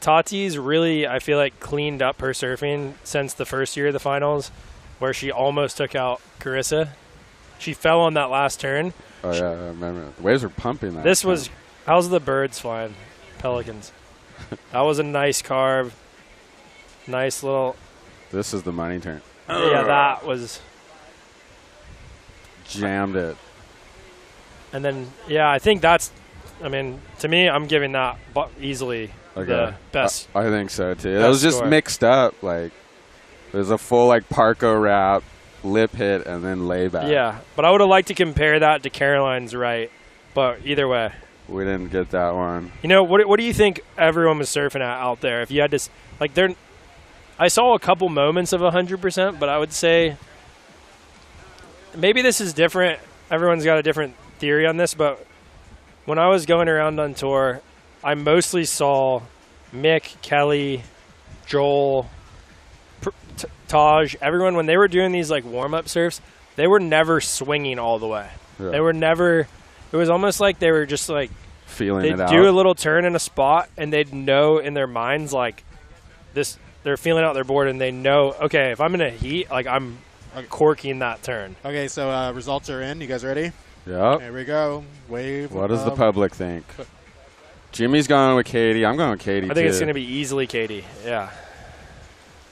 Tati's really, I feel like, cleaned up her surfing since the first year of the finals, where she almost took out Carissa. She fell on that last turn. Oh, yeah, I remember. The waves were pumping that. This was, how's the birds flying? Pelicans. That was a nice carve. Nice little. This is the money turn. Yeah, that was. Jammed it. And then, yeah, I think that's, I mean, to me, I'm giving that easily the best. I think so, too. It was just mixed up. Like, there's a full, like, Parko wrap, lip hit, and then layback. Yeah, but I would have liked to compare that to Caroline's right. But either way. We didn't get that one. You know, what do you think everyone was surfing at out there? If you had to, like, I saw a couple moments of 100%, but I would say maybe this is different. Everyone's got a different theory on this, but when I was going around on tour, I mostly saw Mick, Kelly, Joel, Taj, everyone, when they were doing these like warm-up surfs, they were never swinging all the way. Yeah. They were never, it was almost like they were just like feeling it out. They'd do a little turn in a spot and they'd know in their minds like this, they're feeling out their board and they know, okay, if I'm in a heat, like I'm corking that turn. Okay, so results are in. You guys ready? Yep. Here we go. Wave. What does the public think? Jimmy's going with Katie. I'm going with Katie, I think it's going to be easily Katie. Yeah.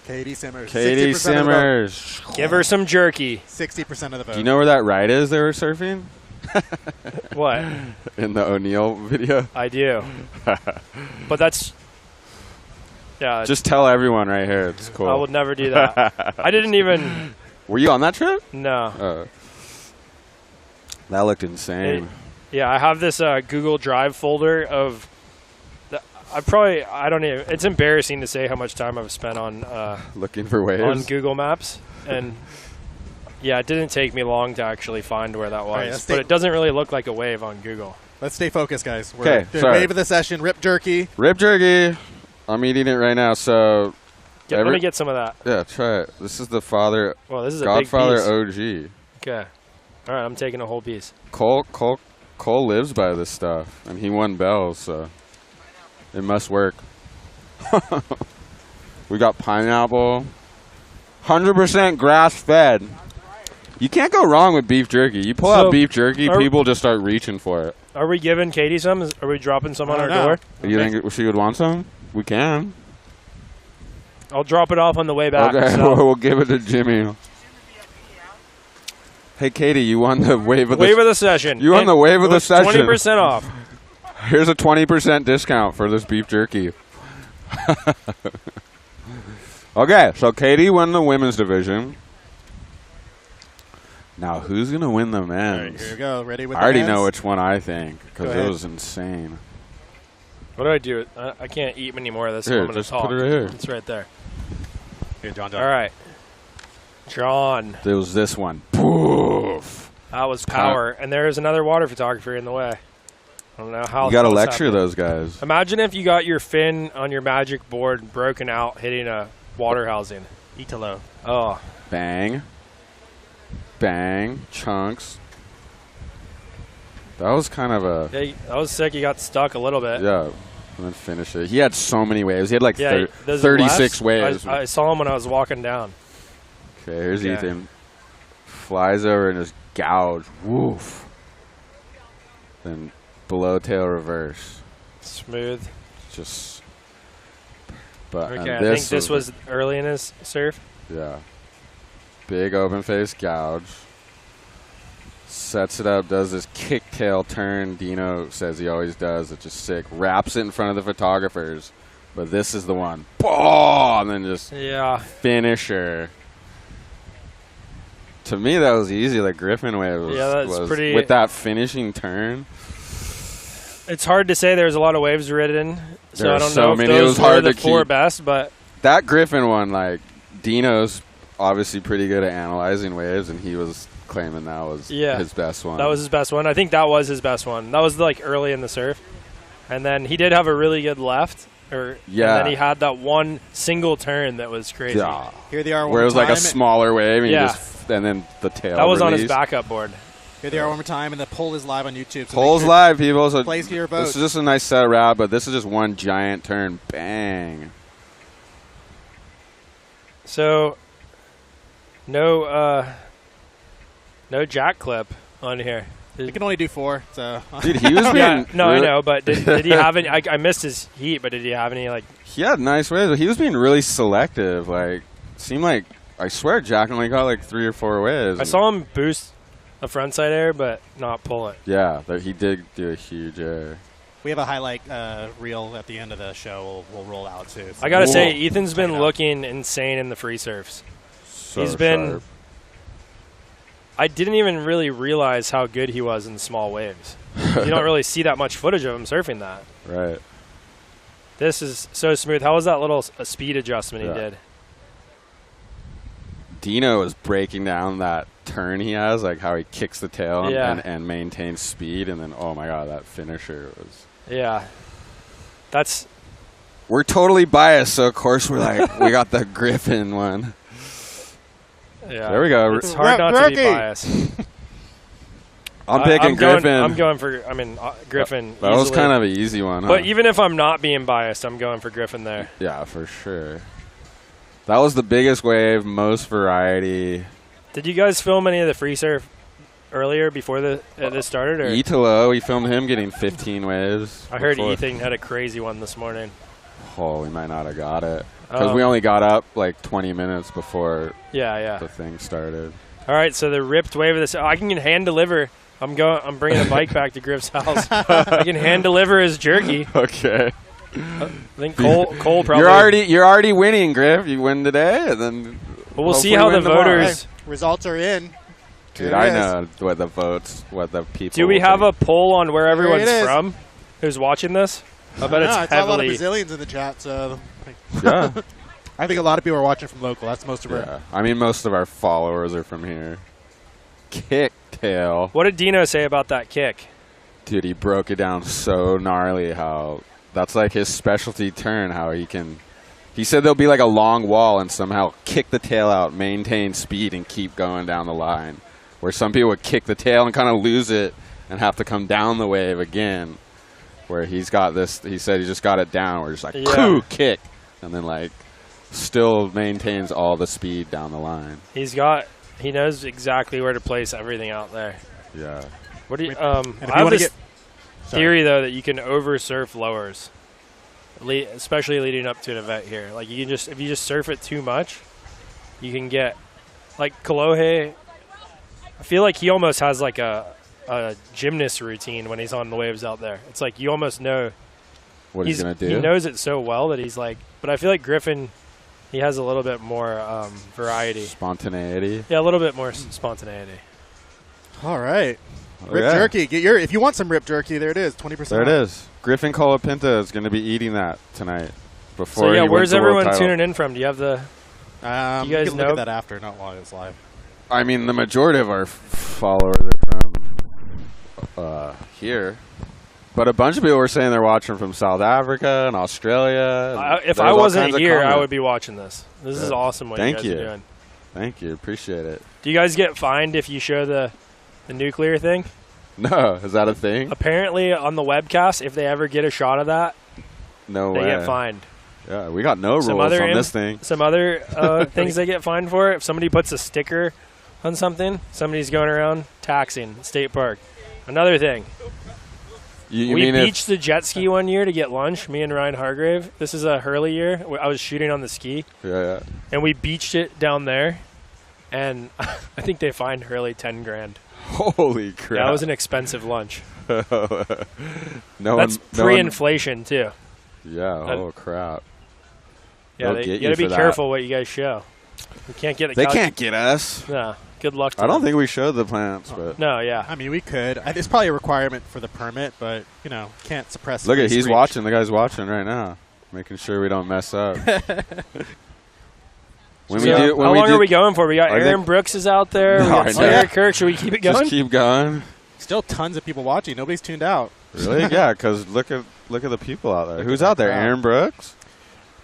Katie Simmers. Katie Simmers. Give her some jerky. 60% of the vote. Do you know where that ride is they were surfing? What? In the O'Neill video? I do. But that's... Yeah. Just tell everyone right here. It's cool. I would never do that. I didn't even. Were you on that trip? No. That looked insane. Yeah, I have this Google Drive folder of. I don't even. It's embarrassing to say how much time I've spent on looking for waves on Google Maps, and yeah, it didn't take me long to actually find where that was. Right, but it doesn't really look like a wave on Google. Let's stay focused, guys. Okay, We're wave of the session, Rip Jerky. Rip Jerky. I'm eating it right now, so... Let me get some of that. Yeah, try it. This is the father... Well, this is Godfather a big piece. OG. Okay. All right, I'm taking a whole piece. Cole lives by this stuff, and he won bells, so it must work. We got pineapple. 100% grass-fed. You can't go wrong with beef jerky. You pull out beef jerky, people just start reaching for it. Are we giving Katie some? Are we dropping some on our door? You think she would want some? We can. I'll drop it off on the way back. Okay, So. we'll give it to Jimmy. Hey, Katie, you won the wave of the session. You won the wave of the session. 20% off. Here's a 20% discount for this beef jerky. Okay, so Katie won the women's division. Now, who's going to win the men's? All right, here we go. Ready with I already the know men's? which one I think, because it was insane. What do I do? I can't eat any more of this. Here, I'm going to just talk. put it right here. It's right there. Here, John. All right. John. There was this one. Poof. That was power. And there's another water photographer in the way. I don't know how. You got to what's lecture happening. those guys. Imagine if you got your fin on your magic board broken out hitting a water housing. Italo. Oh. Bang. Bang. Chunks. That was kind of a... Yeah, that was sick. He got stuck a little bit. Yeah. And then finish it. He had so many waves. He had like Yeah, those 36 lefts, waves. I saw him when I was walking down. Okay, here's Ethan. Flies over and just gouge. Woof. Then below tail reverse. Smooth. Just... But Okay, and I think this was early in his surf. Yeah. Big open face gouge. Sets it up, does this kick tail turn Dino says he always does. It's just sick. Wraps it in front of the photographers. But this is the one. Boom! And then just finisher. To me, that was easy. Like Griffin wave was pretty. With that finishing turn. It's hard to say. There's a lot of waves ridden, so I don't know if it those was hard were the to four keep. best. But that Griffin one, like Dino's obviously pretty good at analyzing waves, and he was claiming that was his best one. That was his best one. I think that was his best one. That was like early in the surf, and then he did have a really good left. And then he had that one single turn that was crazy. Yeah. Here they are. Where it was like a smaller wave, and, and then the tail. That was on his released. backup board. Here they are one more time, and the poll is live on YouTube. So Poll's live, people. So place your vote. this is just a nice set wrap, but this is just one giant turn. Bang. So, no jack clip on here. We can only do 4. So. Dude, he was being I know, but did he have any? I missed his heat, but did he have any like? He had nice waves, but he was being really selective. Like, seemed like I swear Jack only got like 3 or 4 waves. I saw him boost a frontside air, but not pull it. Yeah, he did do a huge air. We have a highlight reel at the end of the show. We'll roll out too. So I gotta say, Ethan's been looking insane in the free surfs. He's been. Sharp. I didn't even really realize how good he was in small waves. You don't really see that much footage of him surfing that. Right. This is so smooth. How was that little speed adjustment he did? Dino is breaking down that turn he has, like how he kicks the tail and maintains speed, and then, oh my God, that finisher was... Yeah. That's... We're totally biased, so of course we're like, we got the Griffin one. Yeah. There we go. It's hard not to be biased. I'm picking Griffin. I'm going for, Griffin. That was kind of an easy one, huh? But even if I'm not being biased, I'm going for Griffin there. Yeah, for sure. That was the biggest wave, most variety. Did you guys film any of the free surf earlier before this started? Or? Italo, we filmed him getting 15 waves. I heard Ethan had a crazy one this morning. Oh, we might not have got it. Because we only got up like 20 minutes before the thing started. All right, so the ripped wave of this. I can hand deliver. I'm bringing the bike back to Griff's house. I can hand deliver his jerky. Okay. I think Cole probably. You're already winning, Griff. You win today, and then. But we'll see how the voters. Hey, results are in. Dude, I know what the people. Do we have a poll on where everyone's it is. from? Who's watching this? I bet I it's saw a lot of heavily. Brazilians in the chat, so Yeah. I think a lot of people are watching from local. That's most of our. Yeah. I mean, most of our followers are from here. Kicktail. What did Dino say about that kick? Dude, he broke it down so gnarly how that's like his specialty turn, how he can. He said there'll be like a long wall and somehow kick the tail out, maintain speed, and keep going down the line. Where some people would kick the tail and kind of lose it and have to come down the wave again. Where he's got this, he said he just got it down where it's like, kick. And then like still maintains all the speed down the line. He knows exactly where to place everything out there. Yeah. What do you, I have this theory, though, that you can over-surf lowers, especially leading up to an event here. Like, you can just, if you just surf it too much, you can get, like, Kolohe, I feel like he almost has, like, a gymnast routine when he's on the waves out there. It's like you almost know what he's going to do. He knows it so well that he's like, but I feel like Griffin, he has a little bit more variety. Spontaneity. Yeah, a little bit more spontaneity. All right. Oh, Rip jerky. If you want some rip jerky, there it is. 20%. There it is. Griffin Colapinto is going to be eating that tonight. Before. So yeah, he where's wins the world everyone title. tuning in from? Do you have the? You guys can know look at that after, not while it's live. I mean, the majority of our followers are from here, but a bunch of people were saying they're watching from South Africa and Australia. If I wasn't here, I would be watching this. This is awesome what you guys are doing. Thank you. Appreciate it. Do you guys get fined if you show the nuclear thing? No. Is that a thing? Apparently, on the webcast, if they ever get a shot of that, no they way. get fined. Yeah, we got no rules on this thing. Some other things they get fined for. If somebody puts a sticker on something, somebody's going around taxing State Park. Another thing. We beached the jet ski one year to get lunch, me and Ryan Hargrave. This is a Hurley year. I was shooting on the ski. Yeah. And we beached it down there. And I think they fined Hurley 10 grand. Holy crap. That was an expensive lunch. That's pre-inflation, too. Yeah, crap. Yeah, you got to be careful what you guys show. We can't get They can't get us. No. Good luck to I don't them. think we showed the plants, but no, yeah. I mean, we could. It's probably a requirement for the permit, but can't suppress. Look at he's watching. The guy's watching right now, making sure we don't mess up. How long are we going for? We got Aaron Brooks is out there. We got Sarah Kirk. Should we keep it going? Just keep going. Still tons of people watching. Nobody's tuned out. Really? Yeah, because look at the people out there. Who's out there? Aaron Brooks?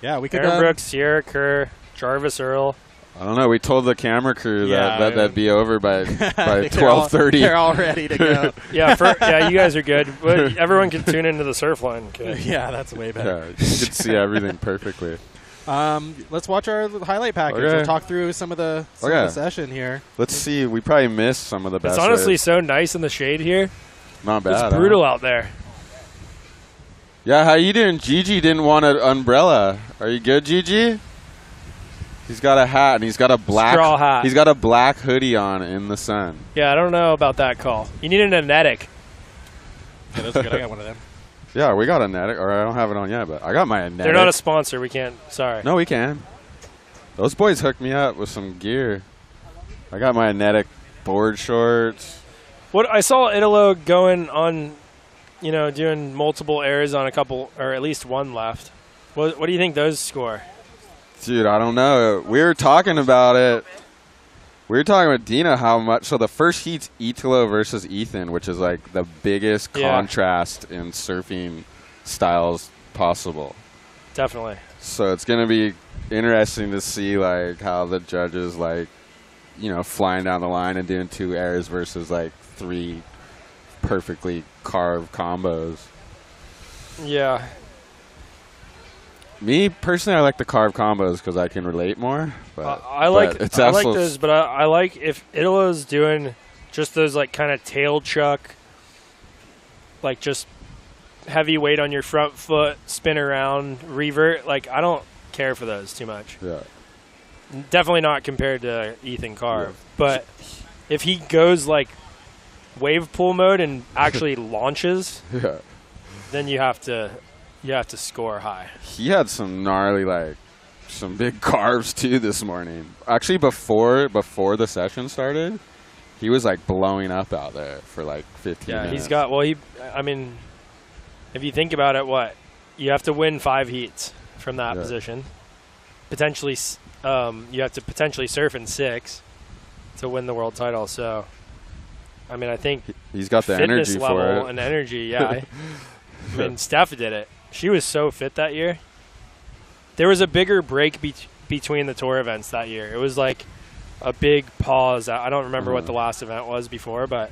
Yeah, we could. Aaron Brooks, Sierra Kerr, Jarvis Earl. I don't know. We told the camera crew that'd be over by 12:30. They're all ready to go. Yeah, you guys are good. But everyone can tune into the surf line. Yeah, that's way better. Yeah, you can see everything perfectly. Let's watch our highlight package. Okay. We'll talk through some of the session here. Let's see. We probably missed some of the best. It's honestly waves. so nice in the shade here. Not bad. It's brutal out there. Yeah, how you doing? Gigi didn't want an umbrella. Are you good, Gigi? He's got a hat and he's got a black straw hat. He's got a black hoodie on in the sun. Yeah, I don't know about that call. You need an anetic. Yeah, those are good. I got one of them. Yeah, we got a Anetic, or I don't have it on yet, but I got my Anetic. They're not a sponsor. We can't. Sorry. No, we can. Those boys hooked me up with some gear. I got my Anetic board shorts. What I saw Italo going on, doing multiple airs on a couple, or at least one left. What do you think those score? Dude, I don't know. We were talking about it. We were talking with Dina how much. So the first heat's Italo versus Ethan, which is like the biggest contrast in surfing styles possible. Definitely. So it's going to be interesting to see like how the judges flying down the line and doing 2 airs versus like 3 perfectly carved combos. Yeah. Me personally, I like the carved combos because I can relate more. But I like those, but I like if Italo's doing just those like kind of tail chuck, like just heavy weight on your front foot, spin around, revert. Like I don't care for those too much. Yeah. Definitely not compared to Ethan Carve. Yeah. But if he goes like wave pool mode and actually launches, then you have to you have to score high. He had some gnarly, like, some big carbs too this morning. Actually, before the session started, he was like blowing up out there for like 15 minutes. He's got, I mean, if you think about it, you have to win 5 heats from that position. Potentially, you have to potentially surf in 6 to win the world title. So, I mean, I think he's got the energy level for it. And energy, yeah. I mean, Steph did it. She was so fit that year. There was a bigger break between the tour events that year. It was like a big pause. I don't remember what the last event was before, but,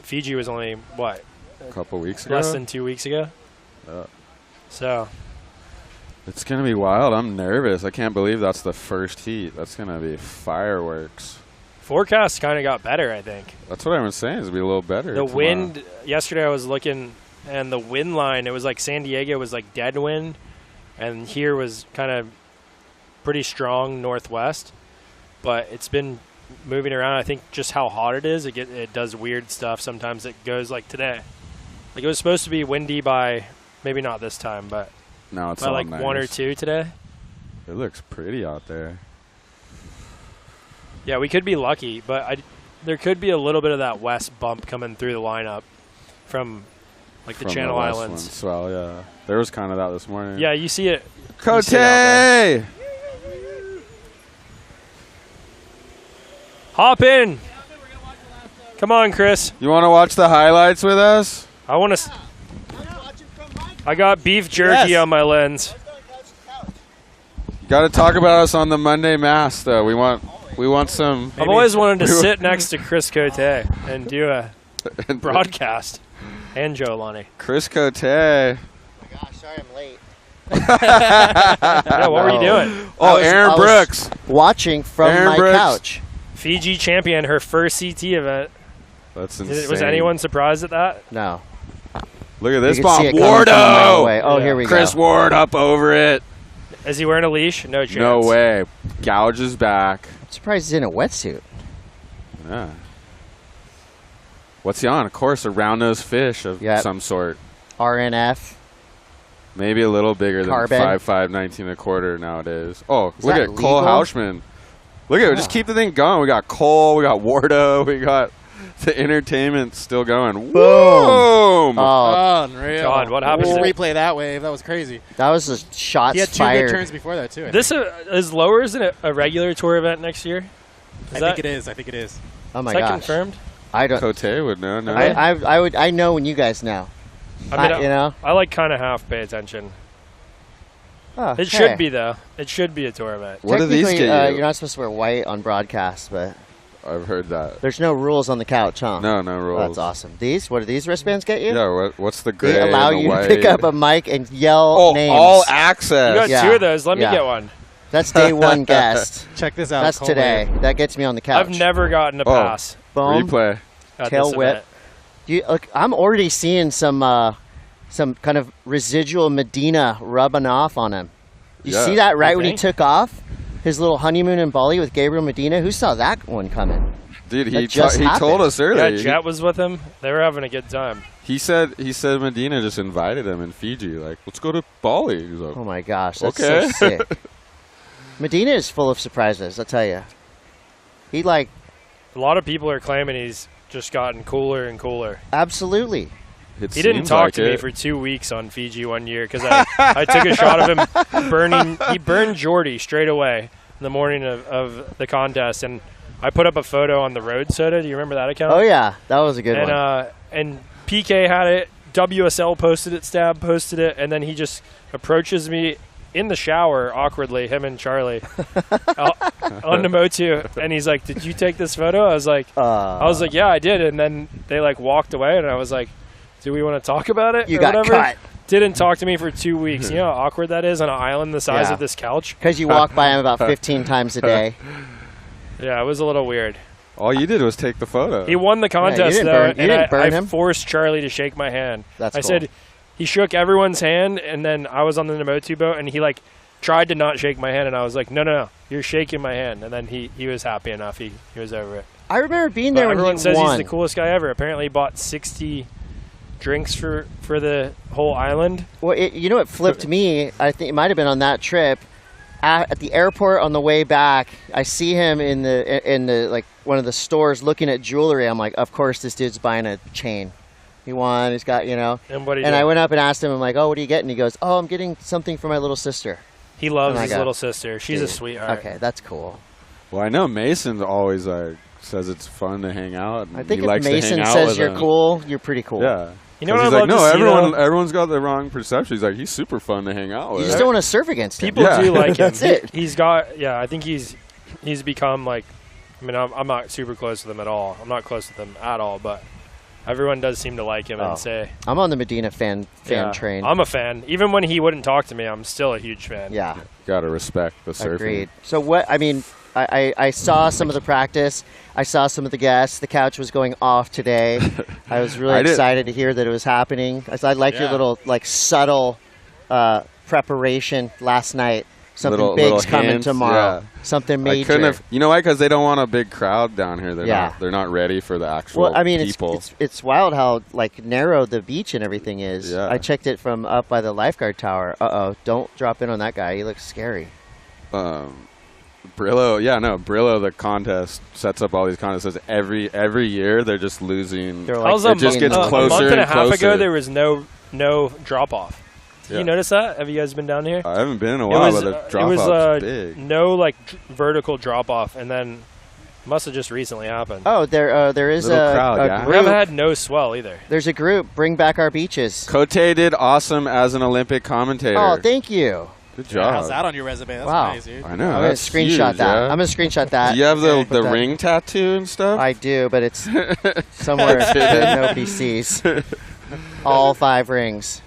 Fiji was only, a couple weeks ago? Less than 2 weeks ago. So. It's going to be wild. I'm nervous. I can't believe that's the first heat. That's going to be fireworks. Forecast kind of got better, I think. That's what I was saying. It's going to be a little better. The wind, yesterday I was looking, and the wind line, it was like San Diego was like dead wind, and here was kind of pretty strong northwest. But it's been moving around. I think just how hot it is, it does weird stuff. Sometimes it goes like today. Like it was supposed to be windy by, maybe not this time, but no, it's by all like nice. 1 or 2 today. It looks pretty out there. Yeah, we could be lucky, but there could be a little bit of that west bump coming through the lineup from like the Channel Islands. Well, yeah. There was kind of that this morning. Yeah, you see it. Cote! Hop in. Come on, Chris. You want to watch the highlights with us? I want to. I got beef jerky on my lens. You got to talk about us on the Monday Mass, though. We want some. I've always wanted to sit next to Chris Cote and do a broadcast. And Joe Alani. Chris Cote. Oh my gosh, sorry I'm late. Yeah, what were you doing? Oh, Aaron Brooks. Watching from my couch. Fiji champion, her first CT event. That's insane. Was anyone surprised at that? No. Look at this You can bomb. see it coming from a mile Wardo! away. Oh, here we Chris go. Ward up over it. Is he wearing a leash? No chance. No way. Gouges back. I'm surprised he's in a wetsuit. Yeah. What's he on? Of course, a round-nosed fish of some sort. RNF. Maybe a little bigger than Carbon. 5'5", 19 1/4 nowadays. Oh, Is look that at Cole legal? Hausman. Look at it. Just keep the thing going. We got Cole. We got Wardo. We got the entertainment still going. Boom! Oh, unreal. God, what happened? We'll replay that wave. That was crazy. That was a shots He had 2 fired. good turns before that, too. This is Lowers a regular tour event next year? I think it is. I think it is. Oh my is that gosh. confirmed? I don't. Cote would know. No. I know when you guys know. I mean, you know. I like kind of half pay attention. Oh, It should be though. It should be a tour event. What do these get you? You're not supposed to wear white on broadcast, but I've heard that. there's no rules on the couch, huh? No rules. That's awesome. What do these wristbands get you? Yeah. What's the gray? They allow and the you white? to pick up a mic and yell names. all access. You got 2 of those. Let me get one. That's day 1 guest. Check this out. That's Cole today. Wave. That gets me on the couch. I've never gotten a pass. Boom. Replay. At Tail this whip. event. I'm already seeing some kind of residual Medina rubbing off on him. You see that right when he took off? His little honeymoon in Bali with Gabriel Medina? Who saw that one coming? Dude, That he just told happened. us earlier. Yeah, Jet was with him. They were having a good time. He said Medina just invited him in Fiji. Like, let's go to Bali. He's like, Oh my gosh, that's okay. so sick. Medina is full of surprises, I'll tell you. A lot of people are claiming he's just gotten cooler and cooler. Absolutely. It He didn't seems talk like to me it. for 2 weeks on Fiji one year because I took a shot of him burning. He burned Jordy straight away in the morning of the contest, and I put up a photo on the Road Soda. Do you remember that account? Oh yeah, that was a good one. And PK had it. WSL posted it. Stab posted it, and then he just approaches me in the shower awkwardly, him and Charlie, on the Motu, and he's like, "Did you take this photo?" I was like, "Yeah, I did." And then they like walked away, and I was like, "Do we want to talk about it?" You or got whatever? cut. Didn't talk to me for 2 weeks. You know how awkward that is on an island the size of this couch? Because you walk by him about 15 times a day. Yeah, it was a little weird. All you did was take the photo. He won the contest, didn't though, burn- you and didn't burn I him? forced Charlie to shake my hand. That's I cool. said he shook everyone's hand, and then I was on the Nemotu boat, and he like tried to not shake my hand, and I was like, no, you're shaking my hand. And then he was happy enough. He was over it. I remember being But there when everyone he says won. he's the coolest guy ever. Apparently he bought 60 drinks for the whole island. Well, you know what flipped me? I think it might have been on that trip. At the airport on the way back, I see him in the like one of the stores looking at jewelry. I'm like, of course this dude's buying a chain. He won. He's got, you know. And I went up and asked him. I'm like, oh, what are you getting? He goes, oh, I'm getting something for my little sister. He loves his little sister. She's a Dude, sweetheart. Okay, that's cool. Well, I know Mason always says it's fun to hang out. I think he if likes Mason to hang out says with you're him. cool, you're pretty cool. Yeah. You know what he's I'd like, love no, to see, everyone's got the wrong perception. He's like, he's super fun to hang out with. You just don't want to surf against him. People do like him. That's it. He's got, I think he's become like, I mean, I'm not super close with him at all. I'm not close with him at all, but everyone does seem to like him and say. I'm on the Medina fan train. I'm a fan. Even when he wouldn't talk to me, I'm still a huge fan. Yeah. Got to respect the surfing. Agreed. So what, I mean, I saw some of the practice. I saw some of the guests. The couch was going off today. I was really excited to hear that it was happening. I like your little, like, subtle preparation last night. Something big's coming tomorrow. Yeah. Something major. I couldn't have, you know why? Because they don't want a big crowd down here. They're not ready for the actual well, I mean, people. It's wild how like narrow the beach and everything is. Yeah. I checked it from up by the lifeguard tower. Don't drop in on that guy. He looks scary. Brillo, Brillo, the contest sets up all these contests every year. They're just losing. They're like, it just gets closer a month and a half closer. ago, there was no drop off. Did you notice that? Have you guys been down here? I haven't been in a while, but the drop off's big. No like vertical drop off, and then must have just recently happened. Oh, there is Little a crowd, group. We haven't had no swell either. There's a group. Bring back our beaches. Cote did awesome as an Olympic commentator. Oh, thank you. Good job. How's that on your resume? That's wow. nice, dude. I know. I'm going to screenshot that. I'm going to screenshot that. Do you have the ring tattoo and stuff? I do, but it's somewhere that nobody sees. All 5 rings.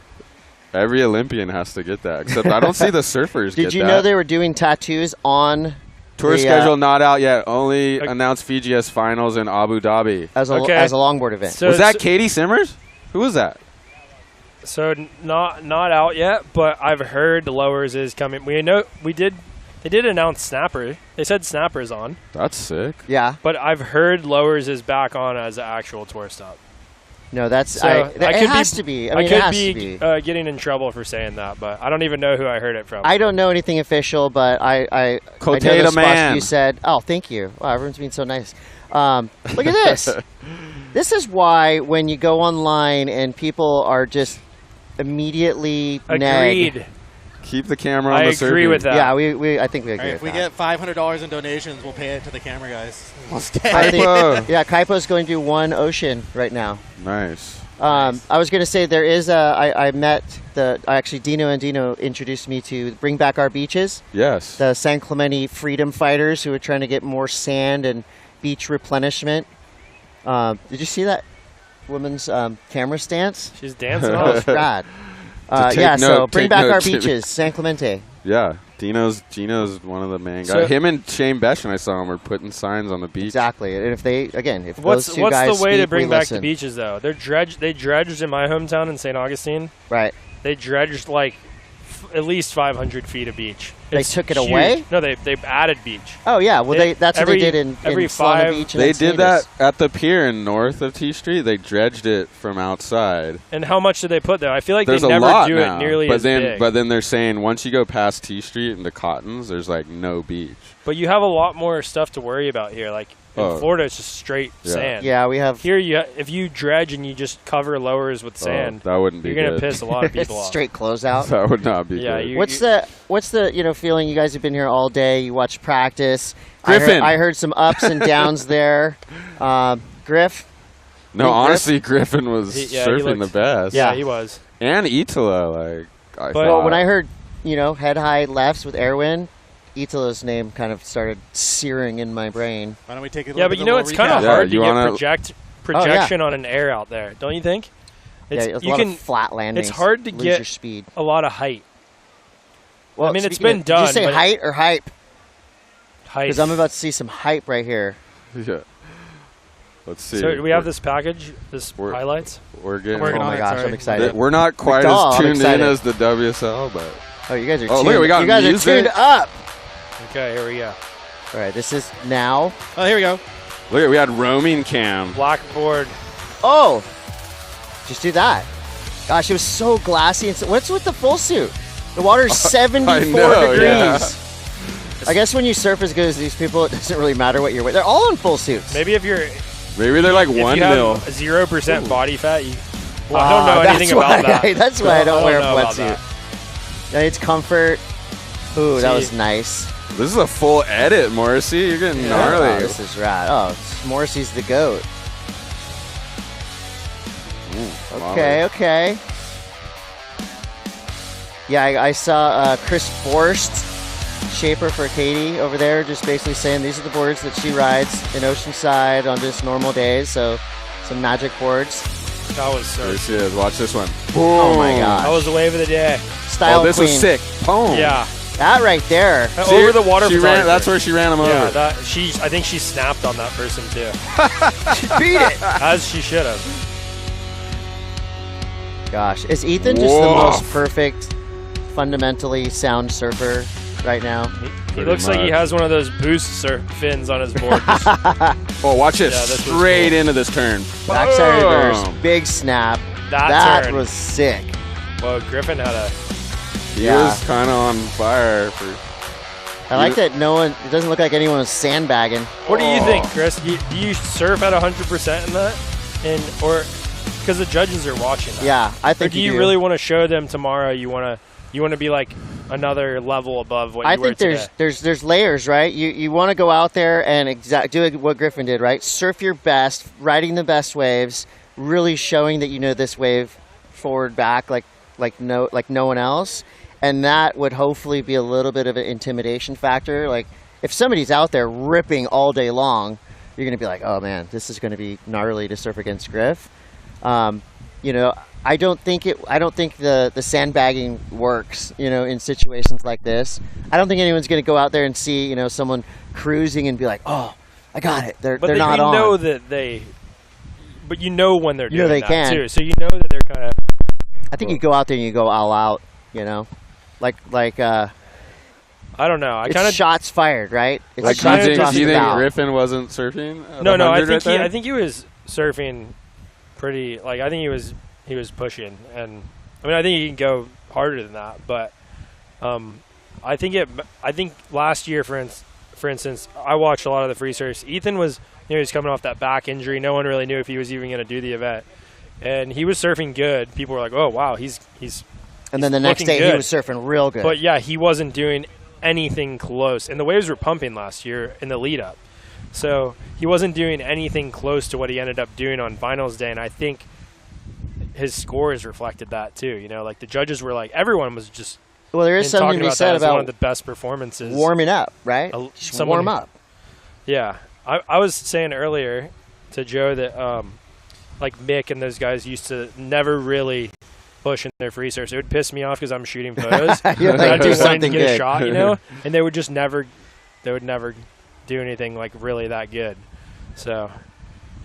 Every Olympian has to get that, except I don't see the surfers Did you know they were doing tattoos on Tour schedule not out yet. Only announced FGS Finals in Abu Dhabi. As a longboard event. So was that Katie Simmers? Who was that? So not out yet, but I've heard the Lowers is coming. They did announce Snapper. They said Snapper's on. That's sick. Yeah. But I've heard Lowers is back on as an actual tour stop. No, that's so it has to be. I mean, could it has be, to be. Getting in trouble for saying that, but I don't even know who I heard it from. I don't know anything official, but I know the spots you said. Oh, thank you. Wow, everyone's being so nice. Look at this. This is why when you go online and people are just immediately agreed. Keep the camera on the surfing. I agree with that. Yeah, I think we agree with if we get $500 in donations, we'll pay it to the camera guys. Kaipo's going to do one ocean right now. Nice. I was going to say there is I met Dino and Dino introduced me to Bring Back Our Beaches. Yes. The San Clemente freedom fighters who are trying to get more sand and beach replenishment. Did you see that woman's camera stance? She's dancing. Oh, it's rad. So Bring Back Our Beaches, San Clemente. Yeah, Gino's one of the main guys. Him and Shane Besh, and I saw him, were putting signs on the beach. Exactly, and if those two guys what's the way to bring back listen. the beaches though? They dredged in my hometown in St. Augustine. Right. They dredged like at least 500 feet of beach. They took it away? No, they added beach. Oh yeah, well that's what they did in Solana Beach. And they did that at the pier in north of T Street. They dredged it from outside. And how much did they put there? I feel like there's they never a lot do now, it nearly but as then, big. But then they're saying once you go past T Street into Cottons, there's like no beach. But you have a lot more stuff to worry about here. Like in Florida, it's just straight sand. Yeah, we have here. If you dredge and you just cover lowers with sand, that wouldn't be. You're gonna piss a lot of people off. Straight closeout. That would not be. Yeah. Good. What's the feeling? You guys have been here all day. You watch practice. Griffin. I heard some ups and downs there. Griff. No, honestly, Griffin was surfing the best. Yeah, he was. And Itala, when I heard head high lefts with Airwind, Itala's name kind of started searing in my brain. Why don't we take it? Yeah, but it's kind of hard to get projection on an air out there, don't you think? It's a lot of flat landings. It's hard to get your speed. A lot of height. Well, I mean, it's been done. Did you say height or hype? Hype. Because I'm about to see some hype right here. Yeah. Let's see. So do we have this package, highlights? We're getting. Oh my gosh, I'm excited. We're not quite as tuned in as the WSL, but. Oh, you guys are. Look, we got music. Are tuned up. Okay, here we go. All right, this is now. Oh, here we go. Look, we had roaming cam. Blackboard. Oh. Just do that. Gosh, it was so glassy. And what's with the full suit? The water's 74 degrees. Yeah. I guess when you surf as good as these people, it doesn't really matter what you're wearing. They're all in full suits. Maybe if you're... Maybe they're like if 1 you have mil. 0% body fat, you... Well, I don't know anything about that. That's why I don't wear a know about wetsuit. Yeah, it's comfort. Ooh, that was nice. This is a full edit, Morrissey. You're getting gnarly. Oh, this is rad. Oh, Morrissey's the GOAT. Okay. Yeah, I saw Chris Forrest, shaper for Katie over there, just basically saying these are the boards that she rides in Oceanside on just normal days. So some magic boards. That was so There she is. Watch this one. Oh my god. That was the wave of the day. Style this queen. was sick. Boom. Yeah. That right there. Over the water. That's where she ran him over. Yeah, I think she snapped on that person too. She beat it. As she should have. Gosh, is Ethan just the most perfect, fundamentally sound surfer right now? He looks like he has one of those boost fins on his board. Oh, watch this. Yeah, straight into this turn. Backside reverse, big snap. That turn was sick. Well, Griffin had a... He was kind of on fire. I like that it doesn't look like anyone was sandbagging. What do you think, Chris? Do you surf at 100% in that? Or because the judges are watching that? Yeah, I think or do you really want to show them tomorrow you want to be like another level above what you were today? I think there's layers, right? You want to go out there and do what Griffin did, right? Surf your best, riding the best waves, really showing that you know this wave forward, back like no one else. And that would hopefully be a little bit of an intimidation factor. Like if somebody's out there ripping all day long, you're going to be like, oh man, this is going to be gnarly to surf against Griff. You know, I don't think the sandbagging works, you know, in situations like this. I don't think anyone's going to go out there and see, you know, someone cruising and be like, oh, I got it. They're not on. But you know that but you know when they're doing they that can. too. So you know that they're kind of... I think you go out there and you go all out, you know. Like I don't know. It's shots fired, right? It's like shots do you across the think bow. Griffin wasn't surfing? No. I think he was surfing pretty. Like I think he was pushing, and I mean I think he can go harder than that. But I think last year, for instance, I watched a lot of the free surfs. Ethan was he's coming off that back injury. No one really knew if he was even going to do the event, and he was surfing good. People were like, oh wow, he's. And then the next day good. he was surfing real good. But yeah, he wasn't doing anything close. And the waves were pumping last year in the lead up. So he wasn't doing anything close to what he ended up doing on finals day. And I think his scores reflected that too. You know, like the judges were like, everyone was just. Well, there is something to be said about one of the best performances. Warming up, right? Just warm up. Yeah. I was saying earlier to Joe that like Mick and those guys used to never really push in their free surfs. It would piss me off because I'm shooting photos. I'd do something to get a shot, you know, and they would never do anything like really that good. So,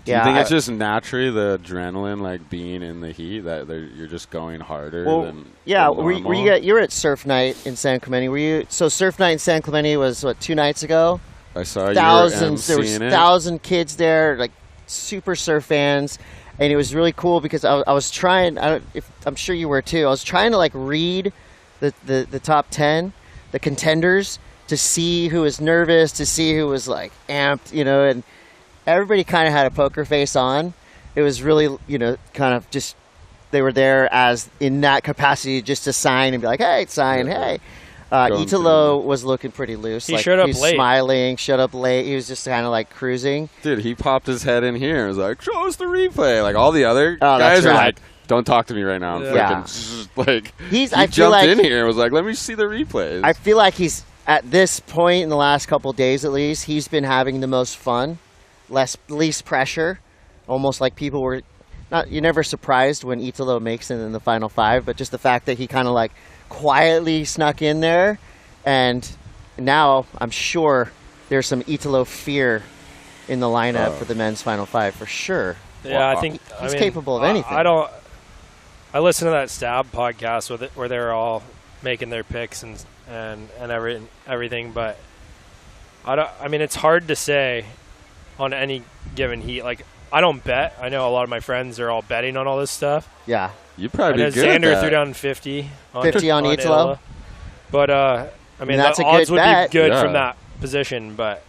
do you think it's just naturally the adrenaline, like being in the heat, that you're just going harder than normal? You were at Surf Night in San Clemente. So Surf Night in San Clemente was what, 2 nights ago? I saw thousands. There was 1,000 kids there, like super surf fans. And it was really cool because I was trying. I'm sure you were too. I was trying to like read the top 10, the contenders, to see who was nervous, to see who was like amped, you know. And everybody kind of had a poker face on. It was really, you know, kind of just they were there as in that capacity just to sign and be like, hey, sign, hey. Italo was looking pretty loose. He showed up late. Smiling, showed up late. He was just kind of like cruising. Dude, he popped his head in here and was like, show us the replay. Like all the other guys are like, don't talk to me right now. I'm freaking like, he jumped in here and was like, let me see the replays. I feel like he's, at this point in the last couple of days at least, he's been having the most fun, least pressure. Almost like people were, you're never surprised when Italo makes it in the final 5, but just the fact that he kind of like quietly snuck in there, and now I'm sure there's some Italo fear in the lineup for the men's final 5 for sure. Yeah, I think he's capable of anything. I listened to that Stab podcast with it where they're all making their picks and everything, but I mean it's hard to say on any given heat. Like I don't bet. I know a lot of my friends are all betting on all this stuff. Yeah. You probably I know be good at Xander that. threw down 50. 50 on Italo. But, I mean, that's the a odds good would bet. be good Yeah. from that position. But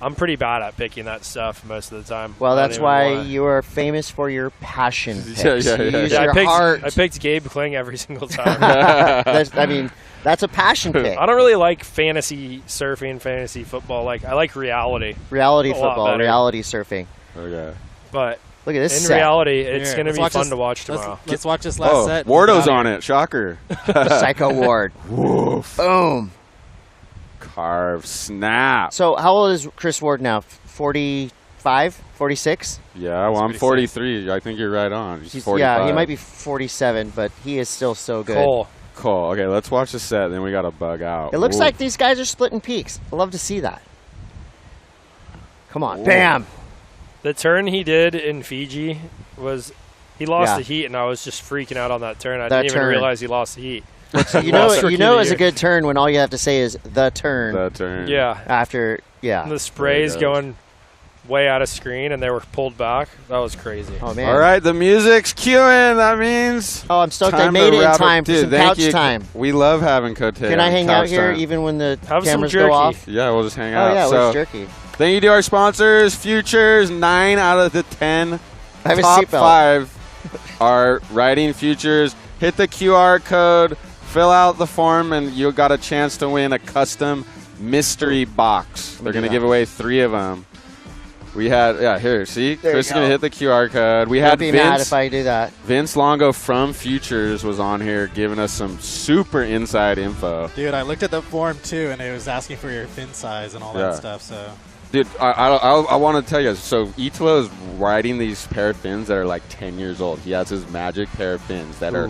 I'm pretty bad at picking that stuff most of the time. Well, I don't that's even why wanna- you are famous for your passion picks. Yeah, You use Yeah, your heart. I picked Gabe Kling every single time. I mean, that's a passion pick. I don't really like fantasy surfing, fantasy football. Like I like reality. Reality a lot football, better. reality surfing. Okay. But Look at this in set. reality, it's Here, going to let's be watch fun this- to watch tomorrow. Let's watch this last set. Wardo's Get out on of it. Shocker. Psycho Ward. Woof. Boom. Carve. Snap. So how old is Chris Ward now? 45? 46? Yeah, well, I'm 43. I think you're right on. He's 45. Yeah, he might be 47, but he is still so good. Cole. Okay, let's watch the set. Then we got to bug out. It looks Ooh. like these guys are splitting peaks. I love to see that. Come on. Ooh. Bam. The turn he did in Fiji was he lost Yeah. the heat, and I was just freaking out on that turn. I That didn't even turn. realize he lost the heat. You know it's a good turn when all you have to say is the turn. The turn. Yeah. After, yeah. And the sprays going way out of screen, and they were pulled back. That was crazy. Oh, man. All right, the music's queuing. That means. Oh, I'm stoked. I time made to it in wrap time for Dude, some thank couch you. time. We love having Cote. Can I hang out here even when the Have some cameras jerky. go off? Yeah, we'll just hang Oh, out. yeah, so, where's Jerky? Thank you to our sponsors. Futures, 9 out of the 10. I have a Top seatbelt. 5 are riding futures. Hit the QR code, fill out the form, and you got a chance to win a custom mystery box. They're going to give away 3 of them. We had, here, see? There Chris is you going to go. hit the QR code. We Don't had be Vince. mad if I do that. Vince Longo from Futures was on here giving us some super inside info. Dude, I looked at the form too, and it was asking for your fin size and all Yeah. that stuff. So, Dude, I want to tell you. So Italo is riding these pair of fins that are like 10 years old. He has his magic pair of fins that are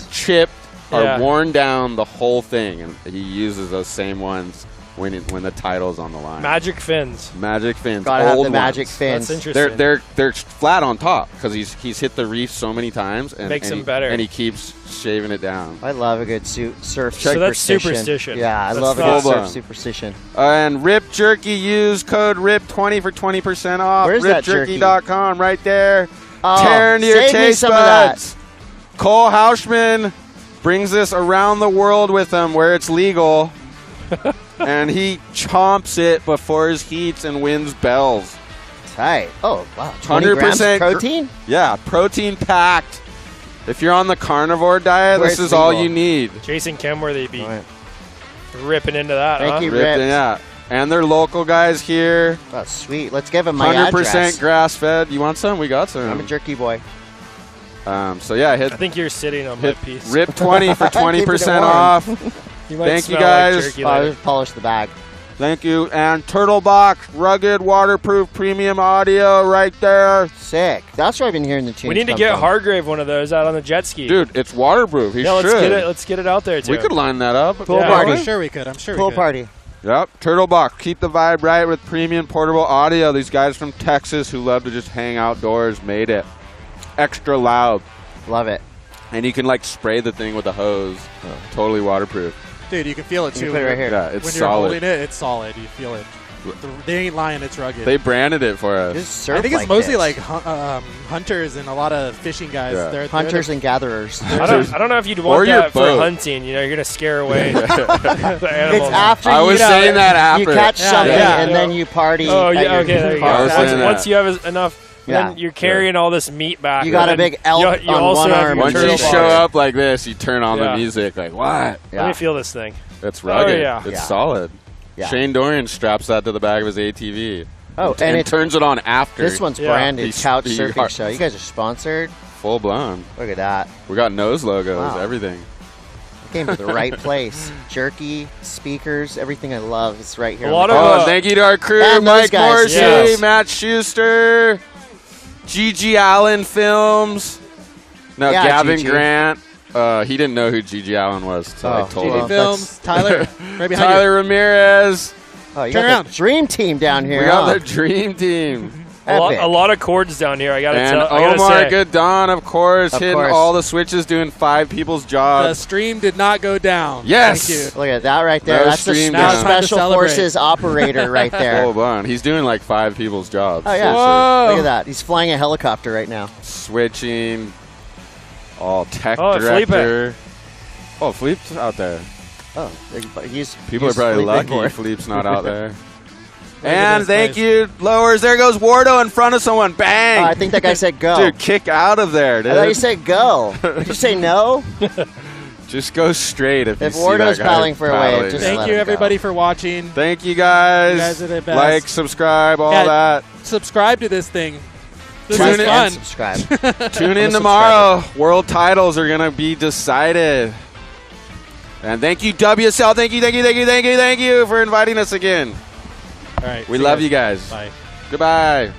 chipped, Yeah. are worn down, the whole thing, and he uses those same ones when the title's on the line. Magic fins. Magic fins. Gotta have old the magic ones. fins. That's interesting. They're flat on top because he's hit the reef so many times and Makes and them he- better. and he keeps shaving it down. I love a good surf So that's superstition. superstition. Yeah, I That's love a not- good surf Hold on. superstition. And Rip Jerky, use code RIP20 for 20% off. Where's that jerky? RipJerky.com right there. Oh, Tear into your save me taste some of that. buds. Cole Hauschman brings this around the world with him where it's legal. And he chomps it before his heats and wins bells. Tight. Oh, wow. 20 grams of protein? Yeah, protein packed. If you're on the carnivore diet, Where this it's is all legal. you need. Jason Kenworthy be ripping into that, Thank huh? you, Ripped Rips. in, yeah. And they're local guys here. Oh, sweet. Let's give him my 100% address. grass fed. You want some? We got some. I'm a jerky boy. So yeah, hit I think you're sitting on my hit piece. Rip 20 for 20% warm. off. You might Thank you smell guys. Like jerky Oh, later. just polish the bag. Thank you. And Turtlebox, rugged, waterproof, premium audio right there. Sick. That's where I've been hearing the tunes We need to come get from. Hargrave one of those out on the jet ski. Dude, it's waterproof. He yeah, should. let's get it out there too. We could line that up. Pool Yeah. party. I'm sure we could. I'm sure Pool we could. party. Yep. Turtlebox, keep the vibe right with premium portable audio. These guys from Texas who love to just hang outdoors made it extra loud. Love it. And you can like spray the thing with a hose. Totally waterproof. Dude, you can feel it You too. can put it right here. Yeah, it's when you're solid. holding it, it's solid. You feel it. They ain't lying. It's rugged. They branded it for us. Just surf I think it's like mostly this. like hunters and a lot of fishing guys. Yeah. They're Hunters the, and gatherers. I don't know if you'd Or want your that for boat. hunting. You know, you're gonna scare away the animals. It's after I you, was saying that after. you catch Yeah, something yeah. and then you party. Oh at yeah, your okay. There you go. I was party. saying Once that. you have enough, Yeah. then you're carrying all this meat back. You got and a big then elk you on also one have arm. your Once turtle you box. show up like this, you turn on Yeah. the music. Like, what? Let me feel this thing. It's rugged. yeah. It's Yeah. solid. Yeah. Shane Dorian straps that to the back of his ATV. Oh, and it- turns it on after. This one's Yeah. branded He's- Couch he- Surfing Show. You guys are sponsored. Full blown. Look at that. We got nose logos, Wow. everything. Came to the right place. Jerky, speakers, everything I love is right here. A lot Oh, of and thank you to our crew, And those Mike guys, Morrissey, yes. Matt Schuster, Gigi Allen Films. No, Yeah, Gavin Gigi. Grant. He didn't know who Gigi Allen was until I told GG him. Films, Tyler, right behind you. Tyler Ramirez. Oh, you Turn got around. the dream team down here. We got huh? the dream team. Epic. A lot of chords down here. I gotta And tell. I gotta Omar say. Goodon, of course, hitting all the switches, doing 5 people's The jobs. stream did not go down. Yes. Thank you. Look at that right there. No That's the stream down. special Time to forces operator right there. Hold on. He's doing like 5 people's jobs. Oh, yeah. Seriously. Look at that. He's flying a helicopter right now. Switching. All tech Oh, director. Oh, Felipe's out there. Oh, he's People he's are probably Felipe lucky Boy. Felipe's not out there. And thank you, Lowers. There goes Wardo in front of someone. Bang! Oh, I think that guy said go. Dude, kick out of there, dude. I thought you said go. Did you say no? Just go straight if you see Wardo's that guy paddling for a wave, paddling. just Thank let you, him everybody, for watching. Thank you, guys. You guys are the best. Like, subscribe, all Yeah, that. Subscribe to this thing. This Tune is in- fun. And subscribe. Tune in tomorrow. World titles are going to be decided. And thank you, WSL. Thank you for inviting us again. All right. We see love guys. you guys. Bye. Goodbye.